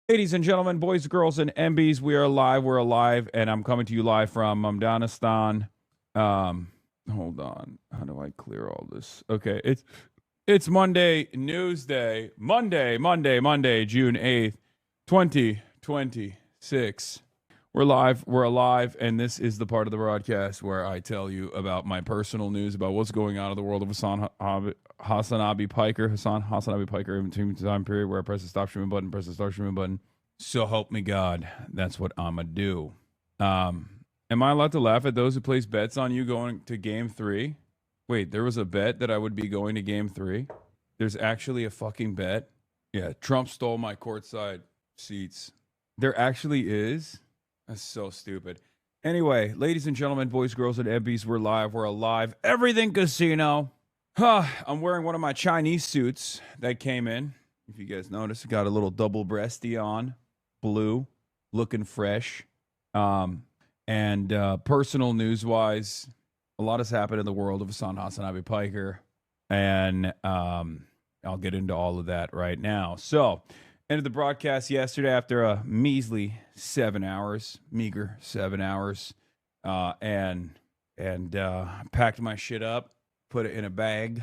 Ladies and gentlemen, boys, girls, and MBs, we are live. We're alive, and I'm coming to you live from Afghanistan. Hold on. How do I clear all this? Okay, it's Monday, Newsday. Monday, June 8th, 2026. We're live, we're alive, and this is the part of the broadcast where I tell you about my personal news about what's going on in the world of Hassan Abi Piker in between time period where I press the stop streaming button, press the start streaming button. So help me God, that's what I'ma do. Am I allowed to laugh at those who place bets on you going to game 3? Wait, there was a bet that I would be going to game 3? There's actually a fucking bet? Yeah, Trump stole my courtside seats. There actually is? That's so stupid. Anyway, ladies and gentlemen, boys, girls, and MBs, we're live. We're alive. Everything casino. I'm wearing one of my Chinese suits that came in. If you guys notice, got a little double breasty on. Blue. Looking fresh. And personal news-wise, a lot has happened in the world of Hassan Abi Piker. And I'll get into all of that right now. So, ended the broadcast yesterday after a measly 7 hours, meager 7 hours, and packed my shit up, put it in a bag,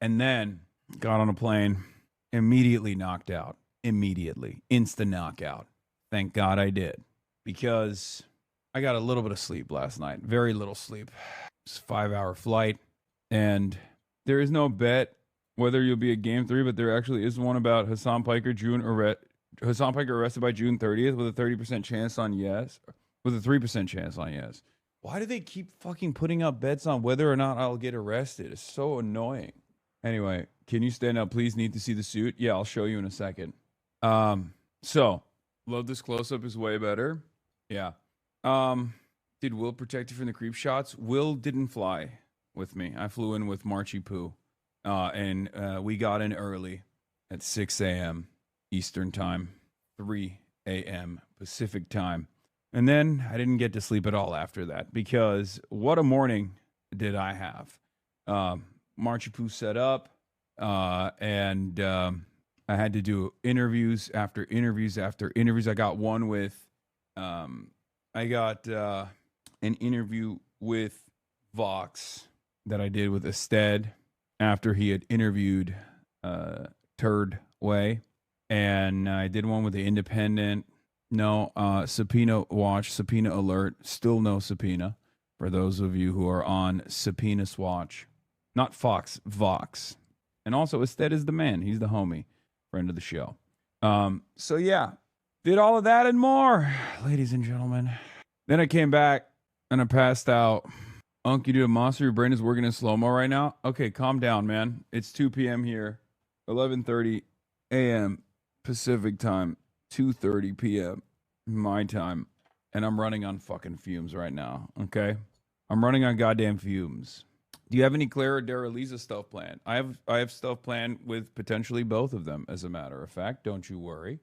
and then got on a plane, immediately knocked out, instant knockout. Thank God I did, because I got a little bit of sleep last night, very little sleep. It's a 5-hour flight, and there is no bet whether you'll be at game 3, but there actually is one about Hassan Piker arrested by June 30th with a 30% chance on yes, with a 3% chance on yes. Why do they keep fucking putting up bets on whether or not I'll get arrested? It's so annoying. Anyway, can you stand up, please? Need to see the suit? Yeah, I'll show you in a second. So, love this close-up is way better. Yeah. Did Will protect you from the creep shots? Will didn't fly with me. I flew in with Marchie Poo. And we got in early at 6 a.m. Eastern time, 3 a.m. Pacific time. And then I didn't get to sleep at all after that, because what a morning did I have. Marchie Poo set up, and I had to do interviews after interviews after interviews. I got one with, an interview with Vox that I did with Ested after he had interviewed Turd Way. And I did one with the Independent. No, subpoena watch, subpoena alert. Still no subpoena for those of you who are on subpoenas watch. Not Fox, Vox. And also, Ested is the man. He's the homie, friend of the show. So yeah, did all of that and more, ladies and gentlemen. Then I came back and I passed out. Unc, you do a monster. Your brain is working in slow-mo right now. Okay, calm down, man. It's 2 p.m. here, 11:30 a.m. Pacific time, 2:30 p.m. my time, and I'm running on fucking fumes right now, okay? I'm running on goddamn fumes. Do you have any Claire or Daraliza stuff planned? I have stuff planned with potentially both of them, as a matter of fact. Don't you worry.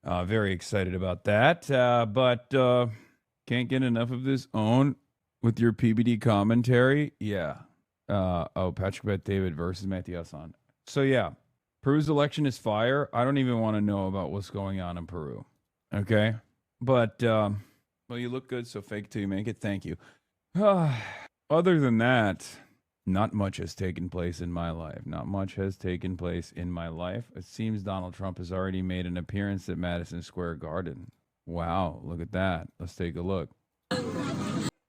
Very excited about that, but can't get enough of this own with your PBD commentary. Yeah. Patrick Bet David versus Matthew Hassan. So yeah, Peru's election is fire. I don't even want to know about what's going on in Peru. Okay. But, well, you look good, so fake it till you make it. Thank you. Other than that, not much has taken place in my life. It seems Donald Trump has already made an appearance at Madison Square Garden. Wow. Look at that. Let's take a look.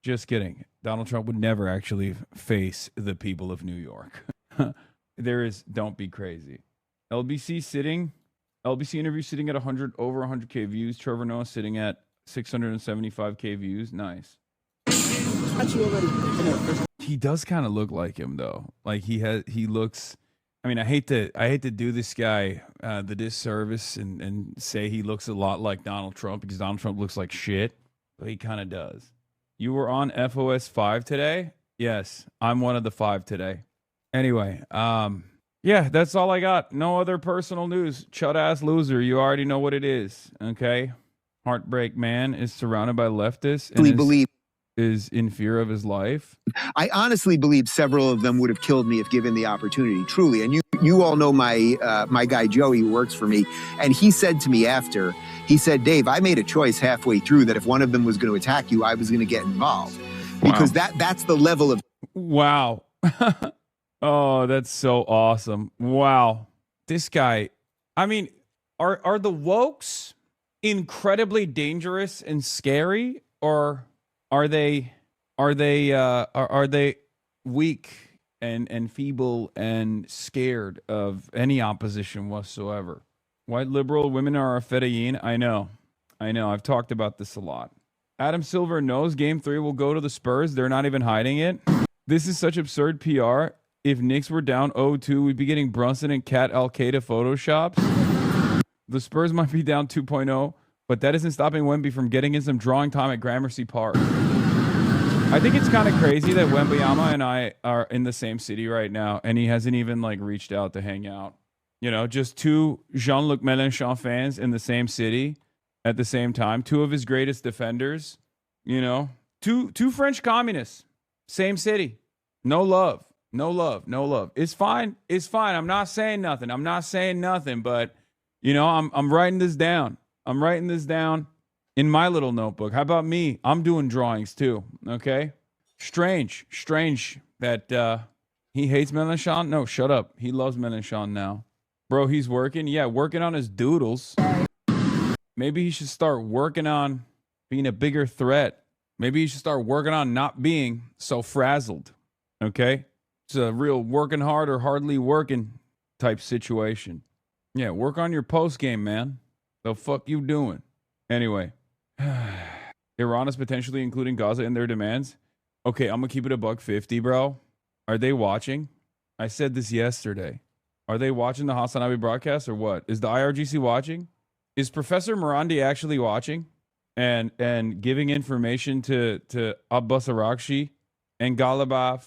Just kidding. Donald Trump would never actually face the people of New York. Don't be crazy. LBC interview sitting at over 100K views. Trevor Noah sitting at 675K views. Nice. He does kind of look like him though. Like he looks, I mean, I hate to do this guy the disservice and say he looks a lot like Donald Trump, because Donald Trump looks like shit, but he kind of does. You were on FOS 5 today? Yes, I'm one of the 5 today. Anyway, yeah, that's all I got. No other personal news. Chud ass loser. You already know what it is. Okay. Heartbreak man is surrounded by leftists and is in fear of his life. I honestly believe several of them would have killed me if given the opportunity. Truly. And you all know my guy Joey, who works for me, and he said to me after, he said, Dave, I made a choice halfway through that if one of them was going to attack you, I was going to get involved, because that's the level of. Wow. Oh, that's so awesome. Wow. This guy, I mean, are the wokes incredibly dangerous and scary, or are they weak and feeble and scared of any opposition whatsoever? White liberal women are a fedayeen. I know. I've talked about this a lot. Adam Silver knows Game 3 will go to the Spurs. They're not even hiding it. This is such absurd PR. If Knicks were down 0-2, we'd be getting Brunson and Cat Al-Qaeda photoshops. The Spurs might be down 2.0, but that isn't stopping Wemby from getting in some drawing time at Gramercy Park. I think it's kind of crazy that Wembanyama and I are in the same city right now, and he hasn't even reached out to hang out. You know, just two Jean-Luc Mélenchon fans in the same city at the same time. Two of his greatest defenders. You know, two French communists, same city. No love. It's fine. I'm not saying nothing. But you know, I'm writing this down. In my little notebook. How about me? I'm doing drawings too. Okay. Strange that he hates Mélenchon. No, shut up. He loves Mélenchon now. Bro, he's working. Yeah, working on his doodles. Maybe he should start working on being a bigger threat. Maybe he should start working on not being so frazzled. Okay? It's a real working hard or hardly working type situation. Yeah, work on your post game, man. The fuck you doing? Anyway, Iran is potentially including Gaza in their demands. Okay, I'm gonna keep it a $1.50, bro. Are they watching? I said this yesterday. Are they watching the Hasanabi broadcast or what? Is the IRGC watching? Is Professor Morandi actually watching and giving information to Abbas Arakshi and Galibaf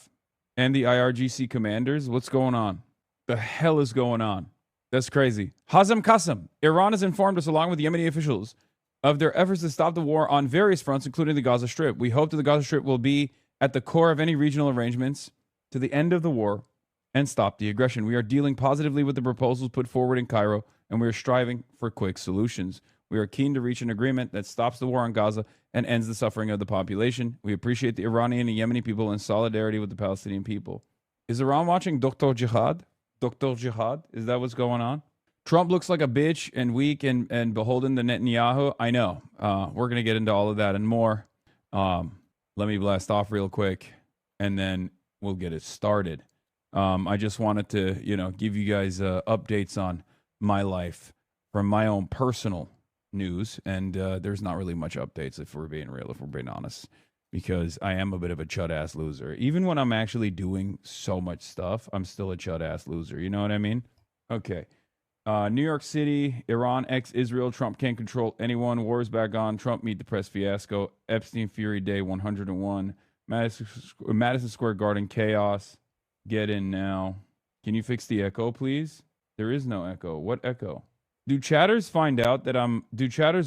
and the IRGC commanders? What's going on? The hell is going on? That's crazy. Hazem Qasem. Iran has informed us, along with Yemeni officials, of their efforts to stop the war on various fronts, including the Gaza Strip. We hope that the Gaza Strip will be at the core of any regional arrangements to the end of the war and stop the aggression. We are dealing positively with the proposals put forward in Cairo, and we are striving for quick solutions. We are keen to reach an agreement that stops the war on Gaza and ends the suffering of the population. We appreciate the Iranian and Yemeni people in solidarity with the Palestinian people. Is Iran watching Dr. Jihad? Dr. Jihad? Is that what's going on? Trump looks like a bitch and weak and beholden to Netanyahu. I know. We're going to get into all of that and more. Let me blast off real quick, and then we'll get it started. I just wanted to, give you guys updates on my life from my own personal news. And there's not really much updates, if we're being real, if we're being honest, because I am a bit of a chud-ass loser. Even when I'm actually doing so much stuff, I'm still a chud-ass loser. You know what I mean? Okay. New York City, Iran, ex-Israel, Trump can't control anyone, war is back on, Trump meet the press fiasco, Epstein Fury Day 101, Madison Square Garden chaos, get in now. Can you fix the echo, please? There is no echo. What echo? Do chatters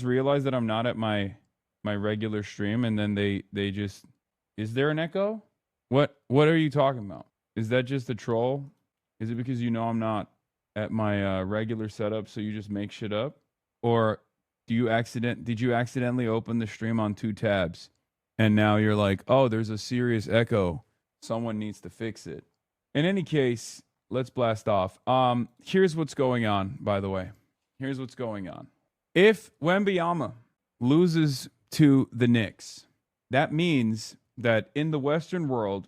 realize that I'm not at my regular stream, and then they just, is there an echo? What are you talking about? Is that just a troll? Is it because I'm not at my regular setup, so you just make shit up? Or did you accidentally open the stream on 2 tabs and now you're like, oh, there's a serious echo, someone needs to fix it? In any case, let's blast off. Here's what's going on, by the way. Here's what's going on. If Wembanyama loses to the Knicks, that means that in the Western world,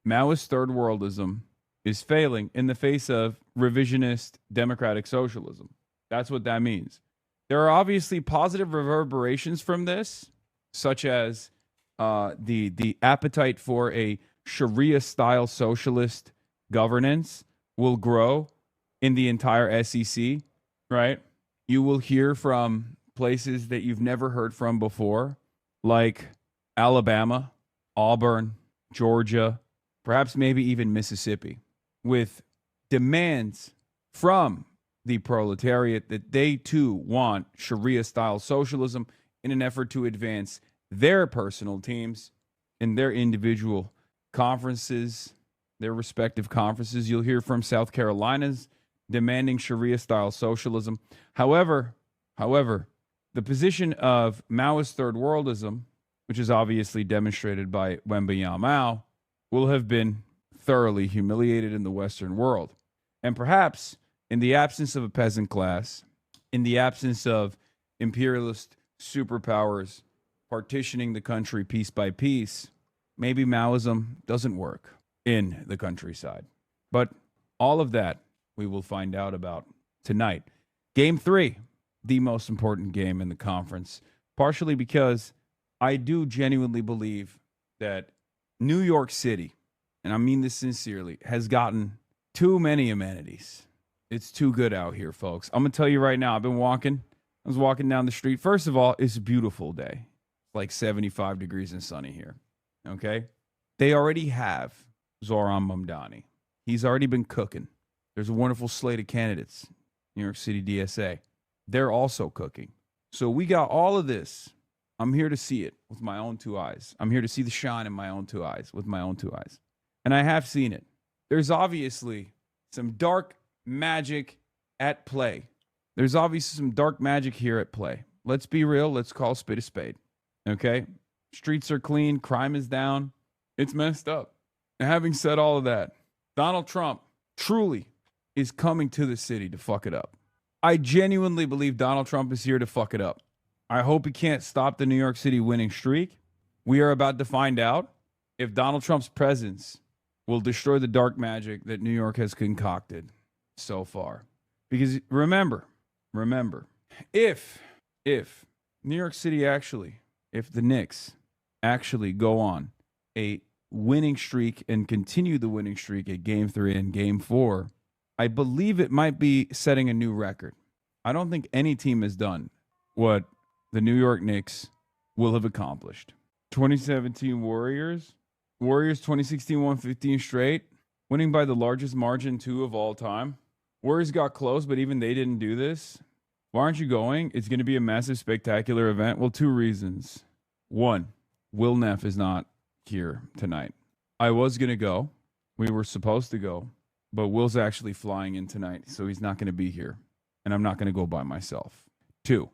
Maoist third worldism is failing in the face of revisionist democratic socialism. That's what that means. There are obviously positive reverberations from this, such as the appetite for a Sharia-style socialist governance will grow in the entire SEC, right? You will hear from places that you've never heard from before, like Alabama, Auburn, Georgia, perhaps maybe even Mississippi, with demands from the proletariat that they too want Sharia-style socialism in an effort to advance their personal teams in their individual conferences, their respective conferences. You'll hear from South Carolina's demanding Sharia-style socialism. However, the position of Maoist third worldism, which is obviously demonstrated by Wembanyama Mao, will have been thoroughly humiliated in the Western world. And perhaps in the absence of a peasant class, in the absence of imperialist superpowers partitioning the country piece by piece, maybe Maoism doesn't work in the countryside. But all of that we will find out about tonight. Game 3, the most important game in the conference, partially because I do genuinely believe that New York City, and I mean this sincerely, has gotten too many amenities. It's too good out here, folks. I'm going to tell you right now, I was walking down the street. First of all, it's a beautiful day. Like 75 degrees and sunny here. Okay? They already have Zoran Mamdani. He's already been cooking. There's a wonderful slate of candidates. New York City DSA. They're also cooking. So we got all of this. I'm here to see it with my own two eyes. I'm here to see the shine in my own two eyes, with my own two eyes. And I have seen it. There's obviously some dark magic at play. There's obviously some dark magic here at play. Let's be real. Let's call a spade a spade. Okay? Streets are clean. Crime is down. It's messed up. And having said all of that, Donald Trump truly is coming to the city to fuck it up. I genuinely believe Donald Trump is here to fuck it up. I hope he can't stop the New York City winning streak. We are about to find out if Donald Trump's presence will destroy the dark magic that New York has concocted so far. Because remember, if New York City actually, if the Knicks actually go on a winning streak and continue the winning streak at Game 3 and Game 4, I believe it might be setting a new record. I don't think any team has done what the New York Knicks will have accomplished. 2017 Warriors 2016 won 15 straight, winning by the largest margin too of all time. Warriors got close, but even they didn't do this. Why aren't you going? It's going to be a massive, spectacular event. Well, two reasons. One, Will Neff is not here tonight. I was going to go. We were supposed to go, but Will's actually flying in tonight, so he's not going to be here, and I'm not going to go by myself. Two,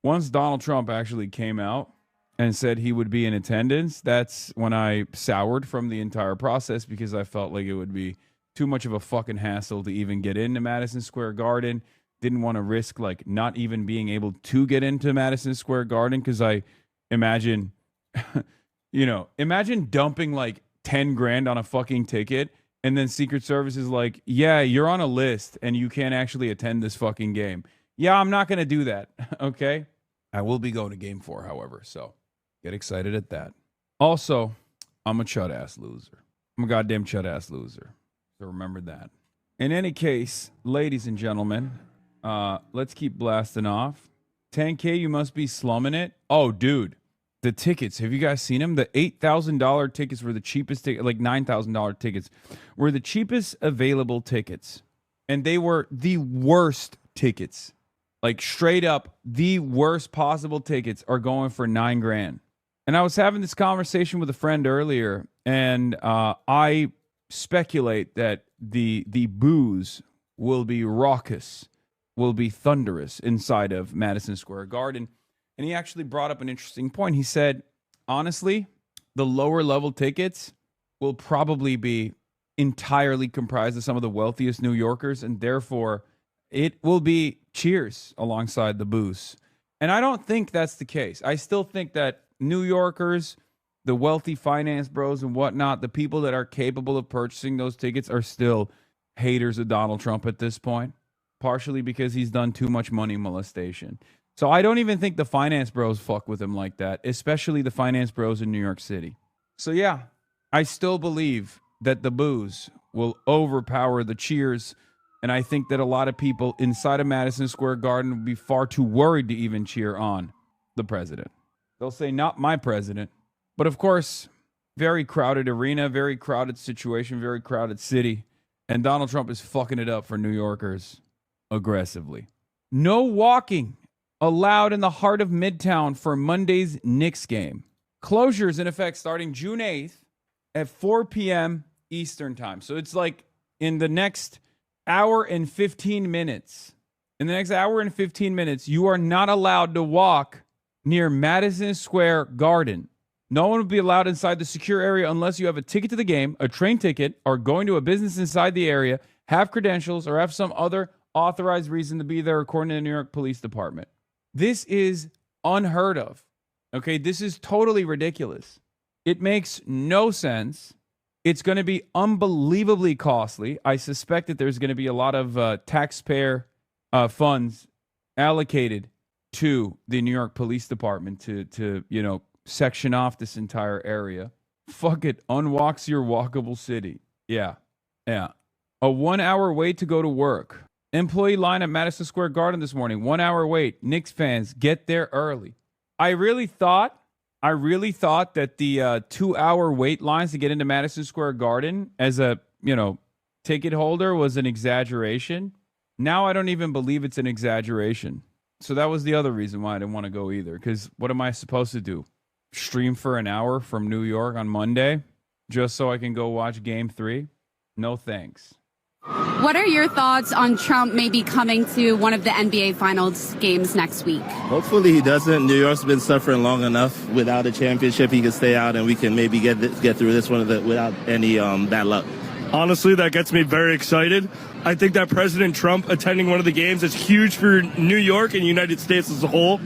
once Donald Trump actually came out and said he would be in attendance, that's when I soured from the entire process because I felt like it would be too much of a fucking hassle to even get into Madison Square Garden. Didn't want to risk like not even being able to get into Madison Square Garden because I imagine, imagine dumping like 10 grand on a fucking ticket and then Secret Service is like, yeah, you're on a list and you can't actually attend this fucking game. Yeah, I'm not going to do that. Okay. I will be going to Game 4, however, so get excited at that. Also, I'm a chud ass loser. I'm a goddamn chud ass loser. So remember that. In any case, ladies and gentlemen, let's keep blasting off. 10K, you must be slumming it. Oh, dude, the tickets. Have you guys seen them? The $8,000 tickets were the cheapest ticket, like $9,000 tickets were the cheapest available tickets. And they were the worst tickets. Like straight up, the worst possible tickets are going for $9 grand. And I was having this conversation with a friend earlier, and I speculate that the booze will be raucous, will be thunderous inside of Madison Square Garden. And he actually brought up an interesting point. He said, honestly, the lower level tickets will probably be entirely comprised of some of the wealthiest New Yorkers, and therefore it will be cheers alongside the booze. And I don't think that's the case. I still think that New Yorkers, the wealthy finance bros and whatnot, the people that are capable of purchasing those tickets are still haters of Donald Trump at this point, partially because he's done too much money molestation. So I don't even think the finance bros fuck with him like that, especially the finance bros in New York City. So yeah, I still believe that the booze will overpower the cheers. And I think that a lot of people inside of Madison Square Garden would be far too worried to even cheer on the president. They'll say, not my president. But of course, very crowded arena, very crowded situation, very crowded city. And Donald Trump is fucking it up for New Yorkers aggressively. No walking allowed in the heart of Midtown for Monday's Knicks game. Closures in effect starting June 8th at 4 p.m. Eastern time. So it's like in the next hour and 15 minutes. In the next hour and 15 minutes, you are not allowed to walk near Madison Square Garden. No one will be allowed inside the secure area unless you have a ticket to the game, a train ticket, are going to a business inside the area, have credentials, or have some other authorized reason to be there according to the New York Police Department. This is unheard of. Okay, this is totally ridiculous. It makes no sense. It's going to be unbelievably costly. I suspect that there's going to be a lot of taxpayer funds allocated to the New York Police Department to section off this entire area. Fuck it. Unwalks your walkable city. Yeah. A 1 hour wait to go to work. Employee line at Madison Square Garden this morning. 1 hour wait. Knicks fans, get there early. I really thought that the 2 hour wait lines to get into Madison Square Garden as a, ticket holder was an exaggeration. Now I don't even believe it's an exaggeration. So that was the other reason why I didn't want to go either. Because what am I supposed to do? Stream for an hour from New York on Monday just so I can go watch Game 3? No thanks. What are your thoughts on Trump maybe coming to one of the NBA Finals games next week? Hopefully he doesn't. New York's been suffering long enough. Without a championship, he can stay out and we can maybe get through this one without any bad luck. Honestly, that gets me very excited. I think that President Trump attending one of the games is huge for New York and the United States as a whole.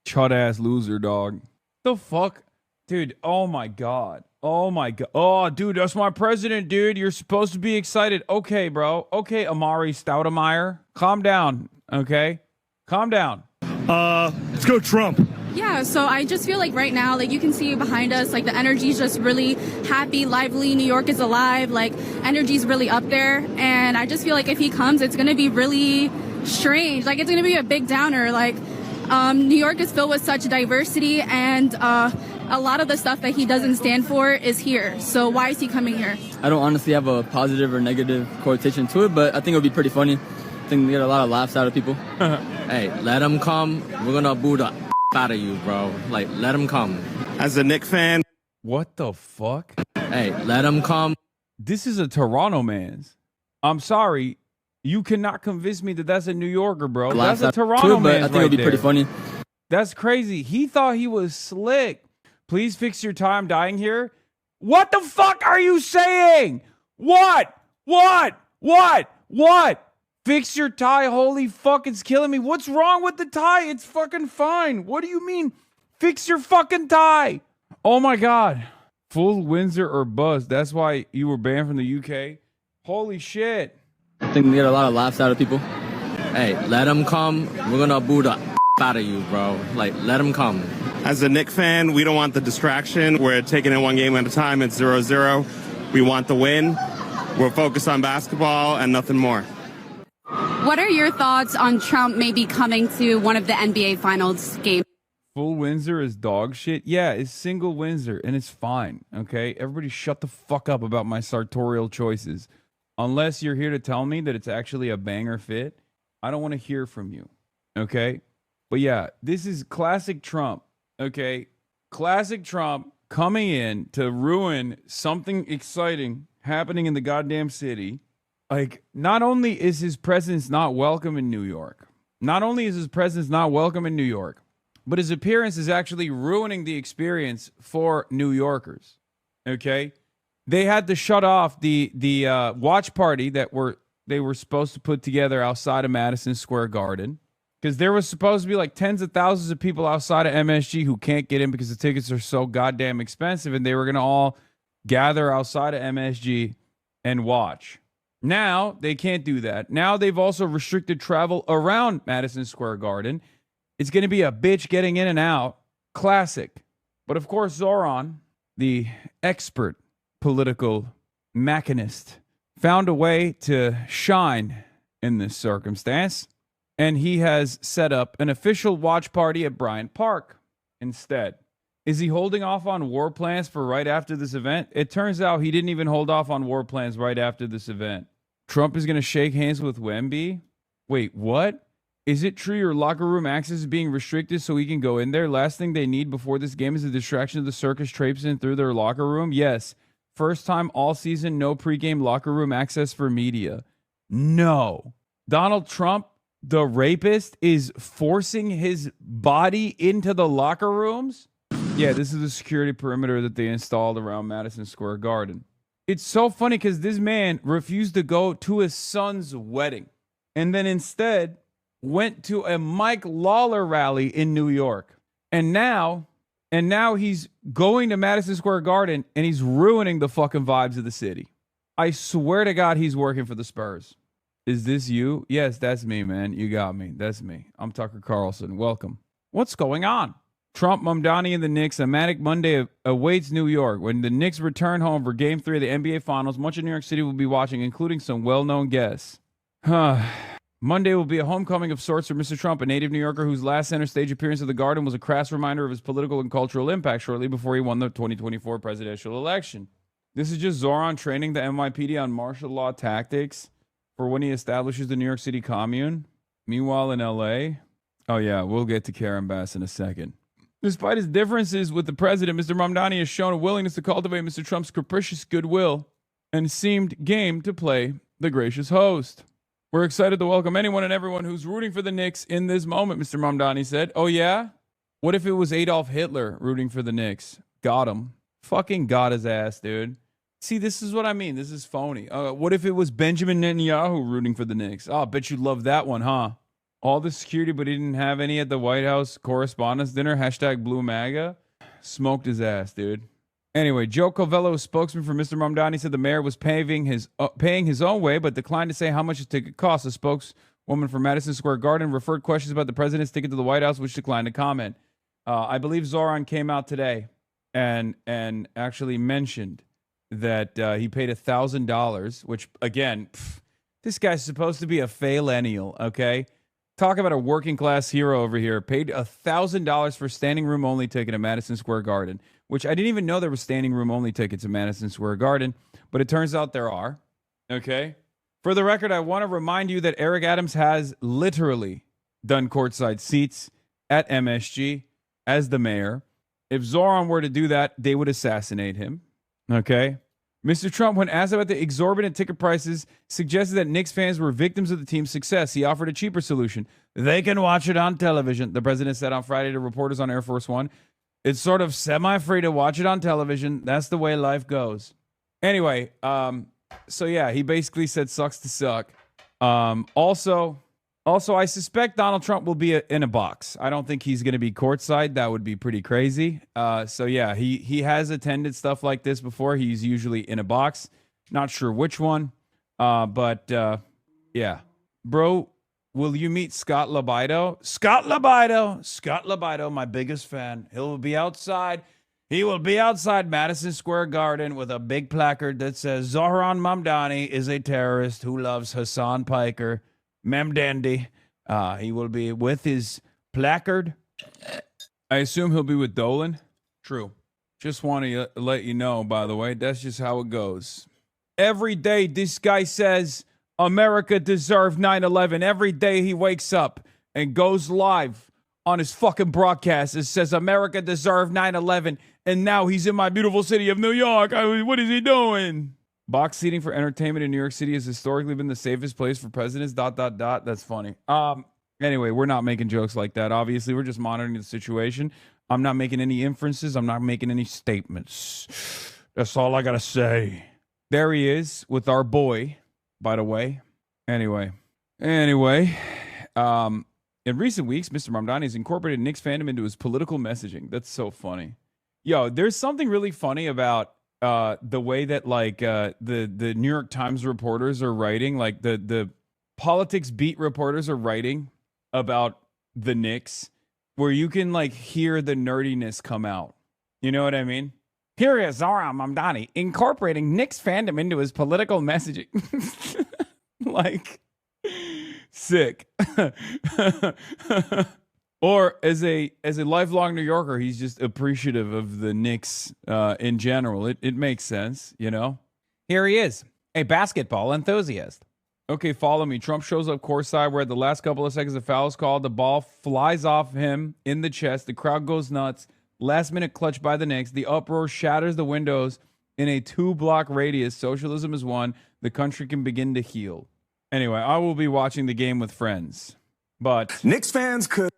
Chud ass loser, dog. The fuck? Dude, oh my God. Oh my God. Oh, dude, that's my president, dude. You're supposed to be excited. Okay, bro. Okay, Amari Stoudemire. Calm down, okay? Calm down. Let's go Trump. Yeah, so I just feel like right now, like you can see behind us, like the energy is just really happy, lively. New York is alive. Like energy's really up there. And I just feel like if he comes, it's going to be really strange. Like it's going to be a big downer. Like New York is filled with such diversity and a lot of the stuff that he doesn't stand for is here. So why is he coming here? I don't honestly have a positive or negative connotation to it, but I think it would be pretty funny. I think we get a lot of laughs out of people. Hey, let him come. We're going to boo the out of you, bro. Like, let him come. As a Knicks fan. What the fuck? Hey, let him come. This is a Toronto man's. I'm sorry. You cannot convince me that that's a New Yorker, bro. That's a Toronto man's. I think it would be pretty funny. That's crazy. He thought he was slick. Please fix your tie. I'm dying here. What the fuck are you saying? What? Fix your tie. Holy fuck, it's killing me. What's wrong with the tie? It's fucking fine. What do you mean? Fix your fucking tie. Oh my God. Full Windsor or bust. That's why you were banned from the UK. Holy shit. I think we get a lot of laughs out of people. Hey, let him come. We're going to boo the out of you, bro. Like, let him come. As a Knicks fan, we don't want the distraction. We're taking it one game at a time. It's 0-0. We want the win. We're focused on basketball and nothing more. What are your thoughts on Trump maybe coming to one of the NBA Finals games? Full Windsor is dog shit. Yeah, it's single Windsor, and it's fine, okay? Everybody shut the fuck up about my sartorial choices. Unless you're here to tell me that it's actually a banger fit, I don't want to hear from you, okay? But yeah, this is classic Trump, okay? Classic Trump coming in to ruin something exciting happening in the goddamn city. Like, not only is his presence not welcome in New York, but his appearance is actually ruining the experience for New Yorkers. Okay? They had to shut off the watch party that they were supposed to put together outside of Madison Square Garden, because there was supposed to be like tens of thousands of people outside of MSG who can't get in because the tickets are so goddamn expensive, and they were going to all gather outside of MSG and watch. Now they can't do that. Now they've also restricted travel around Madison Square Garden. It's going to be a bitch getting in and out. Classic. But of course, Zoran, the expert political machinist, found a way to shine in this circumstance. And he has set up an official watch party at Bryant Park instead. Is he holding off on war plans for right after this event? It turns out he didn't even hold off on war plans right after this event. Trump is going to shake hands with Wemby? Wait, what? Is it true your locker room access is being restricted so he can go in there? Last thing they need before this game is a distraction of the circus traipsing through their locker room? Yes. First time all season, no pregame locker room access for media. No. Donald Trump, the rapist, is forcing his body into the locker rooms? Yeah, this is the security perimeter that they installed around Madison Square Garden. It's so funny because this man refused to go to his son's wedding and then instead went to a Mike Lawler rally in New York. And now he's going to Madison Square Garden and he's ruining the fucking vibes of the city. I swear to God, he's working for the Spurs. Is this you? Yes, that's me, man. You got me. That's me. I'm Tucker Carlson. Welcome. What's going on? Trump, Mamdani, and the Knicks. A manic Monday awaits New York. When the Knicks return home for Game 3 of the NBA Finals, much of New York City will be watching, including some well-known guests. Monday will be a homecoming of sorts for Mr. Trump, a native New Yorker whose last center stage appearance at the Garden was a crass reminder of his political and cultural impact shortly before he won the 2024 presidential election. This is just Zoran training the NYPD on martial law tactics for when he establishes the New York City commune. Meanwhile, in LA, oh yeah, we'll get to Karen Bass in a second. Despite his differences with the president, Mr. Mamdani has shown a willingness to cultivate Mr. Trump's capricious goodwill and seemed game to play the gracious host. We're excited to welcome anyone and everyone who's rooting for the Knicks in this moment, Mr. Mamdani said. Oh yeah? What if it was Adolf Hitler rooting for the Knicks? Got him. Fucking got his ass, dude. See, this is what I mean. This is phony. What if it was Benjamin Netanyahu rooting for the Knicks? Oh, I bet you love that one, huh? All the security, but he didn't have any at the White House Correspondents' Dinner. Hashtag Blue MAGA. Smoked his ass, dude. Anyway, Joe Covello, spokesman for Mr. Mamdani, said the mayor was paying his own way, but declined to say how much his ticket cost. A spokeswoman for Madison Square Garden referred questions about the president's ticket to the White House, which declined to comment. I believe Zoran came out today and actually mentioned that he paid $1,000, which, again, this guy's supposed to be a faillennial, okay? Talk about a working class hero over here. Paid $1,000 for standing room only ticket at Madison Square Garden, which I didn't even know there were standing room only tickets at Madison Square Garden, but it turns out there are. Okay. For the record, I want to remind you that Eric Adams has literally done courtside seats at MSG as the mayor. If Zoran were to do that, they would assassinate him. Okay. Mr. Trump, when asked about the exorbitant ticket prices, suggested that Knicks fans were victims of the team's success. He offered a cheaper solution. They can watch it on television, the president said on Friday to reporters on Air Force One. It's sort of semi-free to watch it on television. That's the way life goes. Anyway, so yeah, he basically said sucks to suck. Also, I suspect Donald Trump will be in a box. I don't think he's going to be courtside. That would be pretty crazy. So yeah, he has attended stuff like this before. He's usually in a box. Not sure which one. But yeah. Bro, will you meet Scott Libido? Scott Libido, my biggest fan. He'll be outside. He will be outside Madison Square Garden with a big placard that says Zoran Mamdani is a terrorist who loves Hassan Piker. Mamdandy. He will be with his placard. I assume he'll be with Dolan. True. Just want to let you know, by the way, that's just how it goes. Every day this guy says America deserved 9/11. Every day he wakes up and goes live on his fucking broadcast and says America deserved 9/11. And now he's in my beautiful city of New York. What is he doing? Box seating for entertainment in New York City has historically been the safest place for presidents, ... That's funny. Anyway, we're not making jokes like that. Obviously, we're just monitoring the situation. I'm not making any inferences. I'm not making any statements. That's all I got to say. There he is with our boy, by the way. Anyway. In recent weeks, Mr. Mamdani has incorporated Knicks fandom into his political messaging. That's so funny. Yo, there's something really funny about the way that the New York Times reporters are writing, like the politics beat reporters are writing about the Knicks, where you can like hear the nerdiness come out. You know what I mean? Here is Zoran Mamdani incorporating Knicks fandom into his political messaging. Like, sick. Or as a lifelong New Yorker, he's just appreciative of the Knicks in general. It makes sense, you know? Here he is, a basketball enthusiast. Okay, follow me. Trump shows up courtside where at the last couple of seconds, the foul is called. The ball flies off him in the chest. The crowd goes nuts. Last-minute clutch by the Knicks. The uproar shatters the windows in a 2-block radius. Socialism is won. The country can begin to heal. Anyway, I will be watching the game with friends. But Knicks fans could.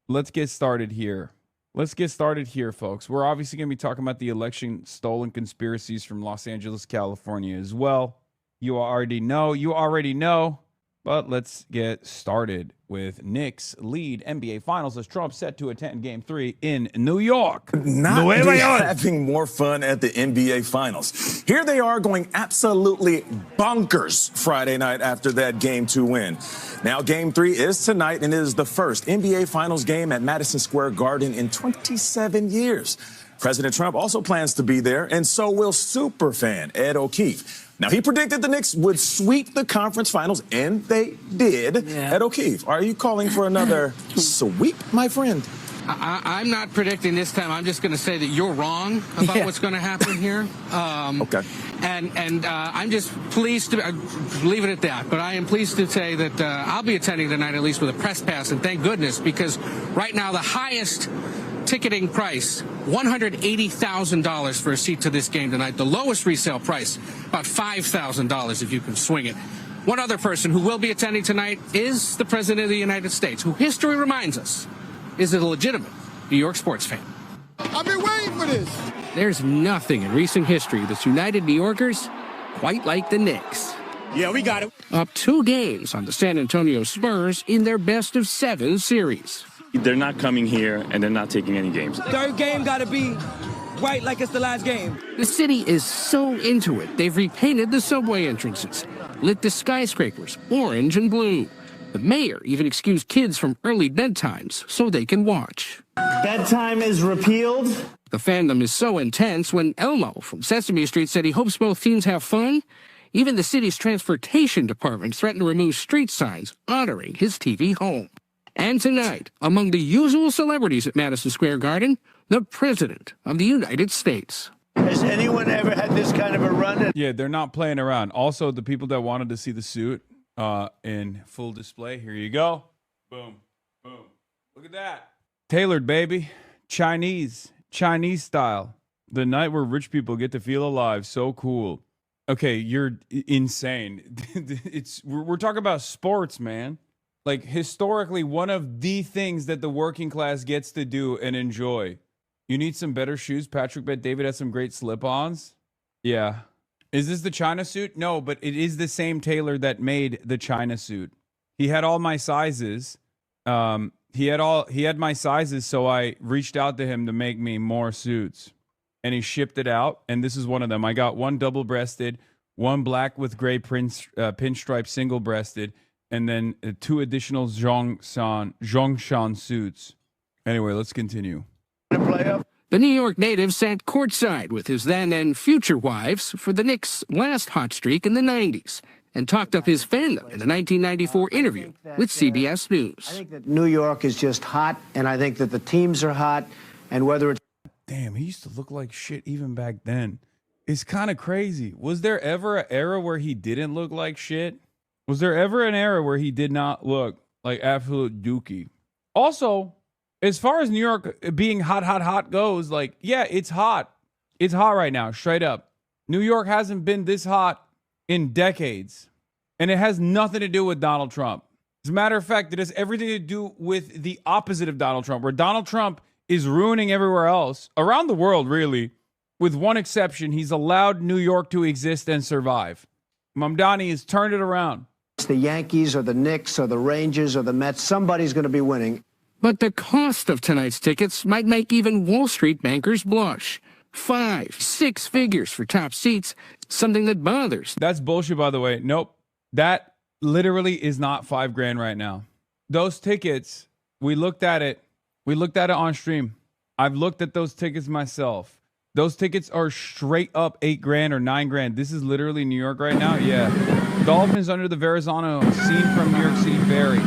Let's get started here. Let's get started here, folks. We're obviously going to be talking about the election stolen conspiracies from Los Angeles, California as well. You already know. But let's get started with Knicks lead NBA Finals as Trump set to attend Game 3 in New York. Not be having more fun at the NBA Finals. Here they are going absolutely bonkers Friday night after that Game 2 win. Now Game 3 is tonight, and it is the first NBA Finals game at Madison Square Garden in 27 years. President Trump also plans to be there, and so will superfan Ed O'Keefe. Now, he predicted the Knicks would sweep the conference finals, and they did. Yeah. Ed O'Keefe, are you calling for another sweep, my friend? I'm not predicting this time. I'm just going to say that you're wrong about what's going to happen here. Okay. And I'm just pleased to leave it at that. But I am pleased to say that I'll be attending tonight at least with a press pass, and thank goodness, because right now the highest ticketing price, $180,000 for a seat to this game tonight. The lowest resale price, about $5,000 if you can swing it. One other person who will be attending tonight is the President of the United States, who history reminds us is a legitimate New York sports fan. I've been waiting for this. There's nothing in recent history that's united New Yorkers quite like the Knicks. Yeah, we got it. Up 2 games on the San Antonio Spurs in their best-of-7 series. They're not coming here, and they're not taking any games. Third game got to be right like it's the last game. The city is so into it, they've repainted the subway entrances, lit the skyscrapers orange and blue. The mayor even excused kids from early bedtimes so they can watch. Bedtime is repealed. The fandom is so intense when Elmo from Sesame Street said he hopes both teams have fun. Even the city's transportation department threatened to remove street signs honoring his TV home. And tonight, among the usual celebrities at Madison Square Garden, the President of the United States. Has anyone ever had this kind of a run? Yeah, they're not playing around. Also, the people that wanted to see the suit in full display, here you go. Boom, boom. Look at that. Tailored, baby. Chinese style. The night where rich people get to feel alive. So cool. Okay, you're insane. We're talking about sports, man. Like, historically, one of the things that the working class gets to do and enjoy. You need some better shoes. Patrick Bet David has some great slip-ons. Yeah. Is this the China suit? No, but it is the same tailor that made the China suit. He had all my sizes. He had my sizes, so I reached out to him to make me more suits. And he shipped it out, and this is one of them. I got one double-breasted, one black with gray pinstripe single-breasted, and then 2 additional Zhongshan suits. Anyway, let's continue. The New York native sat courtside with his then and future wives for the Knicks' last hot streak in the 90s and talked up his fandom in a 1994 interview with CBS News. I think that New York is just hot, and I think that the teams are hot, and whether it's... Damn, he used to look like shit even back then. It's kind of crazy. Was there ever an era where he didn't look like shit? Was there ever an era where he did not look like absolute dookie? Also, as far as New York being hot goes, like, yeah, it's hot. It's hot right now, straight up. New York hasn't been this hot in decades. And it has nothing to do with Donald Trump. As a matter of fact, it has everything to do with the opposite of Donald Trump, where Donald Trump is ruining everywhere else, around the world, really. With one exception, he's allowed New York to exist and survive. Mamdani has turned it around. The Yankees or the Knicks or the Rangers or the Mets, somebody's going to be winning. But the cost of tonight's tickets might make even Wall Street bankers blush. 5-6 figures for top seats, something that bothers. That's bullshit, by the way. Nope. That literally is not $5,000 right now. Those tickets, we looked at it on stream. I've looked at those tickets myself. Those tickets are straight up $8,000 or $9,000. This is literally New York right now. Yeah. Dolphins under the Verrazano, scene from New York City Ferry.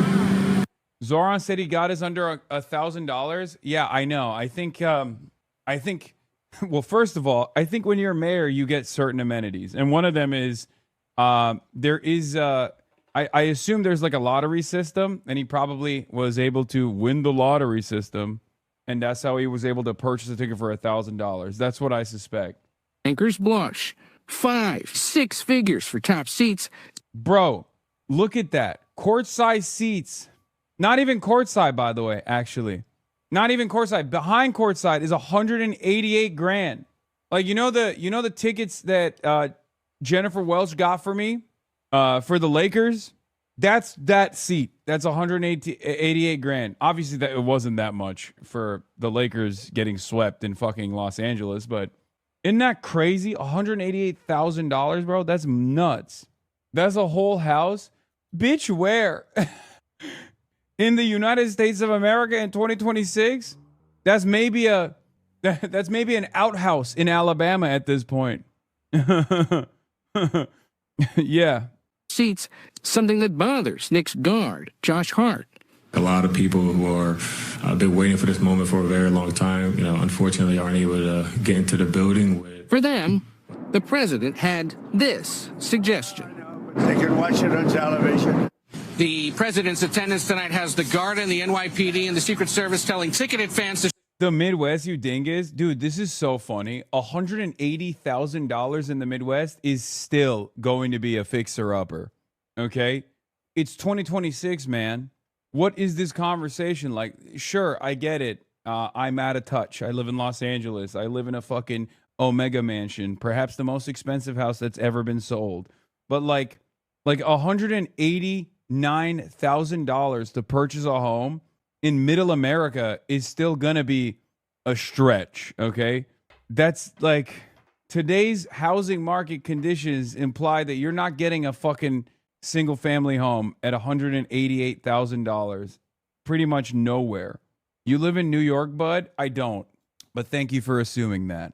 Zoran said he got his under $1,000. Yeah, I know. I think, well, first of all, I think when you're a mayor, you get certain amenities. And one of them is, there is, I assume there's like a lottery system, and he probably was able to win the lottery system. And that's how he was able to purchase a ticket for $1,000. That's what I suspect. Bankers blush. 5-6 figures for top seats. Bro, Look at that. Courtside seats. Not even courtside, by the way, actually. Not even courtside. Behind courtside is $188,000. Like, you know the tickets that Jennifer Welch got for me for the Lakers? That's that seat. That's $188,000. Obviously, that it wasn't that much for the Lakers getting swept in fucking Los Angeles, but isn't that crazy? $188,000, bro. That's nuts. That's a whole house, bitch. Where? In the United States of America in 2026? That's maybe an outhouse in Alabama at this point. Yeah. Seats, something that bothers Knicks guard Josh Hart. A lot of people who are been waiting for this moment for a very long time, unfortunately aren't able to get into the building. For them, the president had this suggestion. They can watch it on television. The president's attendance tonight has the Guard and the NYPD and the Secret Service telling ticketed fans to... The Midwest, you dingus. Dude, this is so funny. $180,000 in the Midwest is still going to be a fixer-upper. Okay? It's 2026, man. What is this conversation like? Sure, I get it. I'm out of touch. I live in Los Angeles. I live in a fucking Omega mansion. Perhaps the most expensive house that's ever been sold. But like $189,000 to purchase a home in middle America is still going to be a stretch, okay? That's like today's housing market conditions imply that you're not getting a fucking single family home at $188,000 pretty much nowhere. You live in New York, bud? I don't. But thank you for assuming that.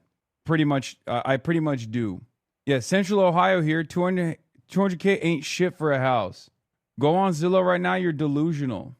I pretty much do. Yeah, Central Ohio here, 200K ain't shit for a house. Go on Zillow right now, you're delusional.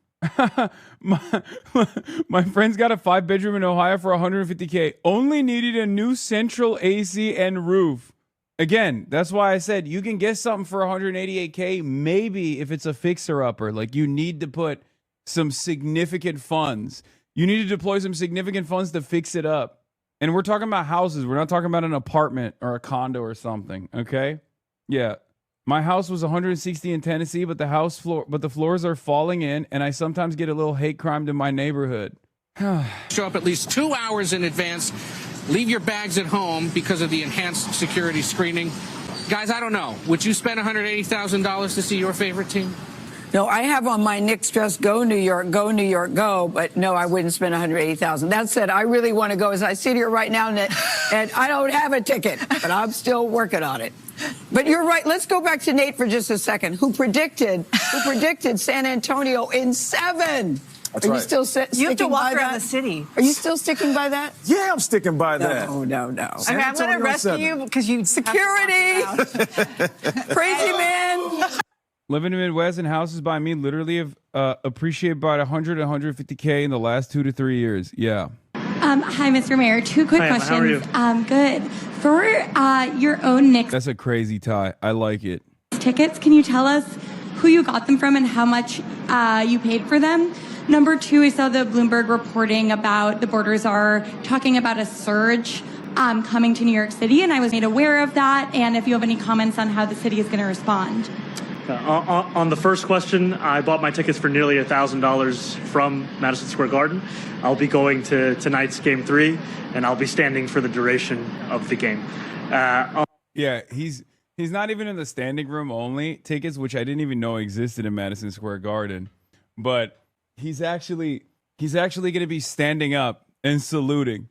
my friend's got a 5-bedroom in Ohio for $150K. Only needed a new central AC and roof. Again, that's why I said you can get something for $188K. Maybe if it's a fixer-upper, like you need to put some significant funds. You need to deploy some significant funds to fix it up. And we're talking about houses. We're not talking about an apartment or a condo or something. Okay? Yeah. My house was 160 in Tennessee, but the floors are falling in, and I sometimes get a little hate crimed in my neighborhood. Show up at least 2 hours in advance. Leave your bags at home because of the enhanced security screening. Guys, I don't know. Would you spend $180,000 to see your favorite team? No, I have on my Knicks dress, go New York, go New York, go. But no, I wouldn't spend $180,000. That said, I really want to go as I sit here right now, and I don't have a ticket, but I'm still working on it. But you're right. Let's go back to Nate for just a second, who predicted San Antonio in 7. That's Are right. you still sticking You have to walk by around that? the city. Are you still sticking by that? Yeah, I'm sticking by that. No. I mean, I'm going to Antonio arrest 7. you because you Security! Crazy man! Living in the Midwest and houses by me literally have appreciated by 100 to 150K in the last 2 to 3 years. Yeah. Hi, Mr. Mayor. 2 quick questions. How are you? Good. For your own Knicks That's a crazy tie. I like it. tickets, can you tell us who you got them from and how much you paid for them? Number 2, I saw the Bloomberg reporting about the borders are talking about a surge coming to New York City, and I was made aware of that. And if you have any comments on how the city is going to respond. On the first question, I bought my tickets for nearly $1,000 from Madison Square Garden. I'll be going to tonight's Game 3, and I'll be standing for the duration of the game. Yeah, he's not even in the standing room only tickets, which I didn't even know existed in Madison Square Garden. But he's actually going to be standing up and saluting.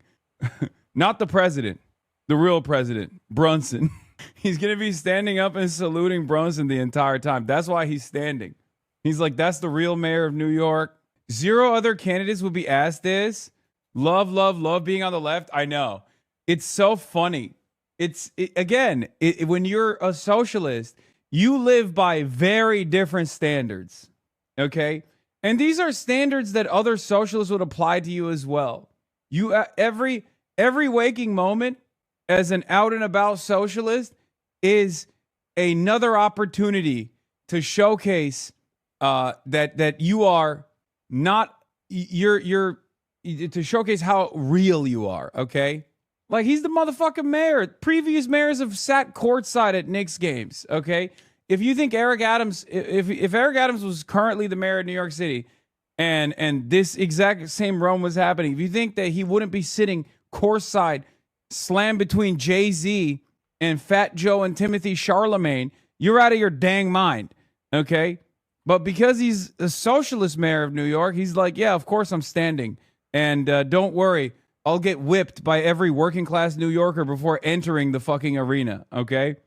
Not the president, the real president, Brunson. He's going to be standing up and saluting Brunson the entire time. That's why he's standing. He's like, that's the real mayor of New York. 0 other candidates will be asked this. Love being on the left. I know. It's so funny. When you're a socialist, you live by very different standards. Okay? And these are standards that other socialists would apply to you as well. You every waking moment as an out and about socialist is another opportunity to showcase that you are not you're to showcase how real you are, okay? Like, he's the motherfucking mayor. Previous mayors have sat courtside at Knicks games, okay? if you think Eric Adams, if Eric Adams was currently the mayor of New York City, and this exact same run was happening, if you think that he wouldn't be sitting courtside, slammed between Jay-Z and Fat Joe and Timothy Charlemagne, you're out of your dang mind, okay? But because he's a socialist mayor of New York, he's like, yeah, of course I'm standing. And don't worry, I'll get whipped by every working class New Yorker before entering the fucking arena, okay?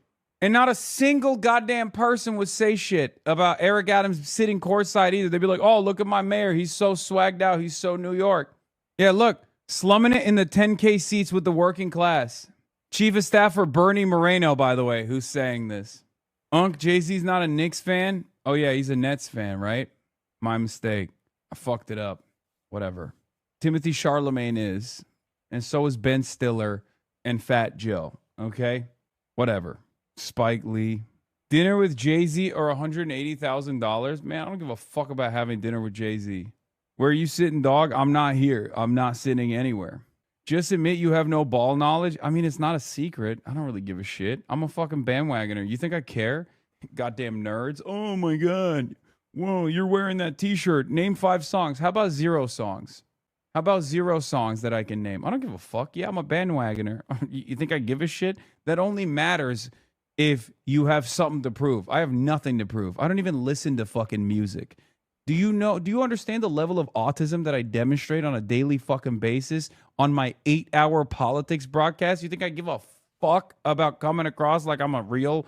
And not a single goddamn person would say shit about Eric Adams sitting courtside either. They'd be like, oh, look at my mayor. He's so swagged out. He's so New York. Yeah, look, slumming it in the 10K seats with the working class. Chief of Staff for Bernie Moreno, by the way, who's saying this. Jay-Z's not a Knicks fan? Oh, yeah, he's a Nets fan, right? My mistake. I fucked it up. Whatever. Timothy Charlemagne is. And so is Ben Stiller and Fat Joe. Okay? Whatever. Spike Lee. Dinner with Jay-Z or $180,000? Man, I don't give a fuck about having dinner with Jay-Z. Where are you sitting, dog? I'm not here. I'm not sitting anywhere. Just admit you have no ball knowledge. I mean, it's not a secret. I don't really give a shit. I'm a fucking bandwagoner. You think I care? Goddamn nerds. Oh my God. Whoa, you're wearing that t-shirt. Name 5 songs. How about 0 songs? How about 0 songs that I can name? I don't give a fuck. Yeah, I'm a bandwagoner. You think I give a shit? That only matters if you have something to prove. I have nothing to prove. I don't even listen to fucking music. Do you understand the level of autism that I demonstrate on a daily fucking basis on my 8-hour politics broadcast? You think I give a fuck about coming across like I'm a real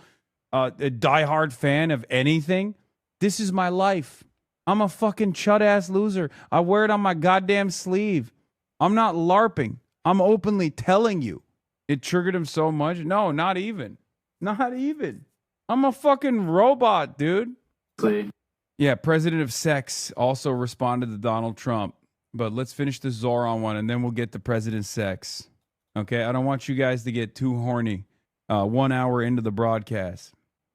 a diehard fan of anything? This is my life. I'm a fucking chud-ass loser. I wear it on my goddamn sleeve. I'm not LARPing. I'm openly telling you. It triggered him so much. No, not even. Not even. I'm a fucking robot, dude. Yeah, President of Sex also responded to Donald Trump. But let's finish the Zoran one, and then we'll get to President Sex. Okay? I don't want you guys to get too horny 1 hour into the broadcast.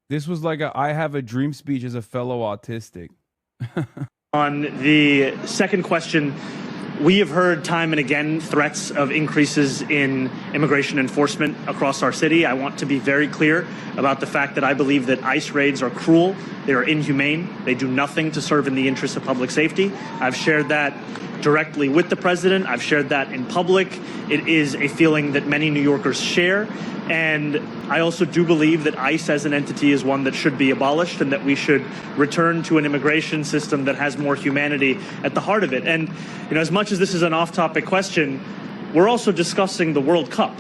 This was like I have a dream speech as a fellow autistic. On the second question, we have heard time and again threats of increases in immigration enforcement across our city. I want to be very clear about the fact that I believe that ICE raids are cruel, they are inhumane, they do nothing to serve in the interest of public safety. I've shared that directly with the president. I've shared that in public. It is a feeling that many New Yorkers share. And I also do believe that ICE as an entity is one that should be abolished and that we should return to an immigration system that has more humanity at the heart of it. And, as much as this is an off-topic question, we're also discussing the World Cup.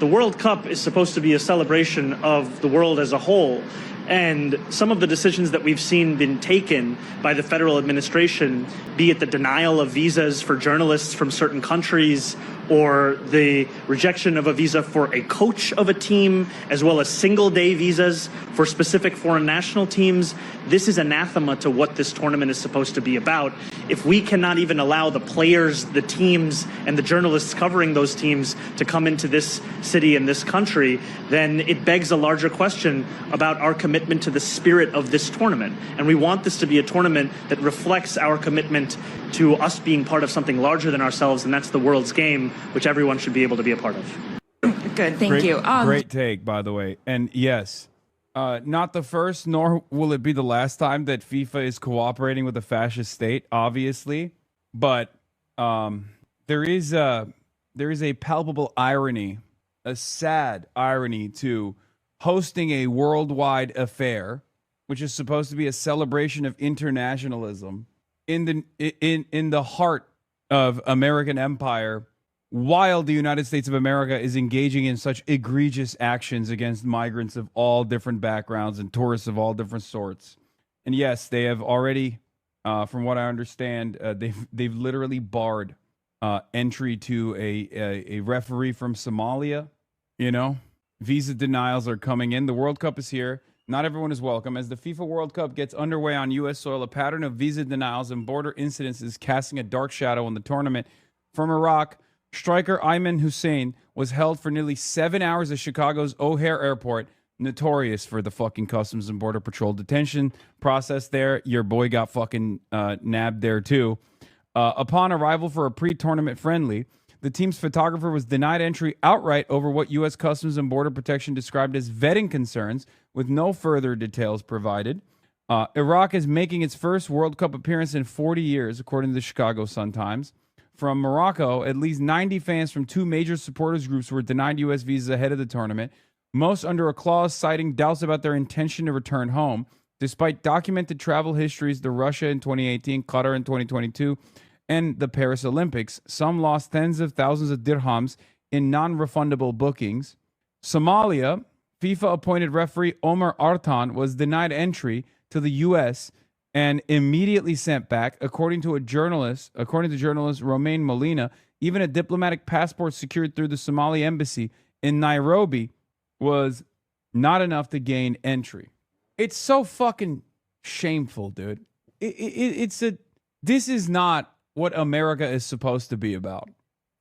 The World Cup is supposed to be a celebration of the world as a whole. And some of the decisions that we've seen been taken by the federal administration, be it the denial of visas for journalists from certain countries or the rejection of a visa for a coach of a team, as well as single-day visas for specific foreign national teams, this is anathema to what this tournament is supposed to be about. If we cannot even allow the players, the teams, and the journalists covering those teams to come into this city and this country, then it begs a larger question about our commitment to the spirit of this tournament. And we want this to be a tournament that reflects our commitment to us being part of something larger than ourselves, and that's the world's game, which everyone should be able to be a part of. Good, thank you. Great take, by the way. And yes, not the first, nor will it be the last time that FIFA is cooperating with a fascist state, obviously. But there is a palpable irony, a sad irony to hosting a worldwide affair, which is supposed to be a celebration of internationalism in the heart of American empire, while the United States of America is engaging in such egregious actions against migrants of all different backgrounds and tourists of all different sorts. And yes, they have already, from what I understand, they've literally barred entry to a referee from Somalia. Visa denials are coming in. The World Cup is here. Not everyone is welcome. As the FIFA World Cup gets underway on U.S. soil, a pattern of visa denials and border incidents is casting a dark shadow on the tournament. From Iraq, striker Ayman Hussein was held for nearly 7 hours at Chicago's O'Hare Airport, notorious for the fucking Customs and Border Patrol detention process there. Your boy got fucking nabbed there too. Upon arrival for a pre-tournament friendly, The team's photographer was denied entry outright over what U.S. Customs and Border Protection described as vetting concerns, with no further details provided. Iraq is making its first World Cup appearance in 40 years, according to the Chicago Sun-Times. From Morocco, at least 90 fans from 2 major supporters groups were denied U.S. visas ahead of the tournament, most under a clause citing doubts about their intention to return home, despite documented travel histories to Russia in 2018, Qatar in 2022, and the Paris Olympics. Some lost tens of thousands of dirhams in non-refundable bookings. Somalia, FIFA-appointed referee Omar Artan was denied entry to the U.S. and immediately sent back, according to journalist Romain Molina. Even a diplomatic passport secured through the Somali embassy in Nairobi was not enough to gain entry. It's so fucking shameful, dude. This is not what America is supposed to be about.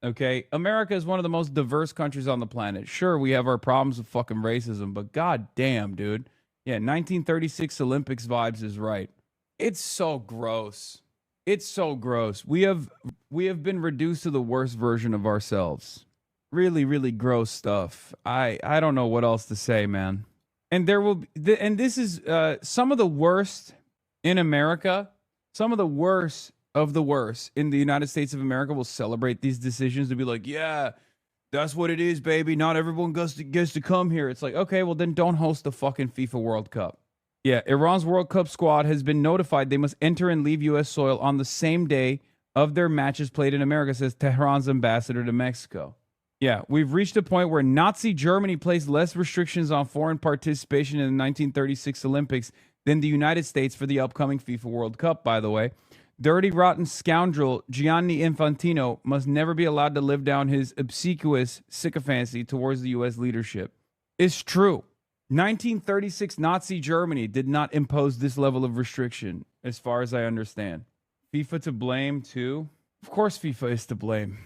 Okay? America is one of the most diverse countries on the planet. Sure, we have our problems with fucking racism, but god damn, dude. Yeah, 1936 Olympics vibes is right. It's so gross. It's so gross. We have been reduced to the worst version of ourselves. Really, really gross stuff. I don't know what else to say, man. And this is some of the worst in America. Some of the worst of the worst in the United States of America will celebrate these decisions to be like, yeah, that's what it is, baby. Not everyone gets to come here. It's like, okay, well then don't host the fucking FIFA World Cup. Yeah, Iran's World Cup squad has been notified they must enter and leave U.S. soil on the same day of their matches played in America, says Tehran's ambassador to Mexico. Yeah, we've reached a point where Nazi Germany placed less restrictions on foreign participation in the 1936 Olympics than the United States for the upcoming FIFA World Cup, by the way. Dirty, rotten scoundrel Gianni Infantino must never be allowed to live down his obsequious sycophancy towards the U.S. leadership. It's true. 1936 Nazi Germany did not impose this level of restriction, as far as I understand. FIFA to blame, too? Of course FIFA is to blame.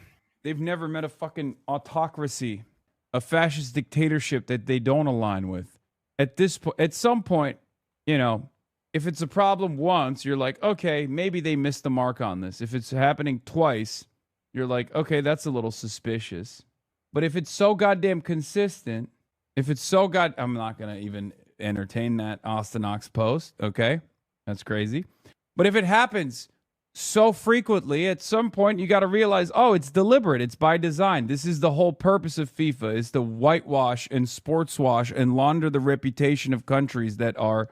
They've never met a fucking autocracy, a fascist dictatorship that they don't align with. At some point, you know, if it's a problem once, you're like, okay, maybe they missed the mark on this. If it's happening twice, you're like, okay, that's a little suspicious. But if it's so goddamn consistent, I'm not going to even entertain that Austin Ox post, okay? That's crazy. But if it happens so frequently, at some point you got to realize, oh, it's deliberate. It's by design. This is the whole purpose of FIFA, is to whitewash and sports wash and launder the reputation of countries that are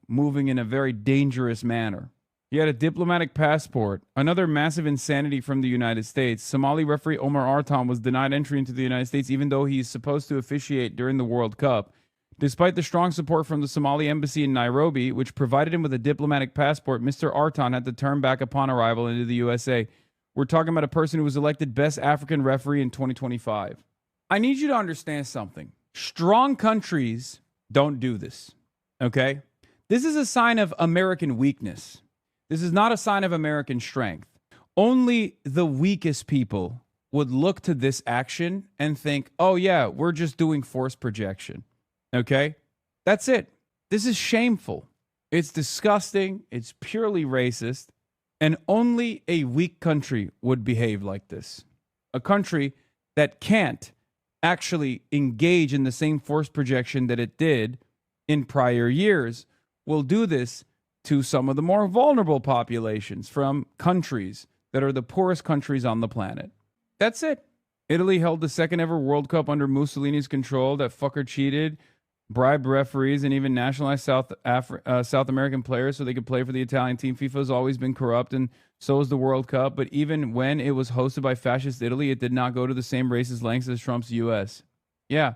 moving in a very dangerous manner. He had a diplomatic passport. Another massive insanity from the United States. Somali referee Omar Artan was denied entry into the United States even though he is supposed to officiate during the World Cup. Despite the strong support from the Somali embassy in Nairobi, which provided him with a diplomatic passport, Mr. Artan had to turn back upon arrival into the USA. We're talking about a person who was elected Best African Referee in 2025. I need you to understand something. Strong countries don't do this. Okay? This is a sign of American weakness. This is not a sign of American strength. Only the weakest people would look to this action and think, oh yeah, we're just doing force projection. Okay? That's it. This is shameful. It's disgusting. It's purely racist. And only a weak country would behave like this. A country that can't actually engage in the same force projection that it did in prior years will do this to some of the more vulnerable populations from countries that are the poorest countries on the planet. That's it. Italy held the second ever World Cup under Mussolini's control. That fucker cheated, bribed referees, and even nationalized South American players so they could play for the Italian team. FIFA has always been corrupt, and so is the World Cup. But even when it was hosted by fascist Italy, it did not go to the same racist lengths as Trump's U.S. Yeah,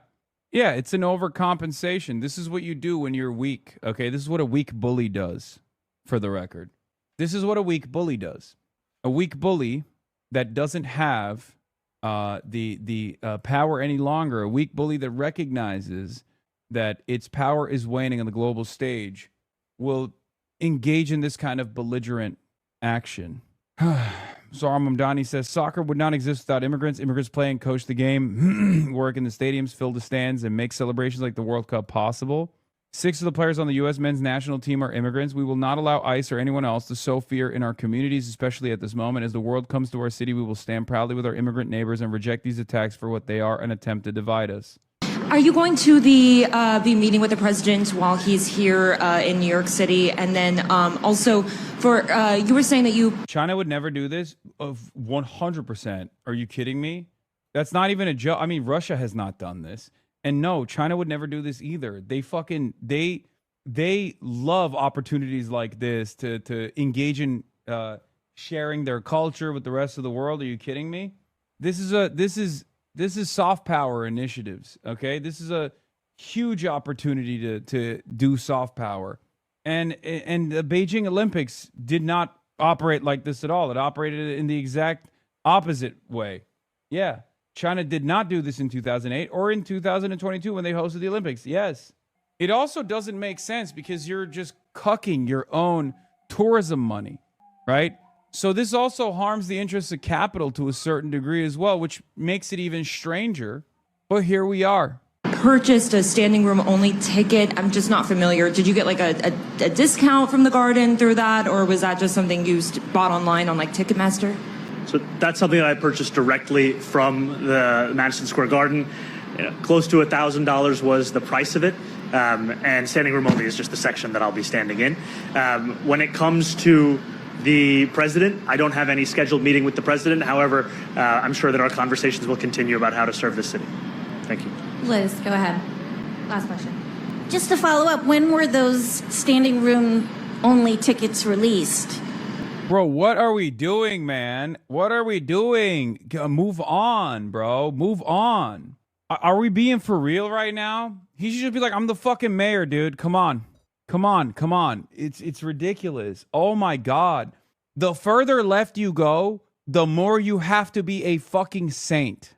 it's an overcompensation. This is what you do when you're weak, okay? This is what a weak bully does, for the record. This is what a weak bully does. A weak bully that doesn't have the power any longer, a weak bully that recognizes that its power is waning on the global stage, will engage in this kind of belligerent action. Zara Mamdani says, soccer would not exist without immigrants. Immigrants play and coach the game, work in the stadiums, fill the stands, and make celebrations like the World Cup possible. 6 of the players on the U.S. men's national team are immigrants. We will not allow ICE or anyone else to sow fear in our communities, especially at this moment. As the world comes to our city, we will stand proudly with our immigrant neighbors and reject these attacks for what they are, an attempt to divide us. Are you going to the meeting with the president while he's here in New York City? And then also, for you were saying that you... China would never do this? Of 100%. Are you kidding me? That's not even a joke. I mean, Russia has not done this. And no, China would never do this either. They love opportunities like this to engage in sharing their culture with the rest of the world. Are you kidding me? This is soft power initiatives. Okay, this is a huge opportunity to do soft power, and the Beijing Olympics did not operate like this at all. It operated in the exact opposite way. Yeah. China did not do this in 2008 or in 2022 when they hosted the Olympics. Yes. It also doesn't make sense because you're just cucking your own tourism money, right? So this also harms the interests of capital to a certain degree as well, which makes it even stranger. But here we are. Purchased a standing room only ticket. I'm just not familiar. Did you get like a discount from the Garden through that, or was that just something you bought online on like Ticketmaster? So that's something I purchased directly from the Madison Square Garden. Close to $1,000 was the price of it. And standing room only is just the section that I'll be standing in. When it comes to the president, I don't have any scheduled meeting with the president. However, I'm sure that our conversations will continue about how to serve the city. Thank you. Liz, go ahead. Last question. Just to follow up, when were those standing room only tickets released? Bro, what are we doing, man? What are we doing? Move on, bro. Move on. Are we being for real right now? He should just be like, I'm the fucking mayor, dude. Come on. Come on. Come on. It's ridiculous. Oh my God. The further left you go, the more you have to be a fucking saint.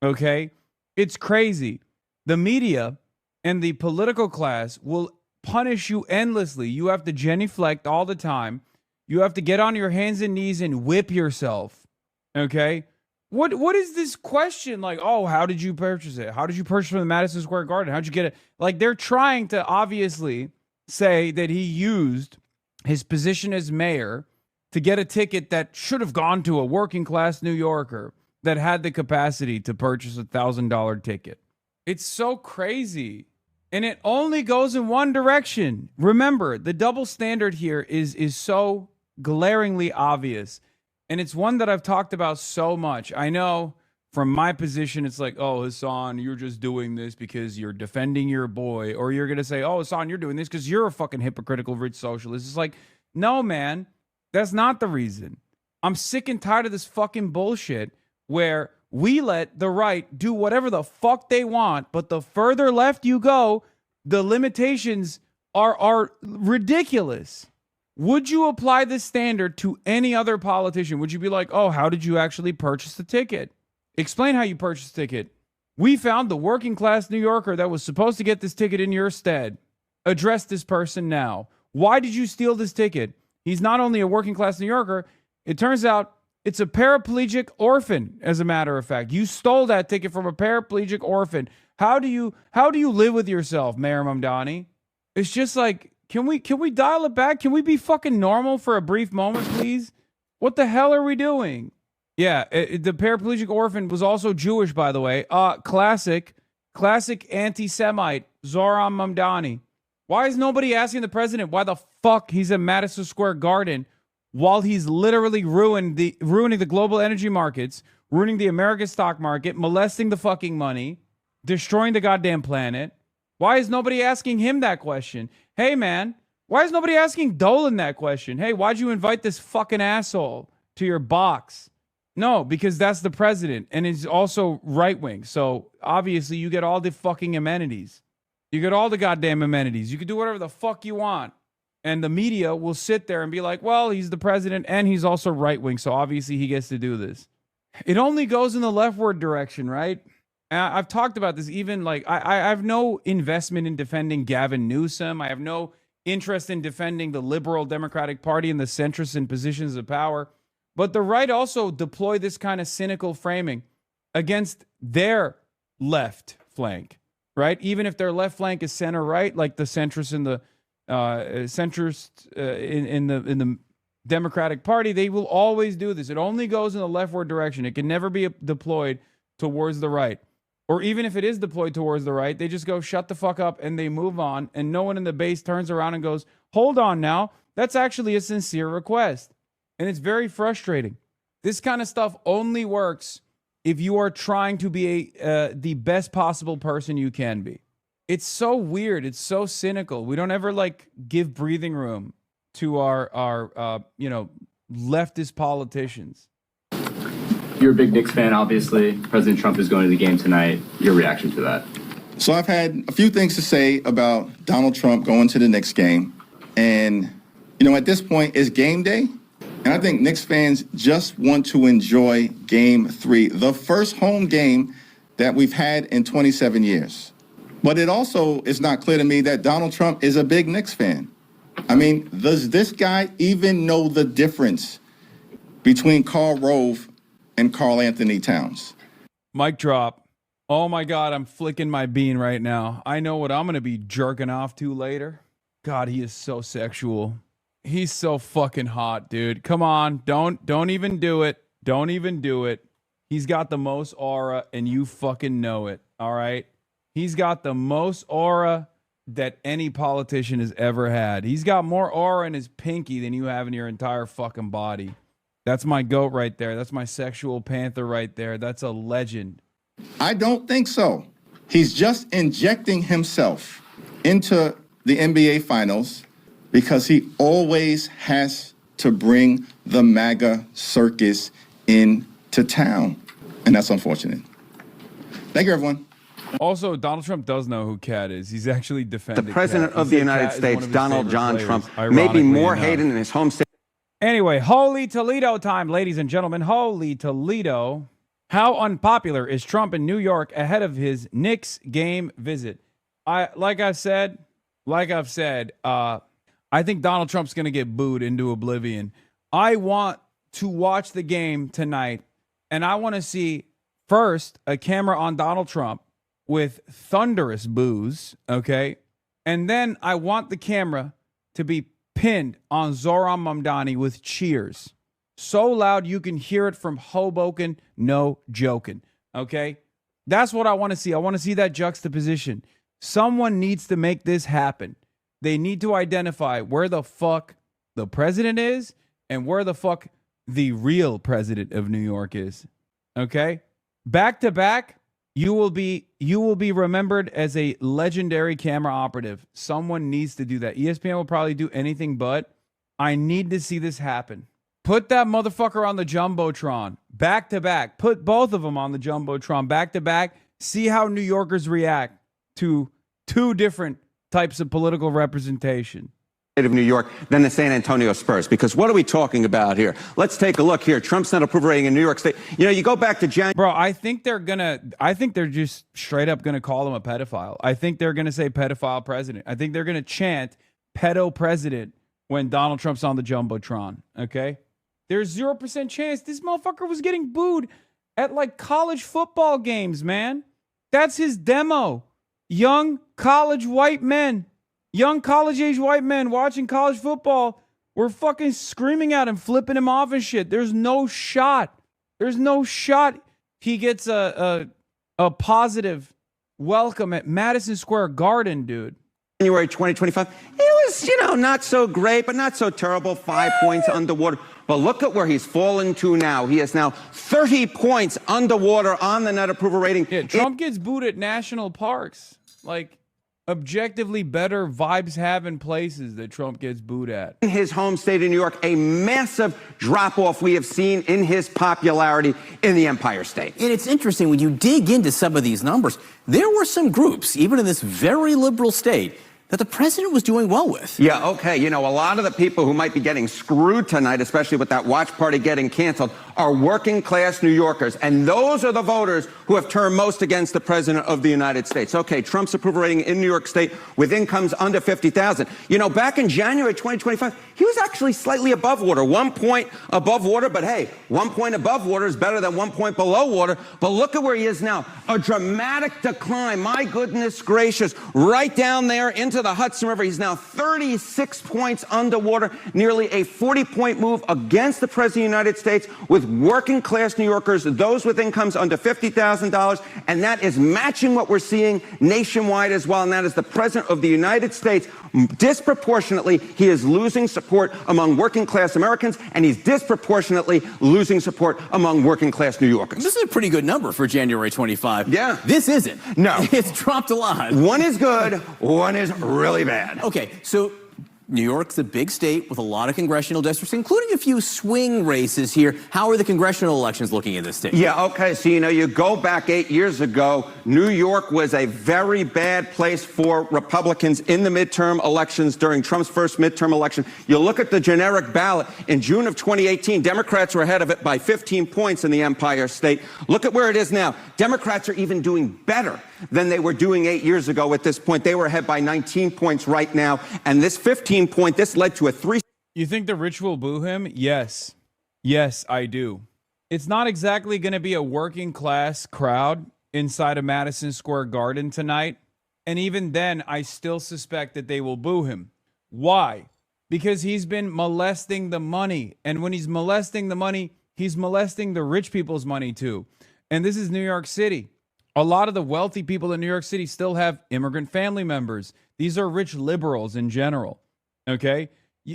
Okay? It's crazy. The media and the political class will punish you endlessly. You have to genuflect all the time. You have to get on your hands and knees and whip yourself. Okay? What is this question? Like, oh, how did you purchase it? How did you purchase from the Madison Square Garden? How'd you get it? Like, they're trying to obviously say that he used his position as mayor to get a ticket that should have gone to a working class New Yorker that had the capacity to purchase $1,000 ticket. It's so crazy. And it only goes in one direction. Remember, the double standard here is so glaringly obvious. And it's one that I've talked about so much. I know from my position, it's like, oh, Hassan, you're just doing this because you're defending your boy. Or you're going to say, oh, Hassan, you're doing this because you're a fucking hypocritical rich socialist. It's like, no, man, that's not the reason. I'm sick and tired of this fucking bullshit where we let the right do whatever the fuck they want. But the further left you go, the limitations are ridiculous. Would you apply this standard to any other politician? Would you be like, oh, how did you actually purchase the ticket? Explain how you purchased the ticket. We found the working class New Yorker that was supposed to get this ticket in your stead. Address this person now. Why did you steal this ticket? He's not only a working class New Yorker, it turns out it's a paraplegic orphan, as a matter of fact. You stole that ticket from a paraplegic orphan. How do you live with yourself, Mayor Mamdani? It's just like, Can we dial it back? Can we be fucking normal for a brief moment, please? What the hell are we doing? Yeah, the paraplegic orphan was also Jewish, by the way. Classic anti-Semite, Zohran Mamdani. Why is nobody asking the president why the fuck he's at Madison Square Garden while he's literally ruining the global energy markets, ruining the American stock market, molesting the fucking money, destroying the goddamn planet? Why is nobody asking him that question? Hey, man, why is nobody asking Dolan that question? Hey, why'd you invite this fucking asshole to your box? No, because that's the president, and he's also right-wing. So, obviously, you get all the fucking amenities. You get all the goddamn amenities. You can do whatever the fuck you want. And the media will sit there and be like, well, he's the president, and he's also right-wing, so obviously he gets to do this. It only goes in the leftward direction, right? I've talked about this. Even like I have no investment in defending Gavin Newsom. I have no interest in defending the liberal Democratic Party and the centrists in positions of power. But the right also deploy this kind of cynical framing against their left flank. right? Even if their left flank is center right, like the centrists in the in the Democratic Party, they will always do this. It only goes in the leftward direction. It can never be deployed towards the right. Or even if it is deployed towards the right, they just go shut the fuck up and they move on, and no one in the base turns around and goes, hold on now, that's actually a sincere request. And it's very frustrating. This kind of stuff only works if you are trying to be the best possible person you can be. It's so weird. It's so cynical. We don't ever give breathing room to our leftist politicians. You're a big Knicks fan, obviously. President Trump is going to the game tonight. Your reaction to that? So I've had a few things to say about Donald Trump going to the Knicks game. And, at this point, it's game day. And I think Knicks fans just want to enjoy Game 3, the first home game that we've had in 27 years. But it also is not clear to me that Donald Trump is a big Knicks fan. I mean, does this guy even know the difference between Karl Rove and Karl Anthony Towns? Mic drop. Oh my God, I'm flicking my bean right now. I know what I'm going to be jerking off to later. God, he is so sexual. He's so fucking hot, dude. Come on, don't even do it. Don't even do it. He's got the most aura, and you fucking know it, all right? He's got the most aura that any politician has ever had. He's got more aura in his pinky than you have in your entire fucking body. That's my goat right there. That's my sexual panther right there. That's a legend. I don't think so. He's just injecting himself into the NBA Finals because he always has to bring the MAGA circus into town. And that's unfortunate. Thank you, everyone. Also, Donald Trump does know who Cat is. He's actually defended the president Cat. of the United States, Donald John Trump, may be more hated in his home state. Anyway, Holy Toledo time, ladies and gentlemen. Holy Toledo. How unpopular is Trump in New York ahead of his Knicks game visit? Like I've said, I think Donald Trump's going to get booed into oblivion. I want to watch the game tonight, and I want to see first a camera on Donald Trump with thunderous boos, okay? And then I want the camera to be pinned on Zohran Mamdani with cheers. So loud you can hear it from Hoboken, no joking, okay? That's what I want to see. I want to see that juxtaposition. Someone needs to make this happen. They need to identify where the fuck the president is and where the fuck the real president of New York is, okay? Back to back, you will be remembered as a legendary camera operative. Someone needs to do that. ESPN will probably do anything but. I need to see this happen. Put that motherfucker on the Jumbotron back to back. Put both of them on the Jumbotron back to back. See how New Yorkers react to two different types of political representation. Of New York than the San Antonio Spurs, because what are we talking about here? Let's take a look here. Trump's not approval rating in New York State. You go back to January. Bro, I think they're just straight up gonna call him a pedophile. I think they're gonna say pedophile president. I think they're gonna chant pedo president when Donald Trump's on the Jumbotron. Okay, there's 0% chance this motherfucker was getting booed at college football games, man. That's his demo. Young college white men. Young college-age white men watching college football were fucking screaming at him, flipping him off and shit. There's no shot. There's no shot he gets a positive welcome at Madison Square Garden, dude. January 2025. It was, not so great, but not so terrible. 5 points underwater. But look at where he's fallen to now. He is now 30 points underwater on the net approval rating. Yeah, Trump gets booed at national parks. Objectively better vibes having places that Trump gets booed at. In his home state of New York, a massive drop-off we have seen in his popularity in the Empire State. And it's interesting, when you dig into some of these numbers, there were some groups, even in this very liberal state, that the president was doing well with. Yeah, okay. You know, a lot of the people who might be getting screwed tonight, especially with that watch party getting canceled, are working class New Yorkers. And those are the voters who have turned most against the president of the United States. Okay, Trump's approval rating in New York State with incomes under 50,000. You know, back in January 2025, he was actually slightly above water, 1 point above water. But hey, 1 point above water is better than 1 point below water. But look at where he is now. A dramatic decline. My goodness gracious. Right down there into the Hudson River. He's now 36 points underwater, nearly a 40-point move against the president of the United States with working class New Yorkers, those with incomes under $50,000. And that is matching what we're seeing nationwide as well. And that is the president of the United States. Disproportionately, he is losing support among working class Americans, and he's disproportionately losing support among working class New Yorkers. This is a pretty good number for January 25. Yeah. This isn't. No. It's dropped a lot. One is good, one is really bad. Okay, so New York's a big state with a lot of congressional districts, including a few swing races here. How are the congressional elections looking in this state? Yeah, okay, so you know, you go back 8 years ago, New York was a very bad place for Republicans in the midterm elections during Trump's first midterm election. You look at the generic ballot in June of 2018, Democrats were ahead of it by 15 points in the Empire State. Look at where it is now. Democrats are even doing better than they were doing 8 years ago at this point. They were ahead by 19 points right now, and this 15 point, this led to a 3. You think the rich will boo him? Yes. Yes, I do. It's not exactly going to be a working class crowd inside of Madison Square Garden tonight. And even then, I still suspect that they will boo him. Why? Because he's been molesting the money. And when he's molesting the money, he's molesting the rich people's money too. And this is New York City. A lot of the wealthy people in New York City still have immigrant family members. These are rich liberals in general. Okay?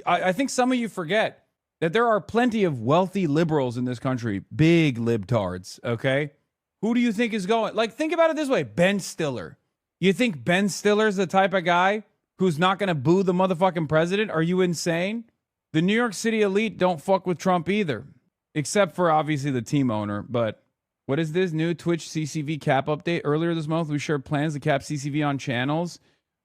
I think some of you forget that there are plenty of wealthy liberals in this country. Big libtards. Okay? Who do you think is going? Like, think about it this way. Ben Stiller. You think Ben Stiller's the type of guy who's not going to boo the motherfucking president? Are you insane? The New York City elite don't fuck with Trump either. Except for, obviously, the team owner. But what is this new Twitch CCV cap update? Earlier this month, we shared plans to cap CCV on channels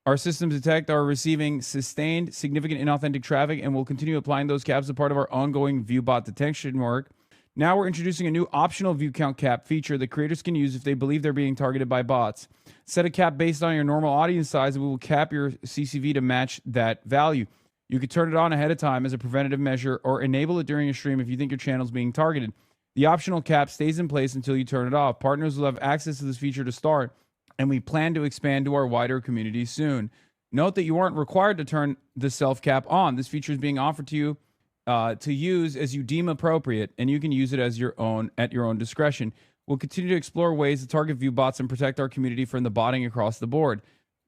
our systems detect are receiving sustained, significant, inauthentic traffic, and will continue applying those caps as part of our ongoing ViewBot detection work. Now we're introducing a new optional view count cap feature that creators can use if they believe they're being targeted by bots. Set a cap based on your normal audience size, and we will cap your CCV to match that value. You can turn it on ahead of time as a preventative measure or enable it during a stream if you think your channel is being targeted. The optional cap stays in place until you turn it off. Partners will have access to this feature to start, and we plan to expand to our wider community soon. Note that you aren't required to turn the self-cap on. This feature is being offered to you to use as you deem appropriate, and you can use it as at your own discretion. We'll continue to explore ways to target view bots and protect our community from the botting across the board.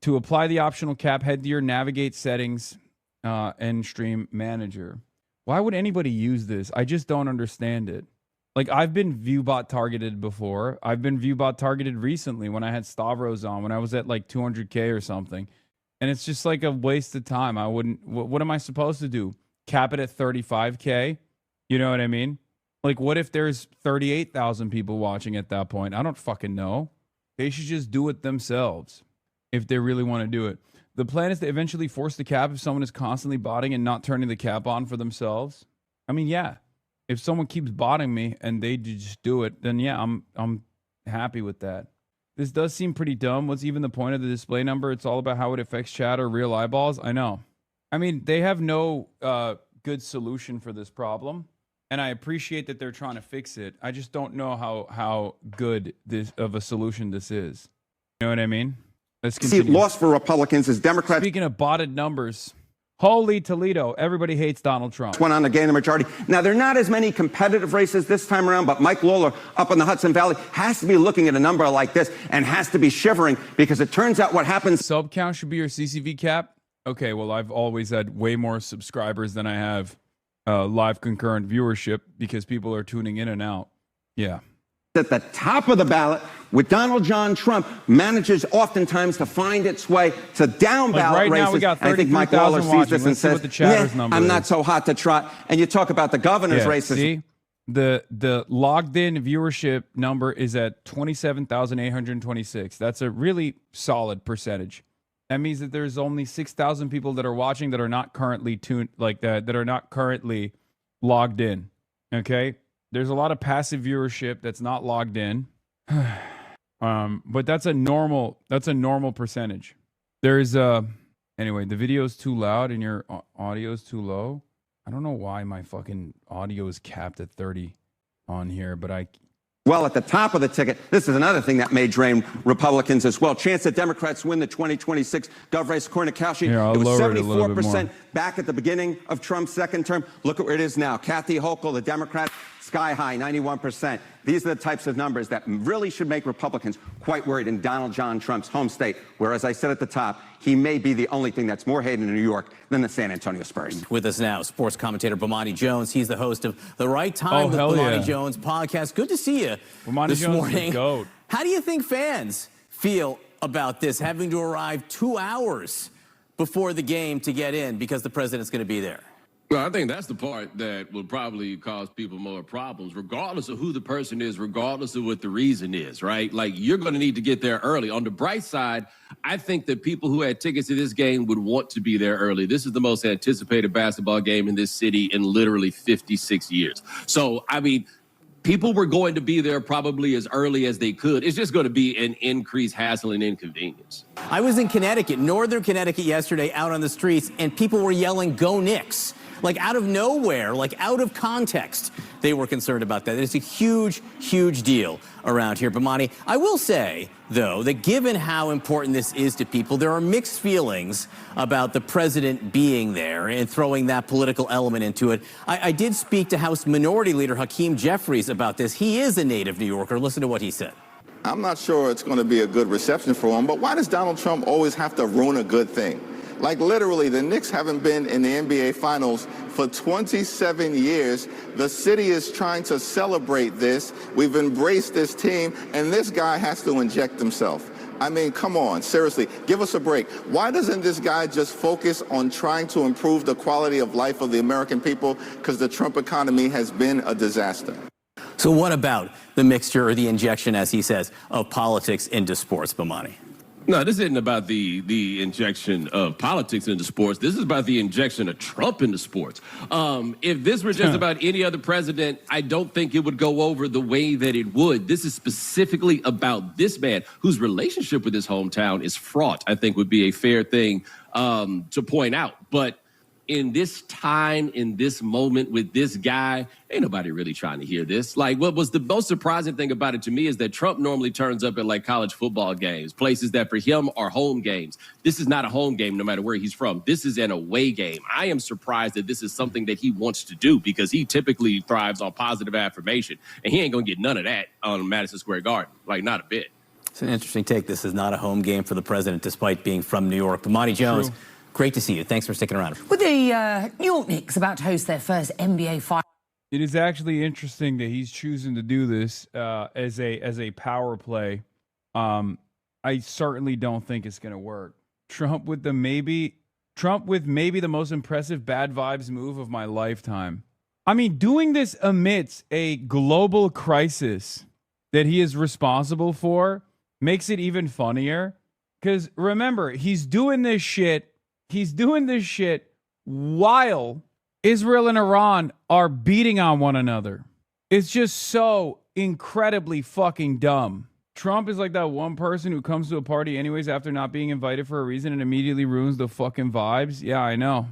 To apply the optional cap, head to your navigate settings and stream manager. Why would anybody use this? I just don't understand it. Like, I've been ViewBot targeted before. I've been ViewBot targeted recently when I had Stavros on, when I was at like 200K or something. And it's just like a waste of time. I wouldn't, what am I supposed to do? Cap it at 35K? You know what I mean? Like, what if there's 38,000 people watching at that point? I don't fucking know. They should just do it themselves if they really want to do it. The plan is to eventually force the cap if someone is constantly botting and not turning the cap on for themselves. I mean, yeah. If someone keeps botting me and they just do it, then yeah, I'm happy with that. This does seem pretty dumb. What's even the point of the display number? It's all about how it affects chat or real eyeballs. I know. I mean, they have no good solution for this problem, and I appreciate that they're trying to fix it. I just don't know how good this of a solution this is. You know what I mean? Let's continue. See, loss for Republicans is Democrats. Speaking of botted numbers. Holy Toledo. Everybody hates Donald Trump. Went on to gain the majority. Now, there are not as many competitive races this time around, but Mike Lawler up in the Hudson Valley has to be looking at a number like this and has to be shivering because it turns out what happens. Sub count should be your CCV cap. Okay, well, I've always had way more subscribers than I have live concurrent viewership because people are tuning in and out. Yeah. At the top of the ballot with Donald John Trump manages oftentimes to find its way to down ballot right races. Now we got 33,000 I think Mike Lawler sees this and says, I'm not so hot to trot. And you talk about the governor's races. See, the logged in viewership number is at 27,826. That's a really solid percentage. That means that there's only 6,000 people that are watching that are not currently that are not currently logged in. Okay? There's a lot of passive viewership that's not logged in. But that's a normal percentage. There's anyway, the video is too loud and your audio is too low. I don't know why my fucking audio is capped at 30 on here, but Well, at the top of the ticket, this is another thing that may drain Republicans as well. Chance that Democrats win the 2026 gov race, according to Kalshi, Here, it was lower it a little bit 74% more. back at the beginning of Trump's second term. Look at where it is now. Kathy Hochul, the Democrat, sky high, 91%. These are the types of numbers that really should make Republicans quite worried in Donald John Trump's home state, where, as I said at the top, he may be the only thing that's more hated in New York than the San Antonio Spurs. With us now, sports commentator Bomani Jones. He's the host of The Right Time with Bomani Jones podcast. Good to see you this morning. How do you think fans feel about this, having to arrive 2 hours before the game to get in because the president's going to be there? Well, I think that's the part that will probably cause people more problems, regardless of who the person is, regardless of what the reason is, right? Like, you're going to need to get there early. On the bright side, I think that people who had tickets to this game would want to be there early. This is the most anticipated basketball game in this city in literally 56 years. So, I mean, people were going to be there probably as early as they could. It's just going to be an increased hassle and inconvenience. I was in Connecticut, northern Connecticut yesterday, out on the streets, and people were yelling, "Go Knicks." Like out of nowhere, like out of context, they were concerned about that. It's a huge, huge deal around here. Bomani, I will say, though, that given how important this is to people, there are mixed feelings about the president being there and throwing that political element into it. I did speak to House Minority Leader Hakeem Jeffries about this. He is a native New Yorker. Listen to what he said. I'm not sure it's going to be a good reception for him, but why does Donald Trump always have to ruin a good thing? Like, literally, the Knicks haven't been in the NBA Finals for 27 years. The city is trying to celebrate this. We've embraced this team, and this guy has to inject himself. I mean, come on, seriously, give us a break. Why doesn't this guy just focus on trying to improve the quality of life of the American people? Because the Trump economy has been a disaster. So what about the mixture or the injection, as he says, of politics into sports, Bomani? No, this isn't about the injection of politics into sports. This is about the injection of Trump into sports. If this were just about any other president, I don't think it would go over the way that it would. This is specifically about this man whose relationship with his hometown is fraught, I think would be a fair thing to point out. But in this time, in this moment with this guy, ain't nobody really trying to hear this. Like, what was the most surprising thing about it to me is that Trump normally turns up at like college football games, places that for him are home games. This is not a home game, no matter where he's from. This is an away game. I am surprised that this is something that he wants to do because he typically thrives on positive affirmation, and he ain't gonna get none of that on Madison Square Garden, like not a bit. It's an interesting take. This is not a home game for the president, despite being from New York. Bomani Jones, great to see you. Thanks for sticking around. With the New York Knicks about to host their first NBA final. It is actually interesting that he's choosing to do this as a power play. I certainly don't think it's going to work. Trump with maybe the most impressive bad vibes move of my lifetime. I mean, doing this amidst a global crisis that he is responsible for makes it even funnier. Because remember, he's doing this shit while Israel and Iran are beating on one another. It's just so incredibly fucking dumb. Trump is like that one person who comes to a party anyways after not being invited for a reason and immediately ruins the fucking vibes. Yeah, I know.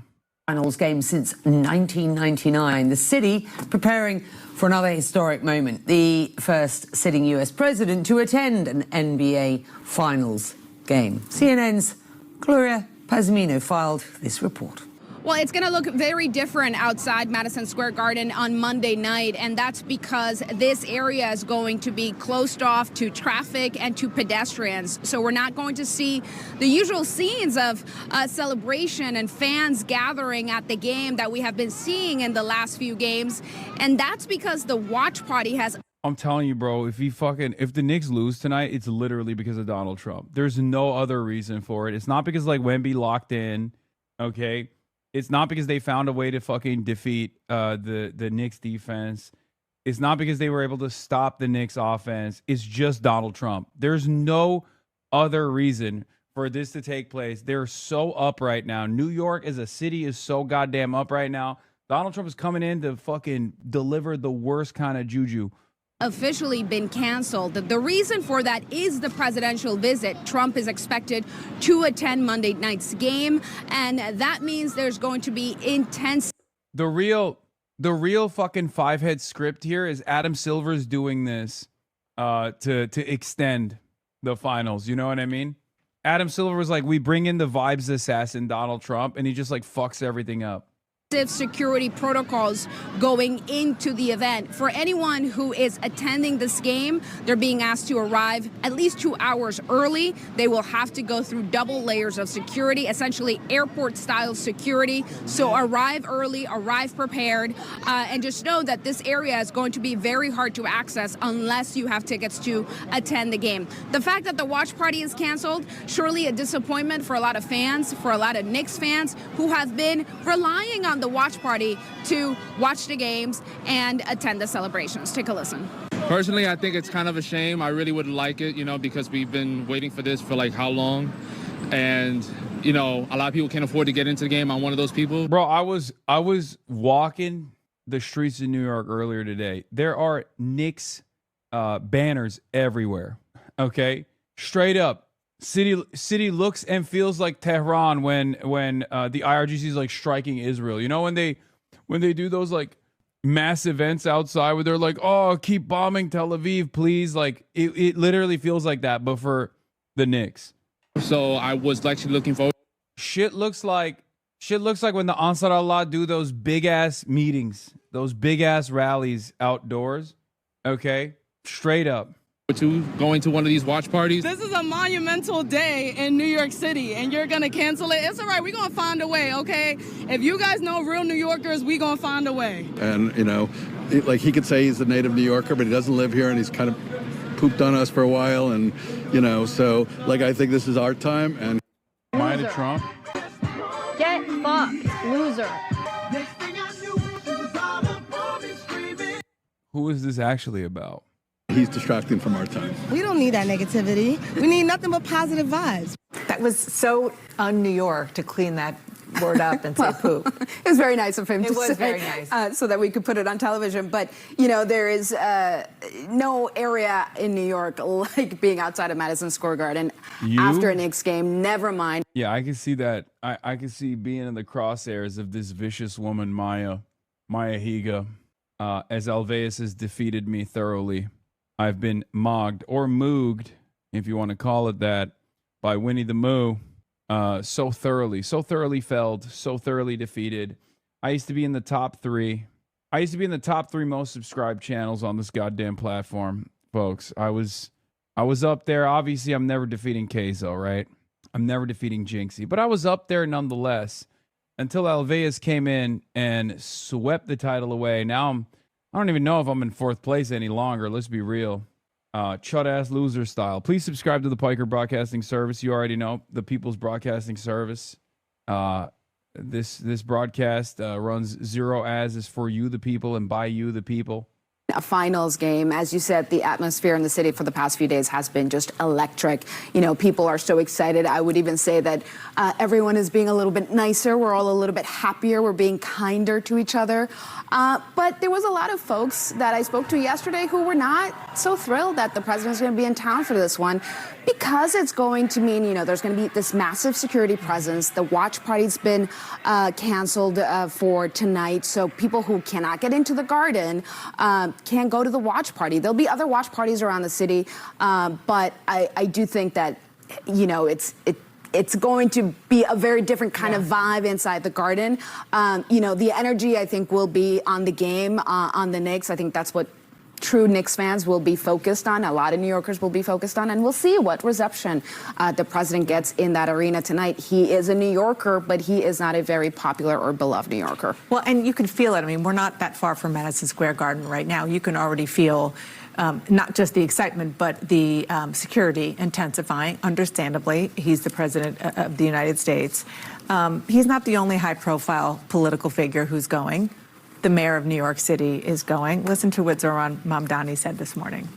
Finals game since 1999. The city preparing for another historic moment. The first sitting US president to attend an NBA Finals game. CNN's Gloria Pazmino filed this report. Well, it's going to look very different outside Madison Square Garden on Monday night, and that's because this area is going to be closed off to traffic and to pedestrians. So we're not going to see the usual scenes of celebration and fans gathering at the game that we have been seeing in the last few games. And that's because the watch party has... I'm telling you, bro, if the Knicks lose tonight, it's literally because of Donald Trump. There's no other reason for it. It's not because like Wemby locked in, okay? It's not because they found a way to fucking defeat the Knicks defense. It's not because they were able to stop the Knicks offense. It's just Donald Trump. There's no other reason for this to take place. They're so up right now. New York as a city is so goddamn up right now. Donald Trump is coming in to fucking deliver the worst kind of juju. Officially been canceled. The reason for that is the presidential visit. Trump is expected to attend Monday night's game, and that means there's going to be intense. The real fucking five-head script here is Adam Silver's doing this to extend the finals. You know what I mean? Adam Silver was like, we bring in the vibes assassin Donald Trump, and he just like fucks everything up. Security protocols going into the event. For anyone who is attending this game, they're being asked to arrive at least 2 hours early. They will have to go through double layers of security, essentially airport-style security. So arrive early, arrive prepared, and just know that this area is going to be very hard to access unless you have tickets to attend the game. The fact that the watch party is canceled, surely a disappointment for a lot of fans, for a lot of Knicks fans who have been relying on the watch party to watch the games and attend the celebrations. Take a listen. Personally, I think it's kind of a shame. I really would like it, because we've been waiting for this for like how long? And, a lot of people can't afford to get into the game. I'm one of those people. Bro, I was walking the streets of New York earlier today. There are Knicks banners everywhere. Okay? Straight up. City looks and feels like Tehran when the IRGC is like striking Israel. You know, when they do those like mass events outside where they're like, oh, keep bombing Tel Aviv, please. Like it literally feels like that, but for the Knicks. So I was actually looking forward. Shit looks like when the Ansar Allah do those big ass meetings, those big ass rallies outdoors. Okay, straight up. To going to one of these watch parties. This is a monumental day in New York City, and you're gonna cancel it. It's all right. We're gonna find a way, okay? If you guys know real New Yorkers, we gonna find a way. And like he could say he's a native New Yorker, but he doesn't live here, and he's kind of pooped on us for a while, and so like I think this is our time. And Maya to Trump. Get fucked, loser. Who is this actually about? He's distracting from our time. We don't need that negativity. We need nothing but positive vibes. That was so un-New York to clean that word up and say poop. It was very nice of him to say. It was very nice. So that we could put it on television. But, there is no area in New York like being outside of Madison Square Garden after a Knicks game. Never mind. Yeah, I can see that. I can see being in the crosshairs of this vicious woman, Maya Higa, as Alveus has defeated me thoroughly. I've been mogged or mooged, if you want to call it that, by Winnie the Moo so thoroughly felled, so thoroughly defeated. I used to be in the top 3. I used to be in the top 3 most subscribed channels on this goddamn platform, folks. I was up there. Obviously, I'm never defeating Keizo, right? I'm never defeating Jinxie, but I was up there nonetheless until Alveus came in and swept the title away. Now I don't even know if I'm in 4th place any longer. Let's be real. Chud-ass loser style. Please subscribe to the Piker Broadcasting Service. You already know, the People's Broadcasting Service. This broadcast runs 0 ads is for you, the people, and by you, the people. A finals game. As you said, the atmosphere in the city for the past few days has been just electric. People are so excited. I would even say that everyone is being a little bit nicer. We're all a little bit happier. We're being kinder to each other. But there was a lot of folks that I spoke to yesterday who were not so thrilled that the president's going to be in town for this one, because it's going to mean, there's going to be this massive security presence. The watch party's been canceled for tonight. So people who cannot get into the Garden can't go to the watch party. There'll be other watch parties around the city. But I do think that, it's going to be a very different kind of vibe inside the Garden. The energy, I think, will be on the game, on the Knicks. I think that's what true Knicks fans will be focused on. A lot of New Yorkers will be focused on, and we'll see what reception the president gets in that arena tonight. He is a New Yorker, but he is not a very popular or beloved New Yorker. Well, and you can feel it. I mean, we're not that far from Madison Square Garden right now. You can already feel not just the excitement, but the security intensifying, understandably. He's the president of the United States. He's not the only high-profile political figure who's going. The mayor of New York City is going. Listen to what Zohran Mamdani said this morning.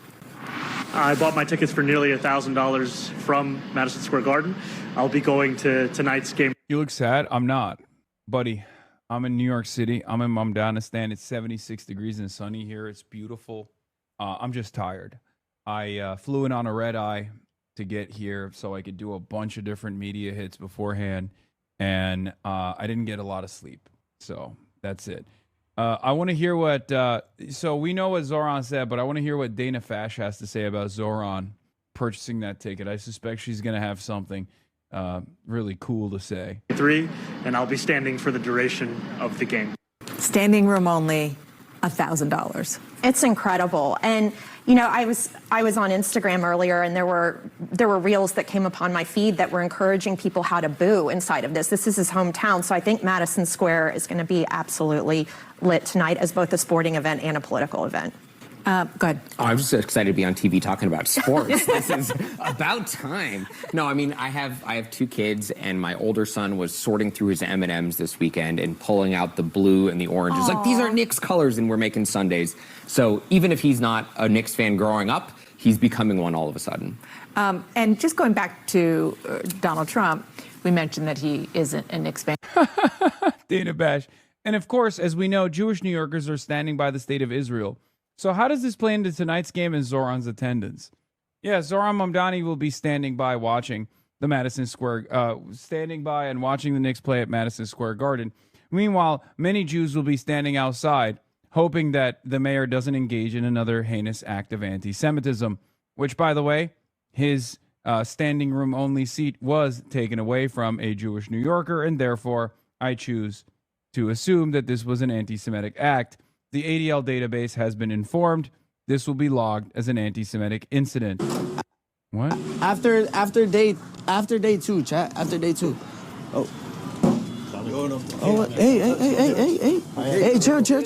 I bought my tickets for nearly $1,000 from Madison Square Garden. I'll be going to tonight's game. You look sad. I'm not, buddy. I'm in New York City. I'm in Mamdanistan. It's 76 degrees and sunny here. It's beautiful. I'm just tired. I flew in on a red eye to get here so I could do a bunch of different media hits beforehand, and I didn't get a lot of sleep. So that's it. I want to hear what. So we know what Zoran said, but I want to hear what Dana Fash has to say about Zoran purchasing that ticket. I suspect she's going to have something really cool to say. 3, and I'll be standing for the duration of the game. Standing room only, $1,000. It's incredible. And you know, I was on Instagram earlier, and there were reels that came upon my feed that were encouraging people how to boo inside of this. This is his hometown, so I think Madison Square is going to be absolutely lit tonight as both a sporting event and a political event. Go ahead. Oh, I was just excited to be on TV talking about sports. This is about time. No, I mean, I have 2 kids, and my older son was sorting through his M&Ms this weekend and pulling out the blue and the orange. It's like, these are Knicks colors, and we're making Sundays. So even if he's not a Knicks fan growing up, he's becoming one all of a sudden. And just going back to Donald Trump, we mentioned that he isn't a Knicks fan. Dana Bash. And of course, as we know, Jewish New Yorkers are standing by the state of Israel. So how does this play into tonight's game and Zoran's attendance? Yeah, Zoran Mamdani will be standing by watching the Madison Square, standing by and watching the Knicks play at Madison Square Garden. Meanwhile, many Jews will be standing outside, hoping that the mayor doesn't engage in another heinous act of anti-Semitism, which, by the way, his standing room only seat was taken away from a Jewish New Yorker, and therefore I choose to assume that this was an anti-Semitic act. The ADL database has been informed. This will be logged as an anti-Semitic incident. What? After day 2, chat. After day 2. Oh. Oh, hey, chill. Okay,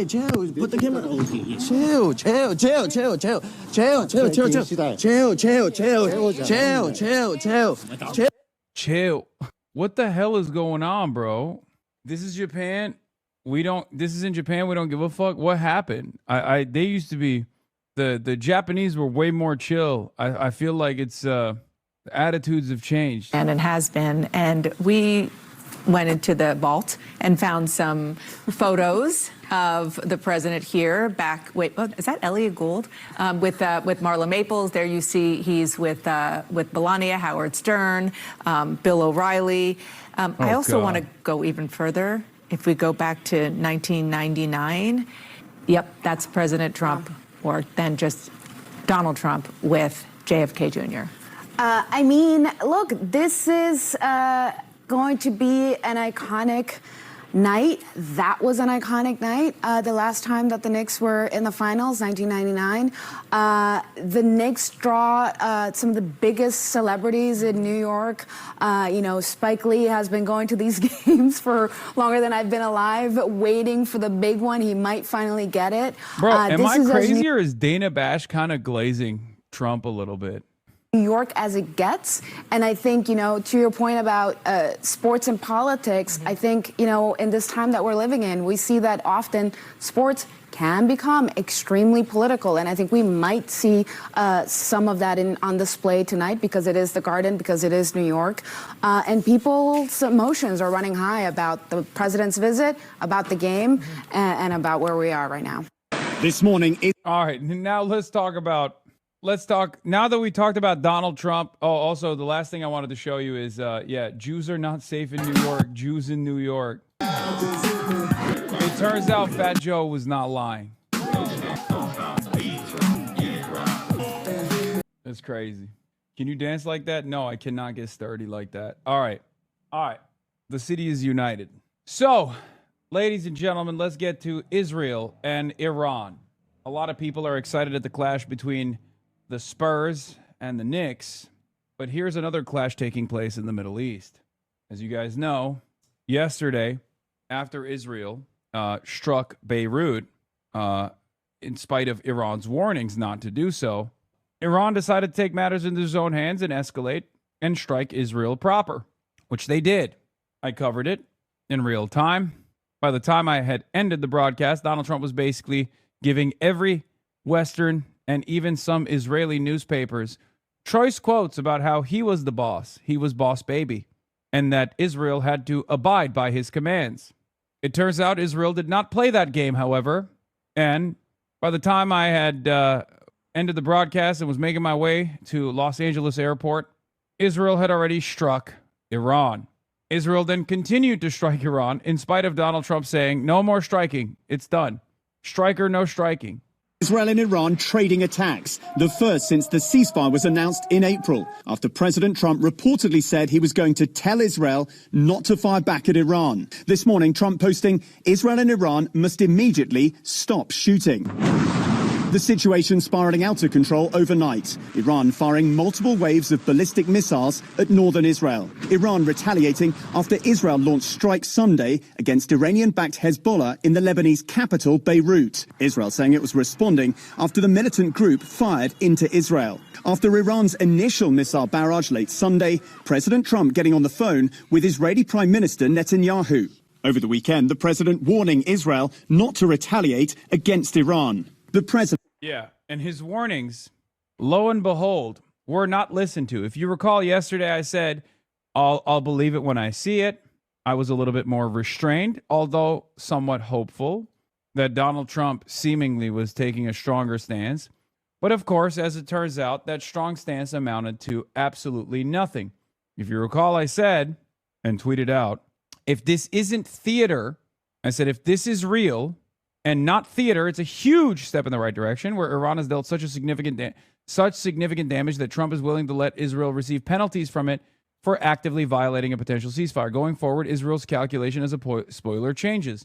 chill. Put the camera. Chill. What the hell is going on, bro? This is Japan. This is in Japan. We don't give a fuck. What happened? They used to be, the Japanese were way more chill. I feel like it's, the attitudes have changed. And it has been. And we went into the vault and found some photos of the president here back. Wait, is that Elliot Gould? With Marla Maples. There you see he's with Melania, Howard Stern, Bill O'Reilly. I also want to go even further. If we go back to 1999, yep, that's President Trump, or then just Donald Trump with JFK Jr. I mean, look, this is going to be an iconic night. That was an iconic night. The last time that the Knicks were in the finals, 1999. The Knicks draw some of the biggest celebrities in New York. Spike Lee has been going to these games for longer than I've been alive, waiting for the big one. He might finally get it. Bro, am I crazy, or is Dana Bash kind of glazing Trump a little bit? New York as it gets. And I think, to your point about sports and politics, I think, in this time that we're living in, we see that often sports can become extremely political. And I think we might see some of that on display tonight, because it is the Garden, because it is New York. And people's emotions are running high about the president's visit, about the game, and about where we are right now. This morning. All right, now let's talk, now that we talked about Donald Trump. Oh, also, the last thing I wanted to show you is, Jews are not safe in New York. Jews in New York. It turns out Fat Joe was not lying. That's crazy. Can you dance like that? No, I cannot get sturdy like that. All right. The city is united. So, ladies and gentlemen, let's get to Israel and Iran. A lot of people are excited at the clash between the Spurs and the Knicks, but here's another clash taking place in the Middle East. As you guys know, yesterday, after Israel struck Beirut, in spite of Iran's warnings not to do so, Iran decided to take matters into its own hands and escalate and strike Israel proper, which they did. I covered it in real time. by the time I had ended the broadcast, Donald Trump was basically giving every Western and even some Israeli newspapers choice quotes about how he was the boss. He was boss baby, and that Israel had to abide by his commands. It turns out Israel did not play that game, however, and by the time I had ended the broadcast and was making my way to Los Angeles airport, Israel had already struck Iran. Israel then continued to strike Iran in spite of Donald Trump saying, no more striking, it's done. Striker, no striking. Israel and Iran trading attacks, the first since the ceasefire was announced in April, after President Trump reportedly said he was going to tell Israel not to fire back at Iran. This morning, Trump posting, Israel and Iran must immediately stop shooting. The situation spiraling out of control overnight. Iran firing multiple waves of ballistic missiles at northern Israel. Iran retaliating after Israel launched strikes Sunday against Iranian-backed Hezbollah in the Lebanese capital, Beirut. Israel saying it was responding after the militant group fired into Israel. After Iran's initial missile barrage late Sunday, President Trump getting on the phone with Israeli Prime Minister Netanyahu. Over the weekend, the president warning Israel not to retaliate against Iran. The president... Yeah, and his warnings, lo and behold, were not listened to. If you recall yesterday, I said, I'll believe it when I see it. I was a little bit more restrained, although somewhat hopeful that Donald Trump seemingly was taking a stronger stance. But of course, as it turns out, that strong stance amounted to absolutely nothing. If you recall, I said, and tweeted out, if this isn't theater, I said, if this is real and not theater, it's a huge step in the right direction, where Iran has dealt such significant damage that Trump is willing to let Israel receive penalties from it for actively violating a potential ceasefire. Going forward, Israel's calculation as a spoiler changes.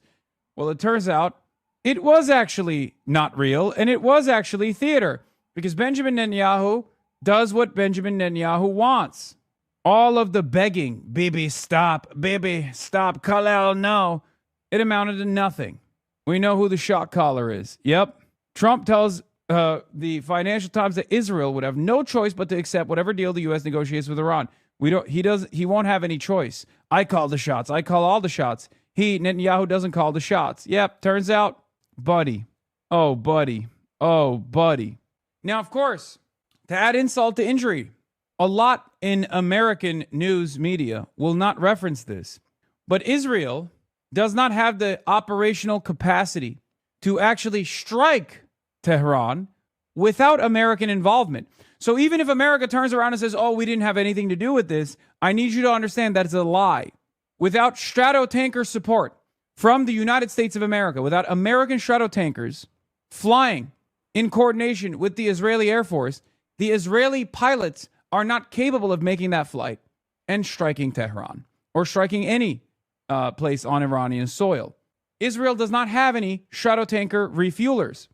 Well, it turns out it was actually not real, and it was actually theater, because Benjamin Netanyahu does what Benjamin Netanyahu wants. All of the begging, Bibi, stop, Khalil, no, it amounted to nothing. We know who the shot caller is. Yep. Trump tells the Financial Times that Israel would have no choice but to accept whatever deal the U.S. negotiates with Iran. He won't have any choice. I call the shots. I call all the shots. Netanyahu doesn't call the shots. Yep. Turns out, buddy. Oh, buddy. Oh, buddy. Now, of course, to add insult to injury, a lot in American news media will not reference this, but Israel does not have the operational capacity to actually strike Tehran without American involvement. So even if America turns around and says, oh, we didn't have anything to do with this, I need you to understand that it's a lie. Without Stratotanker support from the United States of America, without American Stratotankers flying in coordination with the Israeli Air Force, the Israeli pilots are not capable of making that flight and striking Tehran or striking any place on Iranian soil. Israel does not have any Stratotanker refuelers.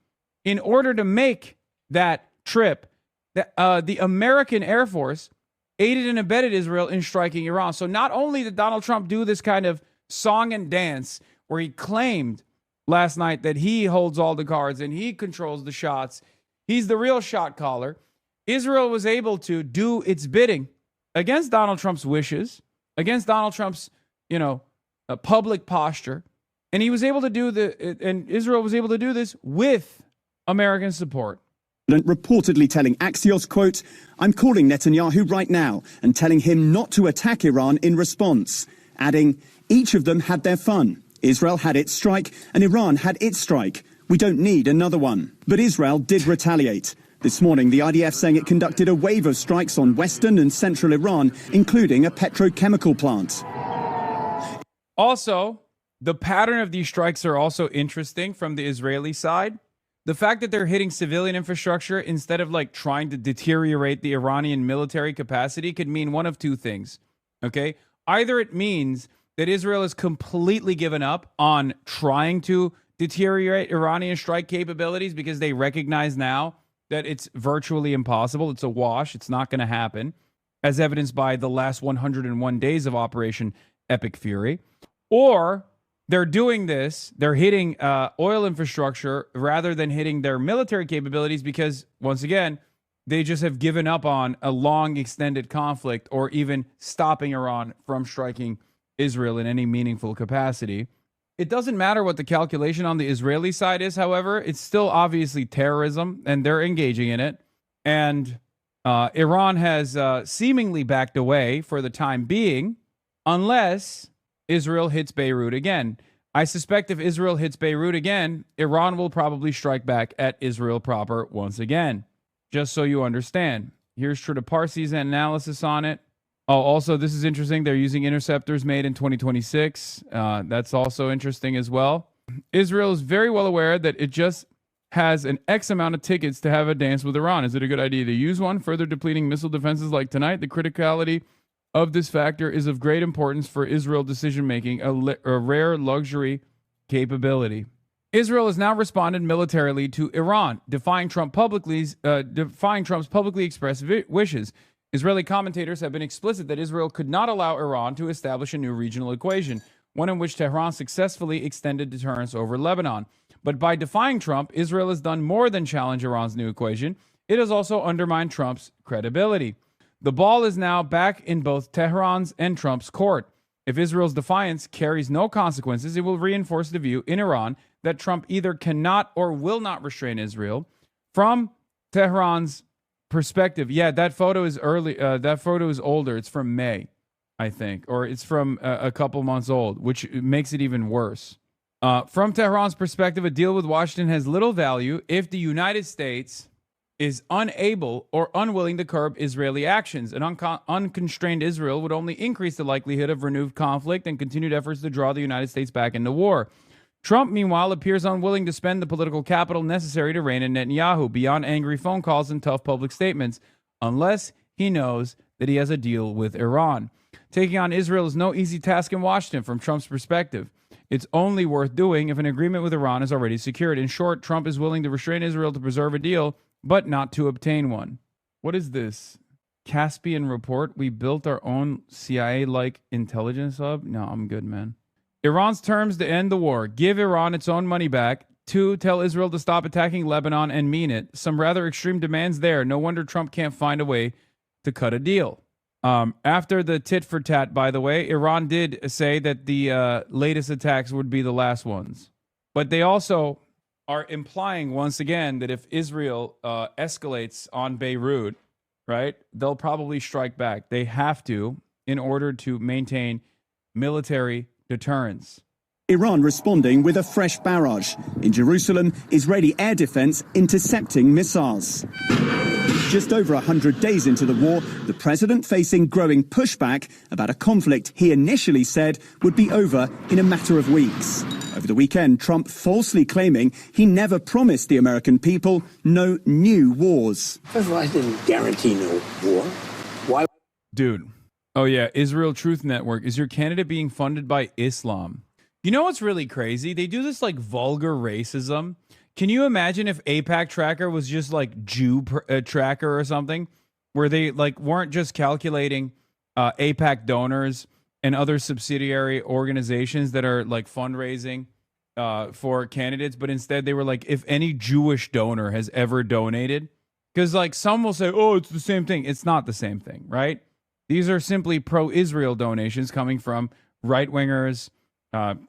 In order to make that trip, the American Air Force aided and abetted Israel in striking Iran. So not only did Donald Trump do this kind of song and dance where he claimed last night that he holds all the cards and he controls the shots, he's the real shot caller, Israel was able to do its bidding against Donald Trump's wishes, against Donald Trump's, a public posture, and he was able to do and Israel was able to do this with American support. Reportedly telling Axios, quote, I'm calling Netanyahu right now and telling him not to attack Iran in response, adding, each of them had their fun. Israel had its strike and Iran had its strike. We don't need another one. But Israel did retaliate. This morning, the IDF saying it conducted a wave of strikes on western and central Iran, including a petrochemical plant. Also, the pattern of these strikes are also interesting from the Israeli side. The fact that they're hitting civilian infrastructure instead of trying to deteriorate the Iranian military capacity could mean one of two things. Okay? Either it means that Israel has completely given up on trying to deteriorate Iranian strike capabilities because they recognize now that it's virtually impossible. It's a wash. It's not going to happen, as evidenced by the last 101 days of Operation Epic Fury. Or they're doing this, they're hitting oil infrastructure rather than hitting their military capabilities because, once again, they just have given up on a long extended conflict or even stopping Iran from striking Israel in any meaningful capacity. It doesn't matter what the calculation on the Israeli side is, however, it's still obviously terrorism, and they're engaging in it. And Iran has seemingly backed away for the time being, unless Israel hits Beirut again. I suspect if Israel hits Beirut again, Iran will probably strike back at Israel proper once again. Just so you understand. Here's Trita Parsi's analysis on it. Oh, also, this is interesting. They're using interceptors made in 2026. That's also interesting as well. Israel is very well aware that it just has an X amount of tickets to have a dance with Iran. Is it a good idea to use one? Further depleting missile defenses like tonight. The criticality of this factor is of great importance for Israel decision-making, a rare luxury capability. Israel has now responded militarily to Iran, defying Trump's publicly expressed wishes. Israeli commentators have been explicit that Israel could not allow Iran to establish a new regional equation, one in which Tehran successfully extended deterrence over Lebanon. But by defying Trump, Israel has done more than challenge Iran's new equation. It has also undermined Trump's credibility. The ball is now back in both Tehran's and Trump's court. If Israel's defiance carries no consequences, it will reinforce the view in Iran that Trump either cannot or will not restrain Israel. From Tehran's perspective, yeah, that photo is early. That photo is older. It's from May, I think, or it's from a couple months old, which makes it even worse. From Tehran's perspective, a deal with Washington has little value if the United States is unable or unwilling to curb Israeli actions. An unconstrained Israel would only increase the likelihood of renewed conflict and continued efforts to draw the United States back into war. Trump, meanwhile, appears unwilling to spend the political capital necessary to rein in Netanyahu beyond angry phone calls and tough public statements, unless he knows that he has a deal with Iran. Taking on Israel is no easy task in Washington from Trump's perspective. It's only worth doing if an agreement with Iran is already secured. In short, Trump is willing to restrain Israel to preserve a deal, but not to obtain one. What is this? Caspian report? We built our own CIA-like intelligence hub? No, I'm good, man. Iran's terms to end the war: give Iran its own money back. 2, tell Israel to stop attacking Lebanon and mean it. Some rather extreme demands there. No wonder Trump can't find a way to cut a deal. After the tit for tat, by the way, Iran did say that the latest attacks would be the last ones. But they also are implying once again that if Israel escalates on Beirut, right, they'll probably strike back. They have to in order to maintain military deterrence. Iran responding with a fresh barrage. In Jerusalem, Israeli air defense intercepting missiles. Just over 100 days into the war, the president facing growing pushback about a conflict he initially said would be over in a matter of weeks. Over the weekend, Trump falsely claiming he never promised the American people no new wars. First of all, I didn't guarantee no war. Why? Dude. Oh, yeah. Israel Truth Network. Is your candidate being funded by Islam? You know what's really crazy? They do this like vulgar racism. Can you imagine if AIPAC Tracker was just like Jew Tracker or something, where they like weren't just calculating AIPAC donors and other subsidiary organizations that are like fundraising for candidates, but instead they were like, if any Jewish donor has ever donated, because like some will say, oh, it's the same thing. It's not the same thing, right? These are simply pro-Israel donations coming from right-wingers,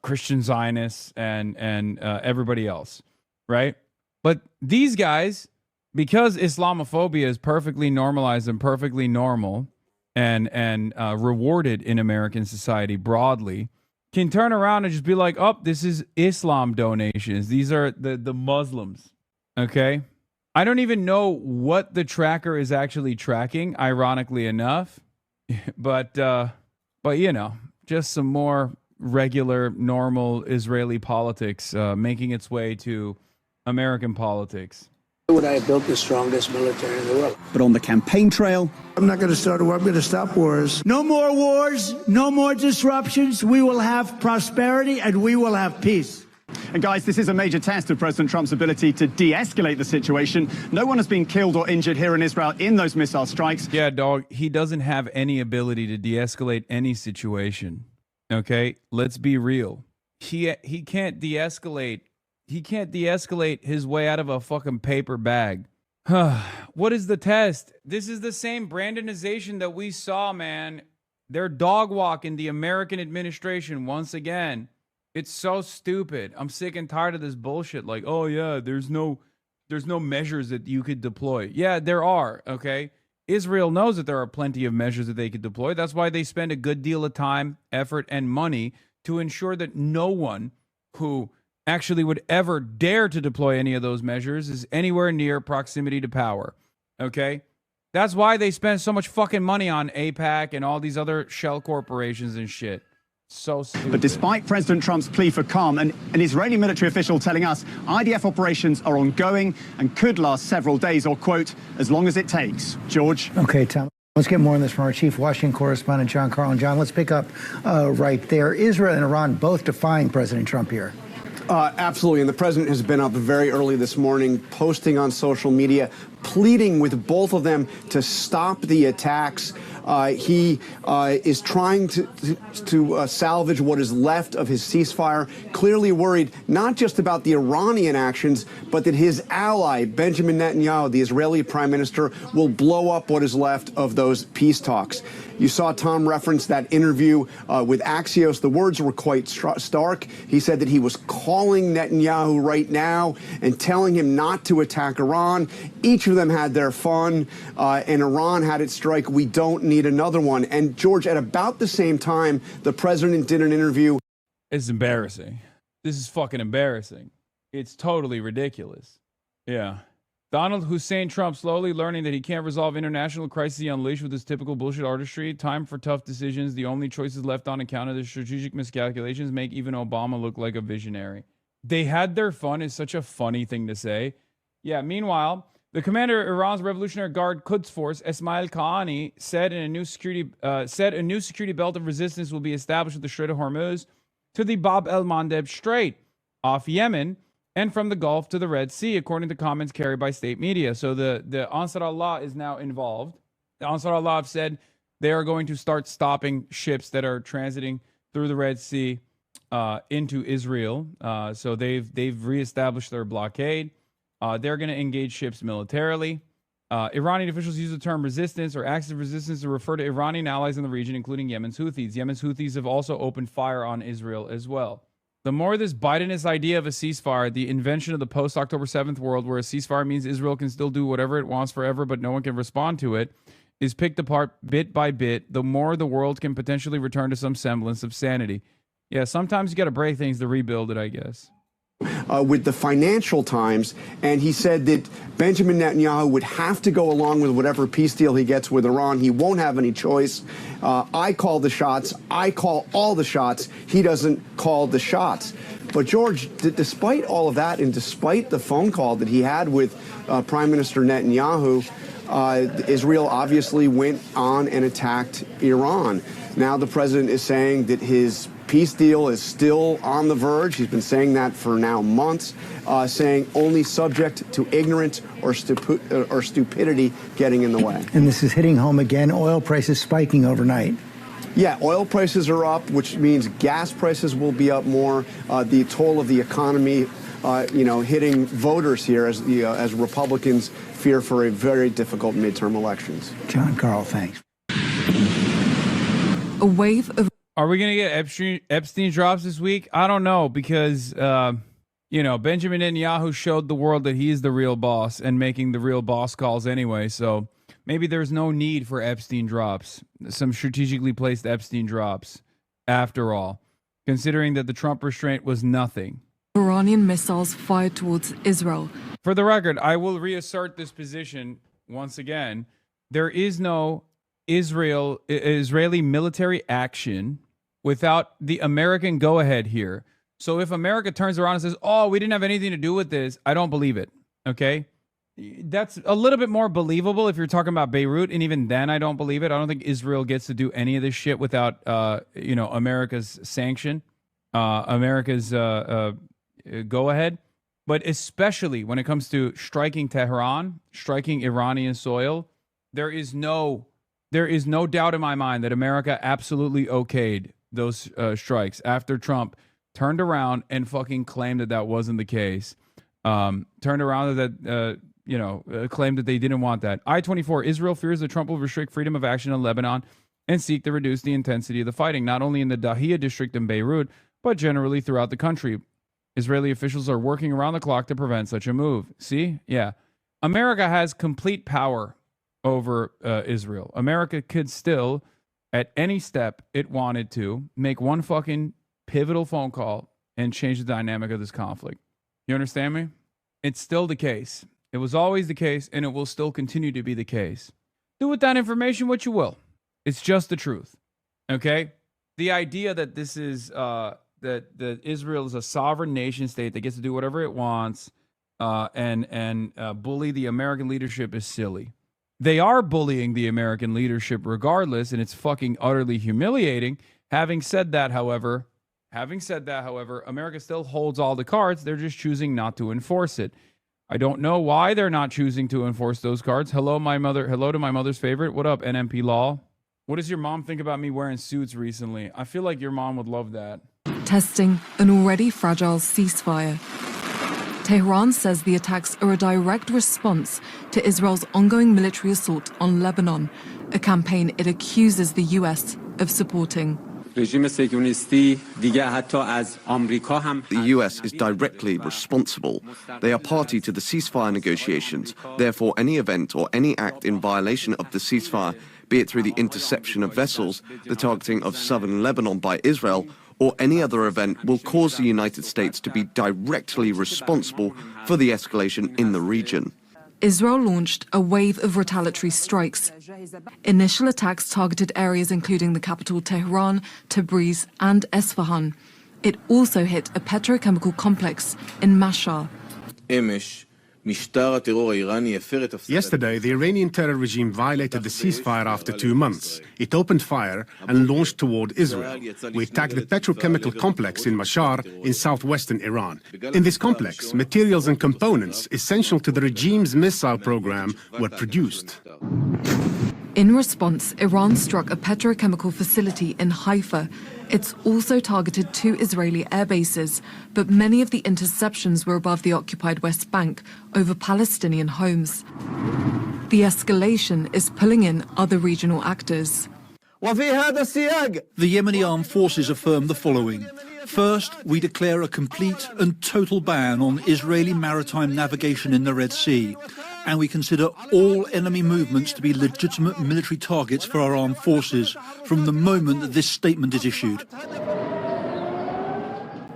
Christian Zionists, and everybody else, right? But these guys, because Islamophobia is perfectly normalized and perfectly normal and rewarded in American society broadly, can turn around and just be like, oh, this is Islam donations. These are the Muslims, okay? I don't even know what the tracker is actually tracking, ironically enough. But you know, just some more regular, normal Israeli politics making its way to American politics. Would I have built the strongest military in the world? But on the campaign trail, I'm not going to start a war. I'm going to stop wars. No more wars, no more disruptions. We will have prosperity and we will have peace. And guys, this is a major test of President Trump's ability to de-escalate the situation. No one has been killed or injured here in Israel in those missile strikes. Yeah, dog, he doesn't have any ability to de-escalate any situation. Okay, let's be real. He can't de-escalate. He can't de-escalate his way out of a fucking paper bag. What is the test? This is the same Brandonization that we saw, man. They're dog walking the American administration once again. It's so stupid. I'm sick and tired of this bullshit. Like, oh yeah, there's no measures that you could deploy. Yeah, there are, okay? Israel knows that there are plenty of measures that they could deploy. That's why they spend a good deal of time, effort, and money to ensure that no one who actually would ever dare to deploy any of those measures is anywhere near proximity to power, okay? That's why they spend so much fucking money on AIPAC and all these other shell corporations and shit. So stupid. But despite President Trump's plea for calm, an Israeli military official telling us IDF operations are ongoing and could last several days or, quote, as long as it takes. George? Okay, Tom. Let's get more on this from our chief Washington correspondent, John Carlin. John, let's pick up right there. Israel and Iran both defying President Trump here. Absolutely. And the president has been up very early this morning, posting on social media, pleading with both of them to stop the attacks. He is trying to salvage what is left of his ceasefire, clearly worried not just about the Iranian actions, but that his ally, Benjamin Netanyahu, the Israeli prime minister, will blow up what is left of those peace talks. You saw Tom reference that interview with Axios. The words were quite stark. He said that he was calling Netanyahu right now and telling him not to attack Iran. Each of them had their fun, and Iran had its strike. We don't need another one. And George, at about the same time, the president did an interview. It's embarrassing. This is fucking embarrassing. It's totally ridiculous. Yeah. Donald Hussein Trump slowly learning that he can't resolve international crises he unleashed with his typical bullshit artistry. Time for tough decisions. The only choices left on account of the strategic miscalculations make even Obama look like a visionary. They had their fun is such a funny thing to say. Yeah, meanwhile, the commander of Iran's Revolutionary Guard Quds Force, Esmail Qaani, said a new security belt of resistance will be established at the Strait of Hormuz to the Bab el-Mandeb Strait off Yemen and from the Gulf to the Red Sea, according to comments carried by state media. So the Ansar Allah is now involved. The Ansar Allah have said they are going to start stopping ships that are transiting through the Red Sea into Israel. So they've reestablished their blockade. They're going to engage ships militarily. Iranian officials use the term resistance or acts of resistance to refer to Iranian allies in the region, including Yemen's Houthis. Yemen's Houthis have also opened fire on Israel as well. The more this Bidenist idea of a ceasefire, the invention of the post-October 7th world where a ceasefire means Israel can still do whatever it wants forever, but no one can respond to it, is picked apart bit by bit, the more the world can potentially return to some semblance of sanity. Yeah, sometimes you got to break things to rebuild it, I guess. With the Financial Times, and he said that Benjamin Netanyahu would have to go along with whatever peace deal he gets with Iran. He won't have any choice. I call the shots. I call all the shots. He doesn't call the shots. But George, despite all of that, and despite the phone call that he had with Prime Minister Netanyahu, Israel obviously went on and attacked Iran. Now the president is saying that his peace deal is still on the verge. He's been saying that for now months, saying only subject to ignorance or stupidity getting in the way. And this is hitting home again. Oil prices spiking overnight. Yeah, oil prices are up, which means gas prices will be up more. The toll of the economy, hitting voters here as Republicans fear for a very difficult midterm elections. John Carl, thanks. A wave of. Are we going to get Epstein drops this week? I don't know, because, Benjamin Netanyahu showed the world that he's the real boss and making the real boss calls anyway. So maybe there's no need for Epstein drops, some strategically placed Epstein drops, after all, considering that the Trump restraint was nothing. Iranian missiles fired towards Israel. For the record, I will reassert this position once again. There is no Israeli military action without the American go-ahead here. So if America turns around and says, oh, we didn't have anything to do with this, I don't believe it, okay? That's a little bit more believable if you're talking about Beirut, and even then I don't believe it. I don't think Israel gets to do any of this shit without, America's sanction, America's go-ahead. But especially when it comes to striking Tehran, striking Iranian soil, there is no doubt in my mind that America absolutely okayed those strikes after Trump turned around and fucking claimed that wasn't the case. Turned around claimed that they didn't want that. I-24, Israel fears that Trump will restrict freedom of action in Lebanon and seek to reduce the intensity of the fighting, not only in the Dahia district in Beirut, but generally throughout the country. Israeli officials are working around the clock to prevent such a move. See? Yeah. America has complete power over Israel. America could still, at any step it wanted to, make one fucking pivotal phone call and change the dynamic of this conflict. You understand me? It's still the case. It was always the case, and it will still continue to be the case. Do with that information what you will. It's just the truth. Okay? The idea that this is that Israel is a sovereign nation state that gets to do whatever it wants and bully the American leadership is silly. They are bullying the American leadership regardless, and it's fucking utterly humiliating. Having said that, however, America still holds all the cards. They're just choosing not to enforce it. I don't know why they're not choosing to enforce those cards. Hello, my mother. Hello to my mother's favorite. What up, NMP Law? What does your mom think about me wearing suits recently? I feel like your mom would love that. Testing an already fragile ceasefire. Tehran says the attacks are a direct response to Israel's ongoing military assault on Lebanon, a campaign it accuses the US of supporting. The US is directly responsible. They are party to the ceasefire negotiations. Therefore, any event or any act in violation of the ceasefire, be it through the interception of vessels, the targeting of southern Lebanon by Israel, or any other event, will cause the United States to be directly responsible for the escalation in the region. Israel launched a wave of retaliatory strikes. Initial attacks targeted areas including the capital Tehran, Tabriz, and Esfahan. It also hit a petrochemical complex in Mashhad. Yesterday, the Iranian terror regime violated the ceasefire after 2 months. It opened fire and launched toward Israel. We attacked the petrochemical complex in Mashhad in southwestern Iran. In this complex, materials and components essential to the regime's missile program were produced. In response, Iran struck a petrochemical facility in Haifa. It's also targeted 2 Israeli air bases, but many of the interceptions were above the occupied West Bank, over Palestinian homes. The escalation is pulling in other regional actors. The Yemeni armed forces affirm the following. First, we declare a complete and total ban on Israeli maritime navigation in the Red Sea, and we consider all enemy movements to be legitimate military targets for our armed forces from the moment that this statement is issued.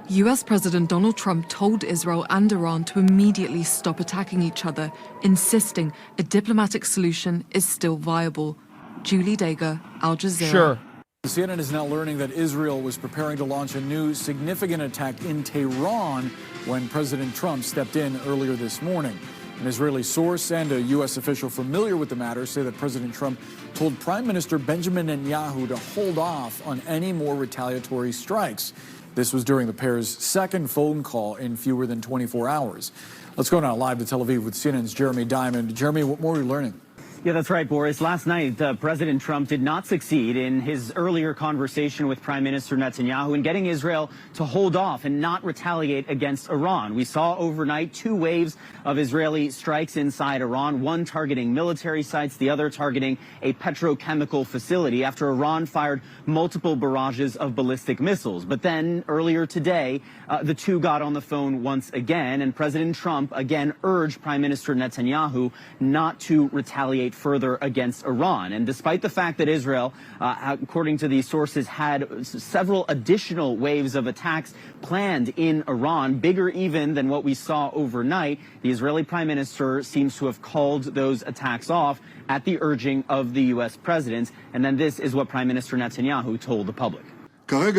US President Donald Trump told Israel and Iran to immediately stop attacking each other, insisting a diplomatic solution is still viable. Julie Dager, Al Jazeera. Sure. CNN is now learning that Israel was preparing to launch a new significant attack in Tehran when President Trump stepped in earlier this morning. An Israeli source and a U.S. official familiar with the matter say that President Trump told Prime Minister Benjamin Netanyahu to hold off on any more retaliatory strikes. This was during the pair's second phone call in fewer than 24 hours. Let's go now live to Tel Aviv with CNN's Jeremy Diamond. Jeremy, what more are we learning? Yeah, that's right, Boris. Last night, President Trump did not succeed in his earlier conversation with Prime Minister Netanyahu in getting Israel to hold off and not retaliate against Iran. We saw overnight 2 waves of Israeli strikes inside Iran, one targeting military sites, the other targeting a petrochemical facility after Iran fired multiple barrages of ballistic missiles. But then earlier today, the 2 got on the phone once again, and President Trump again urged Prime Minister Netanyahu not to retaliate further against Iran. And despite the fact that Israel, according to these sources, had several additional waves of attacks planned in Iran, bigger even than what we saw overnight, the Israeli Prime Minister seems to have called those attacks off at the urging of the U.S. president. And then this is what Prime Minister Netanyahu told the public. At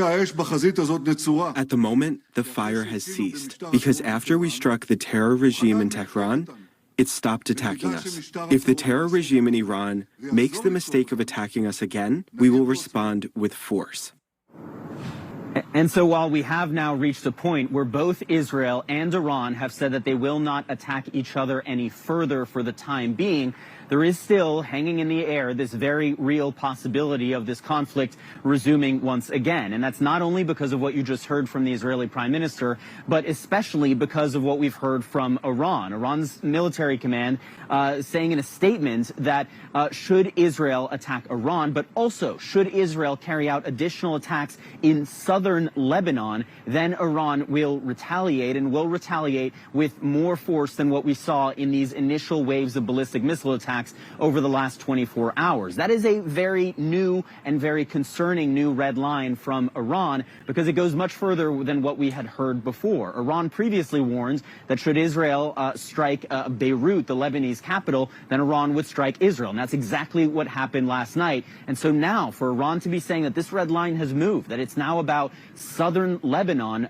the moment, the fire has ceased, because after we struck the terror regime in Tehran, it stopped attacking us. If the terror regime in Iran makes the mistake of attacking us again, we will respond with force. And so while we have now reached a point where both Israel and Iran have said that they will not attack each other any further for the time being, there is still hanging in the air this very real possibility of this conflict resuming once again. And that's not only because of what you just heard from the Israeli Prime Minister, but especially because of what we've heard from Iran. Iran's military command saying in a statement that should Israel attack Iran, but also should Israel carry out additional attacks in southern southern Lebanon, then Iran will retaliate, and will retaliate with more force than what we saw in these initial waves of ballistic missile attacks over the last 24 hours. That is a very new and very concerning new red line from Iran, because it goes much further than what we had heard before. Iran previously warned that should Israel strike Beirut, the Lebanese capital, then Iran would strike Israel. And that's exactly what happened last night. And so now for Iran to be saying that this red line has moved, that it's now about southern Lebanon,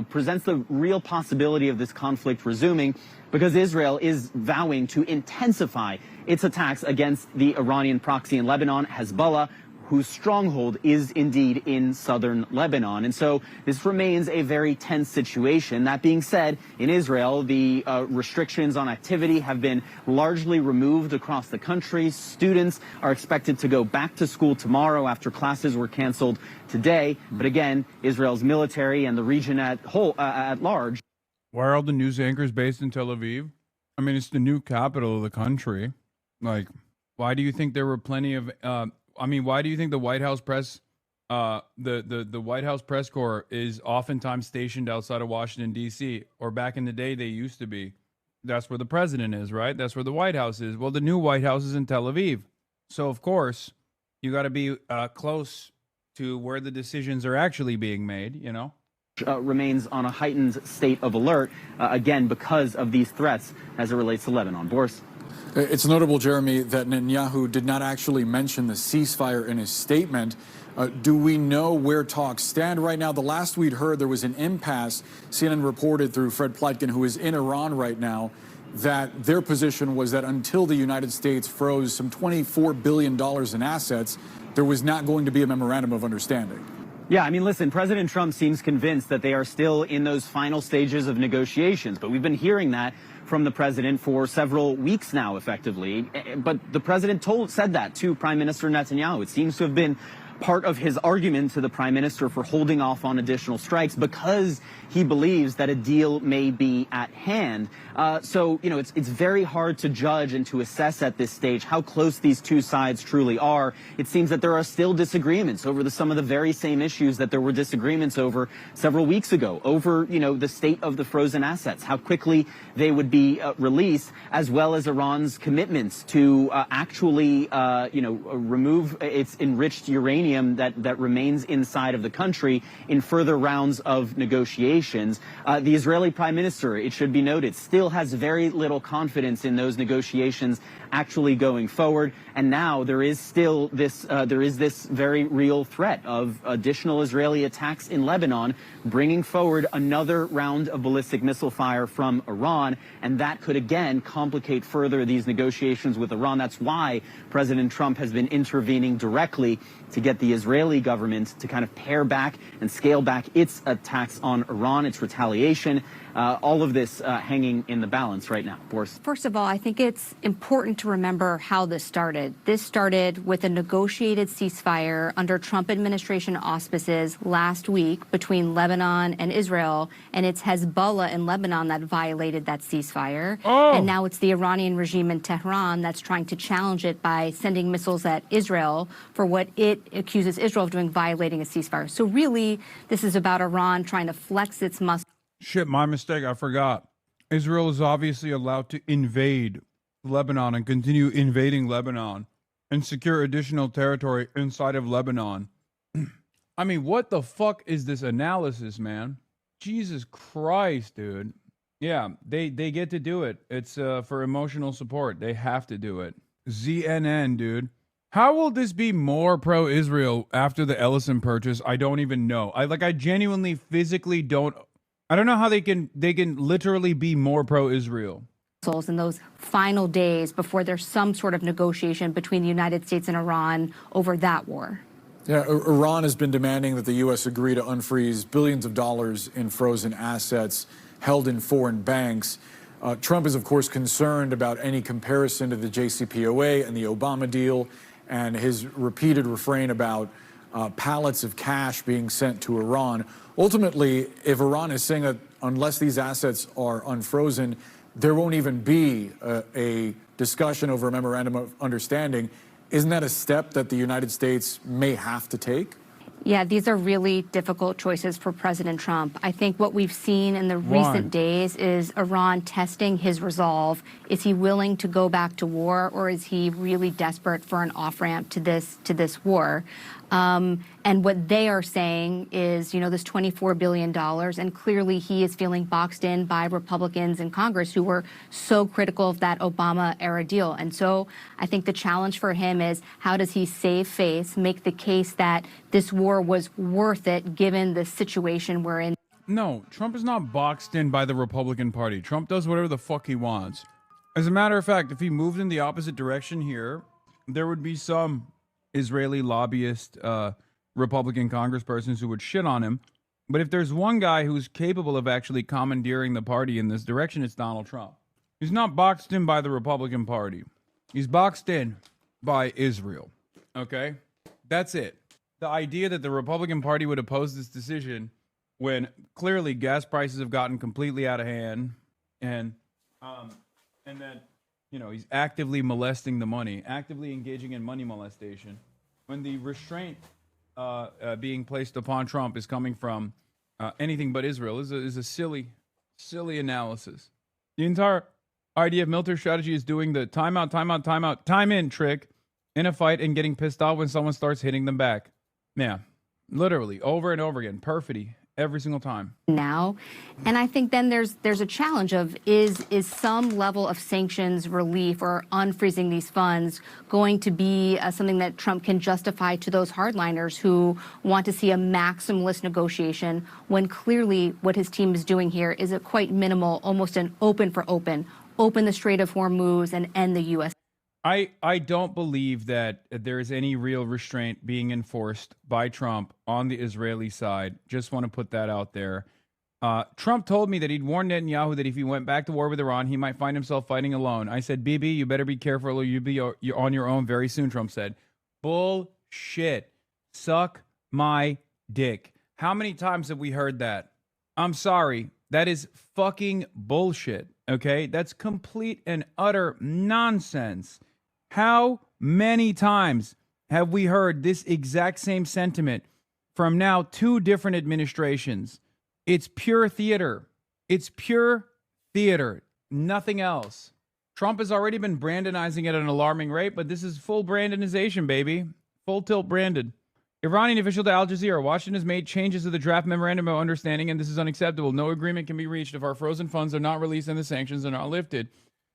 presents the real possibility of this conflict resuming, because Israel is vowing to intensify its attacks against the Iranian proxy in Lebanon, Hezbollah, whose stronghold is indeed in southern Lebanon. And so this remains a very tense situation. That being said, in Israel, the restrictions on activity have been largely removed across the country. Students are expected to go back to school tomorrow after classes were canceled today. But again, Israel's military and the region at large. Why are all the news anchors based in Tel Aviv? I mean, it's the new capital of the country. Like, why do you think there were plenty of... why do you think the White House press, the White House press corps is oftentimes stationed outside of Washington, D.C., or back in the day they used to be? That's where the president is, right? That's where the White House is. Well, the new White House is in Tel Aviv. So, of course, you got to be close to where the decisions are actually being made, you know? Remains on a heightened state of alert, again, because of these threats as it relates to Lebanon. Boris? It's notable, Jeremy, that Netanyahu did not actually mention the ceasefire in his statement. Do we know where talks stand right now? The last we'd heard, there was an impasse. CNN reported through Fred Pleitgen, who is in Iran right now, that their position was that until the United States froze some $24 billion in assets, there was not going to be a memorandum of understanding. Yeah, I mean, listen, President Trump seems convinced that they are still in those final stages of negotiations, but we've been hearing that from the president for several weeks now, effectively. But the president said that to Prime Minister Netanyahu. It seems to have been part of his argument to the prime minister for holding off on additional strikes, because he believes that a deal may be at hand. So, it's very hard to judge and to assess at this stage how close these two sides truly are. It seems that there are still disagreements over some of the very same issues that there were disagreements over several weeks ago, over, the state of the frozen assets, how quickly they would be released, as well as Iran's commitments to actually, remove its enriched uranium that remains inside of the country in further rounds of negotiations. The Israeli prime minister, it should be noted, still has very little confidence in those negotiations actually going forward. And now there is still this very real threat of additional Israeli attacks in Lebanon, bringing forward another round of ballistic missile fire from Iran. And that could again complicate further these negotiations with Iran. That's why President Trump has been intervening directly to get the Israeli government to kind of pare back and scale back its attacks on Iran, its retaliation. All of this hanging in the balance right now. Boris? First of all, I think it's important to remember how this started. This started with a negotiated ceasefire under Trump administration auspices last week between Lebanon and Israel, and it's Hezbollah in Lebanon that violated that ceasefire. And now it's the Iranian regime in Tehran that's trying to challenge it by sending missiles at Israel for what it accuses Israel of doing, violating a ceasefire. So really, this is about Iran trying to flex its muscle. Shit, my mistake. I forgot. Israel is obviously allowed to invade Lebanon and continue invading Lebanon and secure additional territory inside of Lebanon. I mean, what the fuck is this analysis, man? Jesus Christ, dude. Yeah, they get to do it. It's for emotional support. They have to do it. CNN, dude. How will this be more pro-Israel after the Ellison purchase? I don't even know. I genuinely physically don't. I don't know how they can literally be more pro-Israel. In those final days before there's some sort of negotiation between the United States and Iran over that war. Yeah, Iran has been demanding that the U.S. agree to unfreeze billions of dollars in frozen assets held in foreign banks. Trump is, of course, concerned about any comparison to the JCPOA and the Obama deal, and his repeated refrain about pallets of cash being sent to Iran. Ultimately, if Iran is saying that unless these assets are unfrozen, there won't even be a discussion over a memorandum of understanding, isn't that a step that the United States may have to take? Yeah, these are really difficult choices for President Trump. I think what we've seen in the recent days is Iran testing his resolve. Is he willing to go back to war, or is he really desperate for an off-ramp to this war? And what they are saying is, you know, this $24 billion, and clearly he is feeling boxed in by Republicans in Congress who were so critical of that Obama-era deal. And so I think the challenge for him is, how does he save face, make the case that this war was worth it given the situation we're in? No, Trump is not boxed in by the Republican Party. Trump does whatever the fuck he wants. As a matter of fact, if he moved in the opposite direction here, there would be some Israeli lobbyist Republican congresspersons who would shit on him. But if there's one guy who's capable of actually commandeering the party in this direction, it's Donald Trump. He's not boxed in by the Republican Party. He's boxed in by Israel. Okay? That's it. The idea that the Republican Party would oppose this decision when clearly gas prices have gotten completely out of hand, and then, you know, he's actively molesting the money, actively engaging in money molestation, when the restraint being placed upon Trump is coming from anything but Israel, is a silly analysis. The entire idea of military strategy is doing the time out, time in trick in a fight and getting pissed off when someone starts hitting them back. Yeah, literally, over and over again, perfidy. Every single time. Now, and I think then there's a challenge of is some level of sanctions relief or unfreezing these funds going to be something that Trump can justify to those hardliners who want to see a maximalist negotiation, when clearly what his team is doing here is a quite minimal, almost an open the Strait of Hormuz and end the U.S. I don't believe that there is any real restraint being enforced by Trump on the Israeli side. Just want to put that out there. Trump told me that he'd warned Netanyahu that if he went back to war with Iran, he might find himself fighting alone. I said, Bibi, you better be careful or you're on your own very soon, Trump said. Bullshit. Suck my dick. How many times have we heard that? I'm sorry. That is fucking bullshit. Okay? That's complete and utter nonsense. How many times have we heard this exact same sentiment from now 2 different administrations? It's pure theater. It's pure theater. Nothing else. Trump has already been Brandonizing at an alarming rate, but this is full Brandonization, baby. Full tilt Brandon. Iranian official to Al Jazeera. Washington has made changes to the draft memorandum of understanding, and this is unacceptable. No agreement can be reached if our frozen funds are not released and the sanctions are not lifted.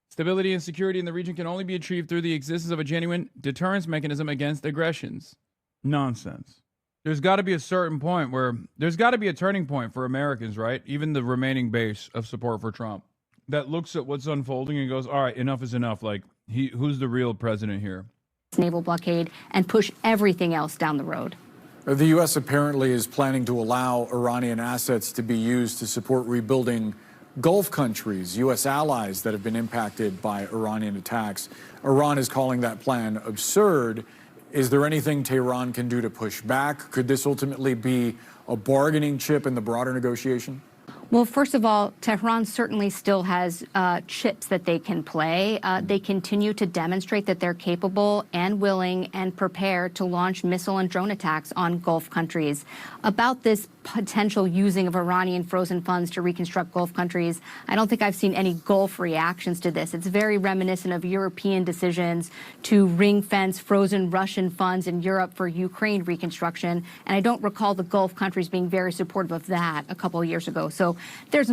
Stability and security in the region can only be achieved through the existence of a genuine deterrence mechanism against aggressions. Nonsense. There's got to be a certain point where there's got to be a turning point for Americans, right? Even the remaining base of support for Trump that looks at what's unfolding and goes, all right, enough is enough. Like, who's the real president here? Naval blockade and push everything else down the road. The U.S. apparently is planning to allow Iranian assets to be used to support rebuilding Gulf countries, U.S. allies that have been impacted by Iranian attacks. Iran is calling that plan absurd. Is there anything Tehran can do to push back? Could this ultimately be a bargaining chip in the broader negotiation? Well, first of all, Tehran certainly still has chips that they can play. They continue to demonstrate that they're capable and willing and prepared to launch missile and drone attacks on Gulf countries. About this potential using of Iranian frozen funds to reconstruct Gulf countries, I don't think I've seen any Gulf reactions to this. It's very reminiscent of European decisions to ring-fence frozen Russian funds in Europe for Ukraine reconstruction. And I don't recall the Gulf countries being very supportive of that a couple of years ago. So there's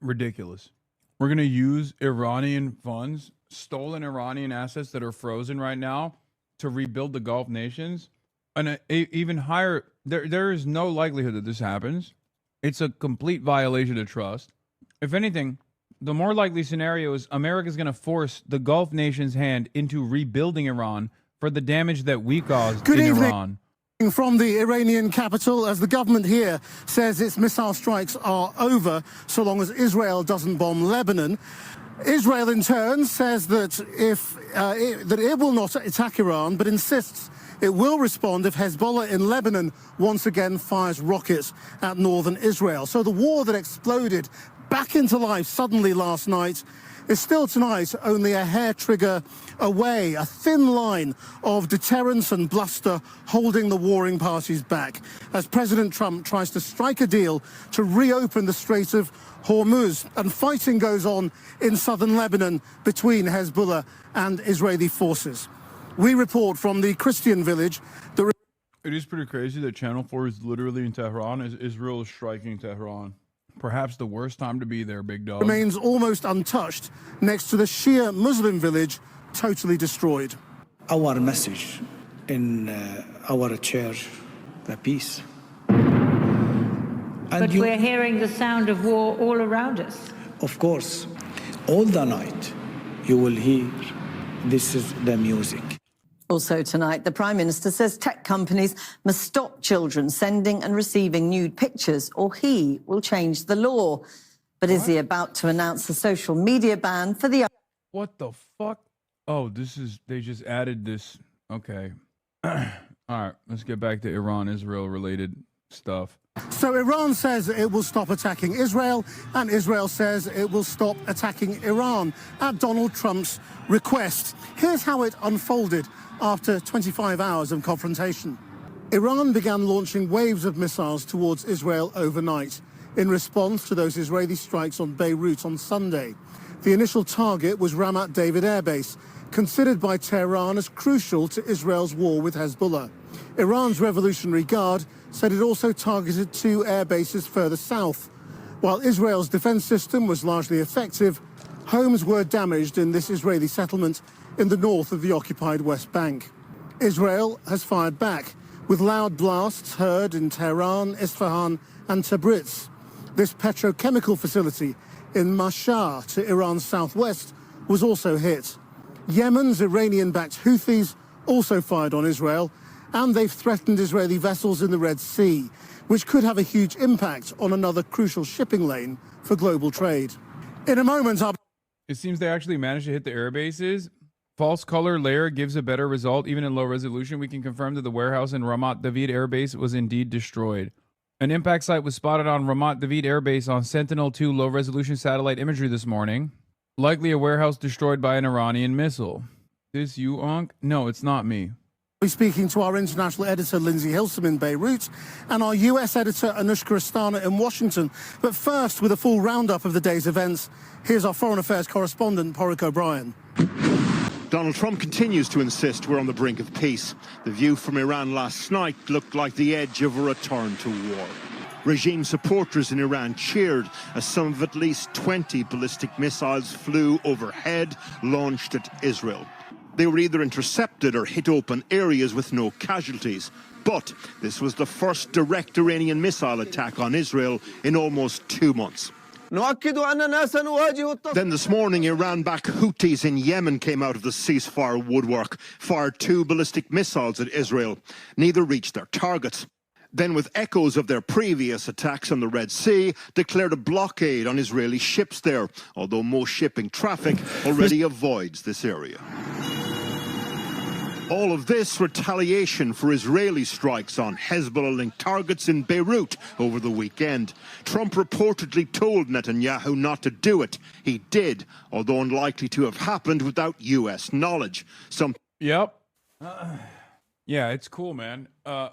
ridiculous. We're going to use Iranian funds, stolen Iranian assets that are frozen right now, to rebuild the Gulf nations. And even higher, there is no likelihood that this happens. It's a complete violation of trust. If anything, the more likely scenario is America's going to force the Gulf nations' hand into rebuilding Iran for the damage that we caused in Iran. From the Iranian capital, as the government here says its missile strikes are over so long as Israel doesn't bomb Lebanon. Israel, in turn, says that it will not attack Iran, but insists it will respond if Hezbollah in Lebanon once again fires rockets at northern Israel. So the war that exploded back into life suddenly last night is still tonight only a hair trigger away, a thin line of deterrence and bluster holding the warring parties back as President Trump tries to strike a deal to reopen the Strait of Hormuz. And fighting goes on in southern Lebanon between Hezbollah and Israeli forces. We report from the Christian village that... It is pretty crazy that Channel 4 is literally in Tehran as Israel is striking Tehran. Perhaps the worst time to be there, big dog. Remains almost untouched next to the Shia Muslim village, totally destroyed. Our message in our church, the peace. But we're hearing the sound of war all around us. Of course, all the night you will hear this is the music. Also tonight, the Prime Minister says tech companies must stop children sending and receiving nude pictures or he will change the law. But is he about to announce a social media ban for the... What the fuck? Oh, they just added this. Okay. All right, let's get back to Iran-Israel related stuff. So Iran says it will stop attacking Israel, and Israel says it will stop attacking Iran at Donald Trump's request. Here's how it unfolded after 25 hours of confrontation. Iran began launching waves of missiles towards Israel overnight in response to those Israeli strikes on Beirut on Sunday. The initial target was Ramat David Air Base, considered by Tehran as crucial to Israel's war with Hezbollah. Iran's Revolutionary Guard said it also targeted 2 air bases further south. While Israel's defense system was largely effective, homes were damaged in this Israeli settlement in the north of the occupied West Bank. Israel has fired back, with loud blasts heard in Tehran, Isfahan and Tabriz. This petrochemical facility in Mashhad to Iran's southwest was also hit. Yemen's Iranian-backed Houthis also fired on Israel, and they've threatened Israeli vessels in the Red Sea, which could have a huge impact on another crucial shipping lane for global trade. In a moment, it seems they actually managed to hit the air bases. False color layer gives a better result even in low resolution. We can confirm that the warehouse in Ramat David Air Base was indeed destroyed. An impact site was spotted on Ramat David Air Base on Sentinel-2 low-resolution satellite imagery this morning. Likely a warehouse destroyed by an Iranian missile. This you, Ankh? No, it's not me. We're speaking to our international editor, Lindsay Hilsum, in Beirut, and our U.S. editor, Anushka Astana, in Washington. But first, with a full roundup of the day's events, here's our foreign affairs correspondent, Porrick O'Brien. Donald Trump continues to insist we're on the brink of peace. The view from Iran last night looked like the edge of a return to war. Regime supporters in Iran cheered as some of at least 20 ballistic missiles flew overhead, launched at Israel. They were either intercepted or hit open areas with no casualties. But this was the first direct Iranian missile attack on Israel in almost 2 months. Then this morning, Iran-backed Houthis in Yemen came out of the ceasefire woodwork, fired 2 ballistic missiles at Israel. Neither reached their targets. Then, with echoes of their previous attacks on the Red Sea, declared a blockade on Israeli ships there, although most shipping traffic already avoids this area. All of this retaliation for Israeli strikes on Hezbollah-linked targets in Beirut over the weekend. Trump reportedly told Netanyahu not to do it. He did, although unlikely to have happened without U.S. knowledge. Yep. Yeah, it's cool, man.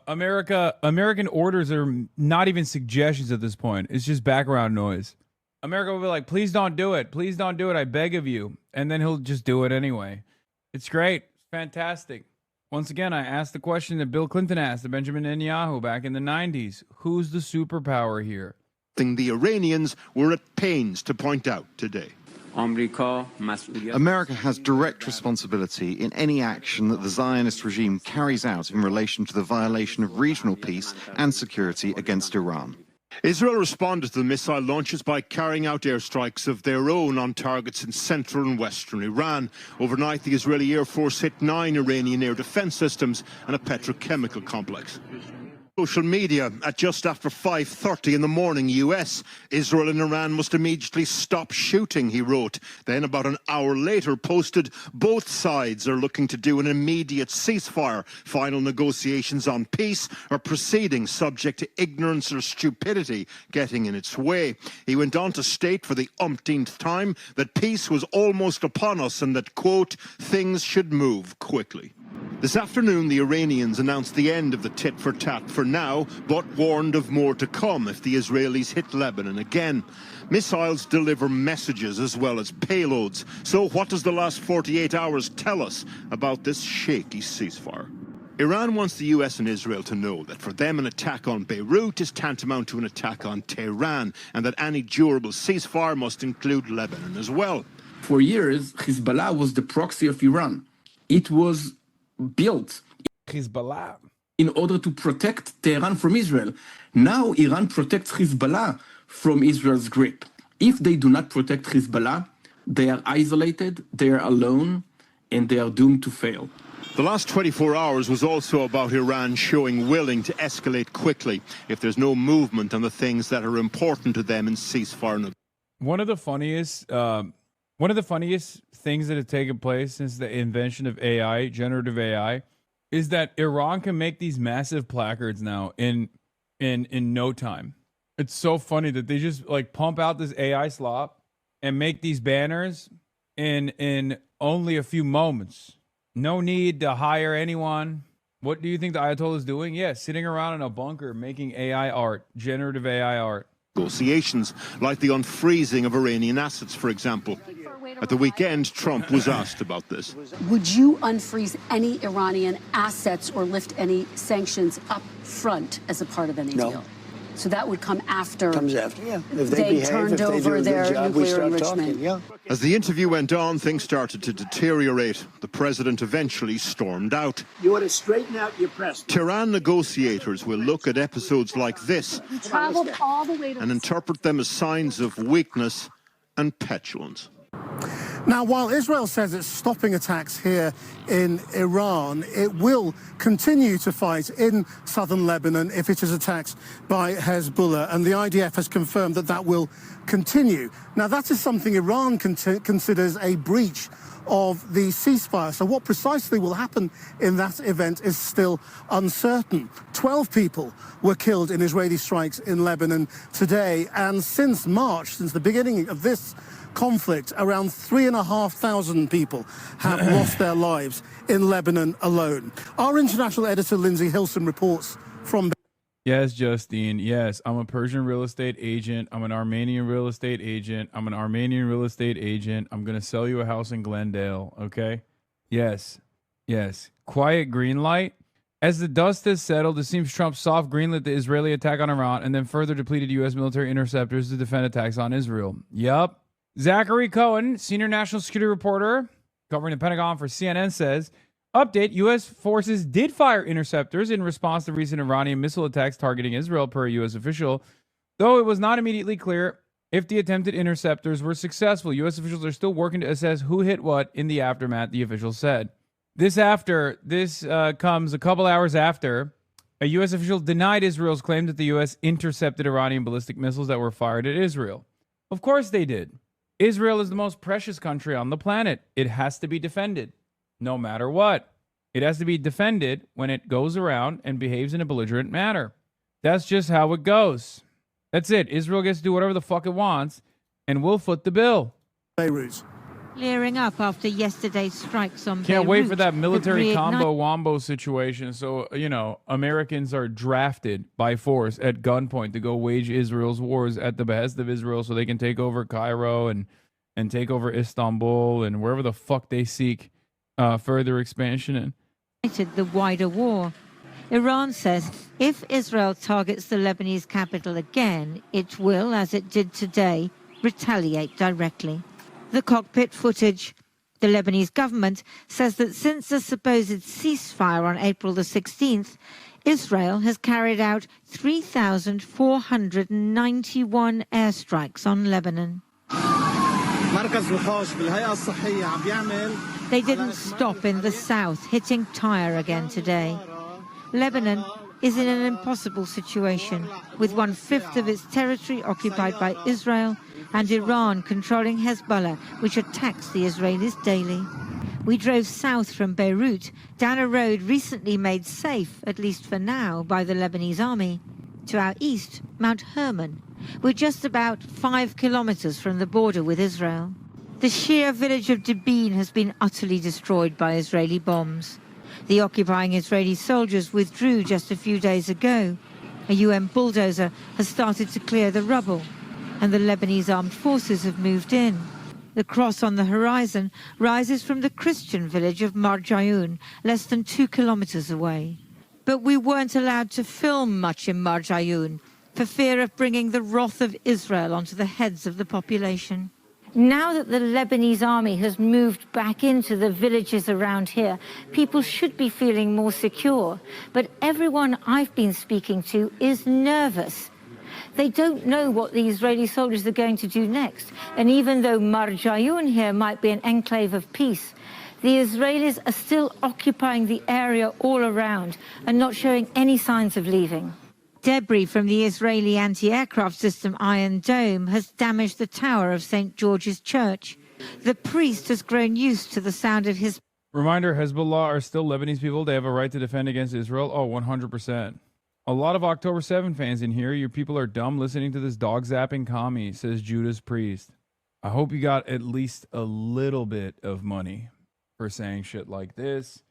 American orders are not even suggestions at this point. It's just background noise. America will be like, please don't do it. Please don't do it. I beg of you. And then he'll just do it anyway. It's great. Fantastic. Once again, I asked the question that Bill Clinton asked to Benjamin Netanyahu back in the 90s. Who's the superpower here? The Iranians were at pains to point out today. America has direct responsibility in any action that the Zionist regime carries out in relation to the violation of regional peace and security against Iran. Israel responded to the missile launches by carrying out airstrikes of their own on targets in central and western Iran. Overnight, the Israeli Air Force hit 9 Iranian air defense systems and a petrochemical complex. Social media at just after 5:30 in the morning US. Israel and Iran must immediately stop shooting, he wrote. Then about an hour later posted, both sides are looking to do an immediate ceasefire. Final negotiations on peace are proceeding subject to ignorance or stupidity getting in its way. He went on to state for the umpteenth time that peace was almost upon us and that, quote, things should move quickly. This afternoon, the Iranians announced the end of the tit-for-tat for now, but warned of more to come if the Israelis hit Lebanon again. Missiles deliver messages as well as payloads. So what does the last 48 hours tell us about this shaky ceasefire? Iran wants the US and Israel to know that for them an attack on Beirut is tantamount to an attack on Tehran, and that any durable ceasefire must include Lebanon as well. For years, Hezbollah was the proxy of Iran. It was built Hezbollah in order to protect Tehran from Israel. Now Iran protects Hezbollah from Israel's grip. If they do not protect Hezbollah, they are isolated, they are alone, and they are doomed to fail. The last 24 hours was also about Iran showing willing to escalate quickly if there's no movement on the things that are important to them in ceasefire. One of the funniest things that have taken place since the invention of AI, generative AI, is that Iran can make these massive placards now in no time. It's so funny that they just like pump out this AI slop and make these banners in only a few moments. No need to hire anyone. What do you think the Ayatollah is doing? Yeah, sitting around in a bunker making AI art, generative AI art. Negotiations, like the unfreezing of Iranian assets, for example. At the weekend, Trump was asked about this. Would you unfreeze any Iranian assets or lift any sanctions up front as a part of any deal? So that would come after. Comes after, yeah. If they turned over their nuclear enrichment. Yeah. As the interview went on, things started to deteriorate. The president eventually stormed out. You ought to straighten out your press. Tehran negotiators will look at episodes like this Traveled all the way to and interpret them as signs of weakness and petulance. Now, while Israel says it's stopping attacks here in Iran, it will continue to fight in southern Lebanon if it is attacked by Hezbollah, and the IDF has confirmed that that will continue. Now, that is something Iran considers a breach of the ceasefire. So what precisely will happen in that event is still uncertain. 12 people were killed in Israeli strikes in Lebanon today, and since March, since the beginning of this conflict, around 3,500 people have lost their lives in Lebanon alone. Our international editor, Lindsay Hilson, reports from... Yes, Justine. Yes, I'm a Persian real estate agent. I'm an Armenian real estate agent. I'm an Armenian real estate agent. I'm going to sell you a house in Glendale, okay? Yes. Yes. Quiet green light. As the dust has settled, it seems Trump soft greenlit the Israeli attack on Iran and then further depleted U.S. military interceptors to defend attacks on Israel. Yup. Zachary Cohen, senior national security reporter covering the Pentagon for CNN, says, update, U.S. forces did fire interceptors in response to recent Iranian missile attacks targeting Israel, per a U.S. official, though it was not immediately clear if the attempted interceptors were successful. U.S. officials are still working to assess who hit what in the aftermath, the official said. This comes a couple hours after a U.S. official denied Israel's claim that the U.S. intercepted Iranian ballistic missiles that were fired at Israel. Of course they did. Israel is the most precious country on the planet. It has to be defended, no matter what. It has to be defended when it goes around and behaves in a belligerent manner. That's just how it goes. That's it. Israel gets to do whatever the fuck it wants, and we'll foot the bill. Beirut. Clearing up after yesterday's strikes on Beirut. Can't wait for that military combo-wombo situation. So, Americans are drafted by force at gunpoint to go wage Israel's wars at the behest of Israel so they can take over Cairo and take over Istanbul and wherever the fuck they seek further expansion in. The wider war. Iran says if Israel targets the Lebanese capital again, it will, as it did today, retaliate directly. The cockpit footage. The Lebanese government says that since the supposed ceasefire on April the 16th, Israel has carried out 3,491 airstrikes on Lebanon. They didn't stop in the south, hitting Tyre again today. Lebanon is in an impossible situation, with 1/5 of its territory occupied by Israel and Iran controlling Hezbollah, which attacks the Israelis daily. We drove south from Beirut, down a road recently made safe, at least for now, by the Lebanese army. To our east, Mount Hermon. We're just about 5 kilometers from the border with Israel. The Shia village of Debin has been utterly destroyed by Israeli bombs. The occupying Israeli soldiers withdrew just a few days ago. A UN bulldozer has started to clear the rubble, and the Lebanese armed forces have moved in. The cross on the horizon rises from the Christian village of Marjayoun, less than 2 kilometers away. But we weren't allowed to film much in Marjayoun for fear of bringing the wrath of Israel onto the heads of the population. Now that the Lebanese army has moved back into the villages around here, people should be feeling more secure. But everyone I've been speaking to is nervous. They don't know what the Israeli soldiers are going to do next. And even though Marjayoun here might be an enclave of peace, the Israelis are still occupying the area all around and not showing any signs of leaving. Debris from the Israeli anti-aircraft system Iron Dome has damaged the tower of St. George's Church. The priest has grown used to the sound of his... Reminder, Hezbollah are still Lebanese people. They have a right to defend against Israel. Oh, 100%. A lot of October 7 fans in here. Your people are dumb listening to this dog-zapping commie, says Judah's priest. I hope you got at least a little bit of money for saying shit like this.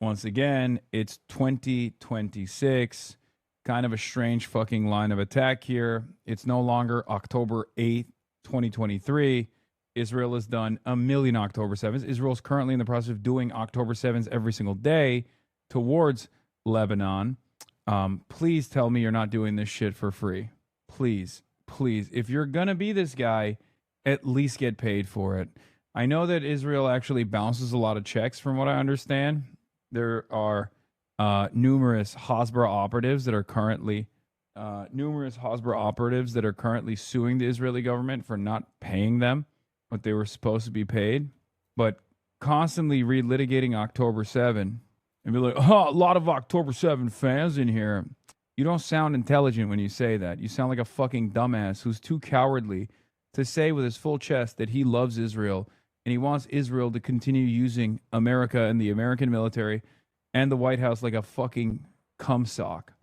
Once again, it's 2026. Kind of a strange fucking line of attack here. It's no longer October 8th, 2023. Israel has done a million October 7s. Israel's currently in the process of doing October 7s every single day towards Lebanon. Please tell me you're not doing this shit for free. Please, please. If you're going to be this guy, at least get paid for it. I know that Israel actually bounces a lot of checks from what I understand. There are numerous Hasbara operatives that are currently suing the Israeli government for not paying them what they were supposed to be paid, but constantly relitigating October 7 and be like, oh, a lot of October 7 fans in here. You don't sound intelligent when you say that. You sound like a fucking dumbass who's too cowardly to say with his full chest that he loves Israel and he wants Israel to continue using America and the American military and the White House like a fucking cum sock.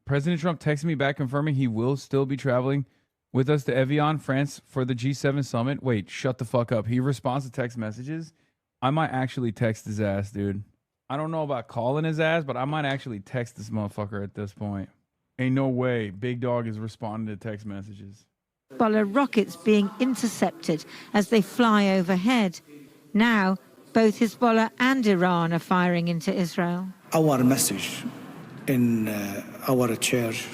President Trump texted me back confirming he will still be traveling with us to Evian, France for the G7 summit. Wait, shut the fuck up. He responds to text messages. I might actually text his ass, dude. I don't know about calling his ass, but I might actually text this motherfucker at this point. Ain't no way Big Dog is responding to text messages. Hezbollah rockets being intercepted as they fly overhead. Now, both Hezbollah and Iran are firing into Israel. Our message in our church,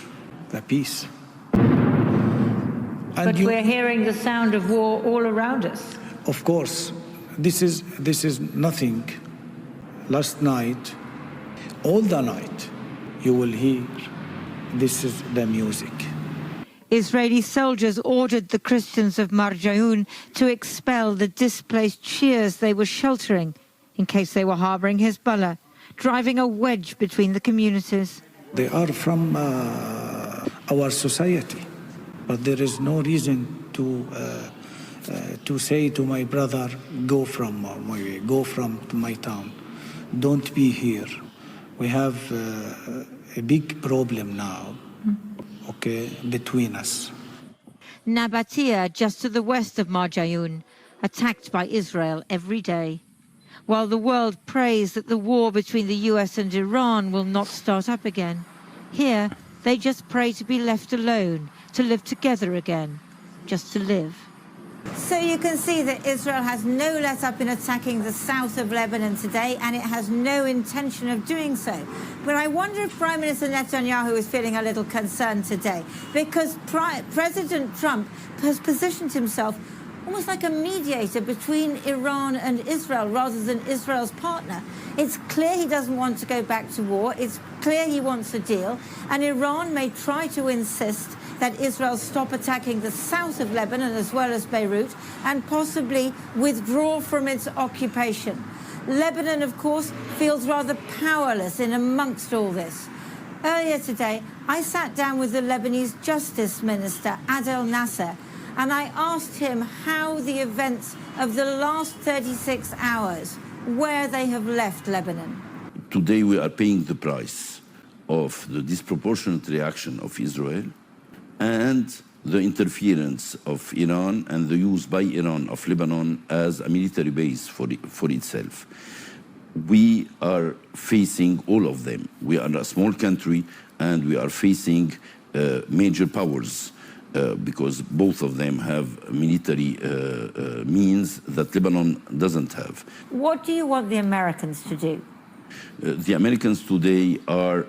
the peace. But we're hearing the sound of war all around us. Of course, this is nothing. Last night, all the night, you will hear, this is the music. Israeli soldiers ordered the Christians of Marjayoun to expel the displaced Shias they were sheltering in case they were harboring Hezbollah, driving a wedge between the communities. They are from our society, but there is no reason to say to my brother, go from my town. Don't be here. We have a big problem now, okay, between us. Nabatea, just to the west of Marjayoun, attacked by Israel every day. While the world prays that the war between the US and Iran will not start up again, here they just pray to be left alone, to live together again, just to live. So you can see that Israel has no let up in attacking the south of Lebanon today, and it has no intention of doing so. But I wonder if Prime Minister Netanyahu is feeling a little concerned today, because President Trump has positioned himself almost like a mediator between Iran and Israel rather than Israel's partner. It's clear he doesn't want to go back to war. It's clear he wants a deal. And Iran may try to insist that Israel stop attacking the south of Lebanon as well as Beirut and possibly withdraw from its occupation. Lebanon, of course, feels rather powerless in amongst all this. Earlier today, I sat down with the Lebanese Justice Minister, Adel Nasser, and I asked him how the events of the last 36 hours, where they have left Lebanon. Today we are paying the price of the disproportionate reaction of Israel and the interference of Iran and the use by Iran of Lebanon as a military base for itself. We are facing all of them. We are a small country and we are facing major powers because both of them have military means that Lebanon doesn't have. What do you want the Americans to do? The Americans today are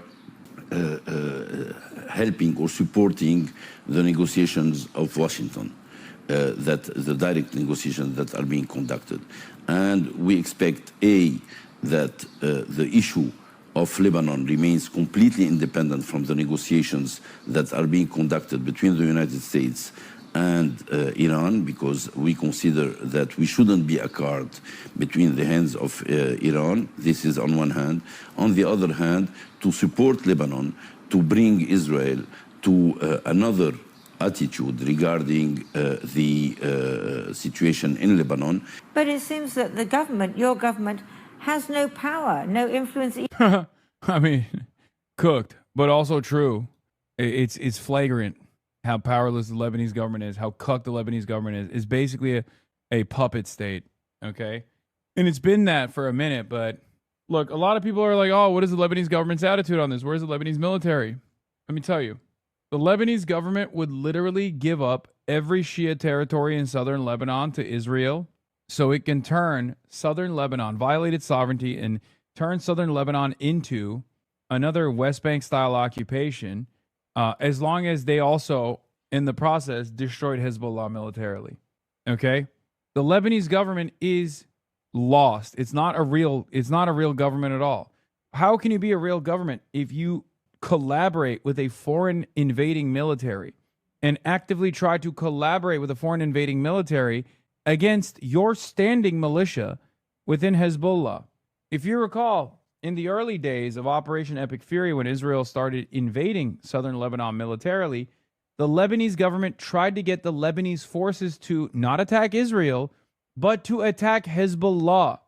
helping or supporting the negotiations of Washington, that the direct negotiations that are being conducted. And we expect, that the issue of Lebanon remains completely independent from the negotiations that are being conducted between the United States and Iran, because we consider that we shouldn't be a card between the hands of Iran. This is on one hand. On the other hand, to support Lebanon, to bring Israel to another attitude regarding the situation in Lebanon. But it seems that the government, your government, has no power, no influence. I mean, cooked, but also true. It's flagrant how powerless the Lebanese government is, how cucked the Lebanese government is. It's basically a puppet state, okay? And it's been that for a minute, but look, a lot of people are like, oh, what is the Lebanese government's attitude on this? Where's the Lebanese military? Let me tell you, the Lebanese government would literally give up every Shia territory in southern Lebanon to Israel so it can turn southern Lebanon, violate its sovereignty, and turn southern Lebanon into another West Bank-style occupation, as long as they also, in the process, destroyed Hezbollah militarily. Okay? The Lebanese government is lost. It's not a real government at all. How can you be a real government if you collaborate with a foreign invading military and actively try to collaborate with a foreign invading military against your standing militia within Hezbollah? If you recall, in the early days of Operation Epic Fury, when Israel started invading southern Lebanon militarily, the Lebanese government tried to get the Lebanese forces to not attack Israel, but to attack Hezbollah.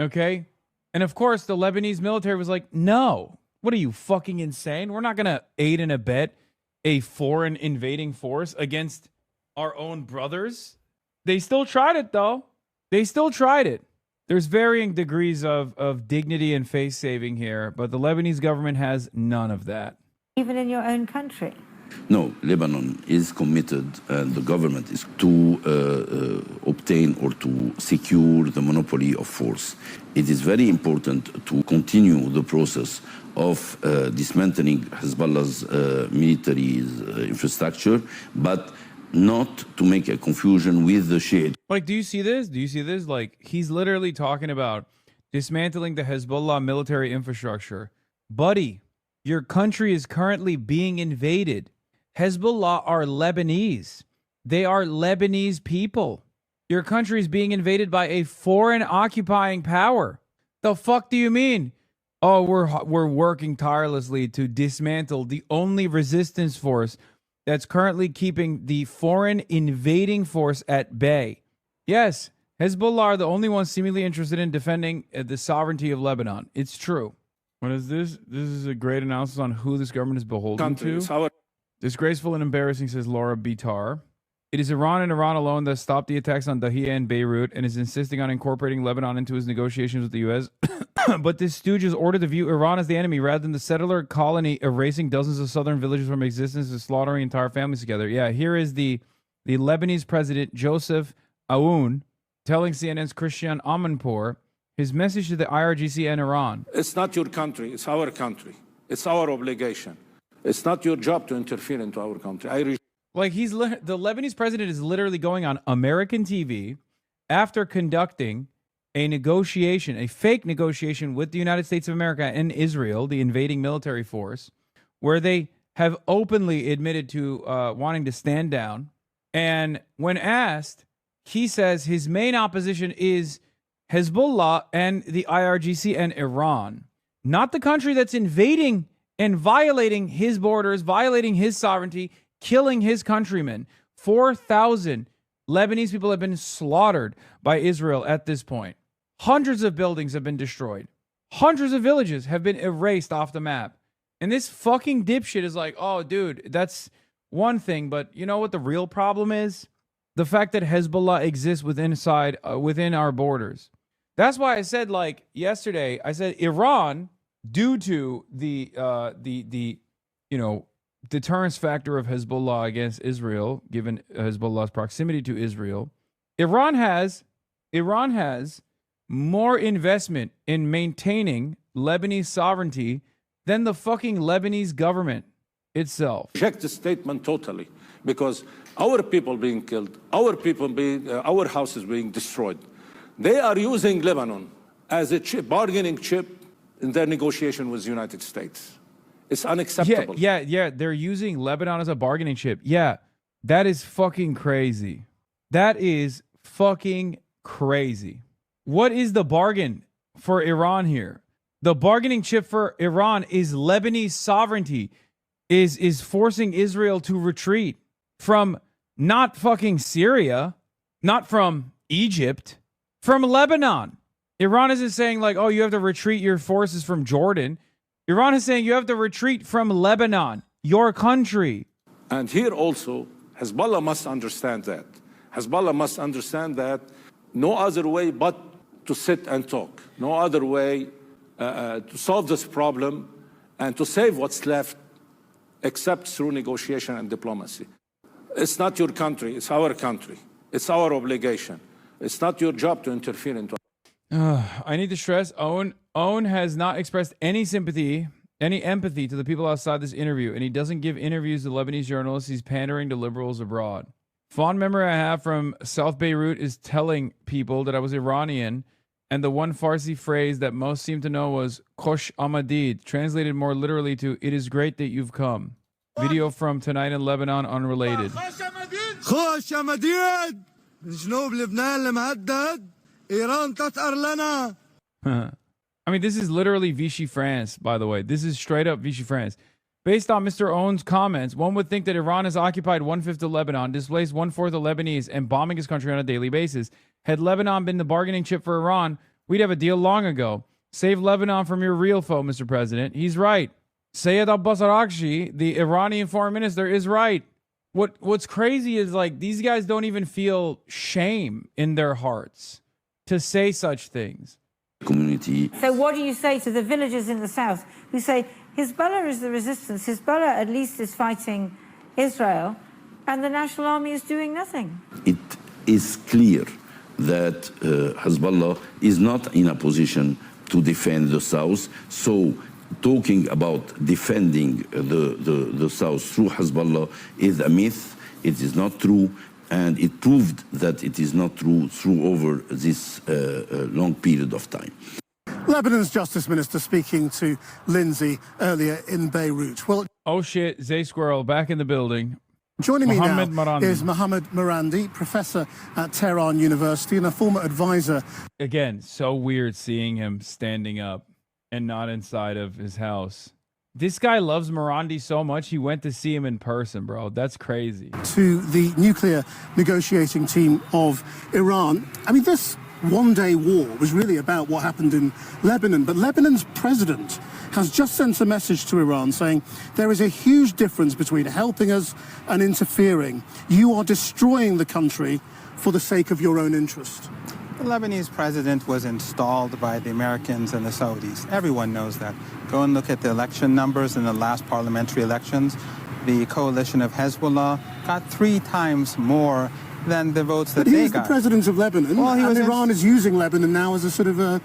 Okay? And of course, the Lebanese military was like, no, what are you, fucking insane? We're not going to aid and abet a foreign invading force against our own brothers. They still tried it, though. They still tried it. There's varying degrees of dignity and face saving here, but the Lebanese government has none of that. Even in your own country? No, Lebanon is committed, and the government is to obtain or to secure the monopoly of force. It is very important to continue the process of dismantling Hezbollah's military infrastructure, but not to make a confusion with the Shia. Like, do you see this? Do you see this? Like, he's literally talking about dismantling the Hezbollah military infrastructure. Buddy, your country is currently being invaded. Hezbollah are Lebanese. They are Lebanese people. Your country is being invaded by a foreign occupying power. The fuck do you mean? Oh, we're working tirelessly to dismantle the only resistance force that's currently keeping the foreign invading force at bay. Yes, Hezbollah are the only ones seemingly interested in defending the sovereignty of Lebanon. It's true. What is this? This is a great analysis on who this government is beholden to. Disgraceful and embarrassing, says Laura Bitar. It is Iran and Iran alone that stopped the attacks on Dahiyeh and Beirut and is insisting on incorporating Lebanon into his negotiations with the U.S. But this stooge is ordered to view Iran as the enemy rather than the settler colony erasing dozens of southern villages from existence and slaughtering entire families together. Yeah, here is the Lebanese president, Joseph Aoun, telling CNN's Christian Amanpour his message to the IRGC and Iran. It's not your country. It's our country. It's our obligation. It's not your job to interfere into our country. Like, the Lebanese president is literally going on American TV after conducting a negotiation, a fake negotiation with the United States of America and Israel, the invading military force, where they have openly admitted to wanting to stand down. And when asked, he says his main opposition is Hezbollah and the IRGC and Iran, not the country that's invading and violating his borders, violating his sovereignty, killing his countrymen. 4,000 Lebanese people have been slaughtered by Israel at this point. Hundreds of buildings have been destroyed. Hundreds of villages have been erased off the map. And this fucking dipshit is like, oh, dude, that's one thing. But you know what the real problem is? The fact that Hezbollah exists within our borders. That's why I said, like, yesterday, I said Iran, due to the deterrence factor of Hezbollah against Israel, given Hezbollah's proximity to Israel, Iran has more investment in maintaining Lebanese sovereignty than the fucking Lebanese government itself. Reject the statement totally, because our people being killed, our houses being destroyed. They are using Lebanon as a bargaining chip in their negotiation with the United States. It's unacceptable. Yeah. They're using Lebanon as a bargaining chip. Yeah, that is fucking crazy. That is fucking crazy. What is the bargain for Iran here? The bargaining chip for Iran is Lebanese sovereignty, is forcing Israel to retreat from not fucking Syria, not from Egypt, from Lebanon. Iran isn't saying like, oh, you have to retreat your forces from Jordan. Iran is saying you have to retreat from Lebanon, your country. And here also, Hezbollah must understand that. Hezbollah must understand that no other way but to sit and talk. No other way to solve this problem and to save what's left except through negotiation and diplomacy. It's not your country, it's our country. It's our obligation. It's not your job to interfere into. I need to stress, Owen has not expressed any sympathy, any empathy to the people outside this interview, and he doesn't give interviews to Lebanese journalists. He's pandering to liberals abroad. Fond memory I have from South Beirut is telling people that I was Iranian, and the one Farsi phrase that most seem to know was Khosh Amadid, translated more literally to "It is great that you've come." Video from Tonight in Lebanon, unrelated. خوش آمدید جنوب لبنان المهدد إيران تثأر لنا. I mean, this is literally Vichy France, by the way. This is straight up Vichy France. Based on Mr. Owen's comments, one would think that Iran has occupied 1/5 of Lebanon, displaced 1/4 of Lebanese, and bombing his country on a daily basis. Had Lebanon been the bargaining chip for Iran, we'd have a deal long ago. Save Lebanon from your real foe, Mr. President. He's right. Sayed Abbas Araghchi, the Iranian foreign minister, is right. What's crazy is like these guys don't even feel shame in their hearts to say such things. Community. So what do you say to the villagers in the south who say Hezbollah is the resistance? Hezbollah at least is fighting Israel, and the National Army is doing nothing. It is clear that Hezbollah is not in a position to defend the south. So talking about defending the south through Hezbollah is a myth. It is not true. And it proved that it is not true through over this long period of time. Lebanon's Justice Minister speaking to Lindsay earlier in Beirut. Well, oh shit, Zay Squirrel back in the building. Joining me now Marandi is Mohammed Marandi, professor at Tehran University and a former advisor. Again, so weird seeing him standing up and not inside of his house. This guy loves Marandi so much, he went to see him in person, bro. That's crazy. To the nuclear negotiating team of Iran. I mean, this one-day war was really about what happened in Lebanon, but Lebanon's president has just sent a message to Iran saying there is a huge difference between helping us and interfering. You are destroying the country for the sake of your own interest. The Lebanese president was installed by the Americans and the Saudis. Everyone knows that. Go and look at the election numbers in the last parliamentary elections. The coalition of Hezbollah got 3 times more than the votes that they got. He is the president of Lebanon, and Iran is using Lebanon now as a sort of a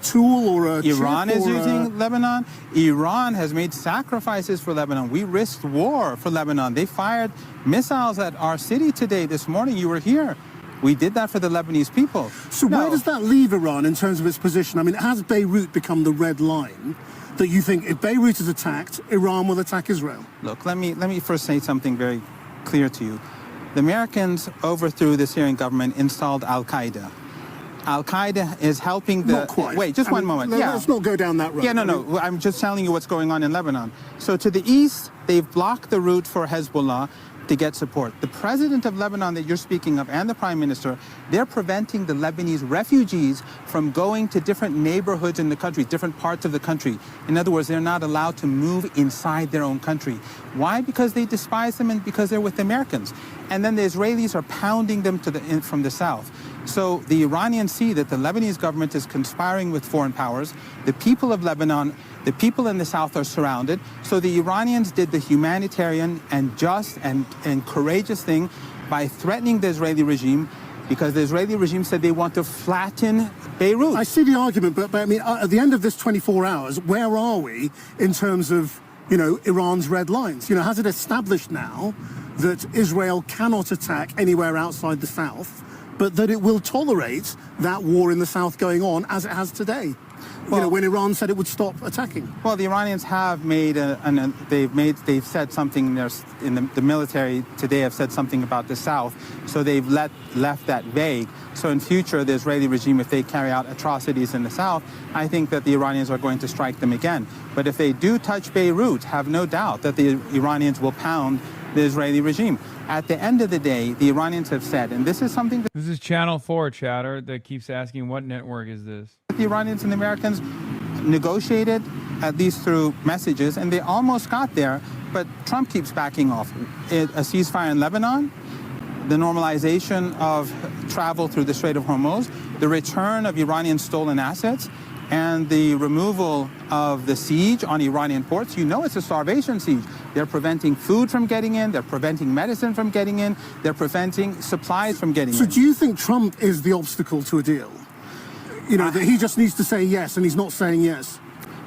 tool or a Iran is using Lebanon. Iran has made sacrifices for Lebanon. We risked war for Lebanon. They fired missiles at our city today, this morning. You were here. We did that for the Lebanese people. So where does that leave Iran in terms of its position? I mean, has Beirut become the red line that you think if Beirut is attacked, Iran will attack Israel? Look, let me first say something very clear to you. The Americans overthrew the Syrian government, installed al-Qaeda. Al-Qaeda is helping the... Not quite. Wait, just one moment. Let's not go down that road. Yeah, no. I'm just telling you what's going on in Lebanon. So to the east, they've blocked the route for Hezbollah to get support. The president of Lebanon that you're speaking of and the prime minister, they're preventing the Lebanese refugees from going to different neighborhoods in the country, different parts of the country. In other words, they're not allowed to move inside their own country. Why? Because they despise them and because they're with Americans. And then the Israelis are pounding them from the south. So the Iranians see that the Lebanese government is conspiring with foreign powers. The people of Lebanon, the people in the south are surrounded. So the Iranians did the humanitarian and just and courageous thing by threatening the Israeli regime, because the Israeli regime said they want to flatten Beirut. I see the argument, but I mean, at the end of this 24 hours, where are we in terms of, Iran's red lines? Has it established now that Israel cannot attack anywhere outside the south, but that it will tolerate that war in the south going on as it has today? When Iran said it would stop attacking. Well, the Iranians have made they've said something in the military today have said something about the south, so they've left that vague. So in future, the Israeli regime, if they carry out atrocities in the south, I think that the Iranians are going to strike them again. But if they do touch Beirut, have no doubt that the Iranians will pound the Israeli regime. At the end of the day, the Iranians have said, and this is something that... This is Channel 4 chatter that keeps asking, what network is this? The Iranians and the Americans negotiated, at least through messages, and they almost got there, but Trump keeps backing off. A ceasefire in Lebanon, the normalization of travel through the Strait of Hormuz, the return of Iranian stolen assets, and the removal of the siege on Iranian ports. It's a starvation siege. They're preventing food from getting in. They're preventing medicine from getting in. They're preventing supplies from getting in. So do you think Trump is the obstacle to a deal? That he just needs to say yes, and he's not saying yes?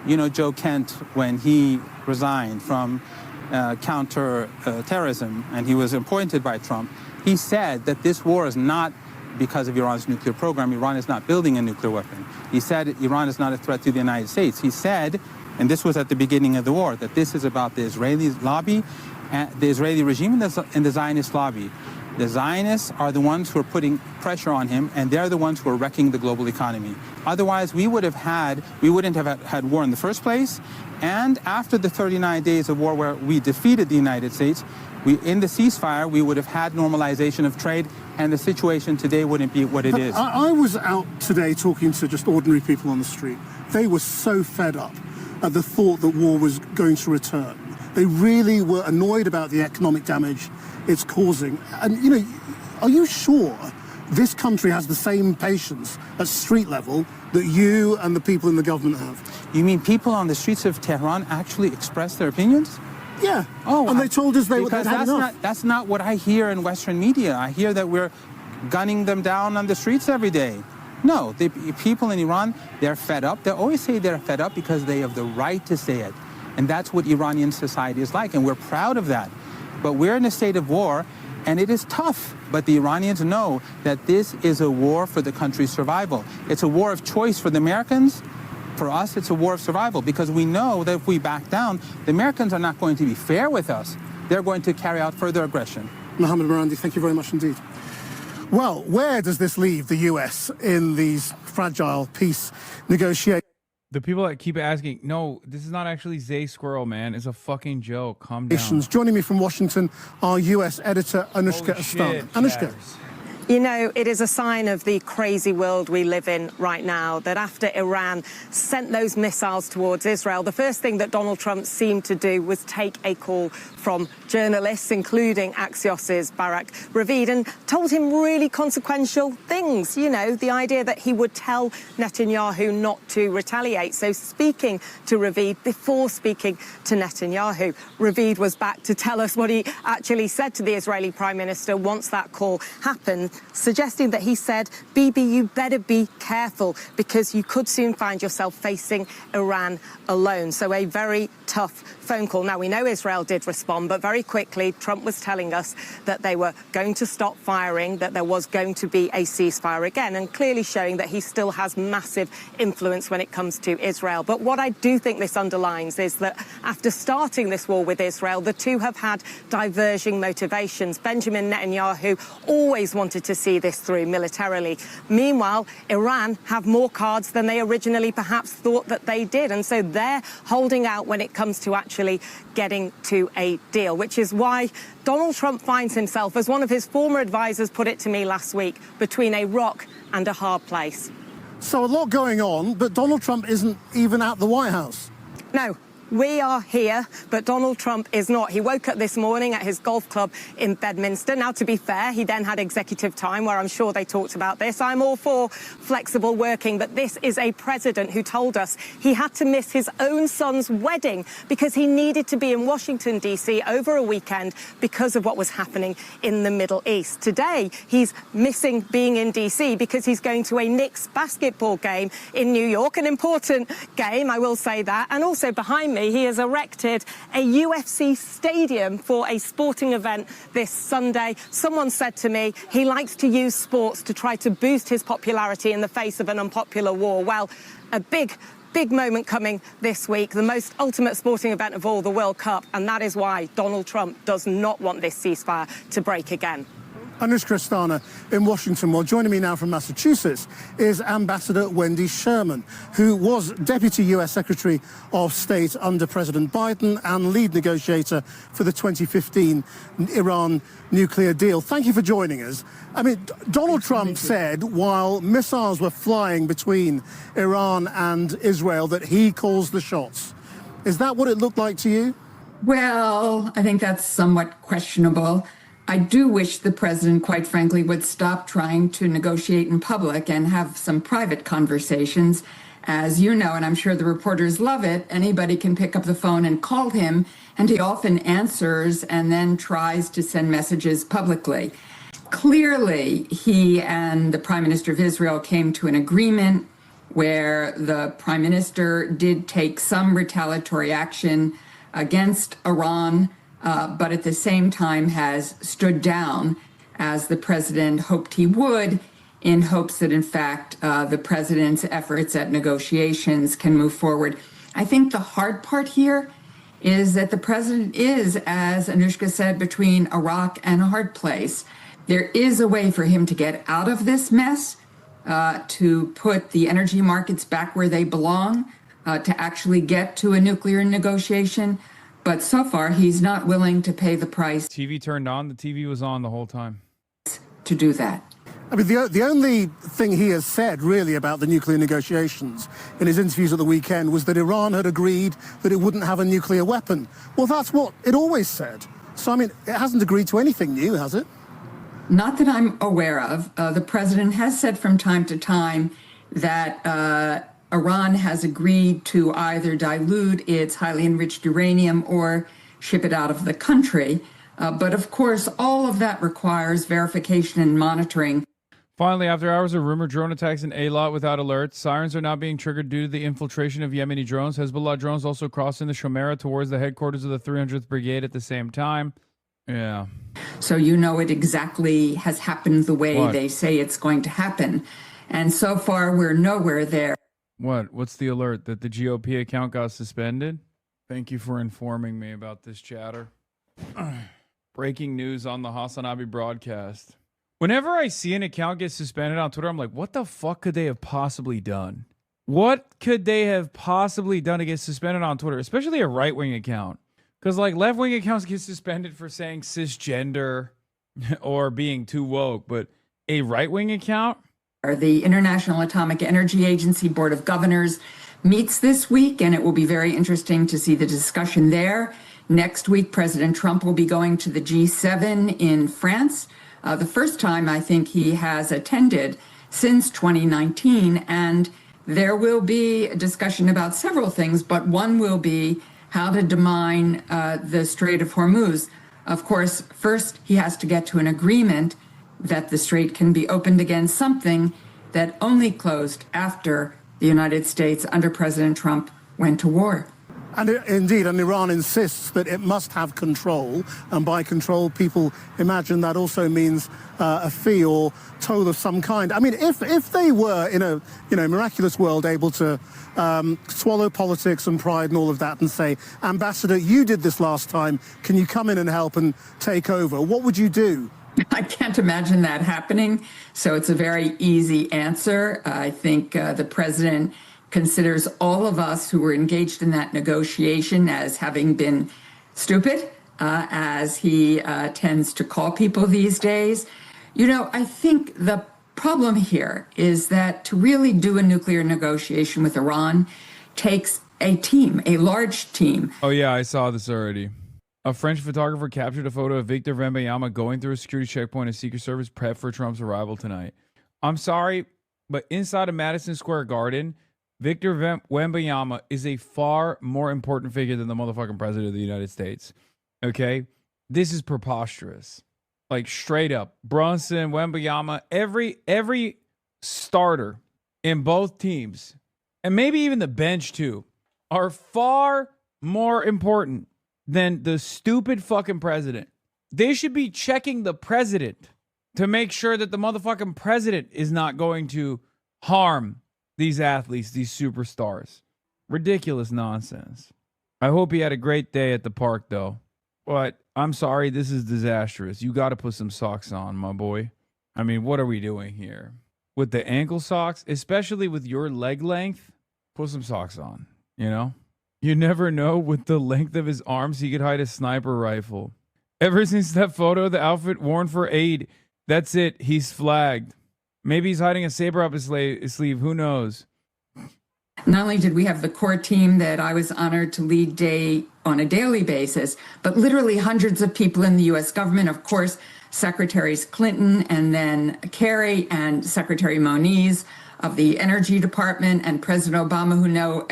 Joe Kent, when he resigned from counter-terrorism, and he was appointed by Trump, he said that this war is not because of Iran's nuclear program. Iran is not building a nuclear weapon. He said Iran is not a threat to the United States. He said, and this was at the beginning of the war, that this is about the Israeli lobby, the Israeli regime and the Zionist lobby. The Zionists are the ones who are putting pressure on him, and they're the ones who are wrecking the global economy. Otherwise, we wouldn't have had war in the first place. And after the 39 days of war where we defeated the United States, in the ceasefire, we would have had normalization of trade, and the situation today wouldn't be what it is. I was out today talking to just ordinary people on the street. They were so fed up at the thought that war was going to return. They really were annoyed about the economic damage it's causing. And, are you sure this country has the same patience at street level that you and the people in the government have? You mean people on the streets of Tehran actually express their opinions? Yeah. And they told us they'd had enough. That's not what I hear in Western media. I hear that we're gunning them down on the streets every day. No, the people in Iran, they're fed up. They always say they're fed up because they have the right to say it. And that's what Iranian society is like, and we're proud of that. But we're in a state of war, and it is tough. But the Iranians know that this is a war for the country's survival. It's a war of choice for the Americans. For us, it's a war of survival, because we know that if we back down, the Americans are not going to be fair with us. They're going to carry out further aggression. Mohammed Marandi, thank you very much indeed. Well, where does this leave the U.S. in these fragile peace negotiations? The people that keep asking, no, this is not actually Zay Squirrel, man. It's a fucking joke. Calm down. Joining me from Washington, our U.S. editor, Anushka Astan. Anushka. It is a sign of the crazy world we live in right now that after Iran sent those missiles towards Israel, the first thing that Donald Trump seemed to do was take a call from journalists, including Axios's Barak Ravid, and told him really consequential things. The idea that he would tell Netanyahu not to retaliate. So speaking to Ravid before speaking to Netanyahu, Ravid was back to tell us what he actually said to the Israeli Prime Minister once that call happened, suggesting that he said, Bibi, you better be careful because you could soon find yourself facing Iran alone. So a very tough phone call. Now, we know Israel did respond, but very quickly, Trump was telling us that they were going to stop firing, that there was going to be a ceasefire again, and clearly showing that he still has massive influence when it comes to Israel. But what I do think this underlines is that after starting this war with Israel, the two have had diverging motivations. Benjamin Netanyahu always wanted to see this through militarily. Meanwhile, Iran have more cards than they originally perhaps thought that they did. And so they're holding out when it comes to actually getting to a deal, which is why Donald Trump finds himself, as one of his former advisors put it to me last week, between a rock and a hard place. So a lot going on, but Donald Trump isn't even at the White House. No. We are here, but Donald Trump is not. He woke up this morning at his golf club in Bedminster. Now, to be fair, he then had executive time where I'm sure they talked about this. I'm all for flexible working, but this is a president who told us he had to miss his own son's wedding because he needed to be in Washington, D.C. over a weekend because of what was happening in the Middle East. Today, he's missing being in D.C. because he's going to a Knicks basketball game in New York, an important game, I will say that. And also behind me, he has erected a UFC stadium for a sporting event this Sunday. Someone said to me he likes to use sports to try to boost his popularity in the face of an unpopular war. Well, a big moment coming this week, the most ultimate sporting event of all, the World Cup, and that is why Donald Trump does not want this ceasefire to break again. Anushka Asthana in Washington. Well, joining me now from Massachusetts is Ambassador Wendy Sherman, who was Deputy U.S. Secretary of State under President Biden and lead negotiator for the 2015 Iran nuclear deal. Thank you for joining us. I mean, Donald Trump said while missiles were flying between Iran and Israel that he calls the shots. Is that what it looked like to you? Well, I think that's somewhat questionable. I do wish the president, quite frankly, would stop trying to negotiate in public and have some private conversations. As you know, and I'm sure the reporters love it, anybody can pick up the phone and call him, and he often answers and then tries to send messages publicly. Clearly, he and the Prime Minister of Israel came to an agreement where the Prime Minister did take some retaliatory action against Iran, but at the same time has stood down, as the president hoped he would, in hopes that, in fact, the president's efforts at negotiations can move forward. I think the hard part here is that the president is, as Anushka said, between a rock and a hard place. There is a way for him to get out of this mess, to put the energy markets back where they belong, to actually get to a nuclear negotiation. But so far, he's not willing to pay the price. TV turned on. The TV was on the whole time. To do that. I mean, the only thing he has said, really, about the nuclear negotiations in his interviews at the weekend was that Iran had agreed that it wouldn't have a nuclear weapon. Well, that's what it always said. So, I mean, it hasn't agreed to anything new, has it? Not that I'm aware of. The president has said from time to time that Iran has agreed to either dilute its highly enriched uranium or ship it out of the country. But of course, all of that requires verification and monitoring. Finally, after hours of rumored drone attacks in Eilat without alerts, sirens are now being triggered due to the infiltration of Yemeni drones. Hezbollah drones also crossing the Shomerah towards the headquarters of the 300th Brigade at the same time. Yeah. So you know it exactly has happened the way they say it's going to happen. And so far, we're nowhere there. What's the alert? That the GOP account got suspended? Thank you for informing me about this chatter. Breaking news on the Hasanabi broadcast. Whenever I see an account get suspended on Twitter, I'm like, what the fuck could they have possibly done? What could they have possibly done to get suspended on Twitter? Especially a right-wing account. Because like left-wing accounts get suspended for saying cisgender or being too woke. But a right-wing account? The International Atomic Energy Agency Board of Governors meets this week, and it will be very interesting to see the discussion there. Next week, President Trump will be going to the G7 in France. The first time I think he has attended since 2019, and there will be a discussion about several things, but one will be how to demine the Strait of Hormuz. Of course, first he has to get to an agreement that the strait can be opened again, something that only closed after the United States under President Trump went to war. And indeed, and Iran insists that it must have control, and by control, people imagine that also means a fee or toll of some kind. I mean, if they were in a miraculous world able to swallow politics and pride and all of that and say, Ambassador, you did this last time, can you come in and help and take over? What would you do? I can't imagine that happening. So it's a very easy answer. I think the president considers all of us who were engaged in that negotiation as having been stupid, as he tends to call people these days. You know, I think the problem here is that to really do a nuclear negotiation with Iran takes a team, a large team. Oh, yeah, I saw this already. A French photographer captured a photo of Victor Wembanyama going through a security checkpoint as Secret Service prep for Trump's arrival tonight. I'm sorry, but inside of Madison Square Garden, Victor Wembanyama is a far more important figure than the motherfucking president of the United States. Okay? This is preposterous. Like, straight up. Brunson, Wembanyama, every starter in both teams, and maybe even the bench too, are far more important than the stupid fucking president. They should be checking the president to make sure that the motherfucking president is not going to harm these athletes, these superstars. Ridiculous nonsense. I hope he had a great day at the park, though. But I'm sorry, this is disastrous. You got to put some socks on, my boy. I mean, what are we doing here? With the ankle socks, especially with your leg length, put some socks on, you know? You never know, with the length of his arms, he could hide a sniper rifle. Ever since that photo, the outfit worn for aid, that's it. He's flagged. Maybe he's hiding a saber up his sleeve. Who knows? Not only did we have the core team that I was honored to lead on a daily basis, but literally hundreds of people in the U.S. government, of course, Secretaries Clinton and then Kerry and Secretary Moniz of the Energy Department and President Obama, who knew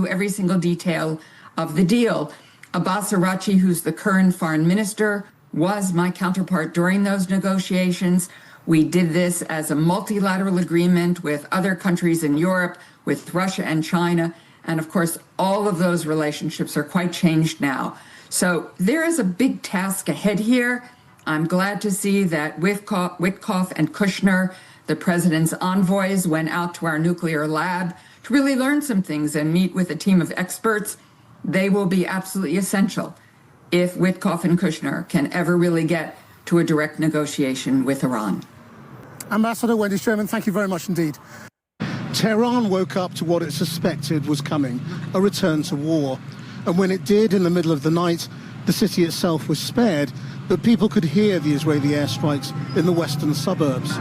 every single detail of the deal. Abbas Araghchi, who's the current foreign minister, was my counterpart during those negotiations. We did this as a multilateral agreement with other countries in Europe, with Russia and China. And of course, all of those relationships are quite changed now. So there is a big task ahead here. I'm glad to see that Witkoff and Kushner, the president's envoys, went out to our nuclear lab to really learn some things and meet with a team of experts. They will be absolutely essential if Witkoff and Kushner can ever really get to a direct negotiation with Iran. Ambassador Wendy Sherman, thank you very much indeed. Tehran woke up to what it suspected was coming, a return to war. And when it did in the middle of the night, the city itself was spared, but people could hear the Israeli airstrikes in the western suburbs.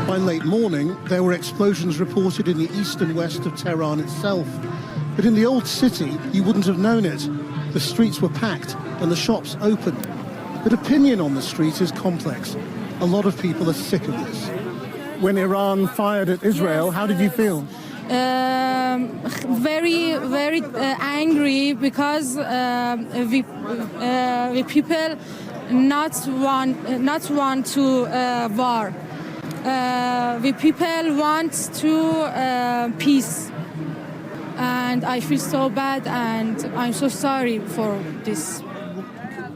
By late morning, there were explosions reported in the east and west of Tehran itself. But in the old city, you wouldn't have known it. The streets were packed and the shops open. But opinion on the street is complex. A lot of people are sick of this. When Iran fired at Israel, how did you feel? Very angry because we people not want to war. We people want to peace, and I feel so bad, and I'm so sorry for this.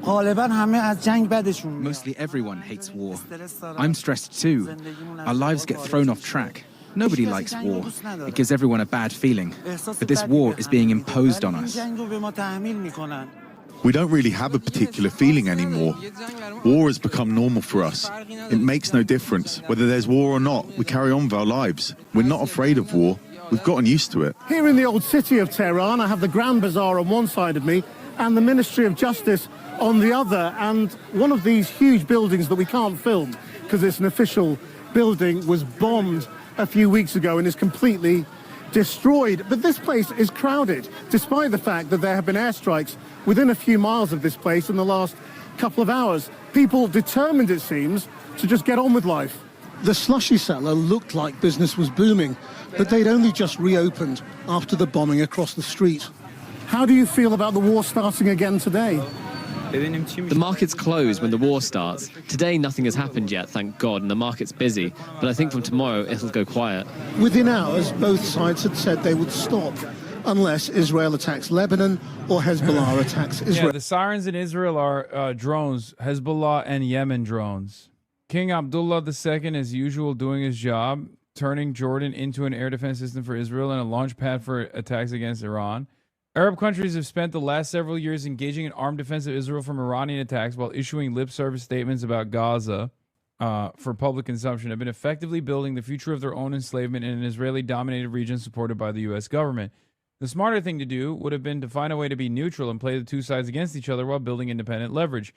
Mostly everyone hates war. I'm stressed too. Our lives get thrown off track. Nobody likes war. It gives everyone a bad feeling. But this war is being imposed on us. We don't really have a particular feeling anymore. War has become normal for us. It makes no difference. Whether there's war or not, we carry on with our lives. We're not afraid of war. We've gotten used to it. Here in the old city of Tehran, I have the Grand Bazaar on one side of me and the Ministry of Justice on the other. And one of these huge buildings that we can't film because it's an official building was bombed a few weeks ago and is completely destroyed. But this place is crowded, despite the fact that there have been airstrikes within a few miles of this place in the last couple of hours. People determined, it seems, to just get on with life. The slushy cellar looked like business was booming, but they'd only just reopened after the bombing across the street. How do you feel about the war starting again today? The market's closed when the war starts. Today, nothing has happened yet, thank God, and the market's busy. But I think from tomorrow, it'll go quiet. Within hours, both sides had said they would stop, unless Israel attacks Lebanon or Hezbollah attacks Israel. Yeah, the sirens in Israel are drones, Hezbollah and Yemen drones. King Abdullah II, as usual, doing his job, turning Jordan into an air defense system for Israel and a launch pad for attacks against Iran. Arab countries have spent the last several years engaging in armed defense of Israel from Iranian attacks while issuing lip service statements about Gaza for public consumption, have been effectively building the future of their own enslavement in an Israeli-dominated region supported by the U.S. government. The smarter thing to do would have been to find a way to be neutral and play the two sides against each other while building independent leverage.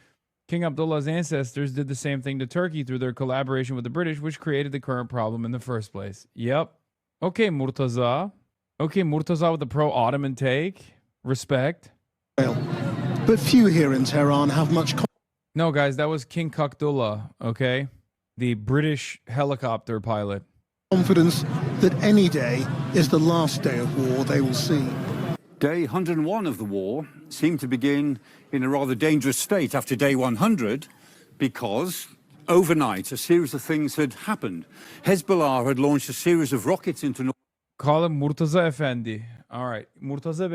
King Abdullah's ancestors did the same thing to Turkey through their collaboration with the British, which created the current problem in the first place. Yep. Okay, Murtaza. Okay, Murtaza with the pro-Ottoman take. Respect. But few here in Tehran have much... No, guys, that was King Abdullah, okay? The British helicopter pilot. ...confidence that any day is the last day of war they will see. Day 101 of the war seemed to begin in a rather dangerous state after day 100 because overnight a series of things had happened. Hezbollah had launched a series of rockets into... Call him Murtaza Effendi. All right. Murtaza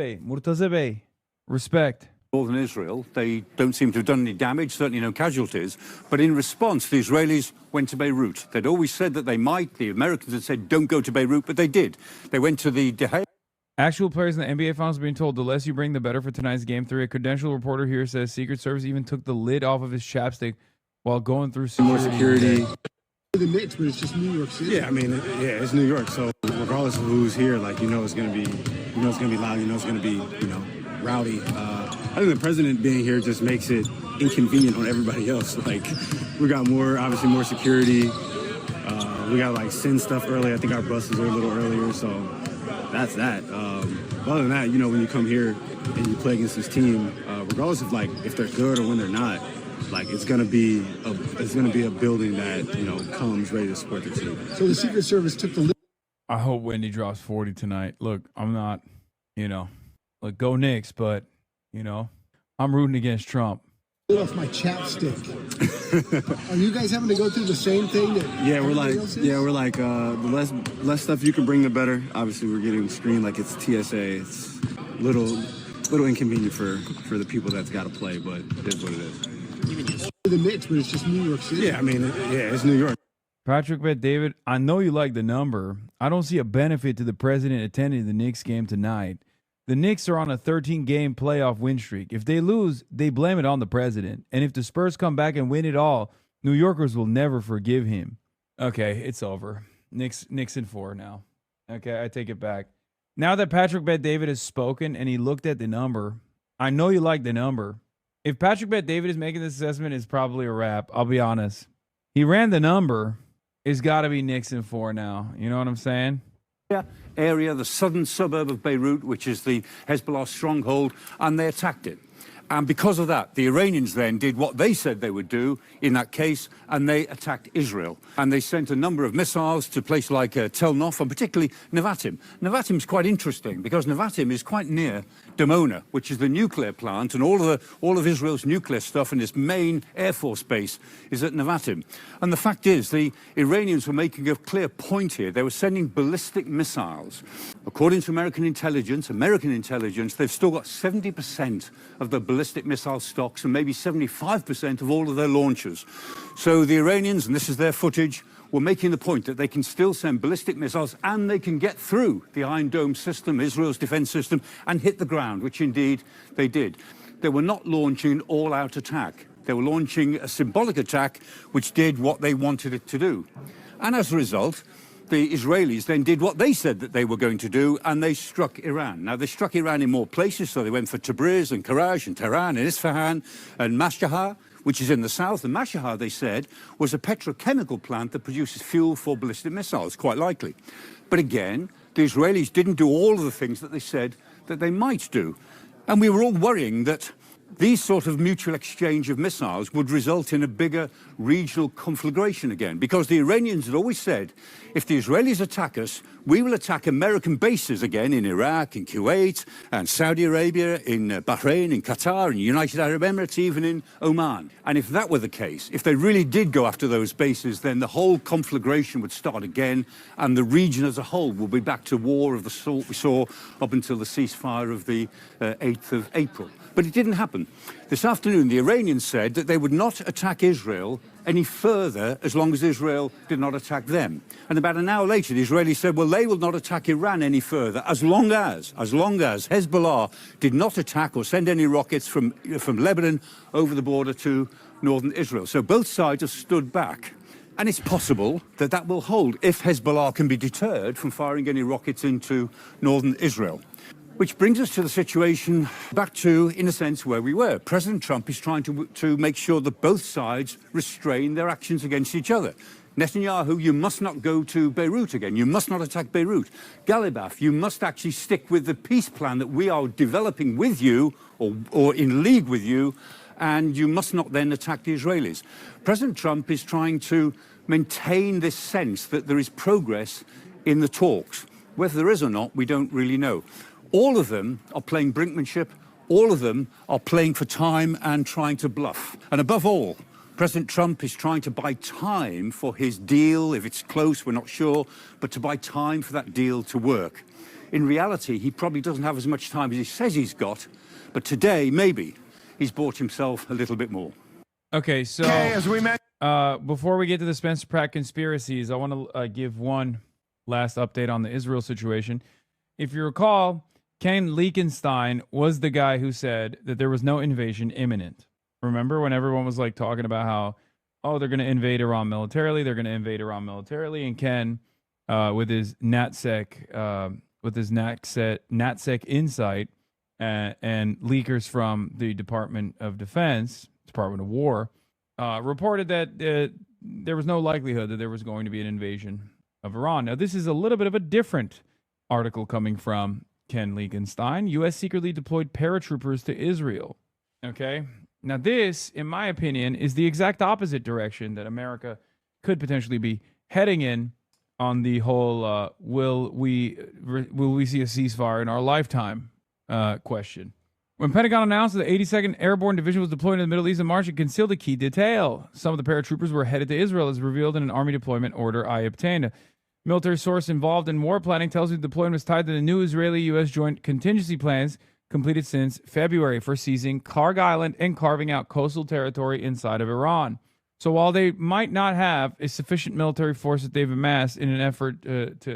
Bey. Respect. Northern Israel. They don't seem to have done any damage, certainly no casualties. But in response, the Israelis went to Beirut. They'd always said that they might. The Americans had said, don't go to Beirut, but they did. They went to the Dehay. Actual players in the NBA Finals are being told, the less you bring, the better for tonight's Game 3. A credentialed reporter here says Secret Service even took the lid off of his chapstick while going through more security. The Knicks, but it's just New York City. Yeah, I mean, yeah, it's New York. So regardless of who's here, like, you know, it's gonna be loud. You know, it's gonna be, rowdy. I think the president being here just makes it inconvenient on everybody else. Like, we got obviously more security. We got like send stuff early. I think our buses are a little earlier, so that's that. Other than that, when you come here and you play against this team, regardless of like if they're good or when they're not, like it's gonna be a building that comes ready to support the team. So the Secret Service took the. I hope Wendy drops 40 tonight. Look, I'm not, like go Knicks, but I'm rooting against Trump. Get off my chapstick. Are you guys having to go through the same thing? We're like the less stuff you can bring, the better. Obviously, we're getting screened like it's TSA. It's little inconvenient for the people that's got to play, but it is what it is. The Knicks, but it's just New York City. Yeah, I mean, it's New York. Patrick Bet David, I know you like the number. I don't see a benefit to the president attending the Knicks game tonight. The Knicks are on a 13-game playoff win streak. If they lose, they blame it on the president. And if the Spurs come back and win it all, New Yorkers will never forgive him. Okay, it's over. Knicks in 4 now. Okay, I take it back. Now that Patrick Bet David has spoken and he looked at the number, I know you like the number. If Patrick Bet David is making this assessment, it's probably a wrap. I'll be honest. He ran the number. It's got to be Knicks in 4 now. You know what I'm saying? Area, the southern suburb of Beirut, which is the Hezbollah stronghold, and they attacked it. And because of that, the Iranians then did what they said they would do in that case, and they attacked Israel. And they sent a number of missiles to places like Tel Nof and particularly Nevatim. Nevatim is quite interesting because Nevatim is quite near Dimona, which is the nuclear plant, and all of Israel's nuclear stuff and its main Air Force base is at Nevatim. And the fact is, the Iranians were making a clear point here. They were sending ballistic missiles. According to American intelligence, they've still got 70% of the ballistic missile stocks and maybe 75% of all of their launchers. So the Iranians, and this is their footage, were making the point that they can still send ballistic missiles and they can get through the Iron Dome system, Israel's defense system, and hit the ground, which indeed they did. They were not launching an all-out attack. They were launching a symbolic attack which did what they wanted it to do. And as a result, the Israelis then did what they said that they were going to do, and they struck Iran. Now, they struck Iran in more places, so they went for Tabriz and Karaj and Tehran and Isfahan and Mashhad, which is in the south. And Mashhad, they said, was a petrochemical plant that produces fuel for ballistic missiles, quite likely. But again, the Israelis didn't do all of the things that they said that they might do. And we were all worrying that these sort of mutual exchange of missiles would result in a bigger regional conflagration again, because the Iranians had always said, if the Israelis attack us, we will attack American bases again in Iraq, in Kuwait, and Saudi Arabia, in Bahrain, in Qatar, in United Arab Emirates, even in Oman. And if that were the case, if they really did go after those bases, then the whole conflagration would start again, and the region as a whole will be back to war of the sort we saw up until the ceasefire of the 8th of April. But it didn't happen. done. This afternoon, the Iranians said that they would not attack Israel any further as long as Israel did not attack them. And about an hour later, the Israelis said, well, they will not attack Iran any further as long as Hezbollah did not attack or send any rockets from Lebanon over the border to northern Israel. So both sides have stood back. And it's possible that that will hold if Hezbollah can be deterred from firing any rockets into northern Israel. Which brings us to the situation back to, in a sense, where we were. President Trump is trying to make sure that both sides restrain their actions against each other. Netanyahu, you must not go to Beirut again. You must not attack Beirut. Galibaf, you must actually stick with the peace plan that we are developing with you or in league with you, and you must not then attack the Israelis. President Trump is trying to maintain this sense that there is progress in the talks. Whether there is or not, we don't really know. All of them are playing brinkmanship. All of them are playing for time and trying to bluff. And above all, President Trump is trying to buy time for his deal. If it's close, we're not sure, but to buy time for that deal to work. In reality, he probably doesn't have as much time as he says he's got, but today, maybe, he's bought himself a little bit more. Okay, so before we get to the Spencer Pratt conspiracies, I want to give one last update on the Israel situation. If you recall, Ken Leakenstein was the guy who said that there was no invasion imminent. Remember when everyone was like talking about how, oh, they're going to invade Iran militarily, and Ken, with his NatSec insight and leakers from the Department of Defense, Department of War, reported that there was no likelihood that there was going to be an invasion of Iran. Now, this is a little bit of a different article coming from Ken Leakenstein. U.S. secretly deployed paratroopers to Israel. Okay? Now, this, in my opinion, is the exact opposite direction that America could potentially be heading in on the whole will we see a ceasefire in our lifetime question. When Pentagon announced that the 82nd Airborne Division was deployed in the Middle East in March, it concealed a key detail. Some of the paratroopers were headed to Israel, as revealed in an Army deployment order I obtained. A military source involved in war planning tells me the deployment was tied to the new Israeli-U.S. joint contingency plans completed since February for seizing Karg Island and carving out coastal territory inside of Iran. So while they might not have a sufficient military force that they've amassed in an effort to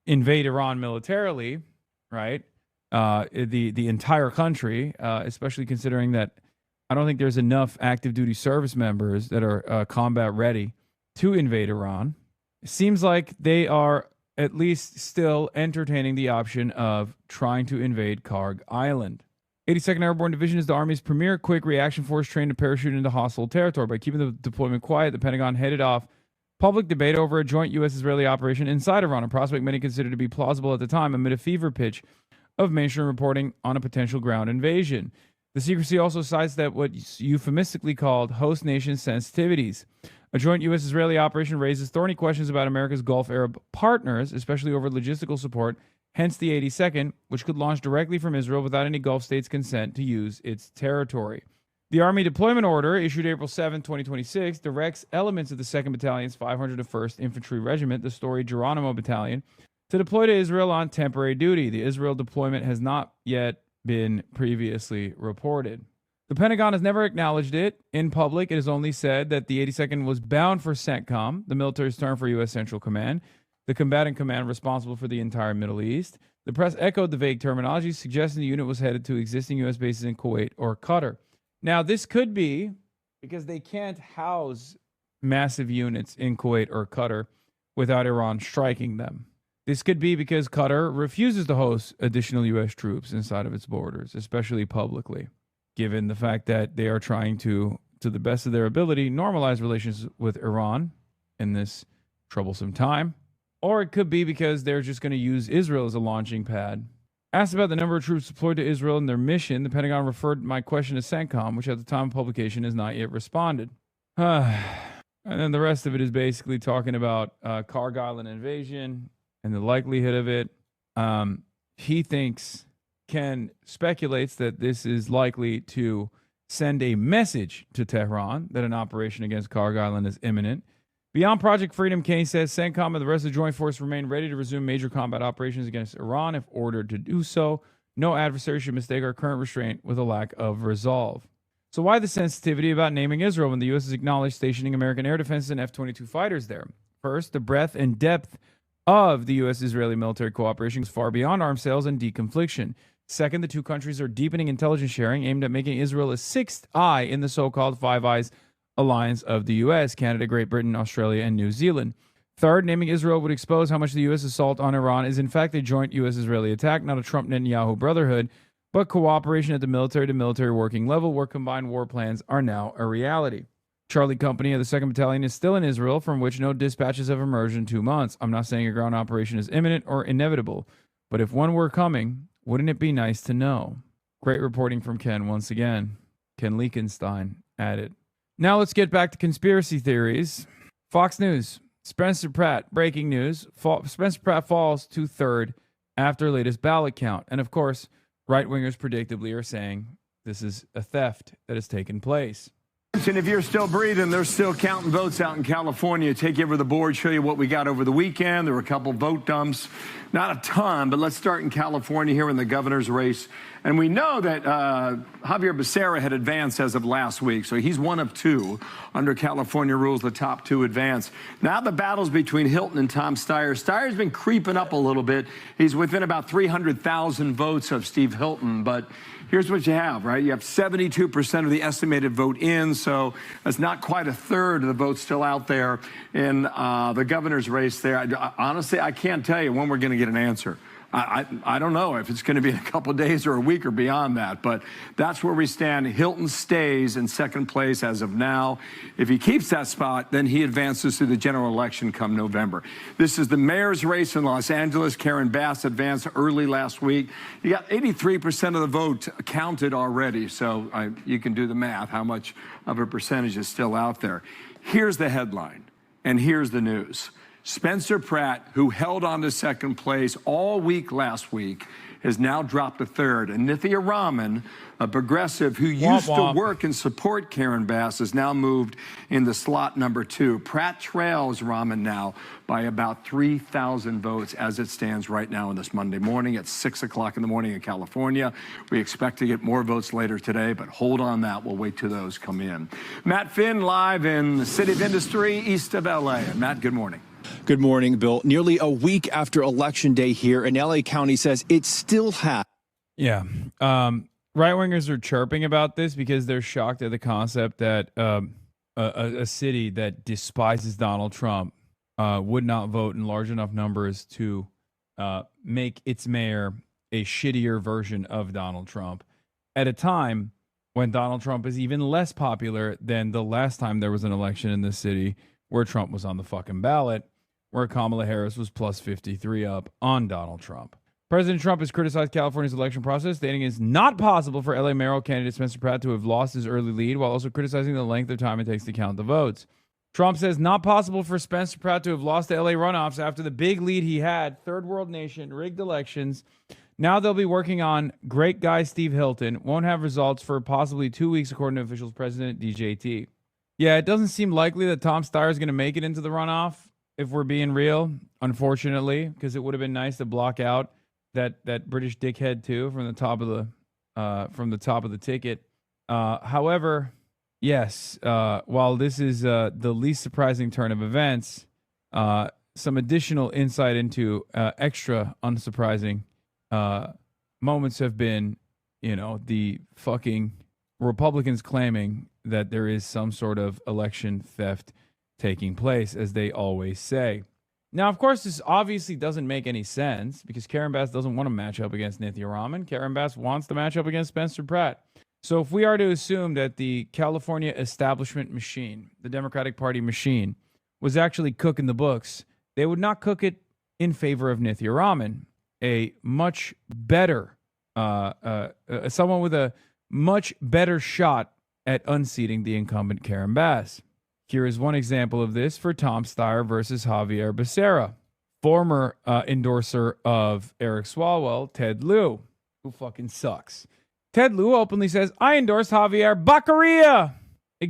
invade Iran militarily, right? The entire country, especially considering that I don't think there's enough active duty service members that are combat ready to invade Iran. It seems like they are at least still entertaining the option of trying to invade Karg Island. 82nd Airborne Division is the Army's premier quick reaction force trained to parachute into hostile territory. By keeping the deployment quiet, the Pentagon headed off public debate over a joint U.S.-Israeli operation inside Iran, a prospect many considered to be plausible at the time amid a fever pitch of mainstream reporting on a potential ground invasion. The secrecy also sidestepped what euphemistically called host nation sensitivities. A joint U.S.-Israeli operation raises thorny questions about America's Gulf Arab partners, especially over logistical support, hence the 82nd, which could launch directly from Israel without any Gulf states' consent to use its territory. The Army Deployment Order, issued April 7, 2026, directs elements of the 2nd Battalion's 501st Infantry Regiment, the Story Geronimo Battalion, to deploy to Israel on temporary duty. The Israel deployment has not yet been previously reported. The Pentagon has never acknowledged it. In public, it has only said that the 82nd was bound for CENTCOM, the military's term for U.S. Central Command, the combatant command responsible for the entire Middle East. The press echoed the vague terminology, suggesting the unit was headed to existing U.S. bases in Kuwait or Qatar. Now, this could be because they can't house massive units in Kuwait or Qatar without Iran striking them. This could be because Qatar refuses to host additional U.S. troops inside of its borders, especially publicly, given the fact that they are trying to the best of their ability, normalize relations with Iran in this troublesome time. Or it could be because they're just going to use Israel as a launching pad. Asked about the number of troops deployed to Israel and their mission, the Pentagon referred my question to CENTCOM, which at the time of publication has not yet responded. And then the rest of it is basically talking about Karg Island invasion and the likelihood of it. Ken speculates that this is likely to send a message to Tehran that an operation against Karg Island is imminent. Beyond Project Freedom, Kane says CENTCOM and the rest of the Joint Force remain ready to resume major combat operations against Iran if ordered to do so. No adversary should mistake our current restraint with a lack of resolve. So why the sensitivity about naming Israel when the U.S. has acknowledged stationing American air defenses and F-22 fighters there? First, the breadth and depth of the U.S.-Israeli military cooperation is far beyond arms sales and deconfliction. Second, the two countries are deepening intelligence sharing aimed at making Israel a sixth eye in the so-called Five Eyes alliance of the U.S., Canada, Great Britain, Australia, and New Zealand. Third, naming Israel would expose how much the U.S. assault on Iran is in fact a joint U.S.-Israeli attack, not a Trump-Netanyahu brotherhood, but cooperation at the military-to-military working level where combined war plans are now a reality. Charlie Company of the 2nd Battalion is still in Israel, from which no dispatches have emerged in 2 months. I'm not saying a ground operation is imminent or inevitable, but if one were coming, wouldn't it be nice to know? Great reporting from Ken once again. Ken Leakenstein added. Now let's get back to conspiracy theories. Fox News. Spencer Pratt, breaking news. Spencer Pratt falls to third after latest ballot count. And of course, right-wingers predictably are saying this is a theft that has taken place. And if you're still breathing, they're still counting votes out in California. Take you over the board, show you what we got over the weekend. There were a couple vote dumps. Not a ton, but let's start in California here in the governor's race. And we know that Javier Becerra had advanced as of last week, so he's one of two under California rules, the top two advance. Now the battle's between Hilton and Tom Steyer. Steyer's been creeping up a little bit. He's within about 300,000 votes of Steve Hilton, but here's what you have, right? You have 72% of the estimated vote in, so that's not quite a third of the votes still out there in the governor's race there. Honestly, I can't tell you when we're going to get an answer. I don't know if it's going to be in a couple of days or a week or beyond that, but that's where we stand. Hilton stays in second place as of now. If he keeps that spot, then he advances to the general election come November. This is the mayor's race in Los Angeles. Karen Bass advanced early last week. You got 83% of the vote counted already, so you can do the math, how much of a percentage is still out there. Here's the headline, and here's the news. Spencer Pratt, who held on to second place all week last week, has now dropped to third. And Nithya Raman, a progressive who used to work and support Karen Bass, has now moved into slot number 2. Pratt trails Raman now by about 3,000 votes as it stands right now on this Monday morning at 6 o'clock in the morning in California. We expect to get more votes later today, but hold on that. We'll wait till those come in. Matt Finn live in the City of Industry, east of LA. And Matt, good morning. Good morning, Bill. Nearly a week after Election Day here, and LA County says it still has. Yeah. Right-wingers are chirping about this because they're shocked at the concept that a city that despises Donald Trump would not vote in large enough numbers to make its mayor a shittier version of Donald Trump at a time when Donald Trump is even less popular than the last time there was an election in this city where Trump was on the fucking ballot, where Kamala Harris was plus 53 up on Donald Trump. President Trump has criticized California's election process, stating it's not possible for LA mayoral candidate Spencer Pratt to have lost his early lead, while also criticizing the length of time it takes to count the votes. Trump says not possible for Spencer Pratt to have lost the LA runoffs after the big lead he had, third world nation, rigged elections. Now they'll be working on great guy Steve Hilton. Won't have results for possibly 2 weeks, according to officials. President DJT. Yeah, it doesn't seem likely that Tom Steyer is going to make it into the runoff, if we're being real, unfortunately, because it would have been nice to block out that British dickhead too from the top of the ticket. However, yes, while this is the least surprising turn of events, some additional insight into extra unsurprising moments have been, the fucking Republicans claiming that there is some sort of election theft taking place, as they always say. Now, of course, this obviously doesn't make any sense because Karen Bass doesn't want to match up against Nithya Raman. Karen Bass wants to match up against Spencer Pratt. So if we are to assume that the California establishment machine, the Democratic Party machine, was actually cooking the books, they would not cook it in favor of Nithya Raman, a much better, someone with a much better shot at unseating the incumbent Karen Bass. Here is one example of this for Tom Steyer versus Javier Becerra. Former endorser of Eric Swalwell, Ted Lieu, who fucking sucks. Ted Lieu openly says, I endorse Javier Baccaria,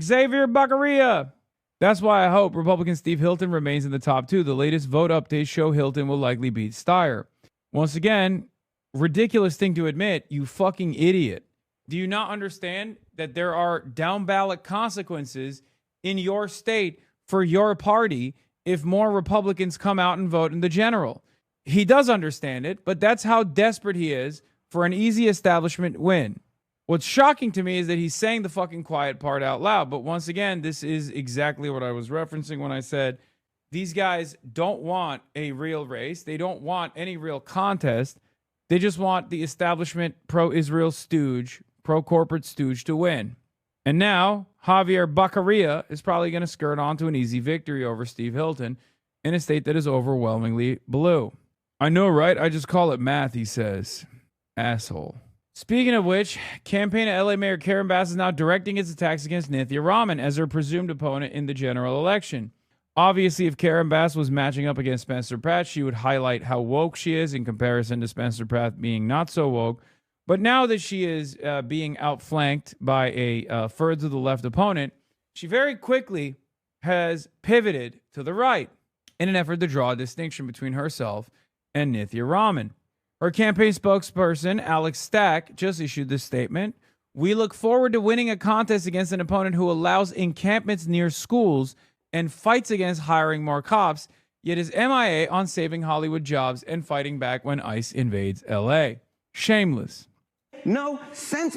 Xavier Baccaria. That's why I hope Republican Steve Hilton remains in the top 2. The latest vote updates show Hilton will likely beat Steyer. Once again, ridiculous thing to admit, you fucking idiot. Do you not understand that there are down ballot consequences in your state for your party if more Republicans come out and vote in the general? He does understand it, but that's how desperate he is for an easy establishment win. What's shocking to me is that he's saying the fucking quiet part out loud. But once again, this is exactly what I was referencing when I said these guys don't want a real race. They don't want any real contest. They just want the establishment pro-Israel stooge, pro-corporate stooge to win. And now Javier Baccaria is probably going to skirt onto an easy victory over Steve Hilton in a state that is overwhelmingly blue. I know, right? I just call it math, he says. Asshole. Speaking of which, campaign of LA Mayor Karen Bass is now directing its attacks against Nithya Raman as her presumed opponent in the general election. Obviously, if Karen Bass was matching up against Spencer Pratt, she would highlight how woke she is in comparison to Spencer Pratt being not so woke. But now that she is being outflanked by a further to the left opponent, she very quickly has pivoted to the right in an effort to draw a distinction between herself and Nithya Raman. Her campaign spokesperson, Alex Stack, just issued this statement. We look forward to winning a contest against an opponent who allows encampments near schools and fights against hiring more cops, yet is MIA on saving Hollywood jobs and fighting back when ICE invades LA. Shameless. No sense.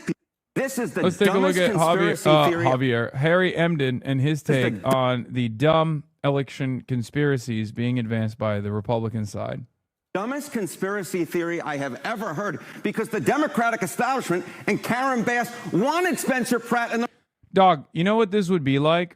This is the Let's take a look at theory. Harry Emden and his take on the dumb election conspiracies being advanced by the Republican side. Dumbest conspiracy theory I have ever heard, because the Democratic establishment and Karen Bass wanted Spencer Pratt and the... Dog, you know what this would be like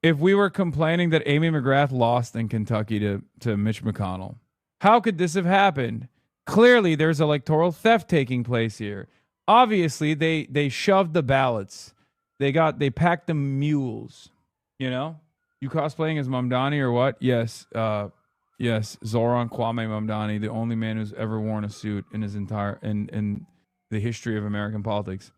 if we were complaining that Amy McGrath lost in Kentucky to Mitch McConnell? How could this have happened? Clearly, there's electoral theft taking place here. Obviously, they shoved the ballots. They packed the mules. You know, you cosplaying as Mamdani or what? Yes. Yes, Zoran Kwame Mamdani, the only man who's ever worn a suit in his entire in the history of American politics.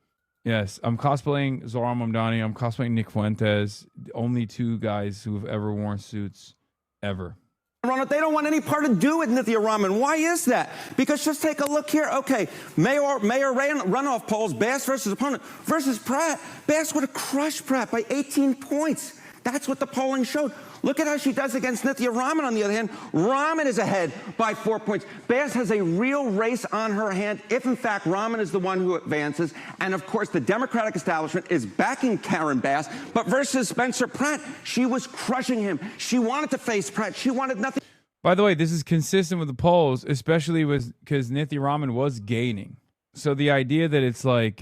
Yes, I'm cosplaying Zoran Mamdani. I'm cosplaying Nick Fuentes, the only two guys who have ever worn suits ever. They don't want any part to do with Nithya Raman. Why is that? Because just take a look here. Okay, mayor runoff polls, Bass versus opponent versus Pratt. Bass would have crushed Pratt by 18 points. That's what the polling showed. Look at how she does against Nithya Raman, on the other hand. Raman is ahead by 4 points. Bass has a real race on her hand if, in fact, Raman is the one who advances. And, of course, the Democratic establishment is backing Karen Bass. But versus Spencer Pratt, she was crushing him. She wanted to face Pratt. She wanted nothing. By the way, this is consistent with the polls, especially because Nithya Raman was gaining. So the idea that it's like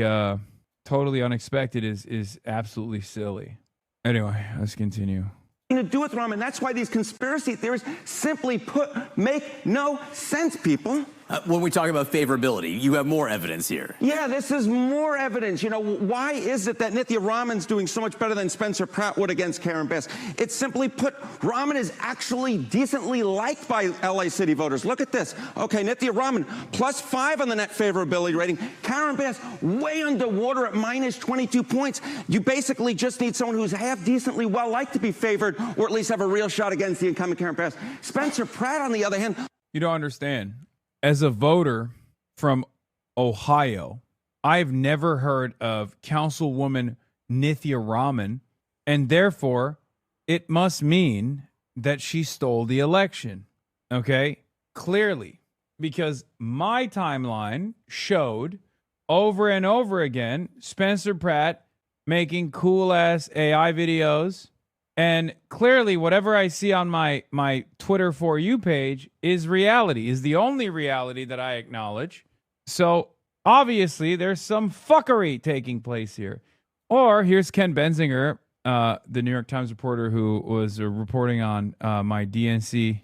totally unexpected is absolutely silly. Anyway, let's continue. To do with Raman. That's why these conspiracy theories, simply put, make no sense, people. When we talk about favorability, you have more evidence here. Yeah, this is more evidence. You know, why is it that Nithya Raman's doing so much better than Spencer Pratt would against Karen Bass? It's simply put, Raman is actually decently liked by LA City voters. Look at this. Okay, Nithya Raman, +5 on the net favorability rating. Karen Bass, way underwater at -22 points. You basically just need someone who's half decently well liked to be favored, or at least have a real shot against the incumbent Karen Bass. Spencer Pratt, on the other hand... You don't understand. As a voter from Ohio, I've never heard of Councilwoman Nithya Raman, and therefore it must mean that she stole the election. Okay? Clearly. Because my timeline showed over and over again Spencer Pratt making cool-ass AI videos. And clearly, whatever I see on my Twitter For You page is reality, is the only reality that I acknowledge. So, obviously, there's some fuckery taking place here. Or, here's Ken Benzinger, the New York Times reporter who was reporting on my DNC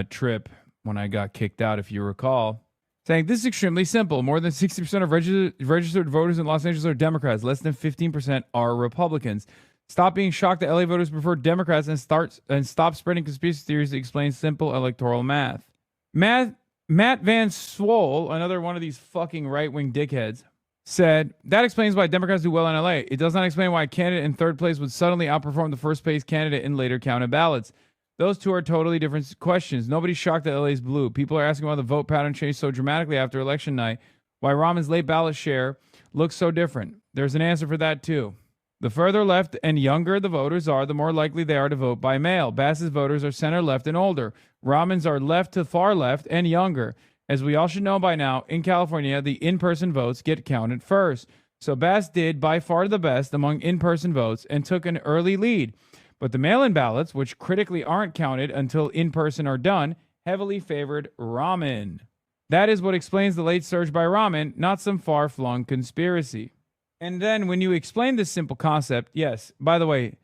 trip when I got kicked out, if you recall, saying, this is extremely simple. More than 60% of registered voters in Los Angeles are Democrats. Less than 15% are Republicans. Stop being shocked that LA voters prefer Democrats and stop spreading conspiracy theories that explain simple electoral math. Matt Van Swole, another one of these fucking right-wing dickheads, said, that explains why Democrats do well in LA. It does not explain why a candidate in third place would suddenly outperform the first place candidate in later counted ballots. Those two are totally different questions. Nobody's shocked that LA is blue. People are asking why the vote pattern changed so dramatically after election night, why Rahman's late ballot share looks so different. There's an answer for that too. The further left and younger the voters are, the more likely they are to vote by mail. Bass's voters are center left and older. Rahman's are left to far left and younger. As we all should know by now, in California, the in-person votes get counted first. So Bass did by far the best among in-person votes and took an early lead. But the mail-in ballots, which critically aren't counted until in-person are done, heavily favored Rahman. That is what explains the late surge by Rahman, not some far-flung conspiracy. And then when you explain this simple concept, yes, by the way,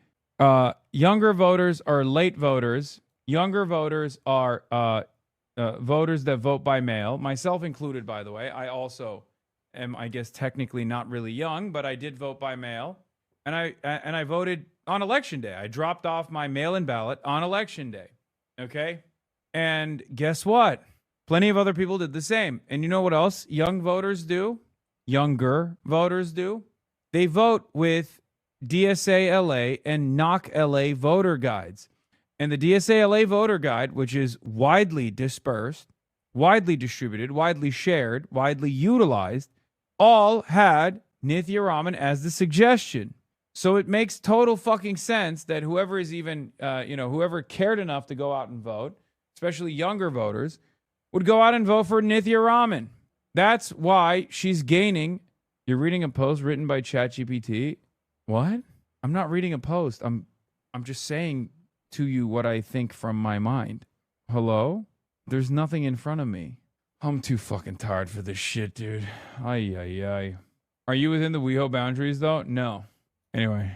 younger voters are late voters. Younger voters are voters that vote by mail, myself included, by the way. I also am, I guess, technically not really young, but I did vote by mail. And I voted on election day. I dropped off my mail-in ballot on election day. Okay? And guess what? Plenty of other people did the same. And you know what else young voters do? Younger voters do? They vote with DSA LA and Knock LA voter guides. And the DSA LA voter guide, which is widely dispersed, widely distributed, widely shared, widely utilized, all had Nithya Rahman as the suggestion. So it makes total fucking sense that whoever is even, whoever cared enough to go out and vote, especially younger voters, would go out and vote for Nithya Rahman. That's why she's gaining. You're reading a post written by ChatGPT? What? I'm not reading a post. I'm just saying to you what I think from my mind. Hello? There's nothing in front of me. I'm too fucking tired for this shit, dude. Ay, ay, ay. Are you within the WeHo boundaries, though? No. Anyway.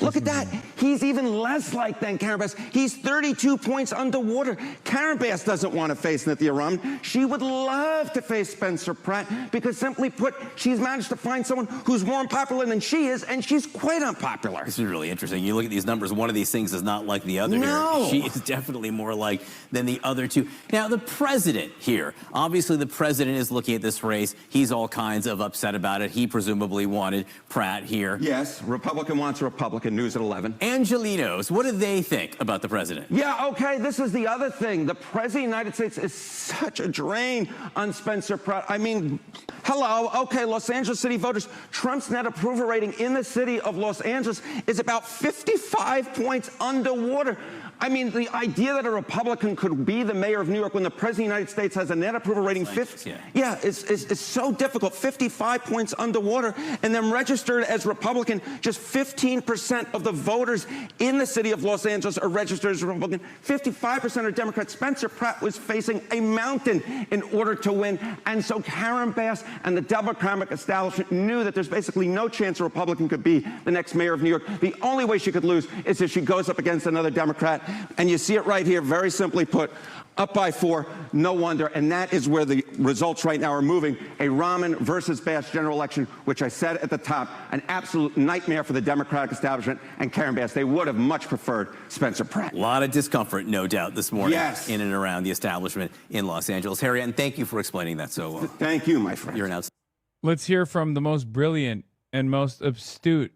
Look at that. He's even less like than Karen Bass. He's 32 points underwater. Karen Bass doesn't want to face Nithya Rahman. She would love to face Spencer Pratt because, simply put, she's managed to find someone who's more unpopular than she is, and she's quite unpopular. This is really interesting. You look at these numbers, one of these things is not like the other No. here. She is definitely more like than the other two. Now, the president here, obviously the president is looking at this race. He's all kinds of upset about it. He presumably wanted Pratt here. Yes, Republican wants a Republican. News at 11. Angelinos, what do they think about the president? Yeah, okay, this is the other thing. The president of the United States is such a drain on Spencer Pratt. I mean, hello, okay, Los Angeles city voters, Trump's net approval rating in the city of Los Angeles is about 55 points underwater. I mean, the idea that a Republican could be the mayor of New York when the president of the United States has a net approval rating 50, it's so difficult. 55 points underwater, and then registered as Republican, just 15% of the voters in the city of Los Angeles are registered as Republican. 55% are Democrats. Spencer Pratt was facing a mountain in order to win, and so Karen Bass and the Democratic establishment knew that there's basically no chance a Republican could be the next mayor of New York. The only way she could lose is if she goes up against another Democrat. And you see it right here, very simply put, up by 4, no wonder. And that is where the results right now are moving. A Rahman versus Bass general election, which I said at the top, an absolute nightmare for the Democratic establishment and Karen Bass. They would have much preferred Spencer Pratt. A lot of discomfort, no doubt, this morning Yes. in and around the establishment in Los Angeles. Harry, and thank you for explaining that so well. Thank you, my friend. You're an outstanding. Let's hear from the most brilliant and most astute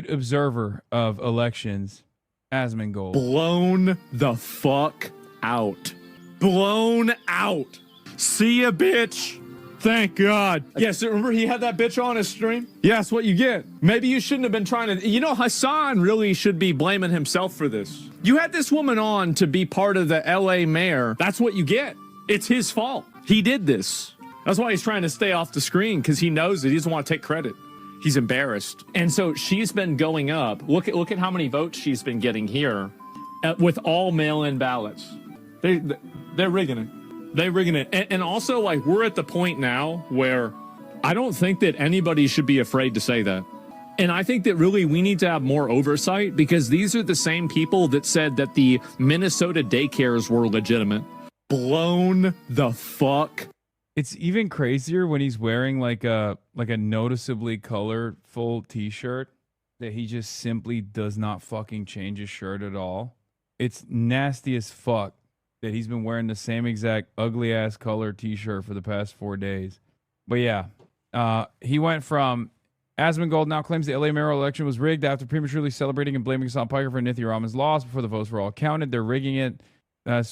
observer of elections, Asmongold. Blown the fuck out. Blown out. See ya, bitch. Thank God. Yes, remember he had that bitch on his stream? Yeah, that's what you get. Maybe you shouldn't have been trying to... You know, Hassan really should be blaming himself for this. You had this woman on to be part of the LA mayor. That's what you get. It's his fault. He did this. That's why he's trying to stay off the screen, because he knows that he doesn't want to take credit. He's embarrassed. And so she's been going up. Look at how many votes she's been getting here with all mail-in ballots. They're rigging it. They're rigging it. And also, like, we're at the point now where I don't think that anybody should be afraid to say that. And I think that really we need to have more oversight, because these are the same people that said that the Minnesota daycares were legitimate. Blown the fuck. It's even crazier when he's wearing like a noticeably colorful t-shirt that he just simply does not fucking change his shirt at all. It's nasty as fuck that he's been wearing the same exact ugly ass color t-shirt for the past 4 days. But yeah, he went from Asmongold now claims the LA mayoral election was rigged after prematurely celebrating and blaming Hassan Piker for Nithya Raman's loss before the votes were all counted. They're rigging it.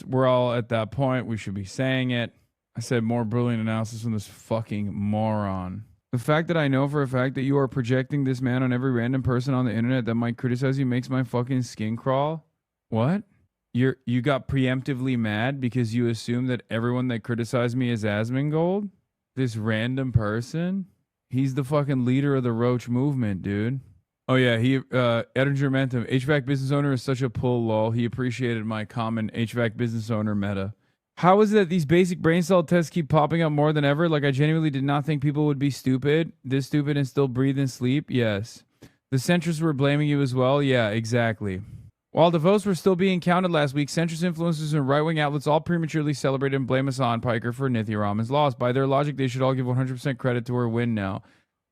We're all at that point. We should be saying it. I said more brilliant analysis from this fucking moron. The fact that I know for a fact that you are projecting this man on every random person on the internet that might criticize you makes my fucking skin crawl. What? You got preemptively mad because you assume that everyone that criticized me is Asmongold? This random person? He's the fucking leader of the Roach movement, dude. Oh yeah, Edinger Mentum. HVAC business owner is such a pull, lol. He appreciated my common HVAC business owner meta. How is it that these basic brain cell tests keep popping up more than ever? Like, I genuinely did not think people would be this stupid and still breathe and sleep? Yes. The centrists were blaming you as well? Yeah, exactly. While the votes were still being counted last week, centrist influencers and right-wing outlets all prematurely celebrated and blame Hassan Piker for Nithya Raman's loss. By their logic, they should all give 100% credit to her win now.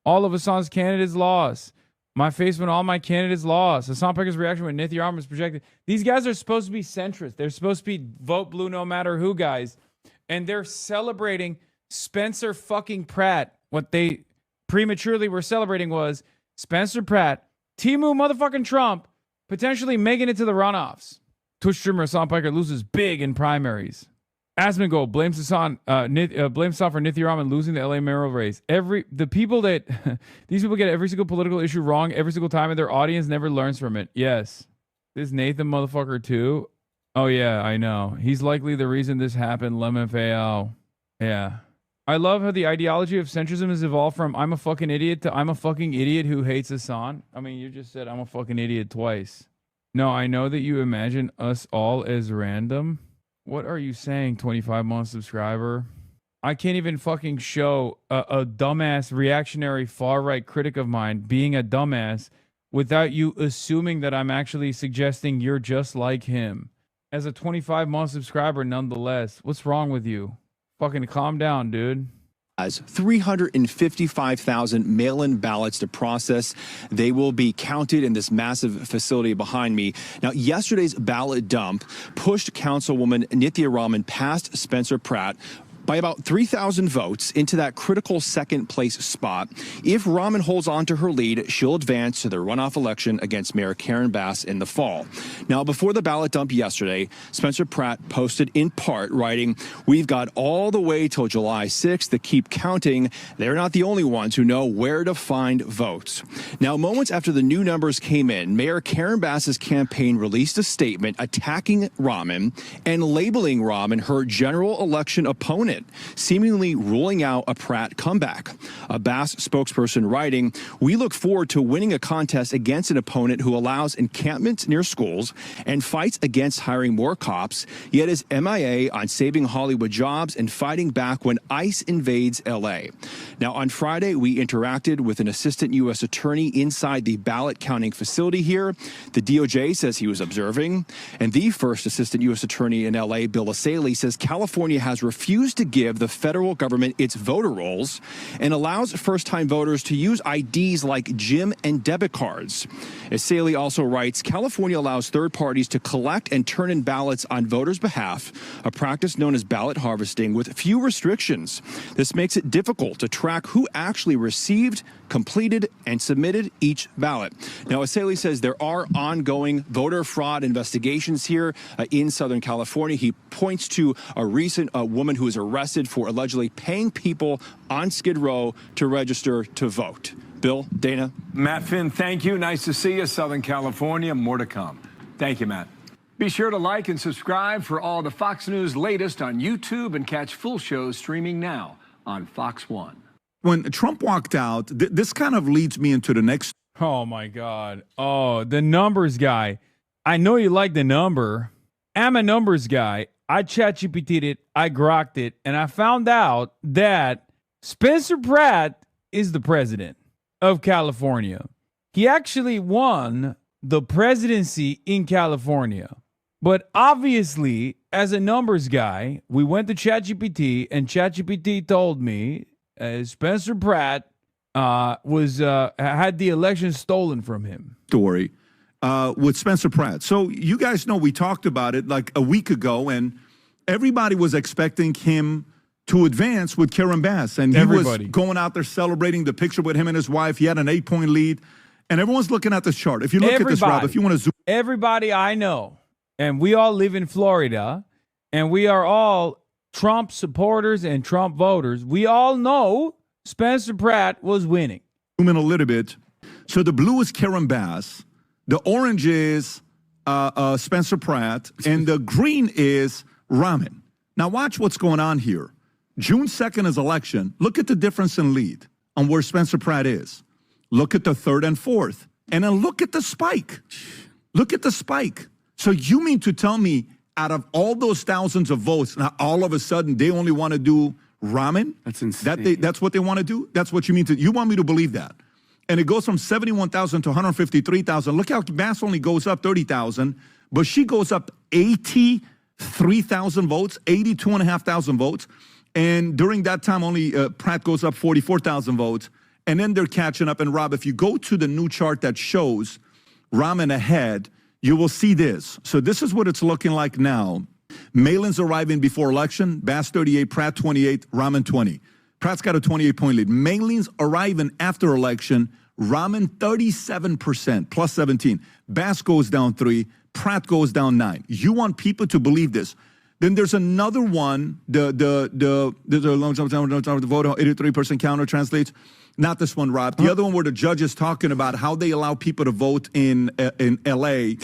All of Hassan's candidates lost. My face when all my candidates lost. Hassan Piker's reaction when Nithya Raman was projected. These guys are supposed to be centrist. They're supposed to be vote blue no matter who guys. And they're celebrating Spencer fucking Pratt. What they prematurely were celebrating was Spencer Pratt, Timu motherfucking Trump, potentially making it to the runoffs. Twitch streamer Hassan Piker loses big in primaries. Asmongold blames Hassan for Nithya Raman losing the LA mayoral race. These people get every single political issue wrong every single time, and their audience never learns from it. Yes. This Nathan motherfucker too. Oh yeah, I know. He's likely the reason this happened. LMFAO. Yeah. I love how the ideology of centrism has evolved from I'm a fucking idiot to I'm a fucking idiot who hates Hassan. I mean, you just said I'm a fucking idiot twice. No, I know that you imagine us all as random. What are you saying, 25-month subscriber? I can't even fucking show a dumbass reactionary far-right critic of mine being a dumbass without you assuming that I'm actually suggesting you're just like him. As a 25-month subscriber, nonetheless. What's wrong with you? Fucking calm down, dude. As 355,000 mail-in ballots to process. They will be counted in this massive facility behind me. Now, yesterday's ballot dump pushed Councilwoman Nithya Raman past Spencer Pratt by about 3,000 votes into that critical second place spot. If Raman holds on to her lead, she'll advance to the runoff election against Mayor Karen Bass in the fall. Now, before the ballot dump yesterday, Spencer Pratt posted in part, writing, "We've got all the way till July 6th to keep counting. They're not the only ones who know where to find votes." Now, moments after the new numbers came in, Mayor Karen Bass's campaign released a statement attacking Raman and labeling Raman her general election opponent, seemingly ruling out a Pratt comeback. A Bass spokesperson writing, "We look forward to winning a contest against an opponent who allows encampments near schools and fights against hiring more cops, yet is MIA on saving Hollywood jobs and fighting back when ICE invades LA." Now, on Friday, we interacted with an assistant U.S. attorney inside the ballot counting facility here. The DOJ says he was observing, and the first assistant U.S. attorney in LA, Bill Asaley, says California has refused to give the federal government its voter rolls and allows first-time voters to use IDs like gym and debit cards. Asaley also writes, California allows third parties to collect and turn in ballots on voters' behalf, a practice known as ballot harvesting with few restrictions. This makes it difficult to track who actually received, completed, and submitted each ballot. Now, Asaley says there are ongoing voter fraud investigations here in Southern California. He points to a recent woman who was arrested for allegedly paying people on Skid Row to register to vote. Bill, Dana. Matt Finn, thank you. Nice to see you, Southern California. More to come. Thank you, Matt. Be sure to like and subscribe for all the Fox News latest on YouTube and catch full shows streaming now on Fox One. When Trump walked out, this kind of leads me into the next. Oh, my God. Oh, the numbers guy. I know you like the number. I'm a numbers guy. I ChatGPT'd it, I grokked it, and I found out that Spencer Pratt is the president of California. He actually won the presidency in California. But obviously, as a numbers guy, we went to ChatGPT, and ChatGPT told me Spencer Pratt had the election stolen from him. Story with Spencer Pratt. So you guys know we talked about it like a week ago, and everybody was expecting him to advance with Karen Bass. And he Everybody. was going out there celebrating the picture with him and his wife. He had an 8-point lead. And everyone's looking at this chart. If you look at this, Rob, if you want to zoom. Everybody I know, and we all live in Florida, and we are all Trump supporters and Trump voters. We all know Spencer Pratt was winning. Zoom in a little bit. So the blue is Karen Bass. The orange is Spencer Pratt. And the green is Raman. Now watch what's going on here. June 2nd is election. Look at the difference in lead on where Spencer Pratt is. Look at the third and fourth. And then look at the spike. Look at the spike. So you mean to tell me out of all those thousands of votes, now all of a sudden they only want to do Raman? That's insane. That's what they want to do? That's what you mean to, you want me to believe that? And it goes from 71,000 to 153,000. Look how Bass only goes up 30,000, but she goes up 83,000 votes, 82,500 votes. And during that time, only Pratt goes up 44,000 votes. And then they're catching up. And Rob, if you go to the new chart that shows Raman ahead, you will see this. So this is what it's looking like now. Malin's arriving before election. Bass 38, Pratt 28, Raman 20. Pratt's got a 28-point lead. Malin's arriving after election. Raman 37%, plus 17. Bass goes down 3. Pratt goes down 9. You want people to believe this. Then there's another one, the vote 83% counter translates. Not this one, Rob. The other one where the judge is talking about how they allow people to vote in L.A.,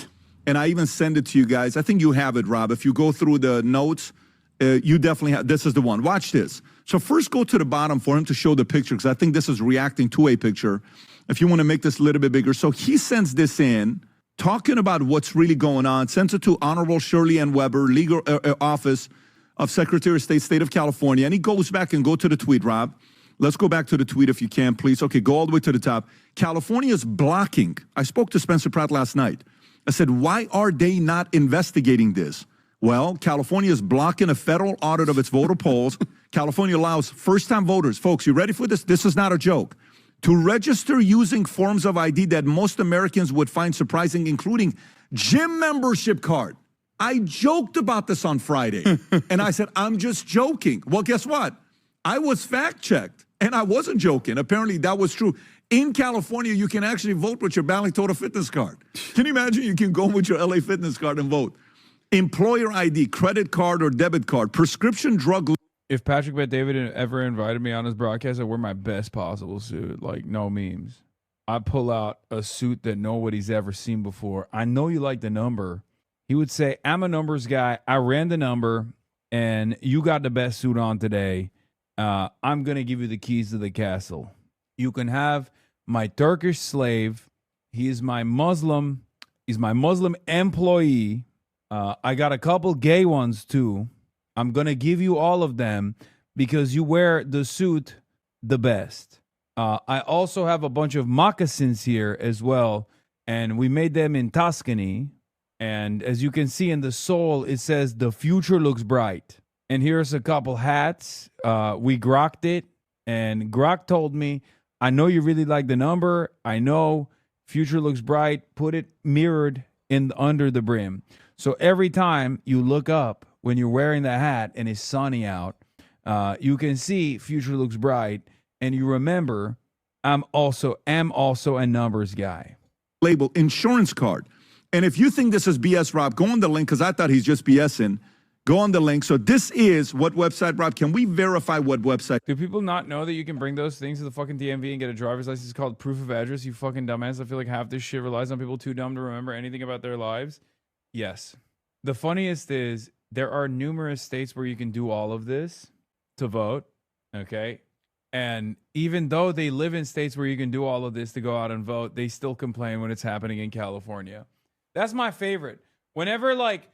and I even send it to you guys. I think you have it, Rob. If you go through the notes, you definitely have. This is the one. Watch this. So first go to the bottom for him to show the picture, because I think this is reacting to a picture. If you want to make this a little bit bigger. So he sends this in, talking about what's really going on, sends it to Honorable Shirley Ann Weber, Legal Office of Secretary of State of California, and he goes back and go to the tweet, Rob. Let's go back to the tweet if you can, please. Okay, go all the way to the top. California is blocking. I spoke to Spencer Pratt last night. I said, why are they not investigating this? Well, California is blocking a federal audit of its voter polls. California allows first-time voters. Folks, you ready for this? This is not a joke. To register using forms of ID that most Americans would find surprising, including gym membership card. I joked about this on Friday, and I said, I'm just joking. Well, guess what? I was fact-checked, and I wasn't joking. Apparently, that was true. In California, you can actually vote with your Bally Total Fitness card. Can you imagine? You can go with your LA Fitness card and vote. Employer ID, credit card or debit card, prescription drug. If Patrick Bet-David ever invited me on his broadcast, I wear my best possible suit, like no memes. I pull out a suit that nobody's ever seen before. I know you like the number. He would say, I'm a numbers guy. I ran the number, and you got the best suit on today. I'm going to give you the keys to the castle. You can have my Turkish slave. He's my Muslim employee. I got a couple gay ones too. I'm going to give you all of them because you wear the suit the best. I also have a bunch of moccasins here as well, and we made them in Tuscany. And as you can see in the sole, it says, the future looks bright. And here's a couple hats. We grokked it, and Grok told me, I know you really like the number. I know future looks bright. Put it mirrored in under the brim. So every time you look up when you're wearing the hat and it's sunny out, you can see future looks bright, and you remember am also a numbers guy. Label insurance card. And if you think this is BS, Rob, go on the link, because I thought he's just BSing. Go on the link. So this is what website, Rob? Can we verify what website? Do people not know that you can bring those things to the fucking DMV and get a driver's license called proof of address? You fucking dumbass. I feel like half this shit relies on people too dumb to remember anything about their lives. Yes. The funniest is there are numerous states where you can do all of this to vote. Okay. And even though they live in states where you can do all of this to go out and vote, they still complain when it's happening in California. That's my favorite. Whenever like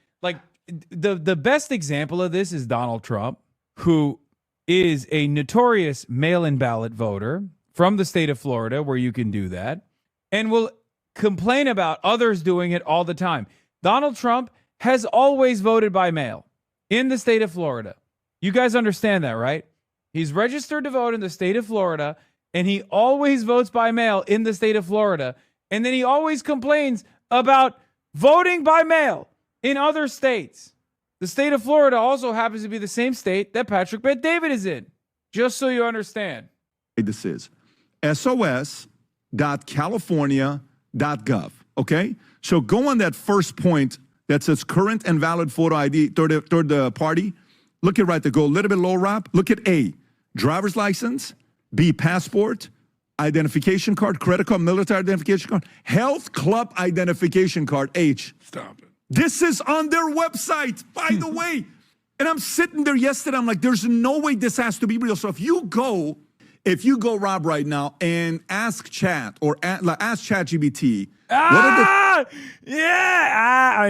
the best example of this is Donald Trump, who is a notorious mail-in ballot voter from the state of Florida, where you can do that, and will complain about others doing it all the time. Donald Trump has always voted by mail in the state of Florida. You guys understand that, right? He's registered to vote in the state of Florida, and he always votes by mail in the state of Florida. And then he always complains about voting by mail in other states. The state of Florida also happens to be the same state that Patrick Bet-David is in. Just so you understand. This is sos.california.gov. Okay? So go on that first point that says current and valid photo ID, third party. Look at right there. Go a little bit low, Rob. Look at A, driver's license. B, passport, identification card, credit card, military identification card, health club identification card, H. Stop it. This is on their website, by the way. And I'm sitting there yesterday, I'm like, there's no way this has to be real. So if you go, Rob, right now and ask chat or ask ChatGPT. I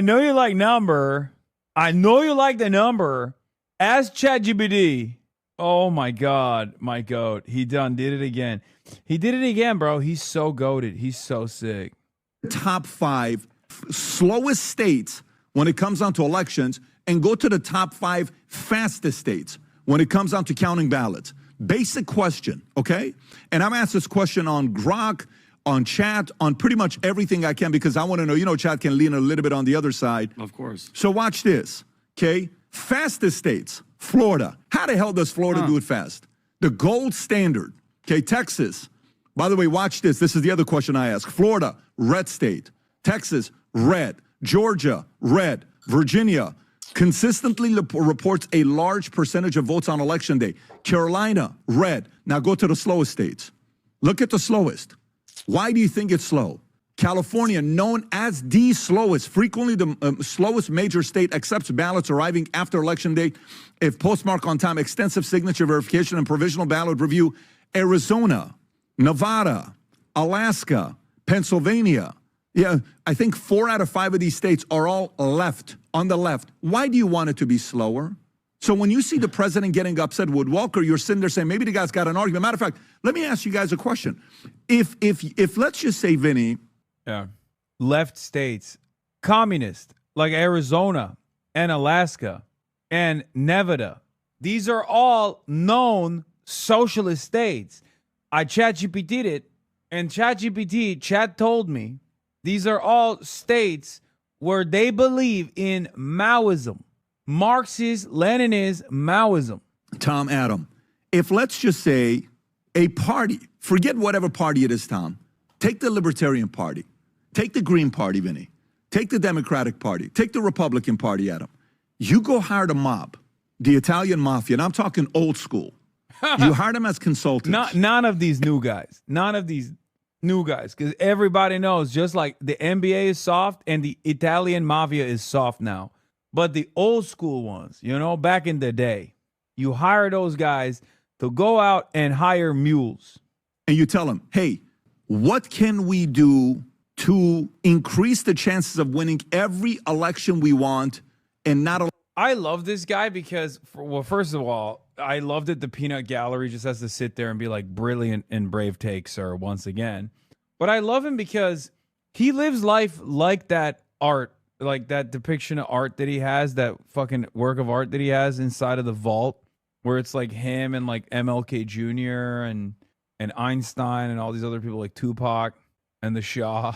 know you like number. I know you like the number. Ask ChatGPT. Oh my God, my goat. He did it again. He did it again, bro. He's so goated. He's so sick. Top 5 slowest states when it comes down to elections and go to the top 5 fastest states when it comes down to counting ballots. Basic question, okay? And I'm asked this question on Grok, on chat, on pretty much everything I can because I want to know, chat can lean a little bit on the other side. Of course. So watch this, okay? Fastest states, Florida. How the hell does Florida do it fast? The gold standard, okay? Texas. By the way, watch this. This is the other question I ask. Florida, red state. Texas, red. Georgia, red. Virginia, consistently reports a large percentage of votes on election day. Carolina, red. Now go to the slowest states. Look at the slowest. Why do you think it's slow? California, known as the slowest, frequently the slowest major state, accepts ballots arriving after election day if postmark on time, extensive signature verification and provisional ballot review. Arizona, Nevada, Alaska, Pennsylvania. Yeah, I think 4 out of 5 of these states are all left, on the left. Why do you want it to be slower? So when you see the president getting upset with Walker, you're sitting there saying, maybe the guy's got an argument. Matter of fact, let me ask you guys a question. If let's just say, Vinny. Yeah. Left states, communist, like Arizona and Alaska and Nevada. These are all known socialist states. I ChatGPT'd it, and Chat told me these are all states where they believe in Maoism, Marxist, Leninist Maoism. Tom, Adam, if let's just say a party, forget whatever party it is, Tom, take the Libertarian Party, take the Green Party, Vinny, take the Democratic Party, take the Republican Party, Adam. You go hire the mob, the Italian mafia, and I'm talking old school. You hire them as consultants. None of these new guys. None of these new guys. Because everybody knows, just like the NBA is soft and the Italian mafia is soft now. But the old school ones, back in the day, you hire those guys to go out and hire mules. And you tell them, hey, what can we do to increase the chances of winning every election we want and not... I love this guy because, first of all, I love that the peanut gallery just has to sit there and be like, brilliant and brave take, sir, once again. But I love him because he lives life like that art, like that depiction of art that he has, that fucking work of art that he has inside of the vault, where it's like him and like MLK Jr. and Einstein and all these other people like Tupac and the Shah.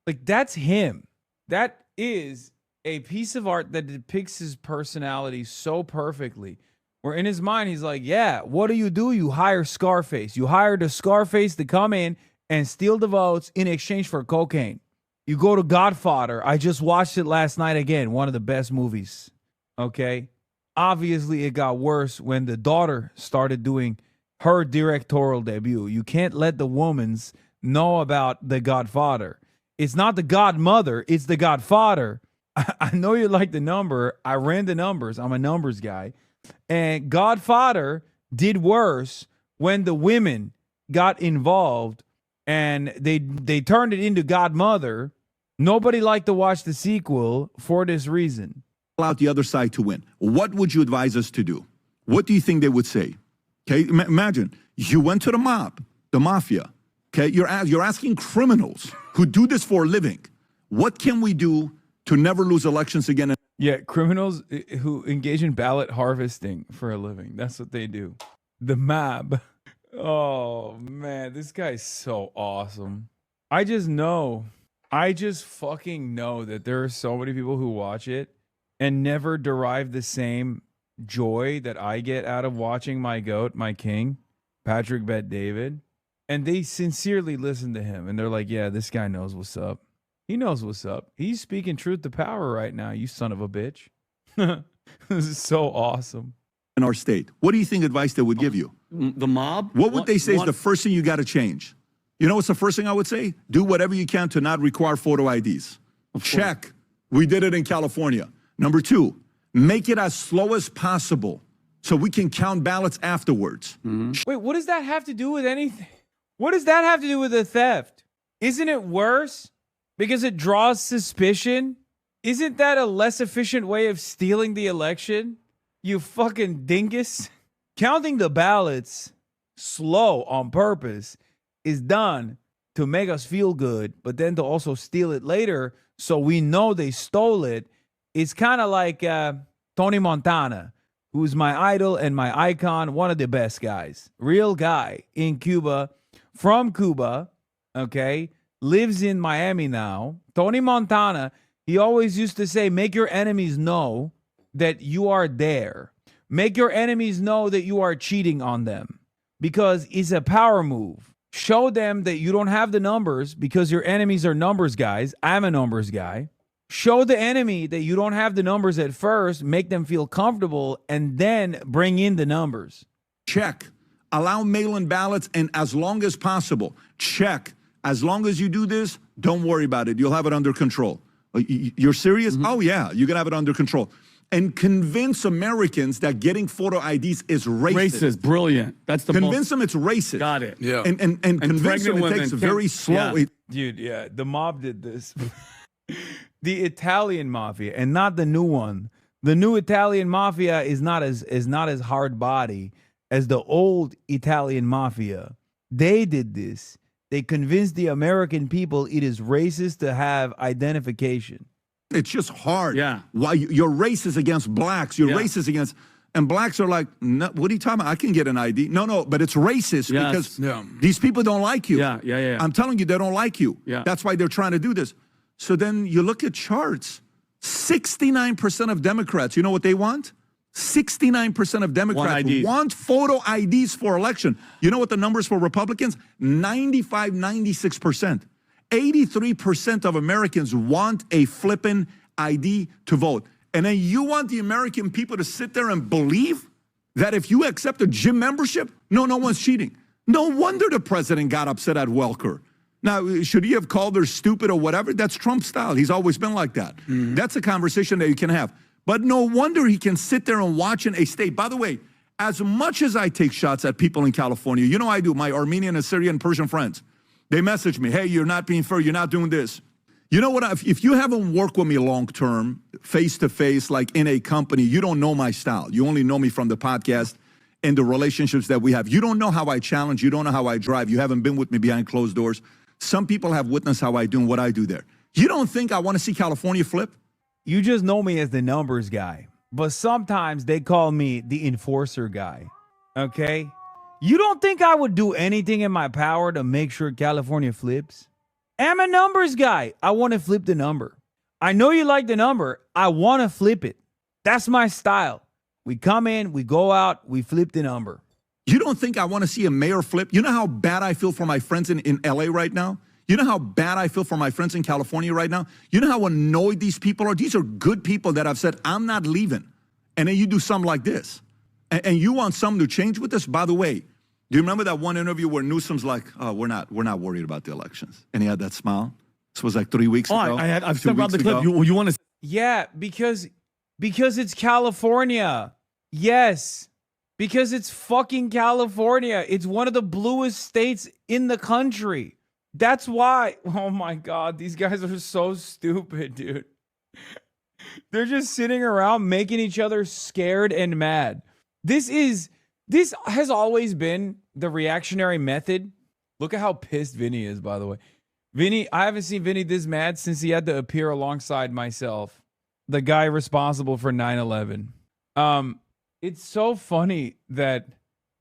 Like, that's him. That is a piece of art that depicts his personality so perfectly. Where in his mind, he's like, yeah, what do? You hire Scarface. You hire the Scarface to come in and steal the votes in exchange for cocaine. You go to Godfather. I just watched it last night again. One of the best movies. Okay? Obviously, it got worse when the daughter started doing her directorial debut. You can't let the womans know about the Godfather. It's not the Godmother. It's the Godfather. I know you like the number. I ran the numbers. I'm a numbers guy. And Godfather did worse when the women got involved and they turned it into Godmother. Nobody liked to watch the sequel for this reason. Allow the other side to win. What would you advise us to do? What do you think they would say? Okay, imagine you went to the mob, the mafia. Okay, you're asking criminals who do this for a living, what can we do to never lose elections again? Yeah, criminals who engage in ballot harvesting for a living. That's what they do. The mob. Oh, man, this guy's so awesome. I just fucking know that there are so many people who watch it and never derive the same joy that I get out of watching my GOAT, my king, Patrick Bet David. And they sincerely listen to him. And they're like, yeah, this guy knows what's up. He knows what's up. He's speaking truth to power right now, you son of a bitch. This is so awesome. In our state, what do you think advice they would give you? The mob? What would they say is the first thing you got to change? You know what's the first thing I would say? Do whatever you can to not require photo IDs. Check. We did it in California. Number 2, make it as slow as possible so we can count ballots afterwards. Wait, what does that have to do with anything? What does that have to do with the theft? Isn't it worse because it draws suspicion? Isn't that a less efficient way of stealing the election? You fucking dingus. Counting the ballots slow on purpose is done to make us feel good, but then to also steal it later so we know they stole it. It's kind of like Tony Montana, who's my idol and my icon, one of the best guys. Real guy in Cuba, from Cuba, okay, lives in Miami now. Tony Montana, he always used to say, make your enemies know that you are there. Make your enemies know that you are cheating on them because it's a power move. Show them that you don't have the numbers because your enemies are numbers guys. I'm a numbers guy. Show the enemy that you don't have the numbers at first, make them feel comfortable, and then bring in the numbers. Check. Allow mail-in ballots, and as long as possible, check. As long as you do this, don't worry about it. You'll have it under control. You're serious? Oh, yeah, you can have it under control. And convince Americans that getting photo IDs is racist. Racist, brilliant. That's the Convince them it's racist. Got it. Yeah. And convince them it takes very slow. Yeah. Dude, yeah, the mob did this. The Italian mafia, and not the new one. The new Italian mafia is not as hard body as the old Italian mafia. They did this. They convinced the American people it is racist to have identification. It's just hard. Yeah. Why you're racist against blacks? You're racist against, and blacks are like, no, what are you talking about? I can get an ID. No, but it's racist because these people don't like you. Yeah. I'm telling you, they don't like you. Yeah. That's why they're trying to do this. So then you look at charts. 69% of Democrats, you know what they want? 69% of Democrats want photo IDs for election. You know what the numbers for Republicans? 95, 96%. 83% of Americans want a flippin' ID to vote. And then you want the American people to sit there and believe that if you accept a gym membership, no one's cheating. No wonder the president got upset at Welker. Now, should he have called her stupid or whatever? That's Trump style. He's always been like that. That's a conversation that you can have. But no wonder he can sit there and watch in a state. By the way, as much as I take shots at people in California, you know I do, my Armenian, Assyrian, Persian friends. They message me, hey, you're not being fair, you're not doing this. You know what, if you haven't worked with me long-term, face-to-face, like in a company, you don't know my style. You only know me from the podcast and the relationships that we have. You don't know how I challenge, you don't know how I drive. You haven't been with me behind closed doors. Some people have witnessed how I do and what I do there. You don't think I want to see California flip? You just know me as the numbers guy, but sometimes they call me the enforcer guy, okay? You don't think I would do anything in my power to make sure California flips? I'm a numbers guy. I want to flip the number. I know you like the number. I want to flip it. That's my style. We come in, we go out, we flip the number. You don't think I want to see a mayor flip? You know how bad I feel for my friends in LA right now? You know how bad I feel for my friends in California right now? You know how annoyed these people are? These are good people that have said, I'm not leaving. And then you do something like this. And you want something to change with this? By the way, do you remember that one interview where Newsom's like, oh, we're not worried about the elections? And he had that smile. This was like 3 weeks ago. I've still got the clip. You want to? Yeah, because it's California. Yes. Because it's fucking California. It's one of the bluest states in the country. That's why. Oh my God, these guys are so stupid, dude. They're just sitting around making each other scared and mad. This has always been the reactionary method. Look at how pissed Vinny is, by the way. Vinny, I haven't seen Vinny this mad since he had to appear alongside myself, the guy responsible for 9/11. It's so funny that,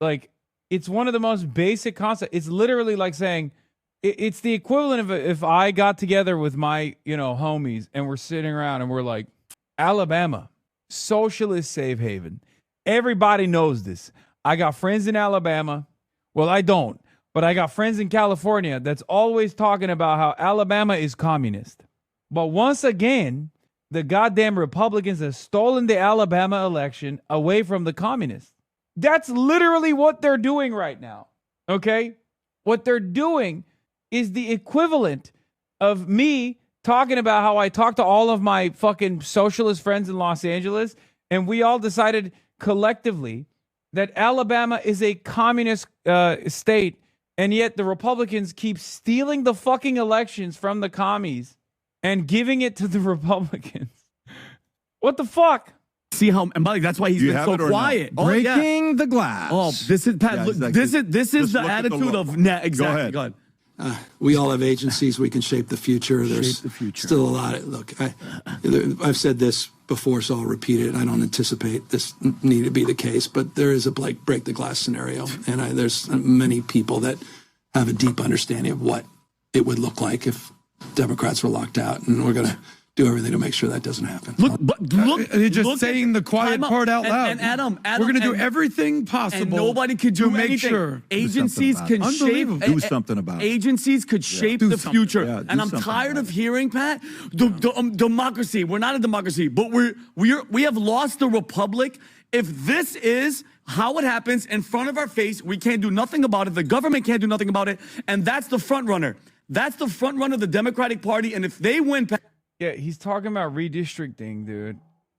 like, it's one of the most basic concepts. It's literally like saying, it's the equivalent of if I got together with my, homies and we're sitting around and we're like, Alabama, socialist safe haven. Everybody knows this. I got friends in Alabama. Well, I don't, but I got friends in California that's always talking about how Alabama is communist. But once again, the goddamn Republicans have stolen the Alabama election away from the communists. That's literally what they're doing right now. Okay? What they're doing is the equivalent of me talking about how I talked to all of my fucking socialist friends in Los Angeles, and we all decided collectively that Alabama is a communist state, and yet the Republicans keep stealing the fucking elections from the commies and giving it to the Republicans. What the fuck? See how, and Mike, that's why he's been so quiet. No? Breaking the glass. Oh, this is Pat. Yeah, look, exactly. this is the attitude of exactly. Go ahead. We all have agencies. We can shape the future. There's still a lot. Look, I've said this before, so I'll repeat it. I don't anticipate this need to be the case, but there is a break the glass scenario, and there's many people that have a deep understanding of what it would look like if Democrats were locked out, and we're going to do everything to make sure that doesn't happen. Look, you're just saying the quiet part out loud. And Adam, we're going to do everything possible. And nobody could do to make anything. sure Agencies can shape. Do something about it. Agencies could shape the future. And I'm tired of hearing, Pat, democracy. We're not a democracy, but we have lost the republic. If this is how it happens in front of our face, we can't do nothing about it. The government can't do nothing about it. And that's the front runner. That's the front runner of the Democratic Party. And if they win, yeah, he's talking about redistricting, dude.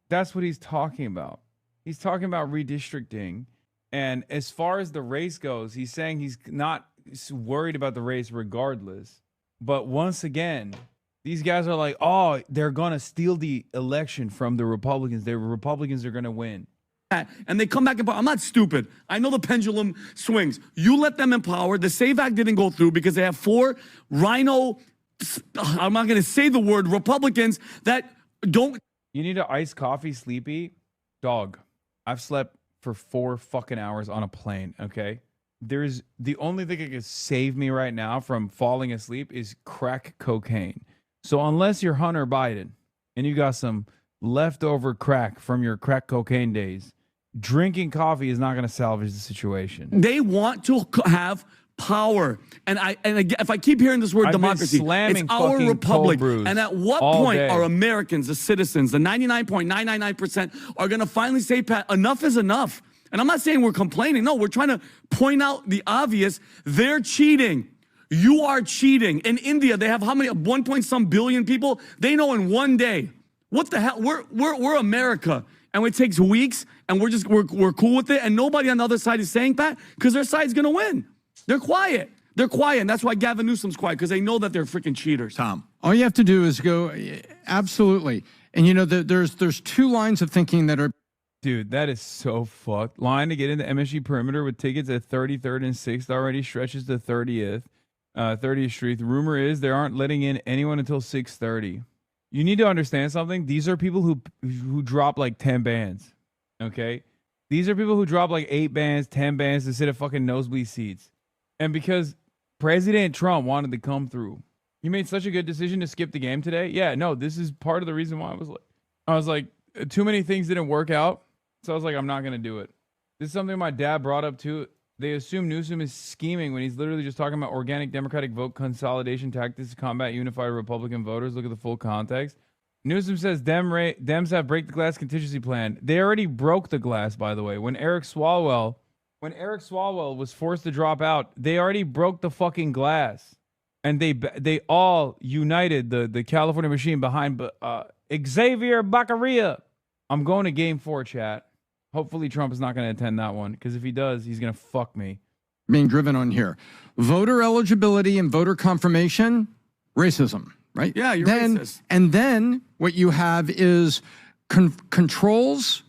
That's what he's talking about. He's talking about redistricting. And as far as the race goes, he's saying he's not worried about the race regardless. But once again, these guys are like, oh, they're going to steal the election from the Republicans. The Republicans are going to win. And they come back in power. I'm not stupid. I know the pendulum swings. You let them in power. The SAVE Act didn't go through because they have 4 rhino, I'm not going to say the word, Republicans that don't. You need an iced coffee, sleepy? Dog, I've slept for 4 fucking hours on a plane, okay? There's the only thing that can save me right now from falling asleep is crack cocaine. So unless you're Hunter Biden and you got some leftover crack from your crack cocaine days, drinking coffee is not going to salvage the situation. They want to have power, and if I keep hearing this word democracy, it's our republic. And at what point are Americans, the citizens, the 99.999% are going to finally say, Pat, enough is enough? And I'm not saying we're complaining. No, we're trying to point out the obvious. They're cheating. You are cheating. In India, they have how many? 1 billion people. They know in one day. What the hell? We're America, and it takes weeks, and we're cool with it. And nobody on the other side is saying that because their side's gonna win. They're quiet. They're quiet, and that's why Gavin Newsom's quiet, because they know that they're freaking cheaters. Tom, all you have to do is go, absolutely. And you know, there's 2 lines of thinking that are. Dude, that is so fucked. Line to get into MSG perimeter with tickets at 33rd and 6th already stretches to 30th Street. The rumor is they aren't letting in anyone until 6:30. You need to understand something. These are people who drop like 10 bands, okay? These are people who drop like 8 bands, 10 bands to sit at fucking nosebleed seats. And because President Trump wanted to come through, he made such a good decision to skip the game today. Yeah, no, this is part of the reason why I was like, too many things didn't work out. So I was like, I'm not going to do it. This is something my dad brought up too. They assume Newsom is scheming when he's literally just talking about organic Democratic vote consolidation tactics to combat unified Republican voters. Look at the full context. Newsom says Dems have break the glass contingency plan. They already broke the glass, by the way. When Eric Swalwell was forced to drop out, they already broke the fucking glass. And they all united the California machine behind Xavier Baccaria. I'm going to game 4, chat. Hopefully Trump is not going to attend that one, because if he does, he's going to fuck me. Being driven on here. Voter eligibility and voter confirmation, racism, right? Yeah, you're racist. And then what you have is controls,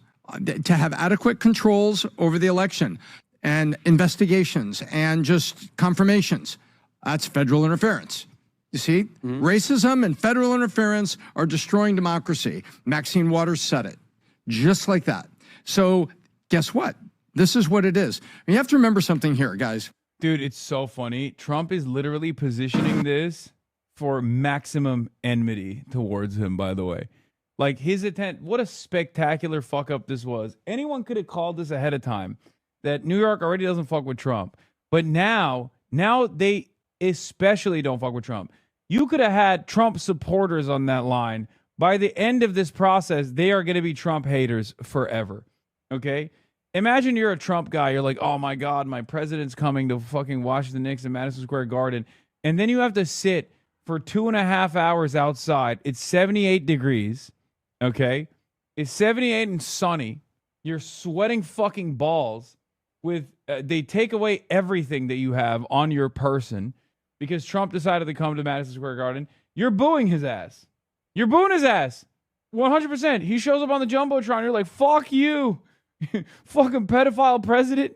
to have adequate controls over the election and investigations and just confirmations. That's federal interference. You see, racism and federal interference are destroying democracy. Maxine Waters said it, just like that. So guess what? This is what it is. And you have to remember something here, guys. Dude, it's so funny. Trump is literally positioning this for maximum enmity towards him, by the way. Like his intent, what a spectacular fuck up this was. Anyone could have called this ahead of time that New York already doesn't fuck with Trump. But now they especially don't fuck with Trump. You could have had Trump supporters on that line. By the end of this process, they are going to be Trump haters forever. Okay? Imagine you're a Trump guy. You're like, oh my God, my president's coming to fucking Washington Knicks in Madison Square Garden. And then you have to sit for 2.5 hours outside. It's 78 degrees. Okay? It's 78 and sunny. You're sweating fucking balls. They take away everything that you have on your person because Trump decided to come to Madison Square Garden. You're booing his ass. You're booing his ass. 100%. He shows up on the Jumbotron. You're like, fuck you. Fucking pedophile president.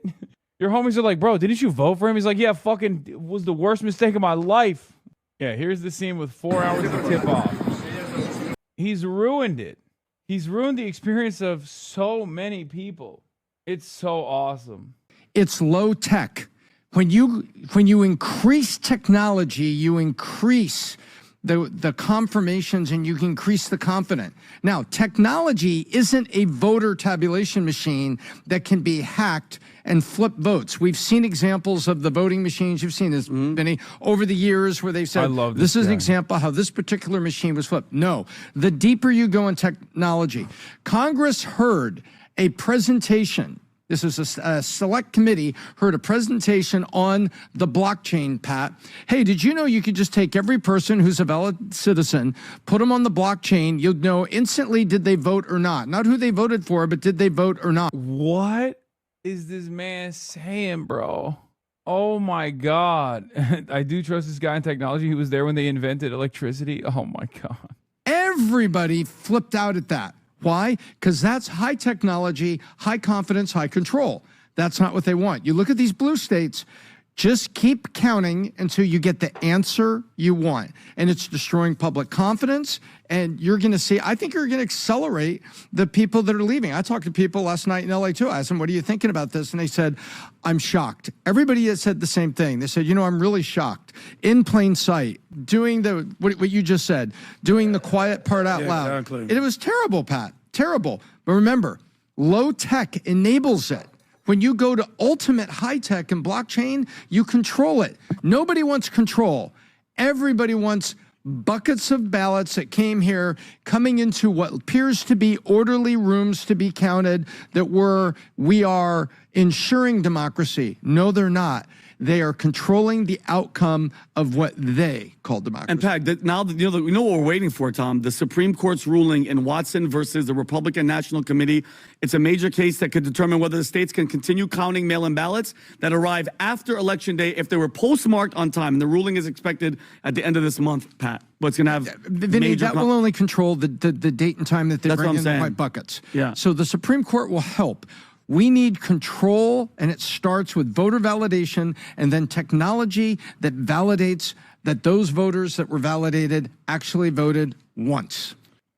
Your homies are like, bro, didn't you vote for him? He's like, yeah, fucking it was the worst mistake of my life. Yeah, here's the scene with 4 hours of tip off. He's ruined it. He's ruined the experience of so many people. It's so awesome. It's low tech. When you increase technology, you increase the confirmations and you can increase the confidence. Now, technology isn't a voter tabulation machine that can be hacked and flip votes. We've seen examples of the voting machines. You've seen this, Benny, over the years where they've said, this is an example how this particular machine was flipped. No, the deeper you go in technology. Congress heard a presentation. This is a select committee, heard a presentation on the blockchain, Pat. Hey, did you know you could just take every person who's a valid citizen, put them on the blockchain, you'll know instantly did they vote or not. Not who they voted for, but did they vote or not. What is this man saying, bro? Oh my God. I do trust this guy in technology. He was there when they invented electricity. Oh my God. Everybody flipped out at that. Why? Because that's high technology, high confidence, high control. That's not what they want. You look at these blue states, just keep counting until you get the answer you want. And it's destroying public confidence. And you're going to see, I think you're going to accelerate the people that are leaving. I talked to people last night in LA too. I asked them, what are you thinking about this? And they said, I'm shocked. Everybody has said the same thing. They said, you know, I'm really shocked. In plain sight, doing what you just said, doing the quiet part out loud. Exactly. It was terrible, Pat, terrible. But remember, low tech enables it. When you go to ultimate high tech and blockchain, you control it. Nobody wants control. Everybody wants buckets of ballots that came here coming into what appears to be orderly rooms to be counted that we are ensuring democracy. No, they're not. They are controlling the outcome of what they call democracy. And Pat, now that we know what we're waiting for, Tom, the Supreme Court's ruling in Watson versus the Republican National Committee. It's a major case that could determine whether the states can continue counting mail-in ballots that arrive after Election Day if they were postmarked on time. And the ruling is expected at the end of this month, Pat. What's going to have Vinny, that will only control the date and time that they bring in the white buckets. Yeah. So the Supreme Court will help. We need control, and it starts with voter validation and then technology that validates that those voters that were validated actually voted once.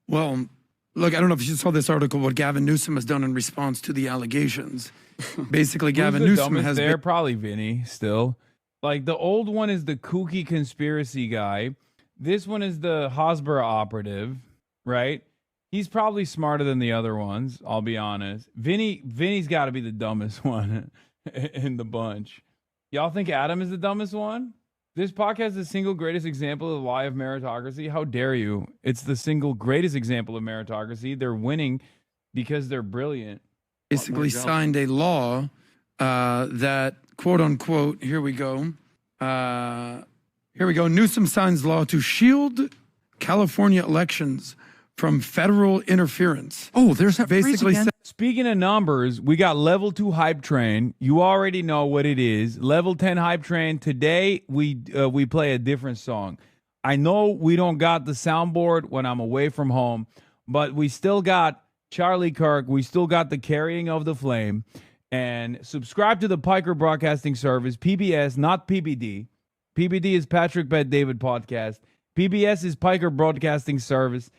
Well, look, I don't know if you saw this article, what Gavin Newsom has done in response to the allegations. Basically, Gavin Newsom has been... Probably Vinny, still. Like, the old one is the kooky conspiracy guy. This one is the Hasbara operative, right? He's probably smarter than the other ones, I'll be honest. Vinny's got to be the dumbest one in the bunch. Y'all think Adam is the dumbest one? This podcast is the single greatest example of the lie of meritocracy. How dare you? It's the single greatest example of meritocracy. They're winning because they're brilliant. Basically signed a law that, quote unquote, here we go. Newsom signs law to shield California elections from federal interference. Oh, there's that basically. Speaking of numbers, we got level 2 hype train. You already know what it is. Level 10 hype train. Today we play a different song. I know we don't got the soundboard when I'm away from home, but we still got Charlie Kirk. We still got the Carrying of the Flame. And subscribe to the Piker Broadcasting Service, PBS, not PBD. PBD is Patrick Bet David Podcast. PBS is Piker Broadcasting Service.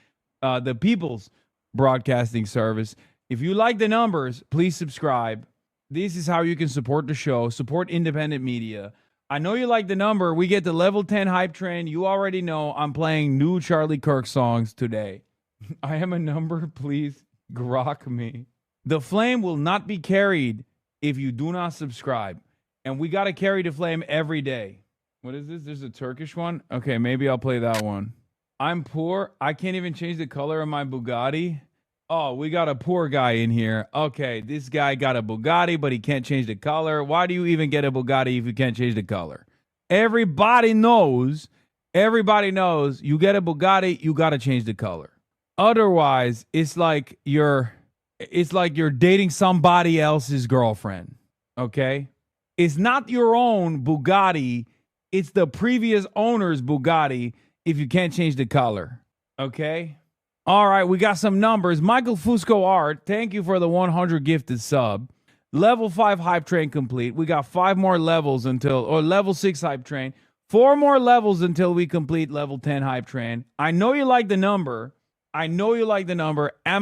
The People's Broadcasting Service. If you like the numbers, please subscribe. This is how you can support the show, support independent media. I know you like the number. We get the level 10 hype train. You already know I'm playing new Charlie Kirk songs today. I am a number, please grok me. The flame will not be carried if you do not subscribe. And we got to carry the flame every day. What is this? There's a Turkish one? Okay, maybe I'll play that one. I'm poor. I can't even change the color of my Bugatti. Oh, we got a poor guy in here. Okay, this guy got a Bugatti, but he can't change the color. Why do you even get a Bugatti if you can't change the color? Everybody knows you get a Bugatti, you got to change the color. Otherwise, it's like you're dating somebody else's girlfriend. Okay? It's not your own Bugatti. It's the previous owner's Bugatti if you can't change the color. Okay? All right, we got some numbers. Michael Fusco Art, thank you for the 100 gifted sub. Level 5 hype train complete. We got 5 more levels level 6 hype train. 4 more levels until we complete level 10 hype train. I know you like the number. I'm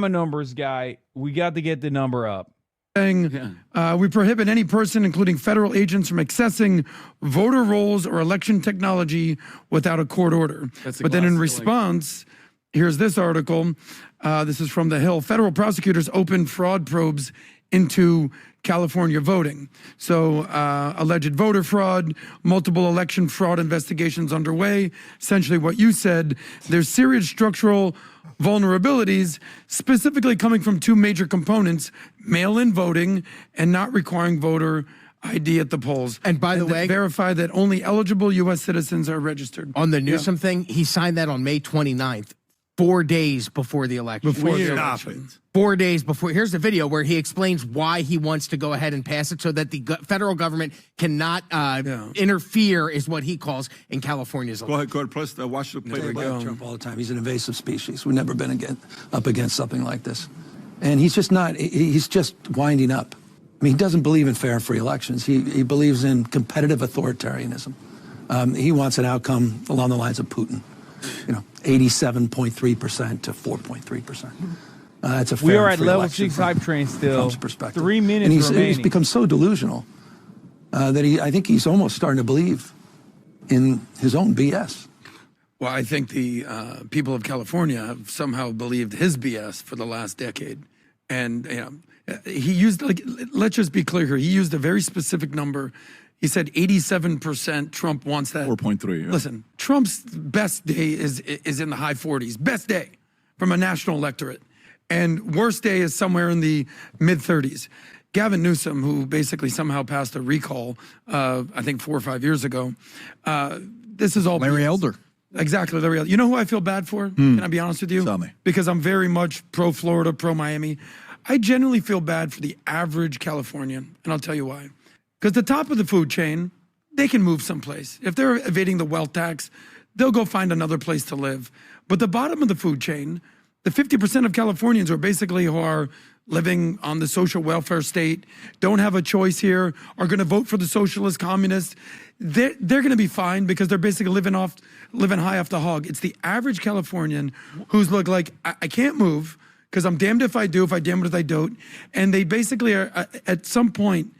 a numbers guy. We got to get the number up. We prohibit any person, including federal agents, from accessing voter rolls or election technology without a court order. But then in response, here's this article. This is from The Hill. Federal prosecutors opened fraud probes into California voting. So alleged voter fraud, multiple election fraud investigations underway. Essentially what you said, there's serious structural vulnerabilities, specifically coming from 2 major components, mail-in voting and not requiring voter ID at the polls. And by the way, verify that only eligible U.S. citizens are registered. On the Newsom thing, he signed that on May 29th. 4 days before the election. 4 days before. Here's the video where he explains why he wants to go ahead and pass it so that the federal government cannot interfere, is what he calls, in California's election. Go ahead, press watch the play. Trump all the time. He's an invasive species. We've never been up against something like this. And he's just not, he's just winding up. I mean, he doesn't believe in fair and free elections. He believes in competitive authoritarianism. He wants an outcome along the lines of Putin. 87.3% to 4.3% That's a fair We are at level election 6 hype train still. 3 minutes and remaining. he's become so delusional that I think he's almost starting to believe in his own BS. Well, I think the people of California have somehow believed his BS for the last decade. And he used, let's just be clear here, he used a very specific number. He said 87% Trump wants that. 4.3. Yeah. Listen, Trump's best day is in the high 40s. Best day from a national electorate. And worst day is somewhere in the mid 30s. Gavin Newsom, who basically somehow passed a recall, I think 4 or 5 years ago, this is all Larry Elder. Exactly, Larry Elder. You know who I feel bad for? Can I be honest with you? Tell me. Because I'm very much pro-Florida, pro-Miami. I genuinely feel bad for the average Californian, and I'll tell you why. Because the top of the food chain, they can move someplace. If they're evading the wealth tax, they'll go find another place to live. But the bottom of the food chain, the 50% of Californians who are living on the social welfare state, don't have a choice here, are going to vote for the socialist communists, they're going to be fine because they're basically living high off the hog. It's the average Californian who's like, I can't move because I'm damned if I do, if I damned if I don't. And they basically are, at some point,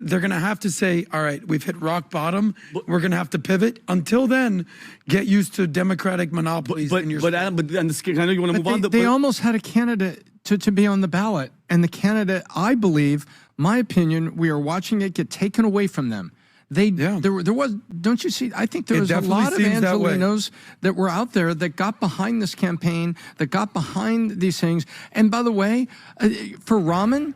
they're going to have to say, all right, we've hit rock bottom. We're going to have to pivot. Until then, get used to democratic monopolies in your state. I know you want to move on. They almost had a candidate to be on the ballot. And the candidate, I believe, my opinion, we are watching it get taken away from them. There was, don't you see, I think there was a lot of Angelenos that were out there that got behind this campaign, that got behind these things. And by the way, for Rahman,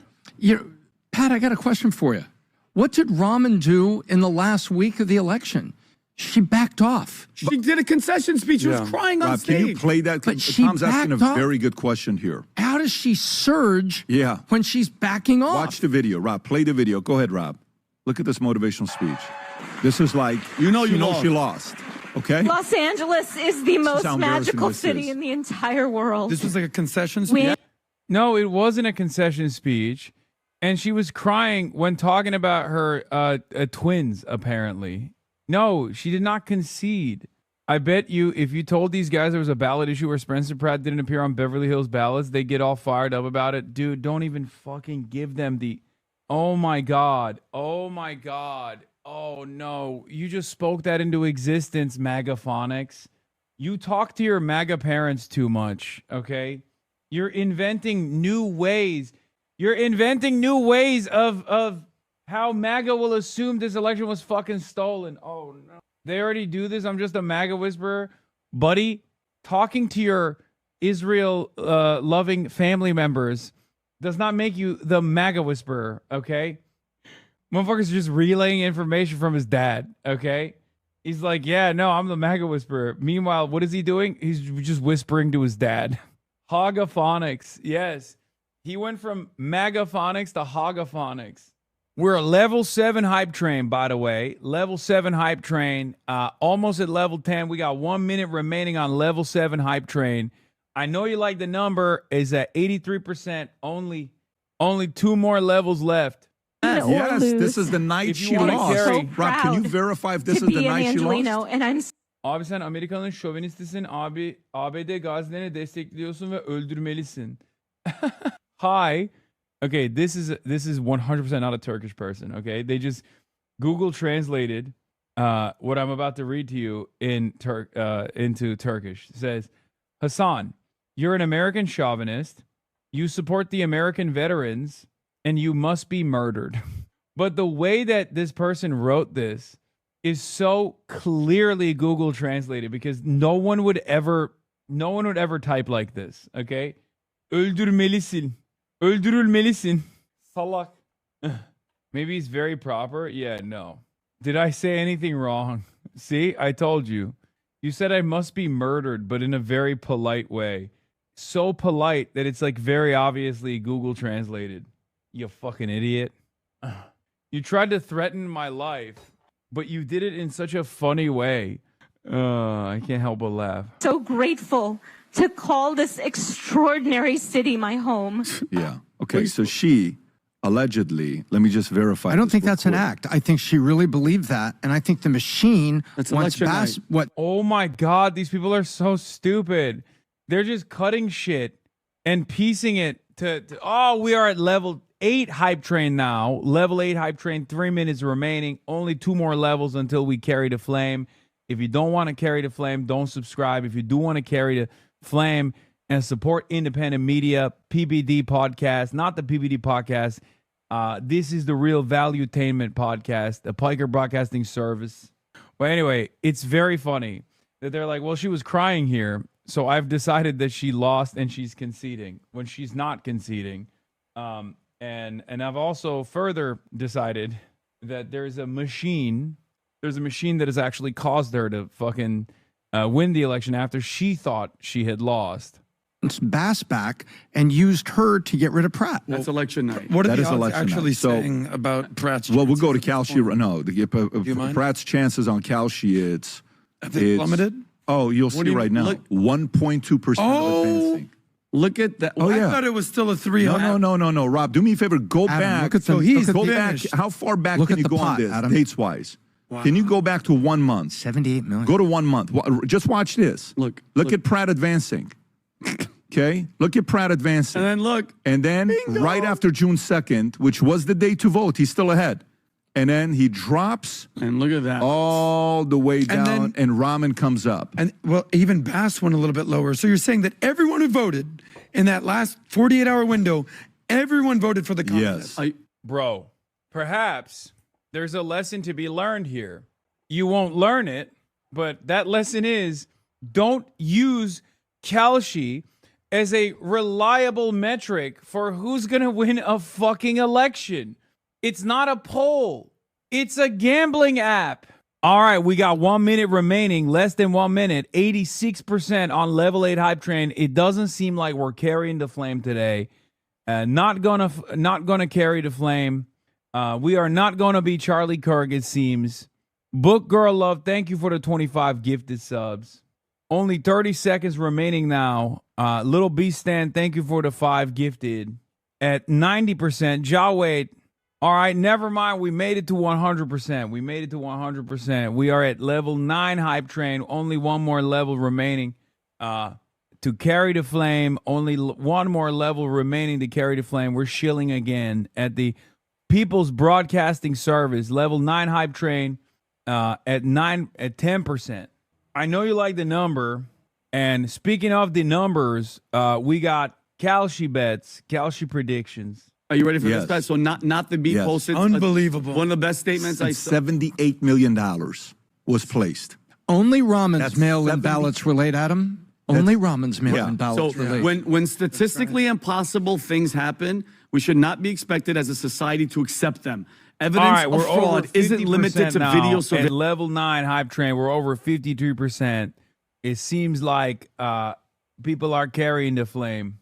Pat, I got a question for you. What did Rahman do in the last week of the election? She backed off. She did a concession speech. She was crying on stage. Can you play that? But Tom's asking a very good question here. How does she surge when she's backing off? Watch the video, Rob. Play the video. Go ahead, Rob. Look at this motivational speech. This is like, she lost. Okay? Los Angeles is the most magical city in the entire world. This was like a concession speech? No, it wasn't a concession speech. And she was crying when talking about her twins, apparently. No, she did not concede. I bet you if you told these guys there was a ballot issue where Spencer Pratt didn't appear on Beverly Hills ballots, they get all fired up about it. Dude, don't even fucking give them the... Oh, my God. Oh, my God. Oh, no. You just spoke that into existence, Magaphonics. You talk to your MAGA parents too much, okay? You're inventing new ways. You're inventing new ways of how MAGA will assume this election was fucking stolen. Oh, no. They already do this. I'm just a MAGA whisperer. Buddy, talking to your Israel loving family members does not make you the MAGA whisperer, okay? Motherfucker's just relaying information from his dad, okay? He's like, yeah, no, I'm the MAGA whisperer. Meanwhile, what is he doing? He's just whispering to his dad. Hogaphonics, yes. He went from MAGAphonics to Hogaphonics. We're a level 7 hype train, by the way. Level 7 hype train. Almost at level 10. We got 1 minute remaining on level 7 hype train. I know you like the number. Is at 83%. Only 2 more levels left. Yes, this is the night she lost. So Rob, can you verify if this is the night she lost? And I'm Abi sen Amerika'nın şovinistisin. Abi ABD gazilerini destekliyorsun ve öldürmelisin. Hi. Okay, this is 100% not a Turkish person, okay? They just Google translated what I'm about to read to you into Turkish. It says, Hasan, you're an American chauvinist. You support the American veterans, and you must be murdered. But the way that this person wrote this is so clearly Google translated because no one would ever type like this, okay? Öldürmelisin. Öldürülmelisin. Salak. Maybe he's very proper. Yeah, no. Did I say anything wrong? See, I told you. You said I must be murdered, but in a very polite way. So polite that it's like very obviously Google translated. You fucking idiot. You tried to threaten my life, but you did it in such a funny way. I can't help but laugh. so grateful to call this extraordinary city my home. Yeah. Okay, so she allegedly, let me just verify. I don't think that's an act. I think she really believed that. And I think the machine wants what. Oh my God, these people are so stupid. They're just cutting shit and piecing it to we are at level 8 hype train now. Level 8 hype train, 3 minutes remaining. Only 2 more levels until we carry the flame. If you don't want to carry the flame, don't subscribe. If you do want to carry the flame and support independent media, PBD podcast, not the PBD podcast. This is the Real Valuetainment podcast, a Piker Broadcasting Service. But anyway, it's very funny that they're like, well, she was crying here, so I've decided that she lost and she's conceding when she's not conceding. And I've also further decided that there's a machine that has actually caused her to fucking win the election after she thought she had lost. Bass back and used her to get rid of Pratt. That's election night. What are That the is odds election actually night. So- saying about Pratt's Well, we'll chances go to in Kalshi. California? No, you mind? Pratt's chances on Kalshi, Have they plummeted? Oh, you'll What see do you- right now. look- 1.2% of advancing. Look at that. Oh, I yeah. thought it was still a 300. No. Rob, do me a favor. Go Adam, back. look at the- so look at go the back. finish. How far back Look can at you the go pot, on this, Adam. dates-wise? Wow. Can you go back to 1 month? 78 million. Go to 1 month. Just watch this. Look at Pratt advancing. Okay? Look at Pratt advancing. And then look. And then right after June 2nd, which was the day to vote, he's still ahead. And then he drops And look at that. all the way down, and Rahman comes up. And well, even Bass went a little bit lower. So you're saying that everyone who voted in that last 48-hour window, everyone voted for the communists. Yes. Bro, perhaps there's a lesson to be learned here. You won't learn it, but that lesson is don't use Kalshi as a reliable metric for who's going to win a fucking election. It's not a poll. It's a gambling app. All right, we got 1 minute remaining, less than 1 minute, 86% on level 8 hype train. It doesn't seem like we're carrying the flame today. Not gonna carry the flame. We are not gonna be Charlie Kirk, it seems. Book Girl Love, thank you for the 25 gifted subs. Only 30 seconds remaining now. Little Beast Stand, thank you for the 5 gifted. At 90%, Jawed, all right, never mind. We made it to 100%. We made it to 100%. We are at level 9 hype train. Only 1 more level remaining to carry the flame. Only 1 more level remaining to carry the flame. We're shilling again at the People's Broadcasting Service. Level 9 hype train at 10%. I know you like the number. And speaking of the numbers, we got Kalshi bets, Kalshi predictions. Are you ready for this, guys? So not the beat posted. Unbelievable. One of the best statements I saw. $78 million was placed. Only Rahman's mail-in ballots were late, Adam. Only Rahman's mail-in ballots So were late. when statistically impossible things happen, we should not be expected as a society to accept them. Evidence of fraud isn't limited to video surveillance. At level 9 hype train, we're over 52%. It seems like people are carrying the flame.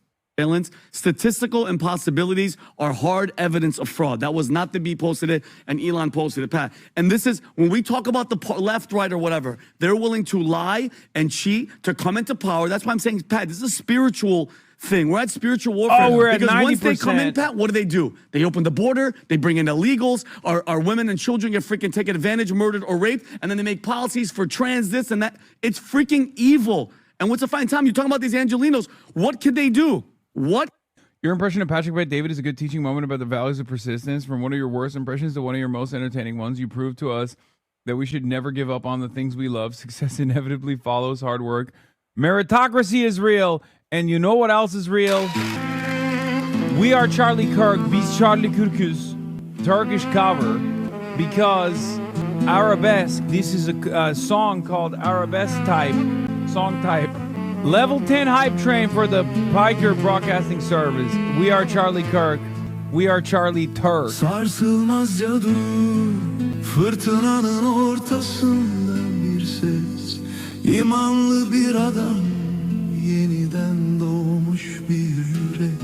Statistical impossibilities are hard evidence of fraud. That was not the B posted it, and Elon posted it, Pat. And this is, when we talk about the left, right, or whatever, they're willing to lie and cheat to come into power. That's why I'm saying, Pat, this is a spiritual thing. We're at spiritual warfare. Oh, we're at 90%. Because once they come in, Pat, what do? They open the border, they bring in illegals, our women and children get freaking taken advantage, murdered, or raped, and then they make policies for trans this and that. It's freaking evil. And what's a fine time? You're talking about these Angelinos. What could they do? What? Your impression of Patrick Bet-David is a good teaching moment about the values of persistence. From one of your worst impressions to one of your most entertaining ones, you proved to us that we should never give up on the things we love. Success inevitably follows hard work. Meritocracy is real. And you know what else is real? We Are Charlie Kirk beats Charlie Kirkus Turkish cover because Arabesque, this is a song called Arabesque type, song type. Level 10 hype train for the Piker Broadcasting Service. We are Charlie Kirk. We are Charlie Turk. Sarsılmazca dur, fırtınanın ortasında bir ses. İmanlı bir adam, yeniden doğmuş bir yürek.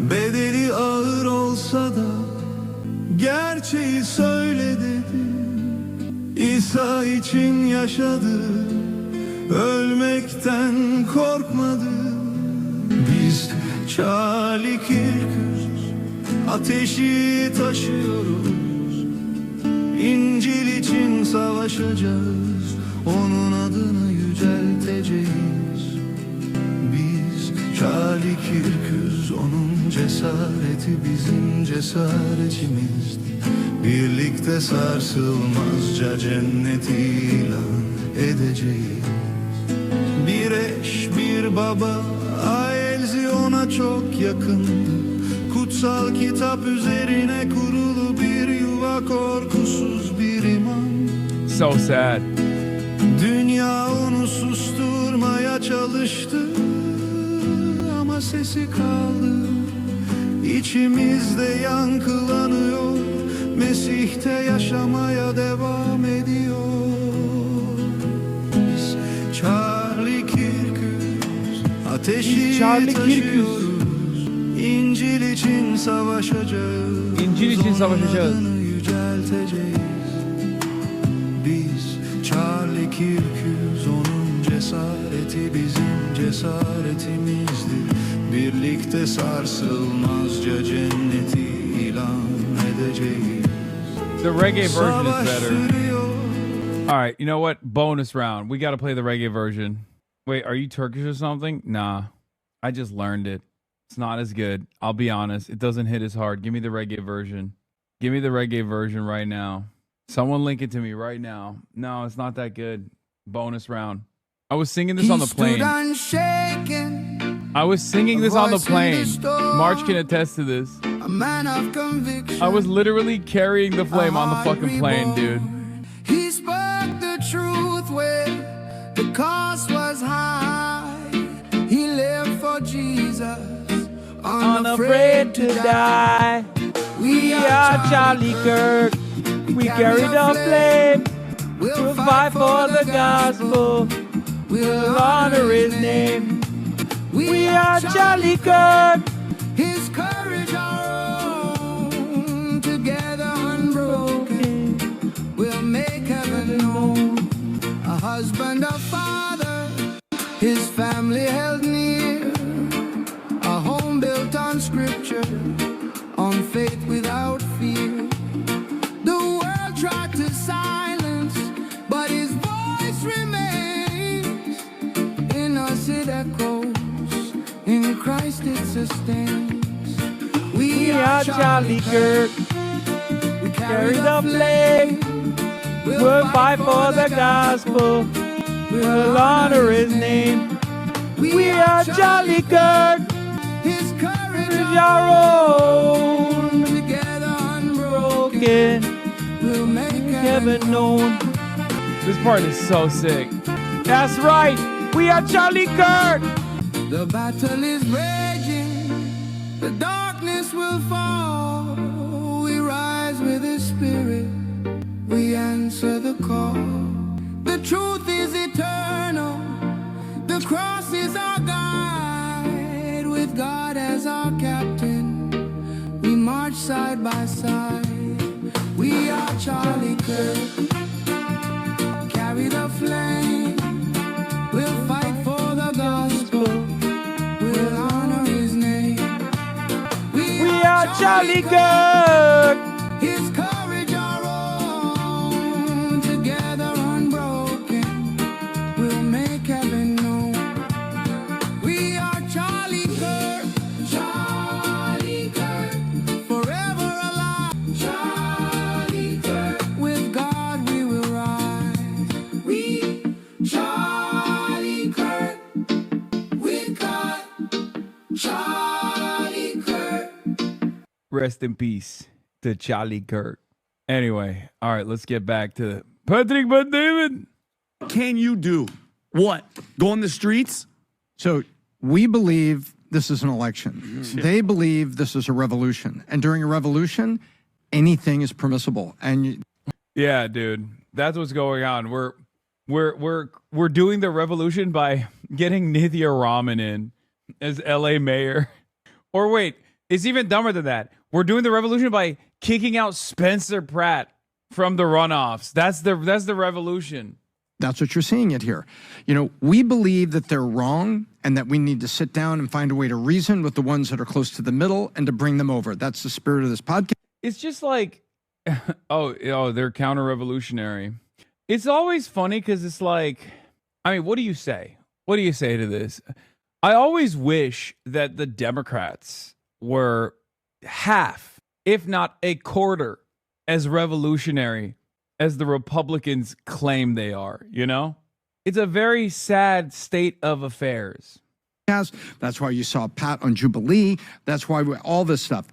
Bedeli ağır olsa da, gerçeği söyle dedim. İsa için yaşadı. Ölmekten korkmadım. Biz Charlie Kirkus ateşi taşıyoruz. İncil için savaşacağız. Onun adını yücelteceğiz. Biz Charlie Kirkus, onun cesareti bizim cesaretimizdi. Birlikte sarsılmazca cenneti ilan edeceğiz. Bir eş, bir baba, Aelzi ona çok yakındı. Kutsal kitap üzerine kurulu bir yuva, korkusuz bir iman. So sad. Dünya onu susturmaya çalıştı ama sesi kaldı. İçimizde yankılanıyor. Mesih'te yaşamaya devam ediyor. Biz Charlie Kirkus ateşi taşıyoruz. İncil için savaşacağız. İncil için savaşacağız. Yücelteceğiz. Biz Charlie Kirkus, onun cesareti bizim cesaretimizdi. Birlikte sarsılmazca cenneti ilan edeceğiz. The reggae version is better. All right, you know what? Bonus round. We got to play the reggae version. Wait, are you Turkish or something? Nah, I just learned it. It's not as good. I'll be honest. It doesn't hit as hard. Give me the reggae version. Give me the reggae version right now. Someone link it to me right now. No, it's not that good. Bonus round. I was singing this on the plane. I was singing this on the plane. March can attest to this. A man of conviction. I was literally carrying the flame on the fucking plane, dude. He spoke the truth when the cost was high. He lived for Jesus, unafraid to die. We are Charlie Kirk. We carry the flame. We'll fight for the gospel. We'll honor his name. We are Charlie Kirk. His courage our own. Together unbroken, we'll make heaven known. A husband, a father, his family held near. A home built on scripture, on faith without fear. The world tried to silence, but his voice remains. In us it echoes, in Christ it sustains. We are Charlie Kirk. We carry the flame. We'll fight for the gospel. We'll honor his name. We are Charlie Kirk. His courage is our own. together unbroken. We'll make Heaven known. This part is so sick. That's right. We are Charlie Kirk. The battle is raging. The darkness will fall. We rise with His Spirit. We answer the call. The truth is eternal. The cross is our guide. With God as our captain, we march side by side. We are Charlie Kirk. Carry the flame. We'll fight for the gospel. We'll honor His name. We are Charlie Kirk. His courage our own. Together unbroken. We'll make heaven known. We are Charlie Kirk. Charlie Kirk. Forever alive. Charlie Kirk. With God we will rise. We Charlie Kirk. With God. Charlie Kirk. Rest in peace to Charlie Kirk. Anyway, all right, let's get back to Patrick Bet-David. Can you do what? Go on the streets? So we believe this is an election. They believe this is a revolution. And during a revolution, anything is permissible. And Yeah, dude, that's what's going on. We're doing the revolution by getting Nithya Raman in as LA mayor. Or wait, it's even dumber than that. We're doing the revolution by kicking out Spencer Pratt from the runoffs. That's the revolution. that's what you're seeing it here. You know, we believe that they're wrong and that we need to sit down and find a way to reason with the ones that are close to the middle and to bring them over. That's the spirit of this podcast. It's just like, oh, they're counter-revolutionary. It's always funny because it's like, I mean, what do you say? What do you say to this? I always wish that the Democrats were half, if not a quarter, as revolutionary as the Republicans claim they are, you know? It's a very sad state of affairs. That's why you saw Pat on Jubilee. That's why all this stuff.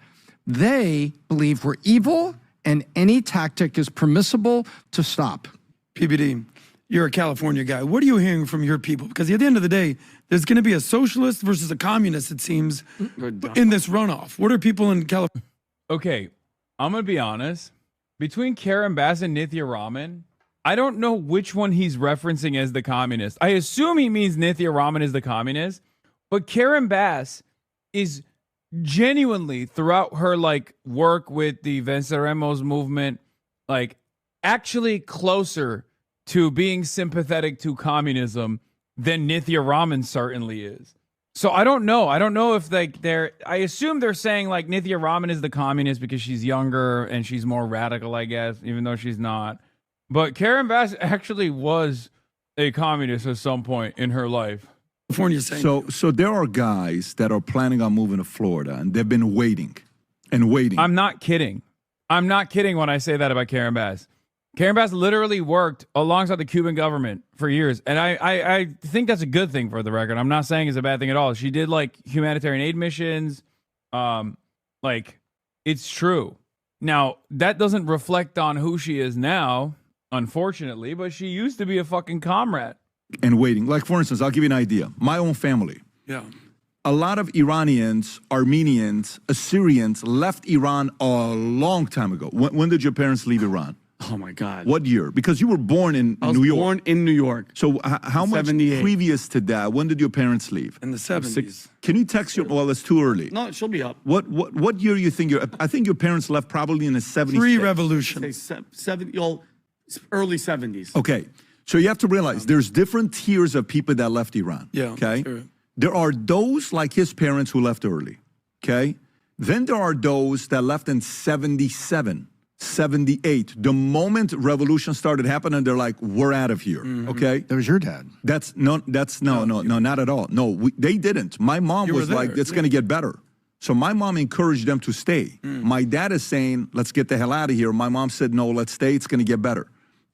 They believe we're evil and any tactic is permissible to stop. PBD, you're a California guy. What are you hearing from your people? Because at the end of the day, there's going to be a socialist versus a communist, it seems, in this runoff. What are people in California? Okay, I'm going to be honest. Between Karen Bass and Nithya Raman, I don't know which one he's referencing as the communist. I assume he means Nithya Raman is the communist, but Karen Bass is genuinely, throughout her like work with the Venceremos movement, like actually closer to being sympathetic to communism than Nithya Raman certainly is. So I don't know. I don't know if like I assume they're saying like Nithya Raman is the communist because she's younger and she's more radical, I guess, even though she's not. But Karen Bass actually was a communist at some point in her life. So there are guys that are planning on moving to Florida and they've been waiting and waiting. I'm not kidding. I'm not kidding when I say that about Karen Bass. Karen Bass literally worked alongside the Cuban government for years. And I think that's a good thing for the record. I'm not saying it's a bad thing at all. She did like humanitarian aid missions. Like it's true. Now, that doesn't reflect on who she is now, unfortunately, but she used to be a fucking comrade. And waiting. Like, for instance, I'll give you an idea. My own family. Yeah. A lot of Iranians, Armenians, Assyrians left Iran a long time ago. When did your parents leave Iran? Oh, my God. What year? Because you were born in New York. Born in New York. So how much previous to that? When did your parents leave? In the 70s. Can you text your, well, it's too early. No, she'll be up. What year you think I think your parents left probably in the 70s. Pre-revolution. Early 70s. Okay. So you have to realize there's different tiers of people that left Iran. Yeah. Okay. Sure. There are those like his parents who left early. Okay. Then there are those that left in 77, 78. The moment revolution started happening, they're like, we're out of here. Okay. That was your dad. No, not at all. No, they didn't. My mom was like, it's going to get better. So my mom encouraged them to stay. My dad is saying, let's get the hell out of here. My mom said, no, let's stay. It's going to get better.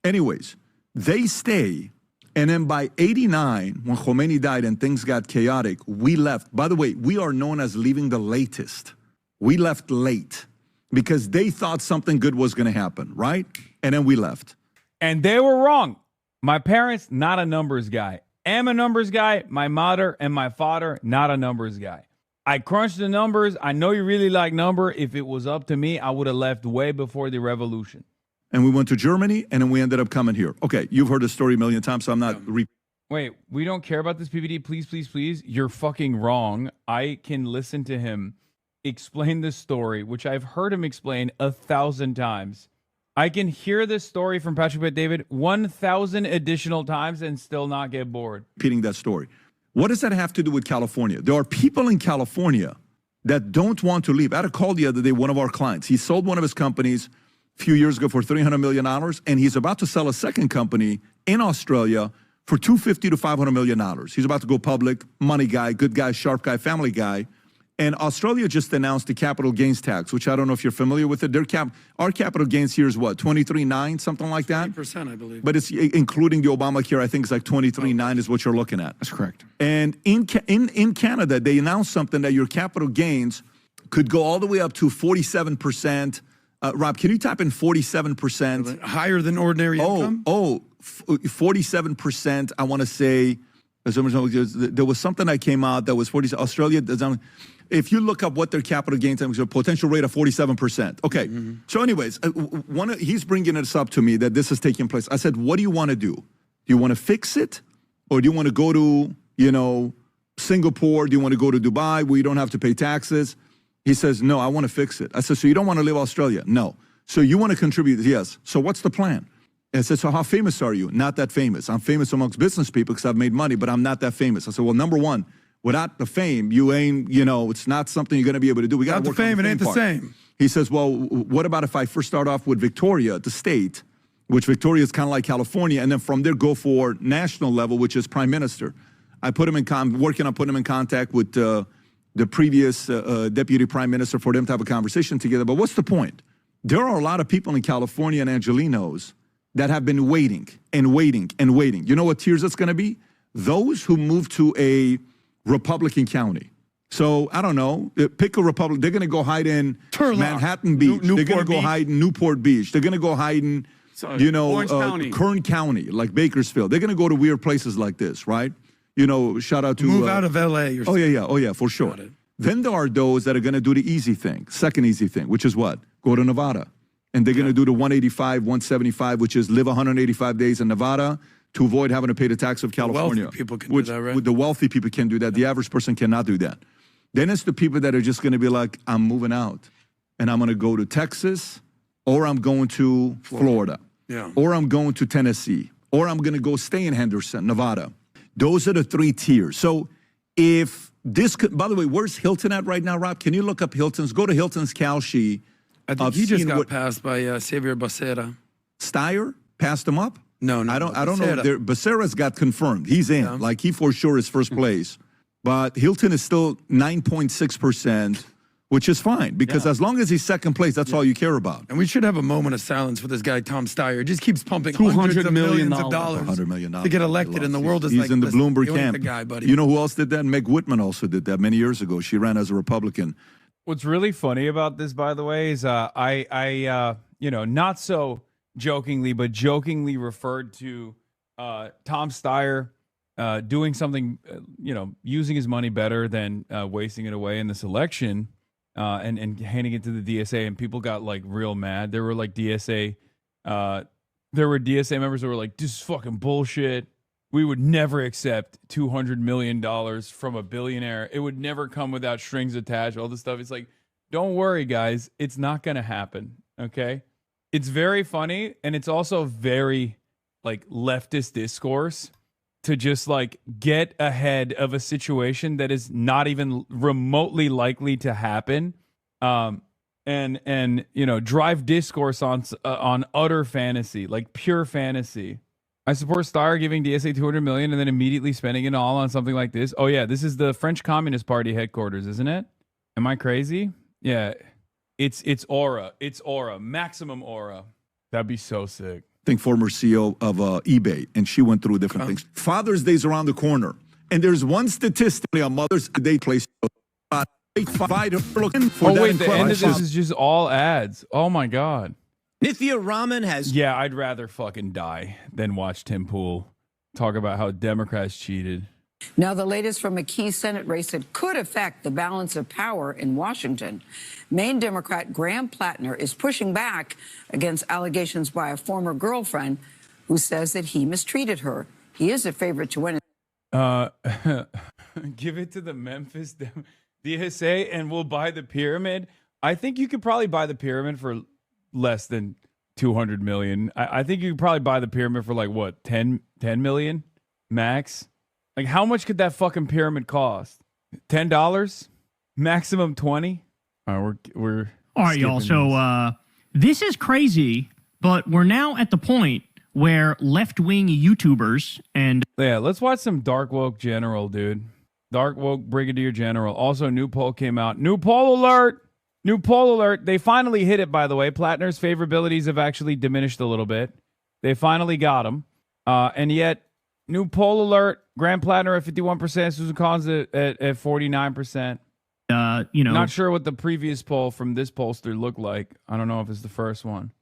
Anyways, they stay. And then by 89, when Khomeini died and things got chaotic, we left. By the way, we are known as leaving the latest. We left late because they thought something good was going to happen, right? And then we left. And they were wrong. My parents, not a numbers guy. Am a numbers guy. My mother and my father, not a numbers guy. I crunched the numbers. I know you really like number. If it was up to me, I would have left way before the revolution. And we went to Germany, and then we ended up coming here. Okay, you've heard the story a million times, so I'm not... Wait, we don't care about this, PPD. Please, please, please. You're fucking wrong. I can listen to him explain this story, which I've heard him explain 1,000 times. I can hear this story from Patrick Bet-David 1,000 additional times and still not get bored. Repeating that story. What does that have to do with California? There are people in California that don't want to leave. I had a call the other day, one of our clients. He sold one of his companies few years ago for $300 million, and he's about to sell a second company in Australia for $250 to $500 million. He's about to go public, money guy, good guy, sharp guy, family guy. And Australia just announced the capital gains tax, which I don't know if you're familiar with it. Our capital gains here is what, 23.9, something like that? 3%, I believe. But it's including the Obamacare, I think it's like 23.9 is what you're looking at. That's correct. And in Canada, they announced something that your capital gains could go all the way up to 47%. Rob, can you type in 47%? Higher than ordinary income? 47%, I want to say. There was something that came out that was 40. Australia, if you look up what their capital gains, a potential rate of 47%. Okay. So anyways, he's bringing this up to me that this is taking place. I said, what do you want to do? Do you want to fix it? Or do you want to go to, Singapore? Do you want to go to Dubai where you don't have to pay taxes? He says, no, I want to fix it. I said, so you don't want to leave Australia? No. So you want to contribute? Yes. So what's the plan? I said, so how famous are you? Not that famous. I'm famous amongst business people because I've made money, but I'm not that famous. I said, well, number one, without the fame, you ain't, it's not something you're going to be able to do. We got to work on the fame. It ain't the same. He says, well, what about if I first start off with Victoria, the state, which Victoria is kind of like California, and then from there go for national level, which is prime minister. I put him working on putting him in contact with the previous deputy prime minister for them to have a conversation together. But what's the point? There are a lot of people in California and Angelenos that have been waiting and waiting and waiting. You know what tiers it's going to be? Those who move to a Republican county. So, I don't know, pick a Republican. They're going to go hide in Manhattan Beach. They're going to go hide in Newport Beach. They're going to go hide in, Kern County, like Bakersfield. They're going to go to weird places like this, right? Shout out to... Move out of L.A. Oh, yeah, for sure. Then there are those that are going to do the easy thing, second easy thing, which is what? Go to Nevada. And they're going to do the 185, 175, which is live 185 days in Nevada to avoid having to pay the tax of California. The wealthy people can do that, right? The wealthy people can do that. The average person cannot do that. Then it's the people that are just going to be like, I'm moving out. And I'm going to go to Texas, or I'm going to Florida. Yeah. Or I'm going to Tennessee. Or I'm going to go stay in Henderson, Nevada. Those are the three tiers. So if this could, by the way, where's Hilton at right now, Rob? Can you look up Hilton's? Go to Hilton's Calshi. I think he just got passed by Xavier Becerra. Steyer passed him up? No, I don't know. Becerra's got confirmed. He's in. Yeah. Like he for sure is first place. But Hilton is still 9.6%, which is fine because as long as he's second place, that's all you care about. And we should have a moment of silence for this guy, Tom Steyer. He just keeps pumping hundreds of millions of dollars $100 million to get elected, and the world is he's in the Bloomberg camp. The guy, buddy. You know who else did that? Meg Whitman also did that many years ago. She ran as a Republican. What's really funny about this, by the way, is I not so jokingly, but jokingly referred to Tom Steyer doing something, using his money better than wasting it away in this election and handing it to the DSA. And people got like real mad. There were like DSA members that were like, this is fucking bullshit. We would never accept $200 million from a billionaire. It would never come without strings attached, all this stuff. It's like, don't worry, guys. It's not going to happen, okay? It's very funny, and it's also very, like, leftist discourse to just, like, get ahead of a situation that is not even remotely likely to happen, and drive discourse on utter fantasy, like pure fantasy. I support Steyer giving DSA $200 million and then immediately spending it all on something like this. Oh, yeah, this is the French Communist Party headquarters, isn't it? Am I crazy? Yeah. It's aura. It's aura. Maximum aura. That'd be so sick. think former CEO of eBay, and she went through different things. Father's Day's around the corner, and there's one statistically on Mother's Day place. Oh wait, the end of this is just all ads. Oh my god. Nithya Raman has. Yeah, I'd rather fucking die than watch Tim Pool talk about how Democrats cheated. Now, the latest from a key Senate race that could affect the balance of power in Washington. Maine Democrat Graham Plattner is pushing back against allegations by a former girlfriend who says that he mistreated her. He is a favorite to win. Give it to the Memphis DSA and we'll buy the pyramid. I think you could probably buy the pyramid for less than 200 million. I think you could probably buy the pyramid for like what, 10 million max? Like, how much could that fucking pyramid cost? $10? Maximum 20? All right, we're all right, y'all. So this is crazy, but we're now at the point where left-wing YouTubers and let's watch some Dark Woke General, dude. Dark Woke Brigadier General. Also, new poll came out. New poll alert. New poll alert. They finally hit it, by the way. Plattner's favorabilities have actually diminished a little bit. They finally got him, and yet. New poll alert, Graham Plattner at 51%, Susan Collins at 49%. Not sure what the previous poll from this pollster looked like. I don't know if it's the first one.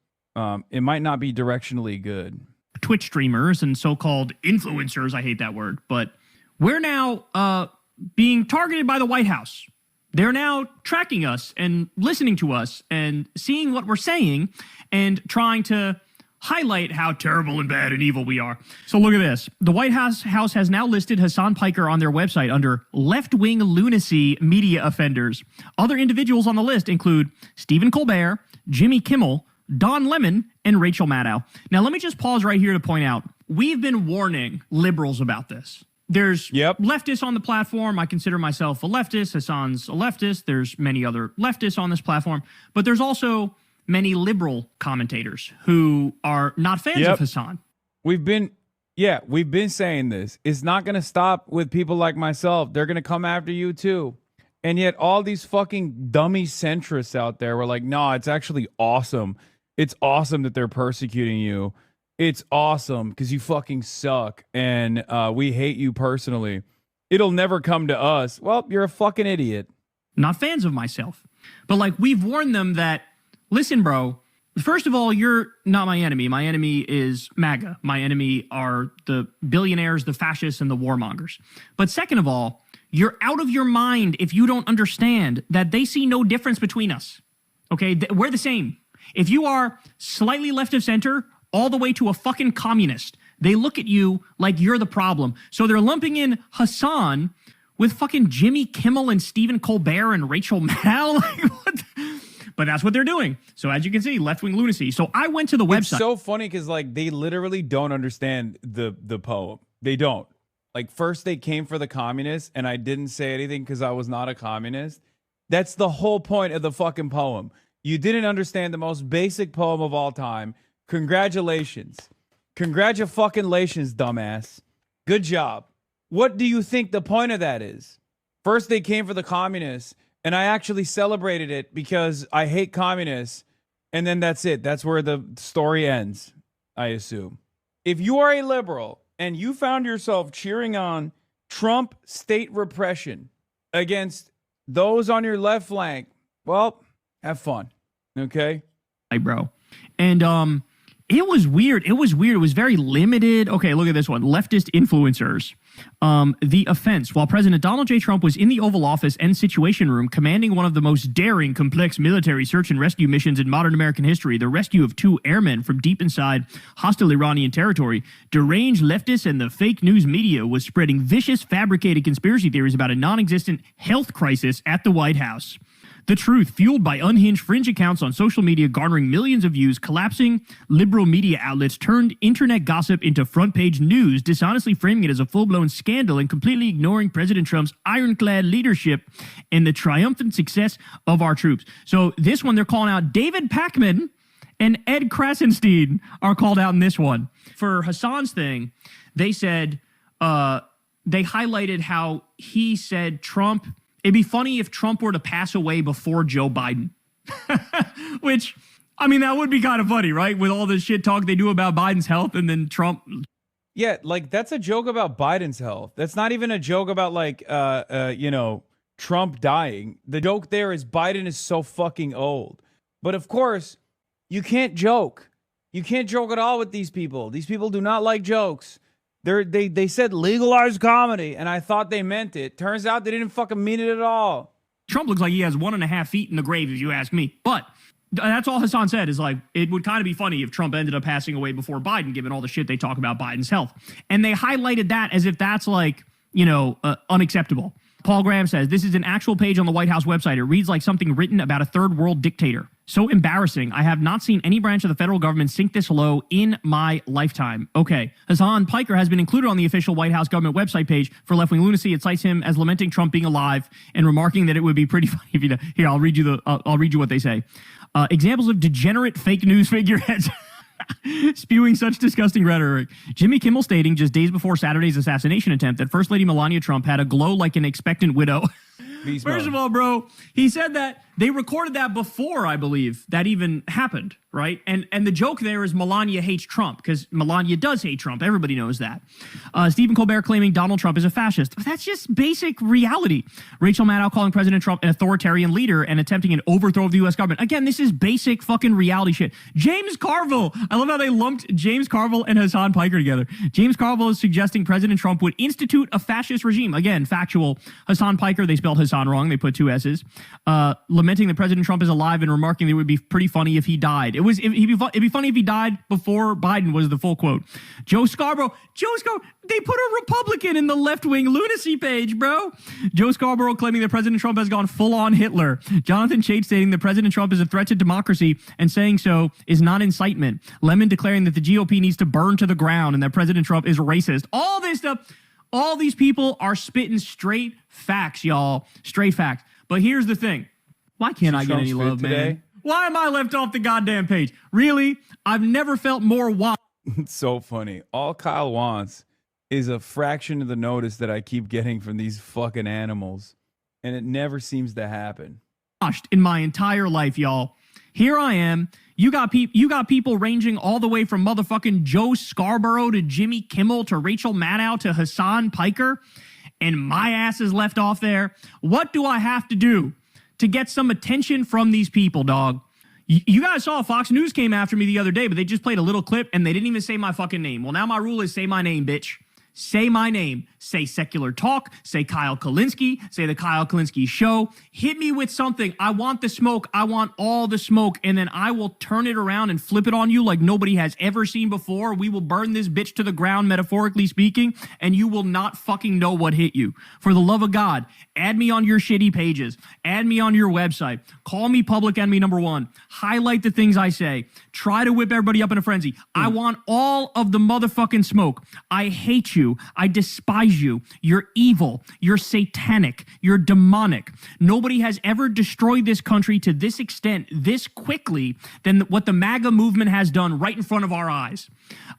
It might not be directionally good. Twitch streamers and so-called influencers, I hate that word, but we're now being targeted by the White House. They're now tracking us and listening to us and seeing what we're saying and trying to highlight how terrible and bad and evil we are. So look at this. The White House has now listed Hassan Piker on their website under left-wing lunacy media offenders. Other individuals on the list include Stephen Colbert, Jimmy Kimmel, Don Lemon, and Rachel Maddow. Now, let me just pause right here to point out, we've been warning liberals about this. There's leftists on the platform. I consider myself a leftist. Hassan's a leftist. There's many other leftists on this platform. But there's also many liberal commentators who are not fans of Hassan. We've been saying this. It's not going to stop with people like myself. They're going to come after you too. And yet all these fucking dummy centrists out there were like, no, it's actually awesome. It's awesome that they're persecuting you. It's awesome because you fucking suck. And we hate you personally. It'll never come to us. Well, you're a fucking idiot. Not fans of myself. But like, we've warned them that, listen, bro, first of all, you're not my enemy. My enemy is MAGA. My enemy are the billionaires, the fascists, and the warmongers. But second of all, you're out of your mind if you don't understand that they see no difference between us. Okay? We're the same. If you are slightly left of center, all the way to a fucking communist, they look at you like you're the problem. So they're lumping in Hassan with fucking Jimmy Kimmel and Stephen Colbert and Rachel Maddow. Like, what? But that's what they're doing. So as you can see, left-wing lunacy. So I went to the website. It's so funny because like they literally don't understand the poem. They don't. Like first they came for the communists and I didn't say anything because I was not a communist. That's the whole point of the fucking poem. You didn't understand the most basic poem of all time. Congratulations. Congratulations, dumbass. Good job. What do you think the point of that is? First they came for the communists. And I actually celebrated it because I hate communists. And then that's it. That's where the story ends, I assume. If you are a liberal and you found yourself cheering on Trump state repression against those on your left flank, well, have fun. Okay? Hey, bro. And it was weird. It was very limited. Okay, look at this one. Leftist influencers. The offense. While President Donald J. Trump was in the Oval Office and Situation Room commanding one of the most daring, complex military search and rescue missions in modern American history, the rescue of 2 airmen from deep inside hostile Iranian territory, deranged leftists and the fake news media was spreading vicious, fabricated conspiracy theories about a non-existent health crisis at the White House. The truth, fueled by unhinged fringe accounts on social media garnering millions of views, collapsing liberal media outlets turned internet gossip into front-page news, dishonestly framing it as a full-blown scandal and completely ignoring President Trump's ironclad leadership and the triumphant success of our troops. So this one, they're calling out David Pakman and Ed Krasenstein are called out in this one. For Hassan's thing, they said, they highlighted how he said Trump... It'd be funny if Trump were to pass away before Joe Biden, which I mean, that would be kind of funny, right? With all the shit talk they do about Biden's health and then Trump. Yeah, like that's a joke about Biden's health. That's not even a joke about like, Trump dying. The joke there is Biden is so fucking old. But of course, you can't joke. You can't joke at all with these people. These people do not like jokes. They said legalize comedy, and I thought they meant it. Turns out they didn't fucking mean it at all. Trump looks like he has 1.5 feet in the grave, if you ask me. But that's all Hassan said, is like, it would kind of be funny if Trump ended up passing away before Biden, given all the shit they talk about Biden's health. And they highlighted that as if that's like, unacceptable. Paul Graham says, this is an actual page on the White House website. It reads like something written about a third world dictator. So embarrassing. I have not seen any branch of the federal government sink this low in my lifetime. Okay. Hassan Piker has been included on the official White House government website page for left-wing lunacy. It cites him as lamenting Trump being alive and remarking that it would be pretty funny if he... Here, I'll read you what they say. Examples of degenerate fake news figureheads spewing such disgusting rhetoric. Jimmy Kimmel stating just days before Saturday's assassination attempt that First Lady Melania Trump had a glow like an expectant widow. First of all, bro, he said that they recorded that before, I believe, that even happened, right? And the joke there is Melania hates Trump, because Melania does hate Trump. Everybody knows that. Stephen Colbert claiming Donald Trump is a fascist. That's just basic reality. Rachel Maddow calling President Trump an authoritarian leader and attempting an overthrow of the U.S. government. Again, this is basic fucking reality shit. James Carville. I love how they lumped James Carville and Hassan Piker together. James Carville is suggesting President Trump would institute a fascist regime. Again, factual. Hassan Piker, they spelled Hassan wrong. They put 2 S's. Lamenting that President Trump is alive and remarking that it would be pretty funny if he died. It'd be funny if he died before Biden, was the full quote. Joe Scarborough, they put a Republican in the left-wing lunacy page, bro. Joe Scarborough claiming that President Trump has gone full-on Hitler. Jonathan Chait stating that President Trump is a threat to democracy and saying so is not incitement. Lemon declaring that the GOP needs to burn to the ground and that President Trump is racist. All this stuff, all these people are spitting straight facts, y'all. Straight facts. But here's the thing. Why can't I get any love, man? Why am I left off the goddamn page? Really? I've never felt more wild. It's so funny. All Kyle wants is a fraction of the notice that I keep getting from these fucking animals, and it never seems to happen. In my entire life, y'all. Here I am. You got people ranging all the way from motherfucking Joe Scarborough to Jimmy Kimmel to Rachel Maddow to Hassan Piker, and my ass is left off there. What do I have to do to get some attention from these people, dog? You guys saw Fox News came after me the other day, but they just played a little clip and they didn't even say my fucking name. Well, now my rule is say my name, bitch. Say my name. Say Secular Talk. Say Kyle Kulinski. Say The Kyle Kulinski Show. Hit me with something. I want the smoke. I want all the smoke. And then I will turn it around and flip it on you like nobody has ever seen before. We will burn this bitch to the ground, metaphorically speaking, and you will not fucking know what hit you. For the love of God, add me on your shitty pages. Add me on your website. Call me public enemy number 1. Highlight the things I say. Try to whip everybody up in a frenzy. I want all of the motherfucking smoke. I hate you. I despise you. You're evil. You're satanic. You're demonic. Nobody has ever destroyed this country to this extent, this quickly, than what the MAGA movement has done right in front of our eyes.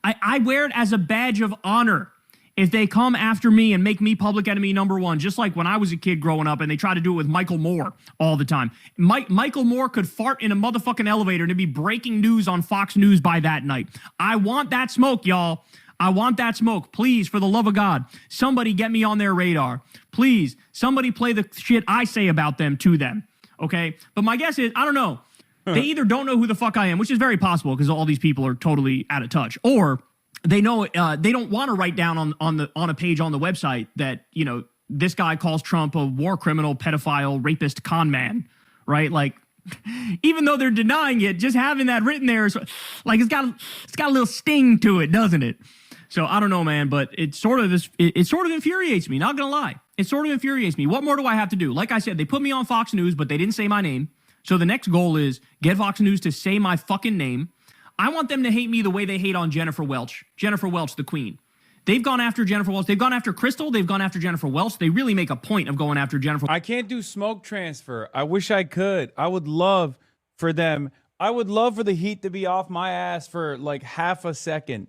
I wear it as a badge of honor if they come after me and make me public enemy number 1, just like when I was a kid growing up and they try to do it with Michael Moore all the time. Michael Moore could fart in a motherfucking elevator and it'd be breaking news on Fox News by that night. I want that smoke, y'all. I want that smoke. Please, for the love of God, somebody get me on their radar. Please, somebody play the shit I say about them to them, okay? But my guess is, I don't know. They either don't know who the fuck I am, which is very possible because all these people are totally out of touch, or they know they don't want to write down on a page on the website that, you know, this guy calls Trump a war criminal, pedophile, rapist, con man, right? Like, even though they're denying it, just having that written there is like it's got a little sting to it, doesn't it? So I don't know, man, but it sort of infuriates me. Not gonna lie, it sort of infuriates me. What more do I have to do? Like I said, they put me on Fox News, but they didn't say my name. So the next goal is get Fox News to say my fucking name. I want them to hate me the way they hate on Jennifer Welch. Jennifer Welch, the queen. They've gone after Jennifer Welch. They've gone after Crystal. They've gone after Jennifer Welch. They really make a point of going after Jennifer. I can't do smoke transfer. I wish I could. I would love for them. I would love for the heat to be off my ass for like half a second.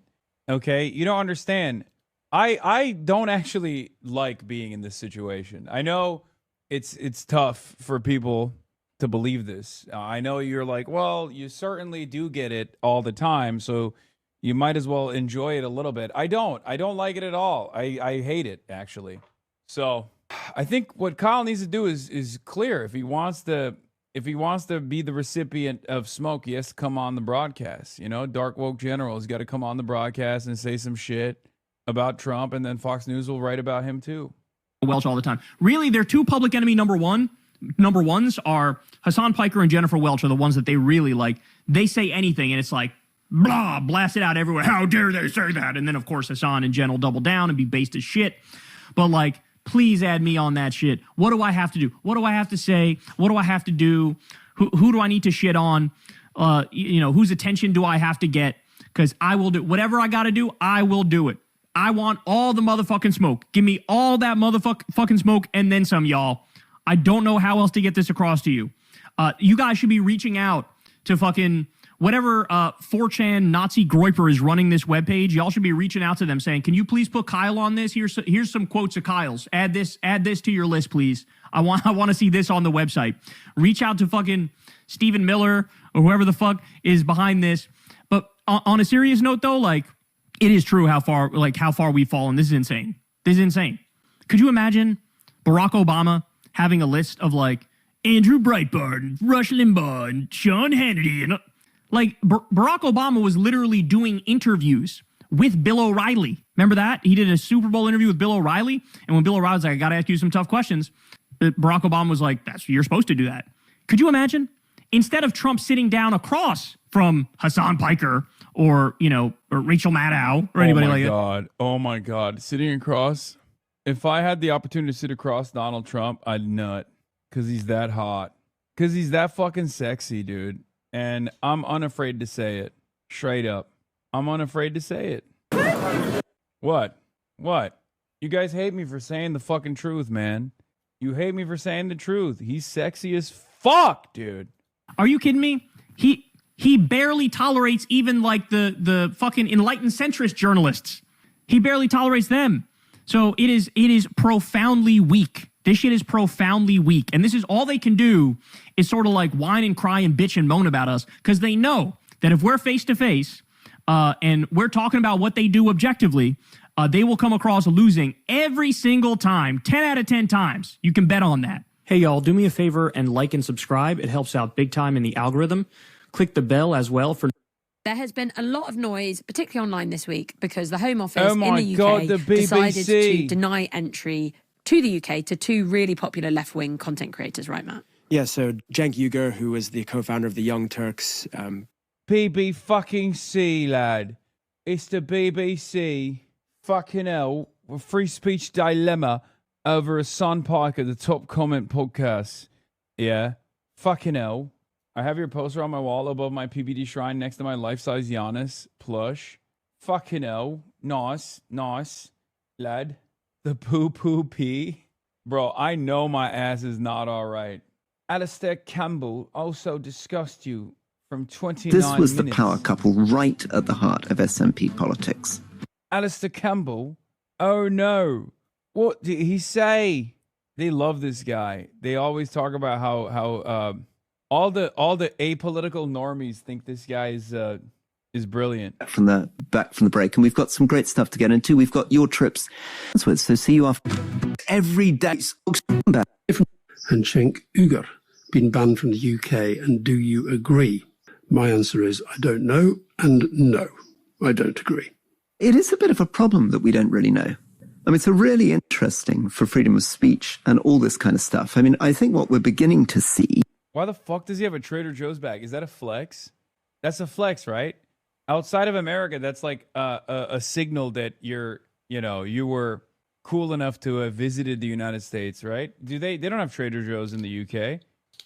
Okay? You don't understand. I don't actually like being in this situation. I know it's tough for people to believe this. I know you're like, well, you certainly do get it all the time, so you might as well enjoy it a little bit. I don't like it at all. I hate it, actually. So I think what Kyle needs to do is clear. If he wants to be the recipient of smoke, he has to come on the broadcast. You know, Dark Woke General has got to come on the broadcast and say some shit about Trump, and then Fox News will write about him too. Welch all the time. Really, their two public enemy number ones are Hassan Piker and Jennifer Welch are the ones that they really like. They say anything and it's like, blah, blast it out everywhere. How dare they say that? And then, of course, Hassan and Jen will double down and be based as shit. But, like, please add me on that shit. What do I have to do? What do I have to say? What do I have to do? Who do I need to shit on? Whose attention do I have to get? Because I will do whatever I got to do. I will do it. I want all the motherfucking smoke. Give me all that motherfucking smoke and then some, y'all. I don't know how else to get this across to you. You guys should be reaching out to fucking whatever 4chan Nazi Groiper is running this webpage. Y'all should be reaching out to them saying, can you please put Kyle on this? Here's some quotes of Kyle's. Add this to your list, please. I want to see this on the website. Reach out to fucking Stephen Miller or whoever the fuck is behind this. But on a serious note, though, like, it is true how far we've fallen. This is insane. Could you imagine Barack Obama having a list of like Andrew Breitbart and Rush Limbaugh and Sean Hannity and Barack Obama was literally doing interviews with Bill O'Reilly. Remember that? He did a Super Bowl interview with Bill O'Reilly, and when Bill O'Reilly was like, I got to ask you some tough questions, Barack Obama was like, you're supposed to do that. Could you imagine? Instead of Trump sitting down across from Hassan Piker or Rachel Maddow or anybody like that. Oh my God. Sitting across. If I had the opportunity to sit across Donald Trump, I'd nut because he's that hot. Because he's that fucking sexy, dude. And I'm unafraid to say it. Straight up. I'm unafraid to say it. What? You guys hate me for saying the fucking truth, man. You hate me for saying the truth. He's sexy as fuck, dude. Are you kidding me? He barely tolerates even like the fucking enlightened centrist journalists. He barely tolerates them. So it is profoundly weak. This shit is profoundly weak. And this is all they can do is sort of like whine and cry and bitch and moan about us because they know that if we're face to face and we're talking about what they do objectively, they will come across losing every single time, 10 out of 10 times. You can bet on that. Hey, y'all, do me a favor and like and subscribe. It helps out big time in the algorithm. Click the bell as well for... There has been a lot of noise, particularly online this week, because the Home Office in the UK decided to deny entry to the UK to two really popular left-wing content creators, right, Matt? Yeah, so Cenk Uygur, who is the co-founder of the Young Turks... BBC fucking C, lad. It's the BBC. Fucking hell. Free speech dilemma over Hassan Piker, the top comment podcast. Yeah. Fucking hell. I have your poster on my wall above my PBD shrine next to my life-size Giannis plush. Fucking hell. Nice, lad. The poo-poo pee. Bro, I know my ass is not all right. Alistair Campbell also discussed you from 29 minutes. This was the power couple right at the heart of SNP politics. Alistair Campbell? Oh no. What did he say? They love this guy. They always talk about how all the apolitical normies think this guy is brilliant. Back from the break, and we've got some great stuff to get into. We've got your trips. So see you after. Every day. And Cenk Uygur been banned from the UK, and do you agree? My answer is I don't know, and no, I don't agree. It is a bit of a problem that we don't really know. I mean, it's really interesting for freedom of speech and all this kind of stuff. I mean, I think what we're beginning to see. Why the fuck does he have a Trader Joe's bag? Is that a flex? That's a flex, right? Outside of America, that's like a signal that you were cool enough to have visited the United States, right? They don't have Trader Joe's in the UK,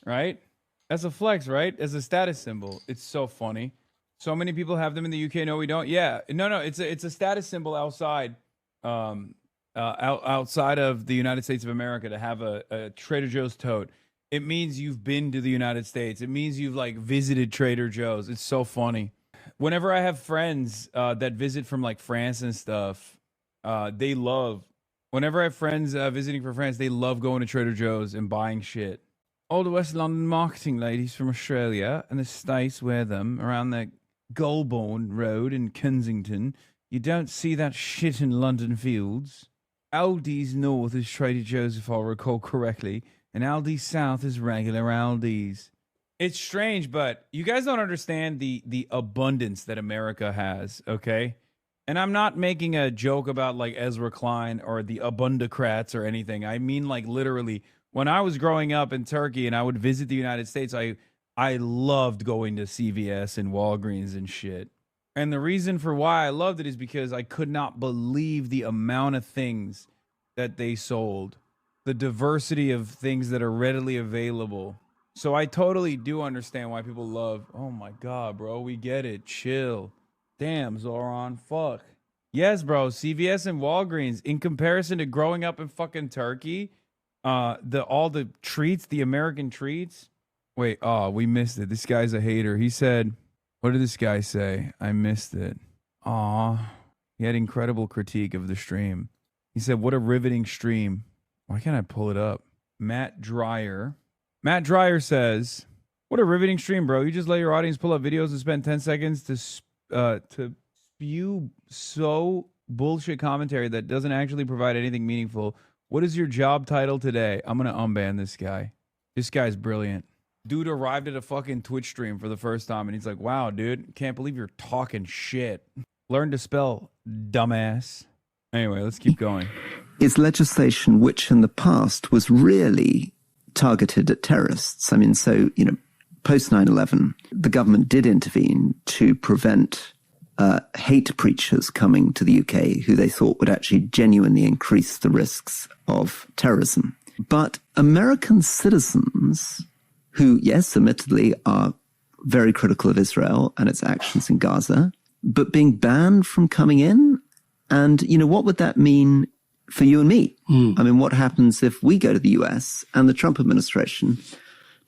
right? That's a flex, right? As a status symbol. It's so funny. So many people have them in the UK. No, we don't. Yeah, no. It's a status symbol outside, outside of the United States of America to have a Trader Joe's tote. It means you've been to the United States. It means you've like visited Trader Joe's. It's so funny. Whenever I have friends that visit from like France and stuff, they love. Whenever I have friends visiting from France, they love going to Trader Joe's and buying shit. all the West London marketing ladies from Australia and the States wear them around their Goulburn Road in Kensington. You don't see that shit in London Fields. Aldi's North is Trader Joe's, if I recall correctly, and Aldi's South is regular Aldi's. It's strange, but you guys don't understand the abundance that America has, okay? And I'm not making a joke about like Ezra Klein or the Abundocrats or anything. I mean like literally, when I was growing up in Turkey and I would visit the United States, I loved going to CVS and Walgreens and shit. And the reason for why I loved it is because I could not believe the amount of things that they sold, the diversity of things that are readily available. So I totally do understand why people love, oh my God, bro, we get it. Chill. Damn, Zoran, fuck. Yes, bro, CVS and Walgreens, in comparison to growing up in fucking Turkey, all the treats, the American treats. Wait, we missed it. This guy's a hater. He said, what did this guy say? I missed it. He had incredible critique of the stream. He said, what a riveting stream. Why can't I pull it up? Matt Dreyer says, what a riveting stream, bro. You just let your audience pull up videos and spend 10 seconds to spew so bullshit commentary that doesn't actually provide anything meaningful. What is your job title today? I'm going to unban this guy. This guy's brilliant. Dude arrived at a fucking Twitch stream for the first time, and he's like, wow, dude, can't believe you're talking shit. Learn to spell, dumbass. Anyway, let's keep going. Is legislation which in the past was really targeted at terrorists. I mean, so, post 9/11, the government did intervene to prevent hate preachers coming to the UK who they thought would actually genuinely increase the risks of terrorism. But American citizens who, yes, admittedly are very critical of Israel and its actions in Gaza, but being banned from coming in. And, what would that mean for you and me? I mean, what happens if we go to the US and the Trump administration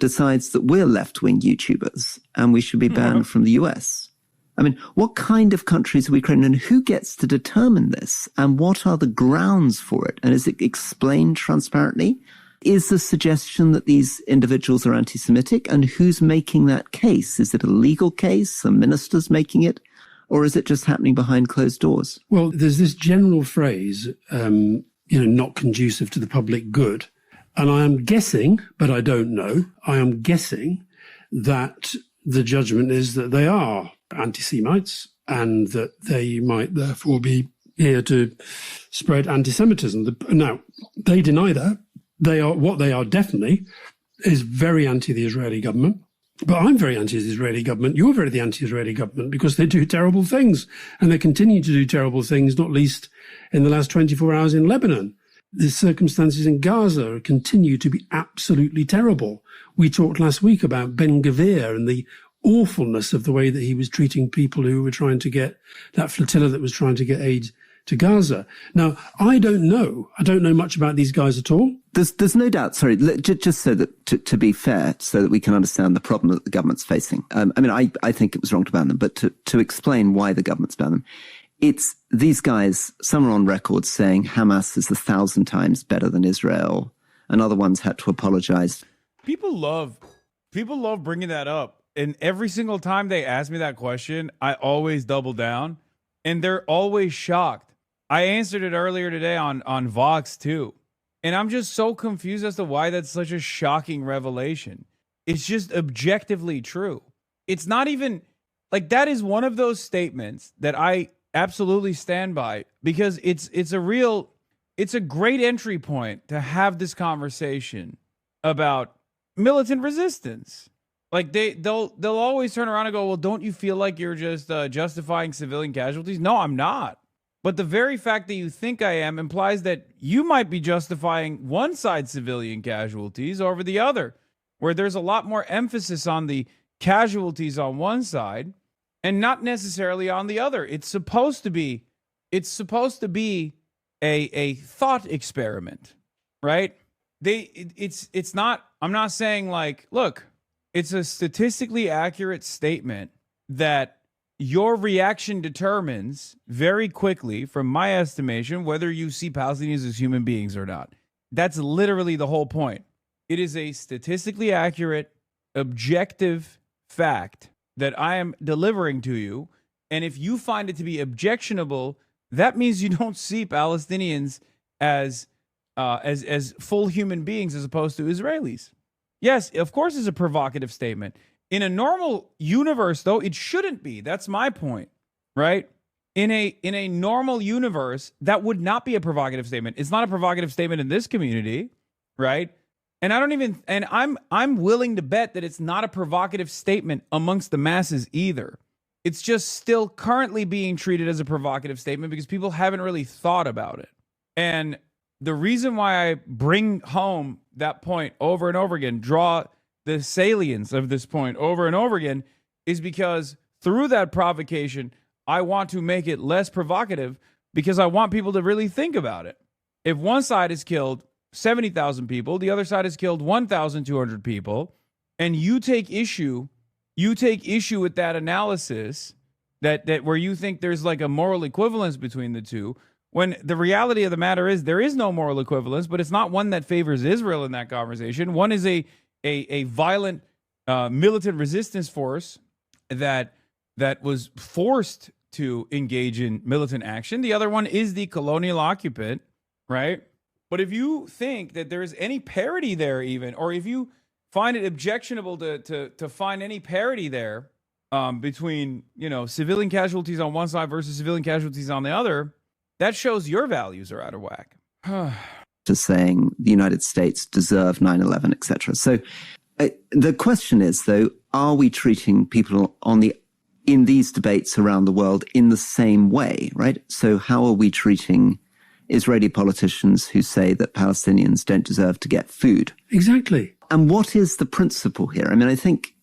decides that we're left-wing YouTubers and we should be banned from the US? I mean, what kind of countries are we creating, and who gets to determine this? And what are the grounds for it? And is it explained transparently? Is the suggestion that these individuals are anti-Semitic, and who's making that case? Is it a legal case? Are ministers making it? Or is it just happening behind closed doors? Well, there's this general phrase, not conducive to the public good. And I am guessing, but I don't know, I am guessing that the judgment is that they are anti-Semites and that they might therefore be here to spread anti-Semitism. Now, they deny that. What they are definitely is very anti the Israeli government. But I'm very anti the Israeli government. You're very anti-Israeli government because they do terrible things, and they continue to do terrible things, not least in the last 24 hours in Lebanon. The circumstances in Gaza continue to be absolutely terrible. We talked last week about Ben Gvir and the awfulness of the way that he was treating people who were trying to get that flotilla that was trying to get aid to Gaza. Now, I don't know much about these guys at all. There's no doubt, sorry, just so that, to be fair, so that we can understand the problem that the government's facing. I think it was wrong to ban them, but to explain why the government's banned them, it's these guys, some are on record saying Hamas is 1,000 times better than Israel, and other ones had to apologize. People love bringing that up. And every single time they ask me that question, I always double down, and they're always shocked. I answered it earlier today on Vox too. And I'm just so confused as to why that's such a shocking revelation. It's just objectively true. It's not even like that is one of those statements that I absolutely stand by because it's a great entry point to have this conversation about militant resistance. Like they'll always turn around and go, well, don't you feel like you're just justifying civilian casualties? No, I'm not. But the very fact that you think I am implies that you might be justifying one side's civilian casualties over the other, where there's a lot more emphasis on the casualties on one side and not necessarily on the other. It's supposed to be a thought experiment, right? It's not, I'm not saying like, look, it's a statistically accurate statement that your reaction determines very quickly, from my estimation, whether you see Palestinians as human beings or not. That's literally the whole point. It is a statistically accurate, objective fact that I am delivering to you. And if you find it to be objectionable, that means you don't see Palestinians as full human beings as opposed to Israelis. Yes, of course, it's a provocative statement. In a normal universe, though, it shouldn't be. That's my point, right? In a normal universe, that would not be a provocative statement. It's not a provocative statement in this community, right? And I'm willing to bet that it's not a provocative statement amongst the masses either. It's just still currently being treated as a provocative statement because people haven't really thought about it. And the reason why I bring home that point over and over again, draw the salience of this point over and over again, is because through that provocation, I want to make it less provocative because I want people to really think about it. If one side has killed 70,000 people, the other side has killed 1,200 people, and you take issue with that analysis, that where you think there's like a moral equivalence between the two, when the reality of the matter is there is no moral equivalence, but it's not one that favors Israel in that conversation. One is a violent militant resistance force that was forced to engage in militant action. The other one is the colonial occupant, right? But if you think that there is any parity there even, or if you find it objectionable to find any parity there between, civilian casualties on one side versus civilian casualties on the other, that shows your values are out of whack. To saying the United States deserve 9/11, etc. So the question is, though, are we treating people in these debates around the world in the same way, right? So how are we treating Israeli politicians who say that Palestinians don't deserve to get food? Exactly. And what is the principle here? I mean, I think,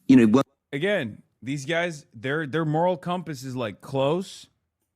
again, these guys, their moral compass is like close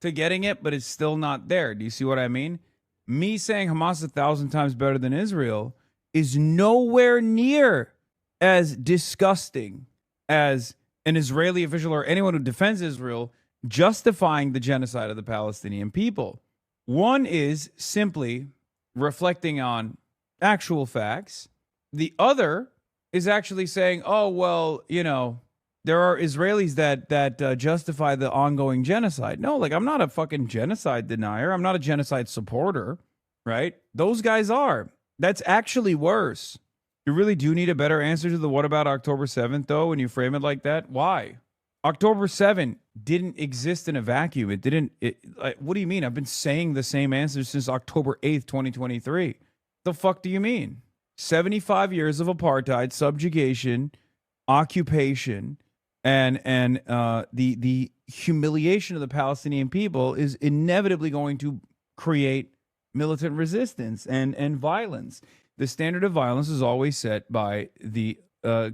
to getting it, but it's still not there. Do you see what I mean? Me saying Hamas 1,000 times better than Israel is nowhere near as disgusting as an Israeli official or anyone who defends Israel justifying the genocide of the Palestinian people. One is simply reflecting on actual facts. The other is actually saying, oh, well, there are Israelis that justify the ongoing genocide. No, I'm not a fucking genocide denier. I'm not a genocide supporter, right? Those guys are. That's actually worse. You really do need a better answer to the what about October 7th, though, when you frame it like that. Why? October 7th didn't exist in a vacuum. What do you mean? I've been saying the same answer since October 8th, 2023. The fuck do you mean? 75 years of apartheid, subjugation, occupation, and the humiliation of the Palestinian people is inevitably going to create militant resistance and violence. The standard of violence is always set by the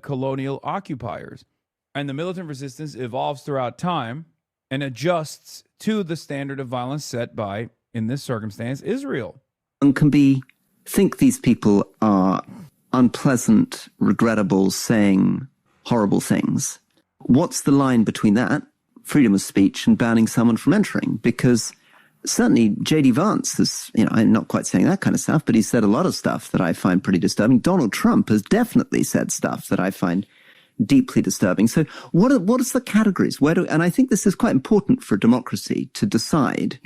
colonial occupiers, and the militant resistance evolves throughout time and adjusts to the standard of violence set by, in this circumstance, Israel. And think these people are unpleasant, regrettable, saying horrible things. What's the line between that, freedom of speech, and banning someone from entering? Because certainly J.D. Vance is, I'm not quite saying that kind of stuff, but he said a lot of stuff that I find pretty disturbing. Donald Trump has definitely said stuff that I find deeply disturbing. So what is the categories? And I think this is quite important for democracy to decide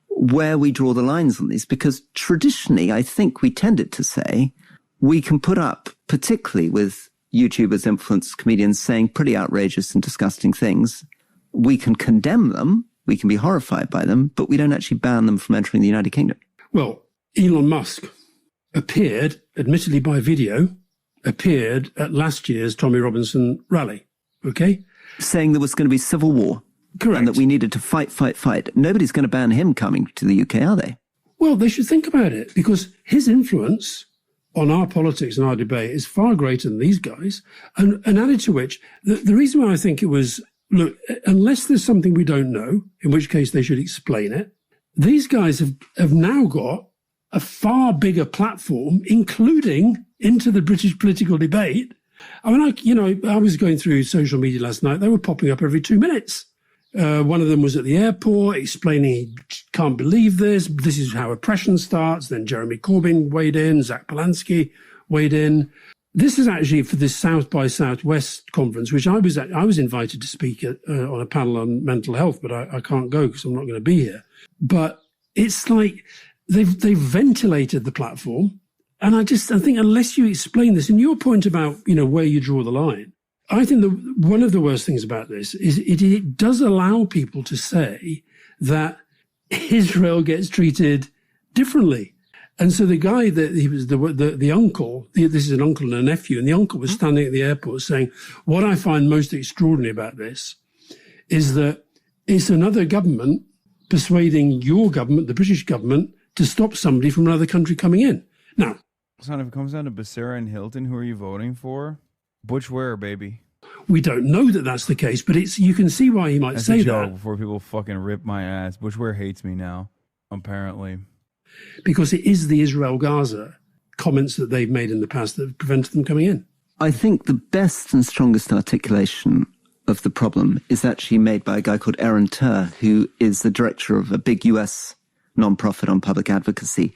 where we draw the lines on these, because traditionally I think we tended to say we can put up, particularly with YouTubers, influencers, comedians saying pretty outrageous and disgusting things, we can condemn them, we can be horrified by them, but we don't actually ban them from entering the United Kingdom. Well, Elon Musk appeared, admittedly by video, at last year's Tommy Robinson rally, okay? Saying there was going to be civil war. Correct. And that we needed to fight. Nobody's going to ban him coming to the UK, are they? Well, they should think about it, because his influence on our politics and our debate is far greater than these guys. And added to which, the reason why I think it was, look, unless there's something we don't know, in which case they should explain it, these guys have now got a far bigger platform, including into the British political debate. I mean, I was going through social media last night. They were popping up every 2 minutes. One of them was at the airport explaining he can't believe this. This is how oppression starts. Then Jeremy Corbyn weighed in, Zach Polanski weighed in. This is actually for this South by Southwest conference, which I was invited to speak at, on a panel on mental health, but I can't go because I'm not going to be here. But it's like they've ventilated the platform. And I think unless you explain this, and your point about, where you draw the line, I think one of the worst things about this is it does allow people to say that Israel gets treated differently. And so the guy that he was the uncle, this is an uncle and a nephew, and the uncle was standing at the airport saying, what I find most extraordinary about this is that it's another government persuading your government, the British government, to stop somebody from another country coming in. Now, son, if it comes down to Becerra and Hilton, who are you voting for? Butch Ware, baby. We don't know that that's the case, but you can see why he might say that. Before people fucking rip my ass. Butch Ware hates me now, apparently. Because it is the Israel-Gaza comments that they've made in the past that have prevented them coming in. I think the best and strongest articulation of the problem is actually made by a guy called Aaron Turr, who is the director of a big US nonprofit on public advocacy.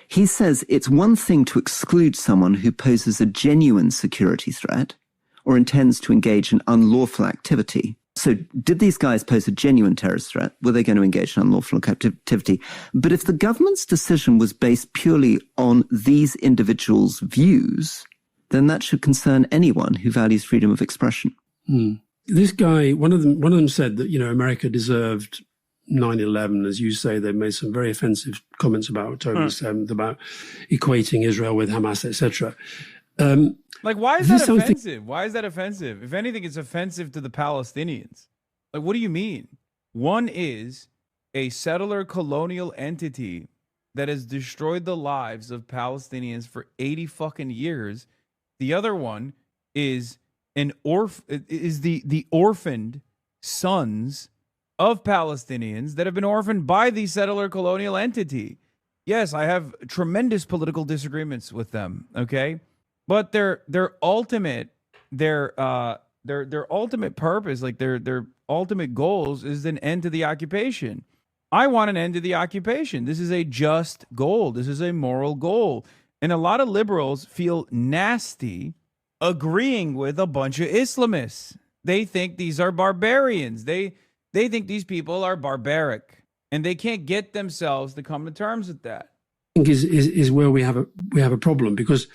He says it's one thing to exclude someone who poses a genuine security threat or intends to engage in unlawful activity. So did these guys pose a genuine terrorist threat? Were they going to engage in unlawful activity? But if the government's decision was based purely on these individuals' views, then that should concern anyone who values freedom of expression. This guy, one of them said that, America deserved 9/11. As you say, they made some very offensive comments about October 7th, about equating Israel with Hamas, etc. Why is that offensive? Why is that offensive? If anything, it's offensive to the Palestinians. What do you mean? One is a settler colonial entity that has destroyed the lives of Palestinians for 80 fucking years. The other one is the orphaned sons of Palestinians that have been orphaned by the settler colonial entity. Yes, I have tremendous political disagreements with them, okay? But their ultimate purpose, their ultimate goals, is an end to the occupation. I want an end to the occupation. This is a just goal. This is a moral goal. And a lot of liberals feel nasty agreeing with a bunch of Islamists. They think these are barbarians. They think these people are barbaric, and they can't get themselves to come to terms with that. I think is where we have a problem, because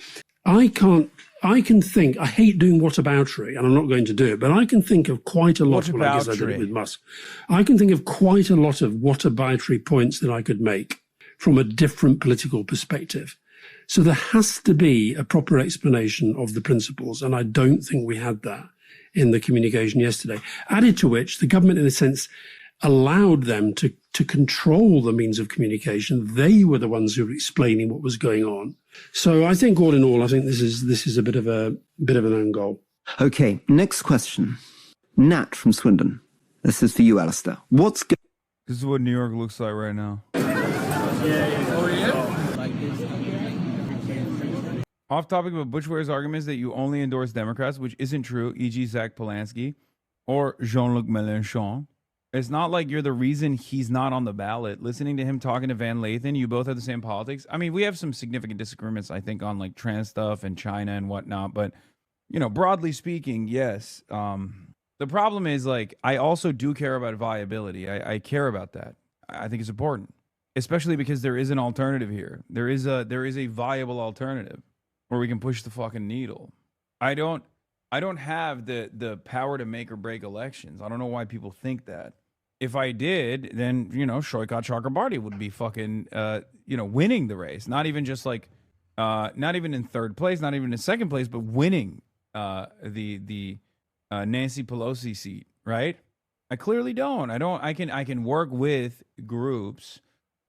I can think, I hate doing whataboutery, and I'm not going to do it, but I can think of quite a lot. Well, I guess I did it with Musk. I can think of quite a lot of whataboutery points that I could make from a different political perspective. So there has to be a proper explanation of the principles, and I don't think we had that in the communication yesterday. Added to which, the government, in a sense, allowed them to control the means of communication. They were the ones who were explaining what was going on. So I think, all in all, I think this is a bit of an own goal. Okay, next question. Nat from Swindon. This is for you, Alistair. This is what New York looks like right now. Off topic, but Butch Ware's arguments that you only endorse Democrats, which isn't true, e.g. Zach Polanski or Jean-Luc Mélenchon. It's not like you're the reason he's not on the ballot. Listening to him talking to Van Lathan, you both have the same politics. I mean, we have some significant disagreements, I think, on trans stuff and China and whatnot. But, broadly speaking, yes. The problem is, I also do care about viability. I care about that. I think it's important, especially because there is an alternative here. There is a viable alternative where we can push the fucking needle. I don't have the power to make or break elections. I don't know why people think that. If I did, then, Shoykat Chakrabarti would be fucking, winning the race. Not even just not even in third place, not even in second place, but winning the Nancy Pelosi seat, right? I clearly don't. I can work with groups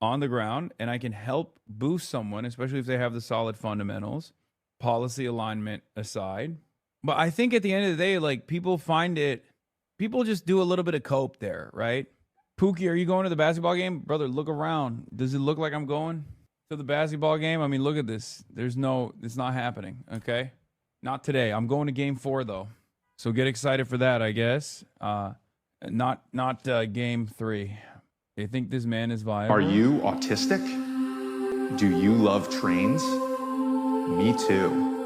on the ground, and I can help boost someone, especially if they have the solid fundamentals, policy alignment aside. But I think at the end of the day, people just do a little bit of cope there, right? Pookie, are you going to the basketball game? Brother, look around. Does it look like I'm going to the basketball game? I mean, look at this. It's not happening, okay? Not today. I'm going to game 4, though. So get excited for that, I guess. Not game 3. They think this man is viable. Are you autistic? Do you love trains? Me too.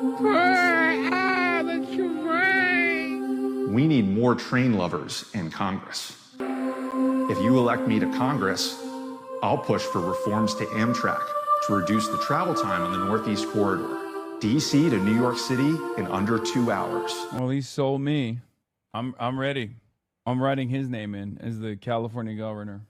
We need more train lovers in Congress. If you elect me to Congress, I'll push for reforms to Amtrak to reduce the travel time on the Northeast Corridor, D.C. to New York City in under 2 hours. Well, he sold me. I'm ready. I'm writing his name in as the California governor.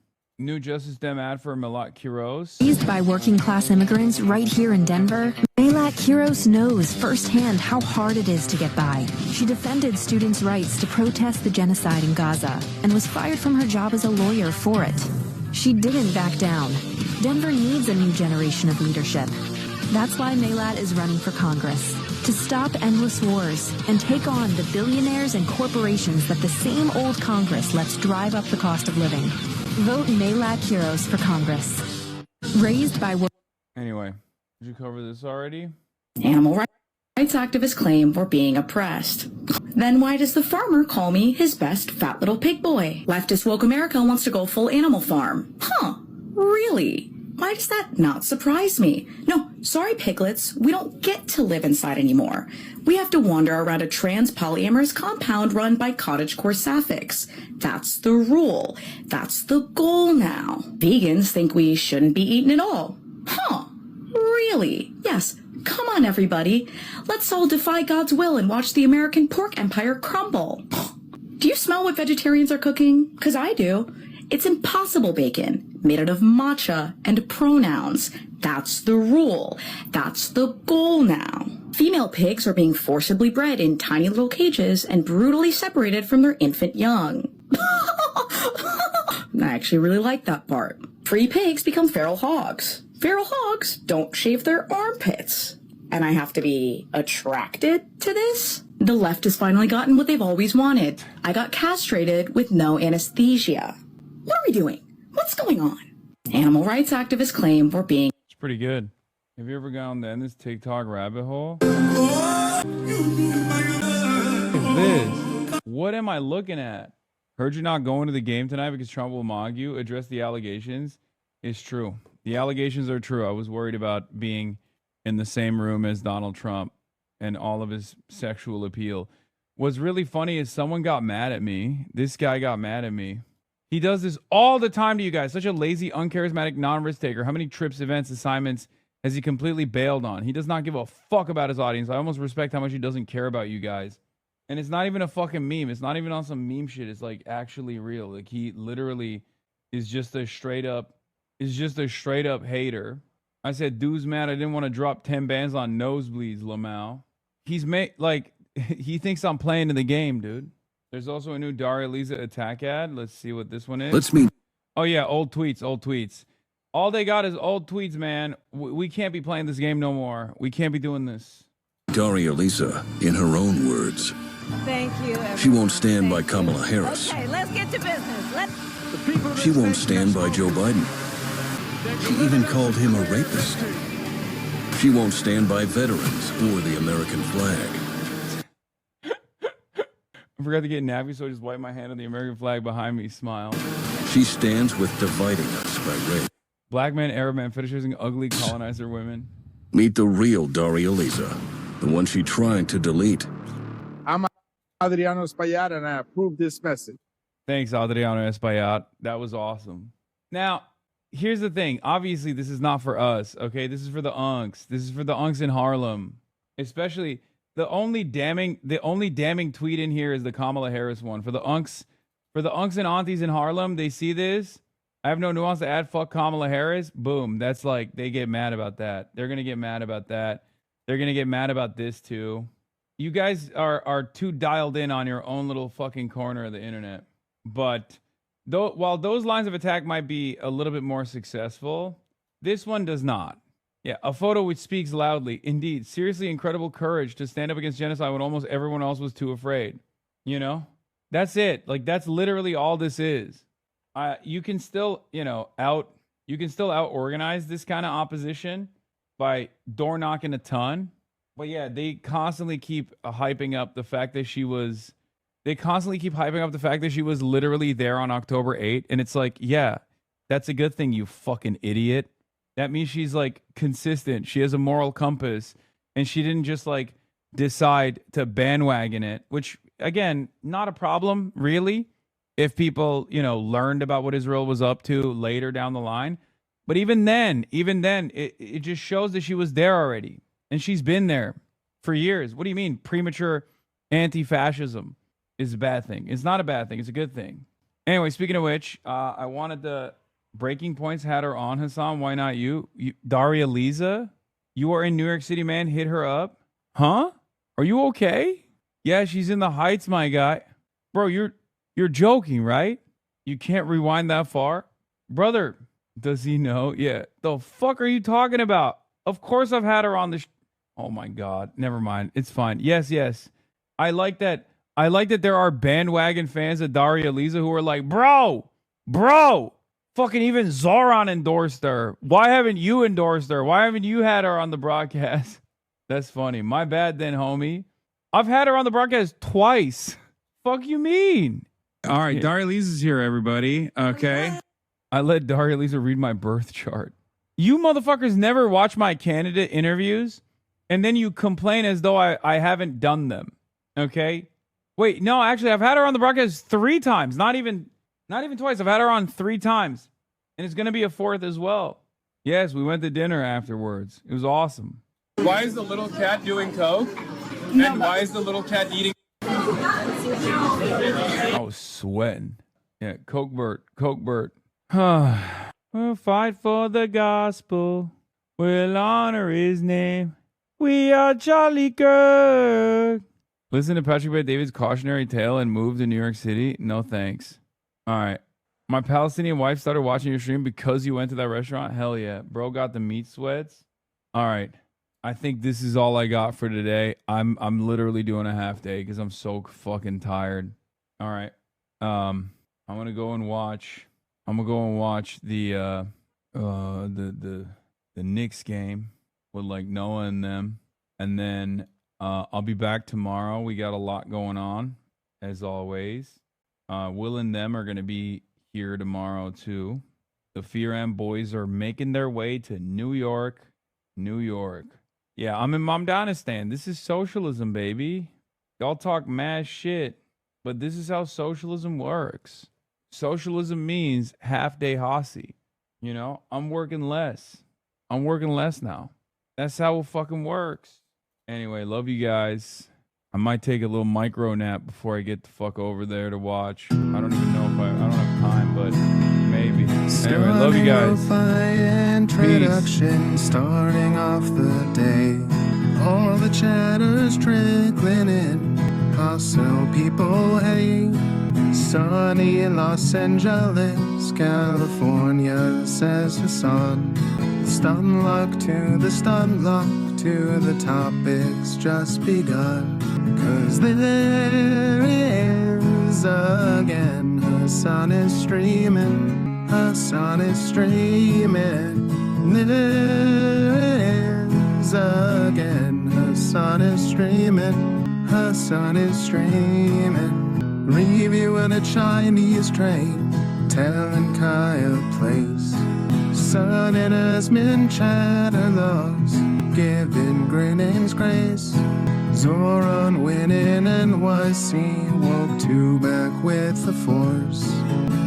New Justice Dem ad for Melat Quiros. Raised by working class immigrants right here in Denver, Melat Quiros knows firsthand how hard it is to get by. She defended students' rights to protest the genocide in Gaza and was fired from her job as a lawyer for it. She didn't back down. Denver needs a new generation of leadership. That's why Melat is running for Congress, to stop endless wars and take on the billionaires and corporations that the same old Congress lets drive up the cost of living. Vote Melat Quiros for Congress. Raised by... Anyway, did you cover this already? Animal rights activists claim we're being oppressed. Then why does the farmer call me his best fat little pig boy? Leftist woke America wants to go full Animal Farm. Huh, really? Why does that not surprise me? No, sorry piglets, we don't get to live inside anymore. We have to wander around a trans polyamorous compound run by cottagecore sapphics. That's the rule. That's the goal now. Vegans think we shouldn't be eaten at all. Huh, really? Yes, come on everybody. Let's all defy God's will and watch the American pork empire crumble. Do you smell what vegetarians are cooking? 'Cause I do. It's Impossible bacon, made out of matcha and pronouns. That's the rule. That's the goal now. Female pigs are being forcibly bred in tiny little cages and brutally separated from their infant young. I actually really like that part. Free pigs become feral hogs. Feral hogs don't shave their armpits. And I have to be attracted to this? The left has finally gotten what they've always wanted. I got castrated with no anesthesia. What are we doing? What's going on? Animal rights activists claim we're being... It's pretty good. Have you ever gone down this TikTok rabbit hole? What is this? What am I looking at? Heard you're not going to the game tonight because Trump will mock you. Address the allegations. It's true. The allegations are true. I was worried about being in the same room as Donald Trump and all of his sexual appeal. What's really funny is someone got mad at me. This guy got mad at me. He does this all the time to you guys. Such a lazy, uncharismatic, non-risk taker. How many trips, events, assignments has he completely bailed on? He does not give a fuck about his audience. I almost respect how much he doesn't care about you guys. And it's not even a fucking meme. It's not even on some meme shit. It's like actually real. Like he literally is just a straight up hater. I said, dude's mad I didn't want to drop 10 bands on Nosebleeds, Lamau. He's made like he thinks I'm playing in the game, dude. There's also a new Daria Lisa attack ad. Let's see what this one is. Let's meet. Oh, yeah. Old tweets. All they got is old tweets, man. We can't be playing this game no more. We can't be doing this. Daria Lisa, in her own words. Thank you, everyone. She won't stand by Kamala Harris. Okay, let's get to business. She won't stand by Joe Biden. She even called him a rapist. She won't stand by veterans or the American flag. I forgot to get nappy, so I just wiped my hand on the American flag behind me. Smile. She stands with dividing us by race. Black man, Arab man, fetishizing ugly colonizer women. Meet the real Daria Lisa, the one she tried to delete. I'm Adriano Espaillat, and I approve this message. Thanks, Adriano Espaillat. That was awesome. Now, here's the thing. Obviously, this is not for us, okay? This is for the unks. This is for the unks in Harlem. Especially... The only damning tweet in here is the Kamala Harris one. For the unks and aunties in Harlem, they see this. I have no nuance to add. Fuck Kamala Harris. Boom. That's like they get mad about that. They're gonna get mad about that. They're gonna get mad about this too. You guys are too dialed in on your own little fucking corner of the internet. But while those lines of attack might be a little bit more successful, this one does not. Yeah, a photo which speaks loudly. Indeed, seriously incredible courage to stand up against genocide when almost everyone else was too afraid. You know? That's it. Like, that's literally all this is. You can still, out-organize this kind of opposition by door knocking a ton. But yeah, they constantly keep hyping up the fact that she was literally there on October 8th. And it's like, yeah, that's a good thing, you fucking idiot. That means she's like consistent. She has a moral compass, and she didn't just like decide to bandwagon it, which again, not a problem really if people, learned about what Israel was up to later down the line. But even then, it just shows that she was there already. And she's been there for years. What do you mean premature anti-fascism is a bad thing? It's not a bad thing. It's a good thing. Anyway, speaking of which, I wanted the Breaking Points had her on, Hassan. Why not you? Daria Lisa, you are in New York City, man. Hit her up. Huh? Are you okay? Yeah, she's in the Heights, my guy. Bro, you're joking, right? You can't rewind that far? Brother, does he know? Yeah. The fuck are you talking about? Of course I've had her on the oh my God. Never mind. It's fine. Yes. I like that there are bandwagon fans of Daria Lisa who are like, bro, fucking even Zoran endorsed her. Why haven't you endorsed her? Why haven't you had her on the broadcast? That's funny. My bad then, homie. I've had her on the broadcast twice. Fuck you mean? All right, Daria Lisa's here, everybody. Okay. I let Daria Lisa read my birth chart. You motherfuckers never watch my candidate interviews, and then you complain as though I haven't done them. Okay? Wait, no, actually, I've had her on the broadcast 3 times. Not even twice. I've had her on 3 times. And it's going to be a 4th as well. Yes, we went to dinner afterwards. It was awesome. Why is the little cat doing coke? And why is the little cat eating? I was sweating. Yeah, Coke Bert. We'll fight for the gospel. We'll honor his name. We are Charlie Kirk. Listen to Patrick Bet-David's cautionary tale and move to New York City? No thanks. All right. My Palestinian wife started watching your stream because you went to that restaurant? Hell yeah. Bro got the meat sweats. All right. I think this is all I got for today. I'm literally doing a half day because I'm so fucking tired. All right. I'm gonna go and watch the Knicks game with like Noah and them, and then I'll be back tomorrow. We got a lot going on as always. Will and them are gonna be here tomorrow too. The Firam boys are making their way to New York. Yeah, I'm in Momdanistan. This is socialism, baby. Y'all talk mad shit, but this is how socialism works. Socialism means half-day Hasi. I'm working less. Now. That's how it fucking works. Anyway, love you guys. I might take a little micro nap before I get the fuck over there to watch. I don't even know if I don't have time, but maybe. Anyway, love you guys. Introduction, starting off the day. All the chatter's trickling in. Hostile people hate. Sunny in Los Angeles, California, says Hassan. Stun luck to the stun luck to the topics just begun. 'Cause there he is again. Hassan is streaming. Hassan is streaming. There is again. Hassan is streaming. Hassan is streaming. Reviewing a Chinese train. Telling Kaya place. Sun and Asmin chatter laws. Giving Greening's grace. Zoran winning NYC. Woke 2 back with the force.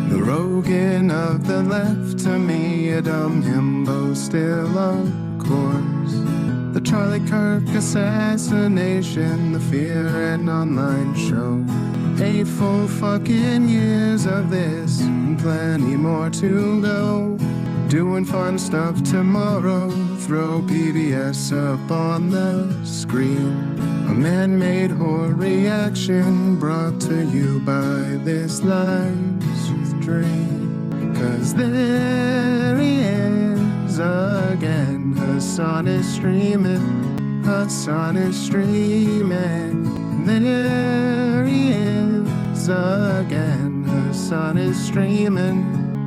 The Rogan of the left, to me a dumb himbo, still of course. The Charlie Kirk assassination, the Fear and Online show. 8 full fucking years of this, and plenty more to go. Doing fun stuff tomorrow, throw PBS up on the screen. A man-made horror reaction brought to you by this live stream. 'Cause there he is again. Hassan is streaming. Hassan is streaming. There he is again. Hassan is streaming.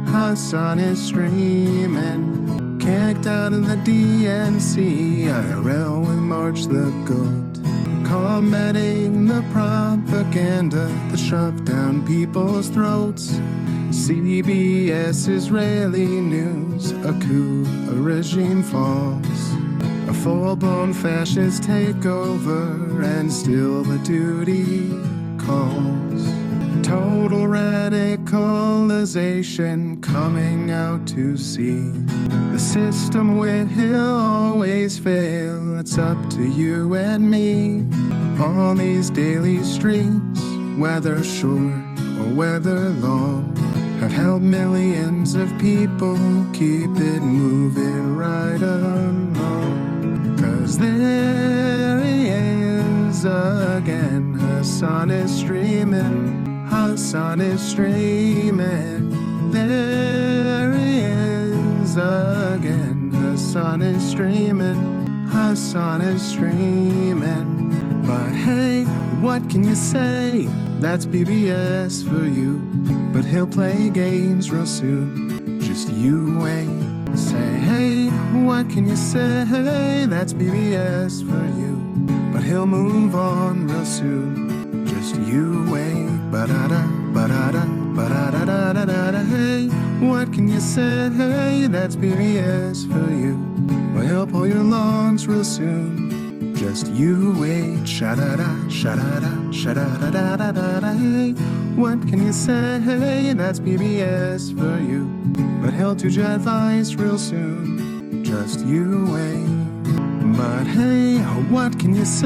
Hassan is streaming. Kicked out of the DNC. IRL with March the Goat. Combating the propaganda that shoved down people's throats. CBS Israeli news, a coup, a regime falls. A full-blown fascist takeover, and still the duty calls. Total radicalization coming out to see. The system will always fail. It's up to you and me. On these daily streets, whether short or whether long, have helped millions of people keep it moving right along. 'Cause there he is again, Hassan is streaming. Hassan is streaming. There he is again. Hassan is streaming. Hassan is streaming. But hey, what can you say? That's BBS for you. But he'll play games real soon. Just you wait. Say, hey, what can you say? That's BBS for you. But he'll move on real soon. Just you wait. Ba-da-da, ba-da-da, ba-da-da-da-da-da. Hey, what can you say? Hey, that's BBS for you. Well, he'll pull your lungs real soon. Just you wait. Sha-da-da, sha-da-da, sha-da-da-da-da-da. Hey, what can you say? Hey, that's BBS for you. But he'll do your advice real soon. Just you wait. But hey, what can you say?